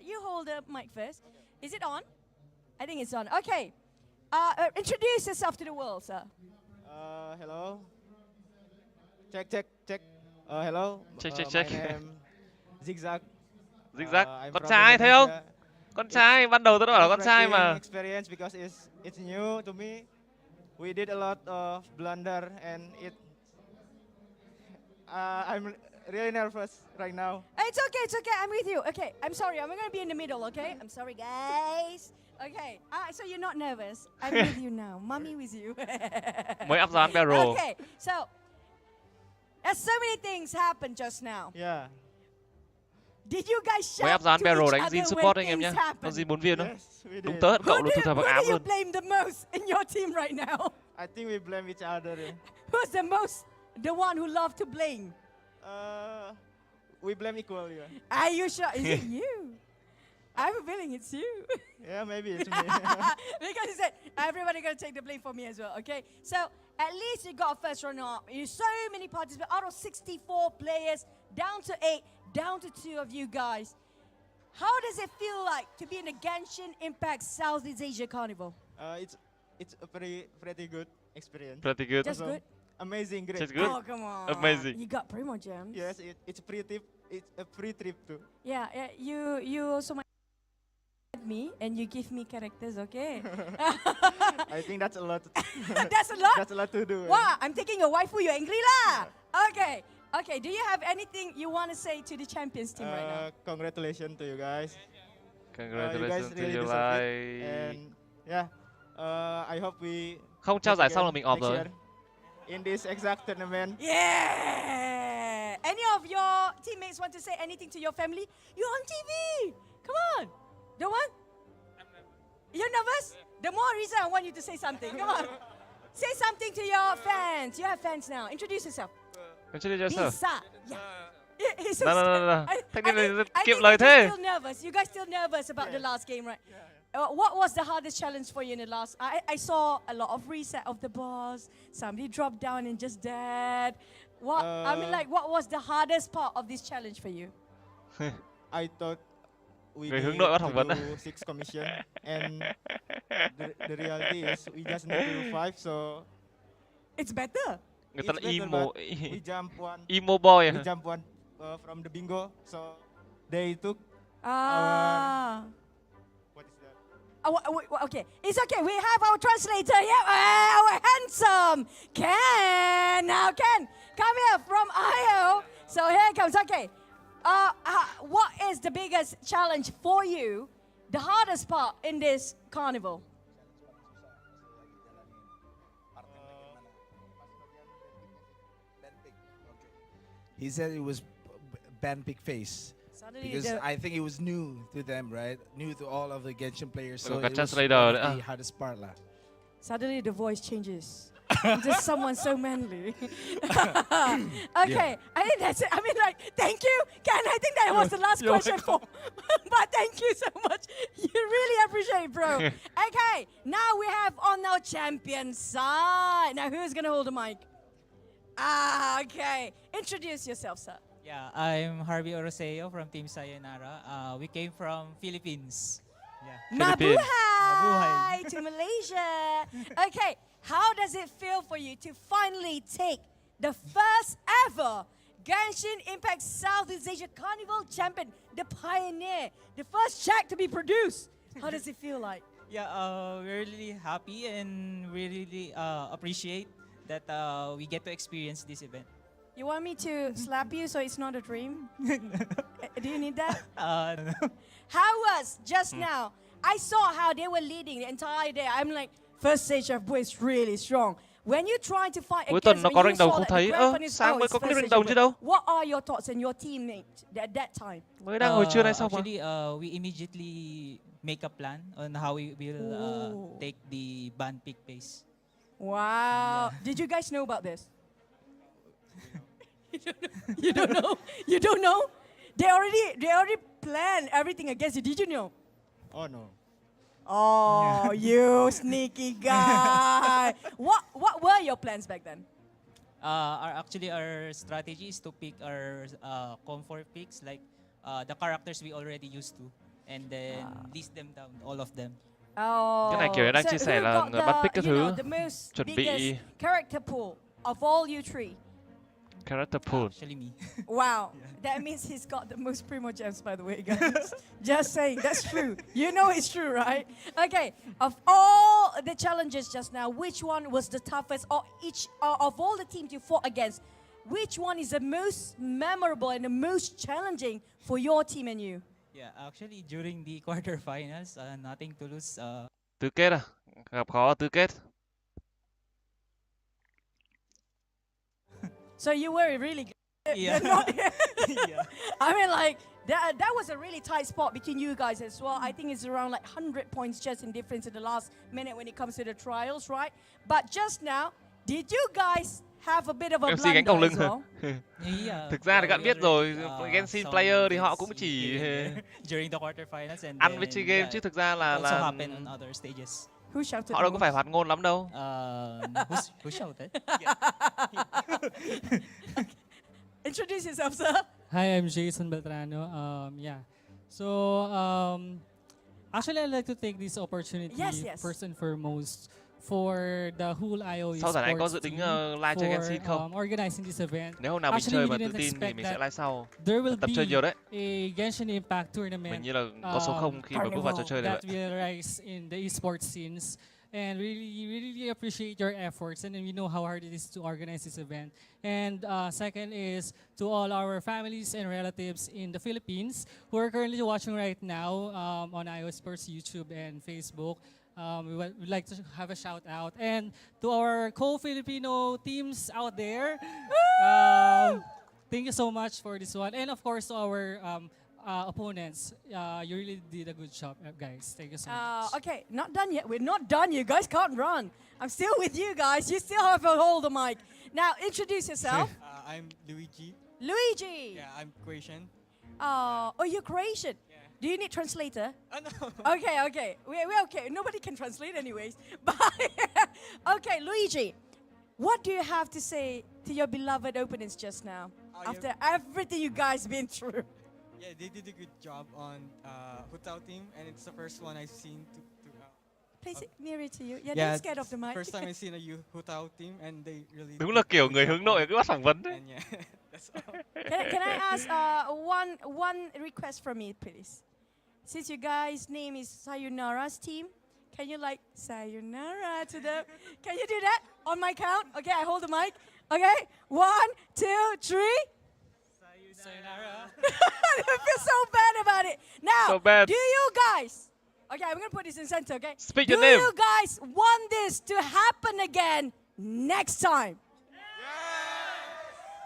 you hold the mic first. Is it on? I think it's on. Okay. Introduce yourself to the world, sir. Hello. Check. Hello. Check. My name Zigzag. Zigzag. Con trai thấy không? Con trai. Ban đầu tôi đã bảo là con trai mà. Experience because it's new to me. We did a lot of blunder and I'm really nervous right now. It's okay. I'm with you. Okay, I'm sorry. I'm going to be in the middle, okay? I'm sorry, guys. Okay, so you're not nervous. I'm with you now. Mommy with you. Mới up down barrel. Okay, so there's so many things happened just now. Yeah. Did you guys shout Mới up down to barrel each đánh other Jin when support anh em things nhé. Con happen? Jin 4 viên đó. Yes, we Đúng did. tớ hận cậu luôn, thu thập Who ám do you luôn. blame the most in your team right now? I think we blame each other. Who's the one who loved to blame? We blame equally. Are you sure? Is it you? I have a feeling it's you. Yeah, maybe it's me. Because he said, everybody gonna take the blame for me as well, okay? So, at least you got a first runner-up. You so many participants, out of 64 players, down to 8, down to 2 of you guys. How does it feel like to be in the Genshin Impact Southeast Asia Carnival? It's a pretty good experience. Pretty good. Just good? Amazing, great. Just good? Oh, come on. Amazing. You got Primo Gems. Yes, it's a free trip too. Yeah, you also might me and you give me characters, okay? I think that's a lot. That's a lot? That's a lot to do. Wow, I'm taking your waifu, you're angry lah. Okay. Okay, do you have anything you want to say to the champions team right now? Congratulations to you guys. Congratulations to really you, deserve like. it. And yeah, I hope we Không trao giải xong là mình off next rồi. year in this exact tournament. Yeah! Any of your teammates want to say anything to your family? You're on TV! Come on! Don't want? You're nervous? The more reason I want you to say something. Come on. Say something to your fans. You have fans now. Introduce yourself. Introduce yourself. Bisa. Yeah. He's so No. I Thanh niên này I kiệm think lời you're thế. still nervous. You guys still nervous about the last game, right? What was the hardest challenge for you in the last? I saw a lot of reset of the boss. Somebody dropped down and just died. What I mean, like, what was the hardest part of this challenge for you? I thought we Người need hướng nội bắt to phỏng vấn. do 6 commission, and the reality is we just need to do 5. So it's better. Người ta là better, emo, but we jump one. emo boy. We jump one from the bingo. So they took Ah. what is that? Okay, it's okay. We have our translator. Yeah, our handsome Ken. Now, Ken, come here from IO. So here it comes. Okay. What is the biggest challenge for you? The hardest part in this carnival? He said it was ban big face. Suddenly Because I think it was new to them, right? New to all of the Genshin players. So it was one of the hardest part lah. Suddenly the voice changes. Just someone so manly. Okay, I think that's it. I mean, like, thank you, Ken. I think that was the last question for. But thank you so much. You really appreciate it, bro. Okay, now we have on our champion side. Now who's gonna hold the mic? Okay. Introduce yourself, sir. Yeah, I'm Harvey Oroseo from Team Sayonara. We came from Philippines. Yeah. Mabuhay to Malaysia. Okay, how does it feel for you to finally take the first ever Genshin Impact Southeast Asia Carnival champion, the pioneer, the first Jack to be produced? How does it feel like? Yeah, we're really happy and we really appreciate that we get to experience this event. You want me to slap you so it's not a dream? Do you need that? No. How was just now? I saw how they were leading the entire day. I'm like, first stage of is really strong. When you try to fight Cuối against, tuần nó when có you rank đầu saw không that the thấy. grand finish, Sáng mới it's có first clip rank stage đầu of chứ đâu. What are your thoughts and your teammate at that time? Mới đang hồi trưa nay xong mà. Actually, we immediately make a plan on how we will take the ban pick pace. Wow. Yeah. Did you guys know about this? You don't know? You don't know? They already planned everything against you. Did you know? Oh no. Oh, you sneaky guy. What were your plans back then? Our strategy is to pick our comfort picks, like the characters we already used to, and then list them down, all of them. Cái này kiểu đang chia sẻ là bắt pick các thứ, chuẩn bị character pool of all you three. Character pool. Actually me. Wow, that means he's got the most primo gems, by the way, guys. Just saying, that's true. You know it's true, right? Okay, of all the challenges just now, which one was the toughest, or of all the teams you fought against, which one is the most memorable and the most challenging for your team and you? Yeah, actually during the quarterfinals, nothing to lose. Tứ kết à? Gặp khó tứ kết. So you were really good. Yeah. Yeah. I mean, like, that was a really tight spot between you guys as well. I think it's around like 100 points just in difference in the last minute when it comes to the trials, right? But just now, did you guys have a bit of a blunder as well? Thực ra thì các bạn biết rồi, Genshin player thì họ cũng chỉ during the quarterfinals and ăn với chơi game chứ thực ra là happen on other stages. Who shouted? Họ đâu có phải hoạt ngôn lắm đâu. Who shouted? Introduce yourself, sir. Hi, I'm Jason Beltrano. So actually, I'd like to take this opportunity first and foremost for the whole IO Sau giải này anh có dự esports tính team live chơi Genshin for không? organizing this event. Nếu hôm nào mình chơi Actually, mà we tự didn't tin thì expect mình sẽ that live sau. there will Tập chơi nhiều be đấy. a Genshin Impact tournament Mình như là có số 0 khi mà bước vào trò chơi đấy. that will rise in the esports scenes. And we really appreciate your efforts, and we know how hard it is to organize this event. And second is to all our families and relatives in the Philippines who are currently watching right now on IO Sports YouTube and Facebook. We'd like to have a shout out. And to our co-Filipino teams out there, thank you so much for this one. And of course to our opponents, you really did a good job, guys. Thank you so much. Okay, not done yet. We're not done. You guys can't run. I'm still with you guys. You still have to hold the mic. Now, introduce yourself. I'm Luigi. Luigi. Yeah, I'm Croatian. Oh, you're Croatian. Yeah. Do you need translator? No. Okay. We're okay. Nobody can translate anyways. But okay, Luigi, what do you have to say to your beloved opponents just now? After everything you guys been through? Yeah, they did a good job on Hutao team, and it's the first one I've seen to Place it nearer to you. Yeah, don't scared of the mic. First time I've seen a Hutao team, and they really. Đúng là kiểu người hướng nội cứ bắt phỏng vấn đấy. And yeah, that's all. Can I ask one request from me, please? Since you guys' name is Sayonara's team, can you like sayonara to them? Can you do that on my count? Okay, I hold the mic. Okay, 1, 2, 3. Sayonara. I feel so bad about it. Now, So bad. do you guys? Okay, I'm gonna put this in center. Okay. Speak do your name. you guys want this to happen again next time?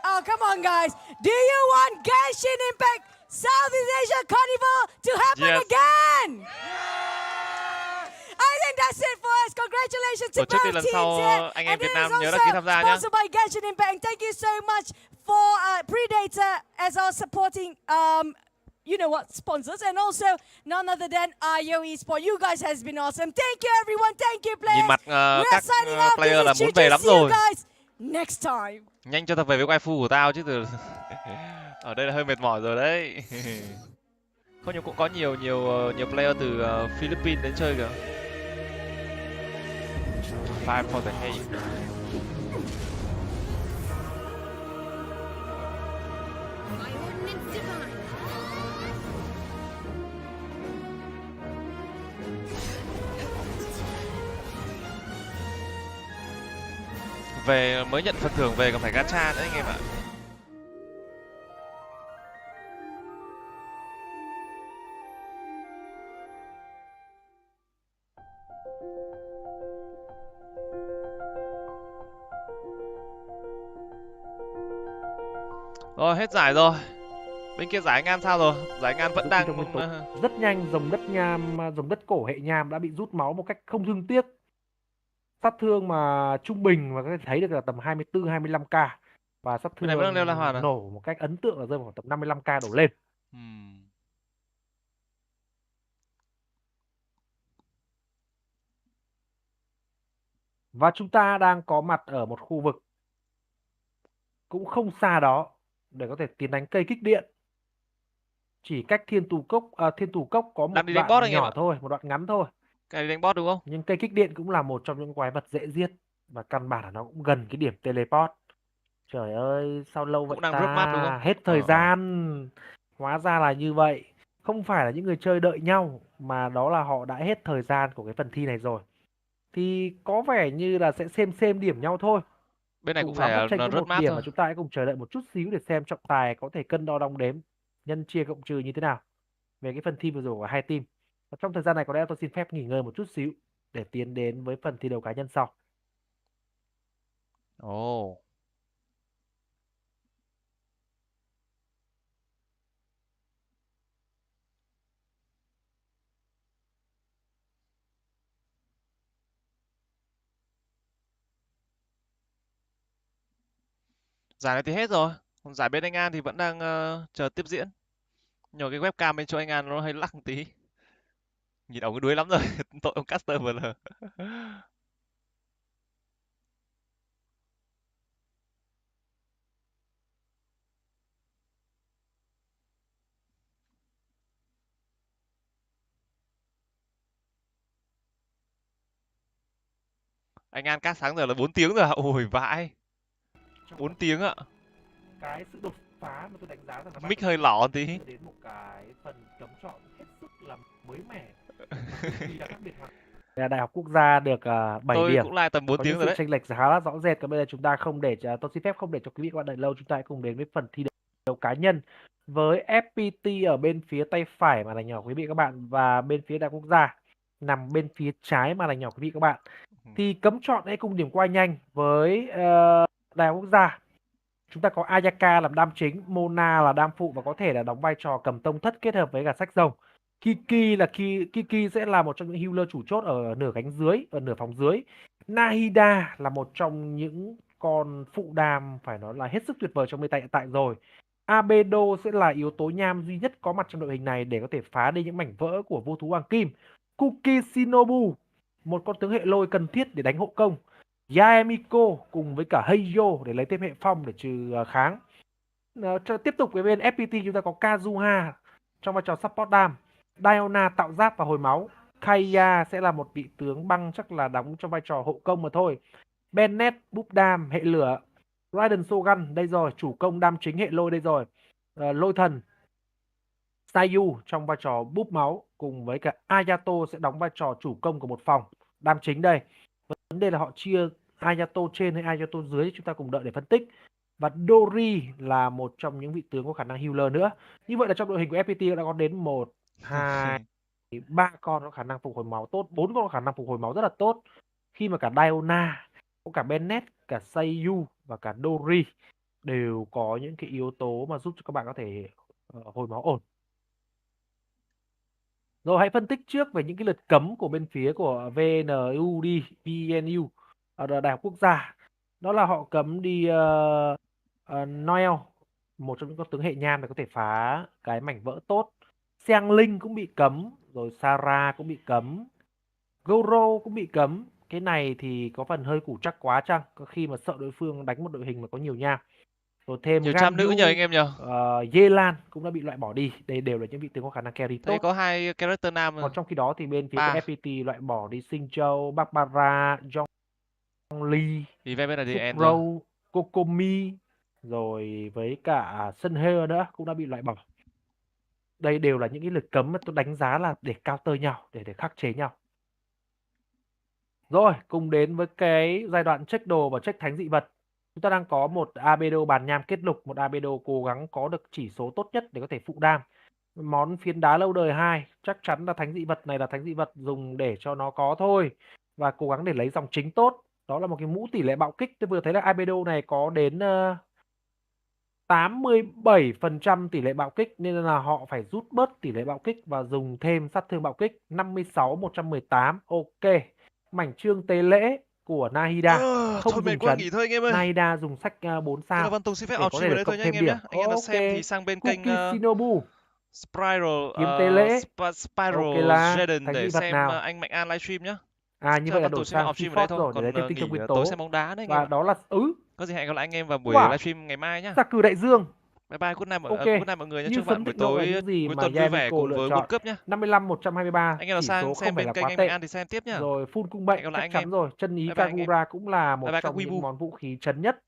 Oh, come on, guys. Do you want Genshin Impact Southeast Asia Carnival to happen Yes. again? I think that's it for us. Congratulations to Tổ chức thì both lần teams sau here. anh em And Việt it Nam is nhớ also đăng ký tham gia nhé. sponsored by Genshin Impact. And thank you so much for Predator as our supporting you know what, sponsors, and also none other than IO Esports. You guys has been awesome. Thank you everyone. Thank you players. Nhìn mặt We're các signing out. player This là is muốn Chuchu. về lắm See you rồi. guys next time. Nhanh cho tao về với waifu của tao chứ từ ở đây là hơi mệt mỏi rồi đấy. Không, nhưng cũng có nhiều player từ Philippines đến chơi kìa. Five for the hay. Về mới nhận phần thưởng về còn phải gacha nữa anh em ạ. Rồi hết giải rồi. Bên kia giải anh An sao rồi? Giải anh An vẫn đang rất nhanh. Rồng đất cổ hệ nham đã bị rút máu một cách không thương tiếc. Sát thương mà trung bình mà có thể thấy được là tầm 24-25k, và sát thương nổ một cách ấn tượng là rơi vào tầm 55k đổ lên. Và chúng ta đang có mặt ở một khu vực cũng không xa đó để có thể tiến đánh cây kích điện. Chỉ cách Thiên Tù Cốc có một đoạn nhỏ thôi, một đoạn ngắn thôi. Cái đánh boss đúng không? Nhưng cây kích điện cũng là một trong những quái vật dễ giết, và căn bản là nó cũng gần cái điểm teleport. Trời ơi, sao lâu vậy ta? Hết thời gian. Hóa ra là như vậy. Không phải là những người chơi đợi nhau, mà đó là họ đã hết thời gian của cái phần thi này rồi. Thì có vẻ như là sẽ xem điểm nhau thôi. Bên này cũng phải tranh rớt một mát điểm thôi. mà chúng ta hãy cùng chờ đợi một chút xíu để xem trọng tài có thể cân đo đong đếm, nhân chia cộng trừ như thế nào về cái phần thi vừa rồi của hai team. Và trong thời gian này có lẽ tôi xin phép nghỉ ngơi một chút xíu để tiến đến với phần thi đấu cá nhân sau. Ồ. Giải này thì hết rồi. Còn giải bên anh An thì vẫn đang chờ tiếp diễn. Nhờ cái webcam bên chỗ anh An nó hơi lắc một tí. Nhìn ổng đuối lắm rồi. Tội ông caster vừa lờ. Anh An cát sáng giờ là 4 tiếng rồi. Ôi vãi. 4 tiếng ạ. Cái sự đột phá mà tôi đánh giá rằng là Mic hơi lỏ tí. đến một cái phần cấm chọn hết sức là mới mẻ. Là khác biệt hoàn. Đại học Quốc gia được 7 tôi điểm. Cũng là tầm 4 có tiếng những rồi sự đấy. chênh lệch khá là rõ rệt. Còn bây giờ chúng ta không để tôi xin phép không để cho quý vị các bạn đợi lâu, chúng ta hãy cùng đến với phần thi đấu cá nhân với FPT ở bên phía tay phải màn hình nhỏ quý vị các bạn, và bên phía Đại học Quốc gia nằm bên phía trái màn hình nhỏ quý vị các bạn. Thì cấm chọn hãy cùng điểm qua nhanh với Đại học Quốc gia. Chúng ta có Ayaka làm đam chính, Mona là đam phụ và có thể là đóng vai trò cầm tông thất kết hợp với cả sách rồng. Kiki sẽ là một trong những healer chủ chốt ở nửa cánh dưới, ở nửa phòng dưới. Nahida là một trong những con phụ đam phải nói là hết sức tuyệt vời trong meta hiện tại rồi. Abedo sẽ là yếu tố nham duy nhất có mặt trong đội hình này để có thể phá đi những mảnh vỡ của vô thú hoàng kim. Kuki Shinobu, một con tướng hệ lôi cần thiết để đánh hộ công. Yaemiko cùng với cả Heiyo để lấy thêm hệ phong để trừ kháng. Tiếp tục với bên FPT chúng ta có Kazuha trong vai trò support đam, Diona tạo giáp và hồi máu, Kaya sẽ là một vị tướng băng chắc là đóng trong vai trò hộ công mà thôi. Bennett búp đam hệ lửa, Raiden Shogun đây rồi, chủ công đam chính hệ lôi đây rồi. Lôi thần Sayu trong vai trò búp máu cùng với cả Ayato sẽ đóng vai trò chủ công của một phòng đam chính đây. Vấn đề là họ chia Ayato trên hay Ayato dưới, chúng ta cùng đợi để phân tích. Và Dori là một trong những vị tướng có khả năng healer nữa. Như vậy là trong đội hình của FPT đã có đến 1, 2, 3 con có khả năng phục hồi máu tốt, 4 con có khả năng phục hồi máu rất là tốt. Khi mà cả Diona, có cả Bennett, cả Sayu và cả Dori đều có những cái yếu tố mà giúp cho các bạn có thể hồi máu ổn. Rồi hãy phân tích trước về những cái lượt cấm của bên phía của VNU ở Đại học Quốc gia. Đó là họ cấm đi Noel, một trong những con tướng hệ nham để có thể phá cái mảnh vỡ tốt. Xiang Linh cũng bị cấm, rồi Sarah cũng bị cấm, Goro cũng bị cấm. Cái này thì có phần hơi củ chắc quá chăng? Có khi mà sợ đối phương đánh một đội hình mà có nhiều nham. Rồi thêm nhiều trăm nữ nhờ anh em nhờ. Yelan cũng đã bị loại bỏ đi. Đây đều là những vị tướng có khả năng carry tốt. Đây có 2 character nam. Còn trong khi đó thì bên phía của FPT loại bỏ đi Xingqiu, Barbara, Zhongli, Fukro, Kokomi, rồi với cả Sunhe nữa cũng đã bị loại bỏ. Đây đều là những cái lượt cấm mà tôi đánh giá là để counter nhau, để khắc chế nhau. Rồi, cùng đến với cái giai đoạn check đồ và check thánh dị vật. Chúng ta đang có một Abedo bàn nham kết lục, một Abedo cố gắng có được chỉ số tốt nhất để có thể phụ đam. Món phiến đá lâu đời 2, chắc chắn là thánh dị vật này là thánh dị vật dùng để cho nó có thôi. Và cố gắng để lấy dòng chính tốt. Đó là một cái mũ tỷ lệ bạo kích. Tôi vừa thấy là Abedo này có đến 87% tỷ lệ bạo kích, nên là họ phải rút bớt tỷ lệ bạo kích và dùng thêm sát thương bạo kích. 56-118, ok. Mảnh chương tế lễ của Nahida không thôi dùng chấn. Nghỉ thôi anh em ơi. Nahida dùng sách 4 sao. Vân Tùng xin phép outstream ở đây thôi nhé anh em nhé. Anh em nào xem thì sang bên kênh Shinobu Spiral kiếm tế lễ. Spiral Jaden để xem nào. Anh Mạnh An livestream nhé. Như vậy là đổi sang Force rồi để lấy thêm tinh thông nguyên tố. Tối xem bóng đá đấy anh em. Và đó là có gì hẹn gặp lại anh em vào buổi livestream ngày mai nhá. Giặc cử đại dương. Bye bye, good night mọi người nhé. Chúc bạn buổi tối cuối tuần vui vẻ cùng với World Cup nhé. 55-123. Anh em nào sang xem bên kênh anh Mạnh An thì xem tiếp nhá. Rồi full cung bệnh chắc chắn rồi. Chân ý Kagura cũng là một trong những món vũ khí chấn nhất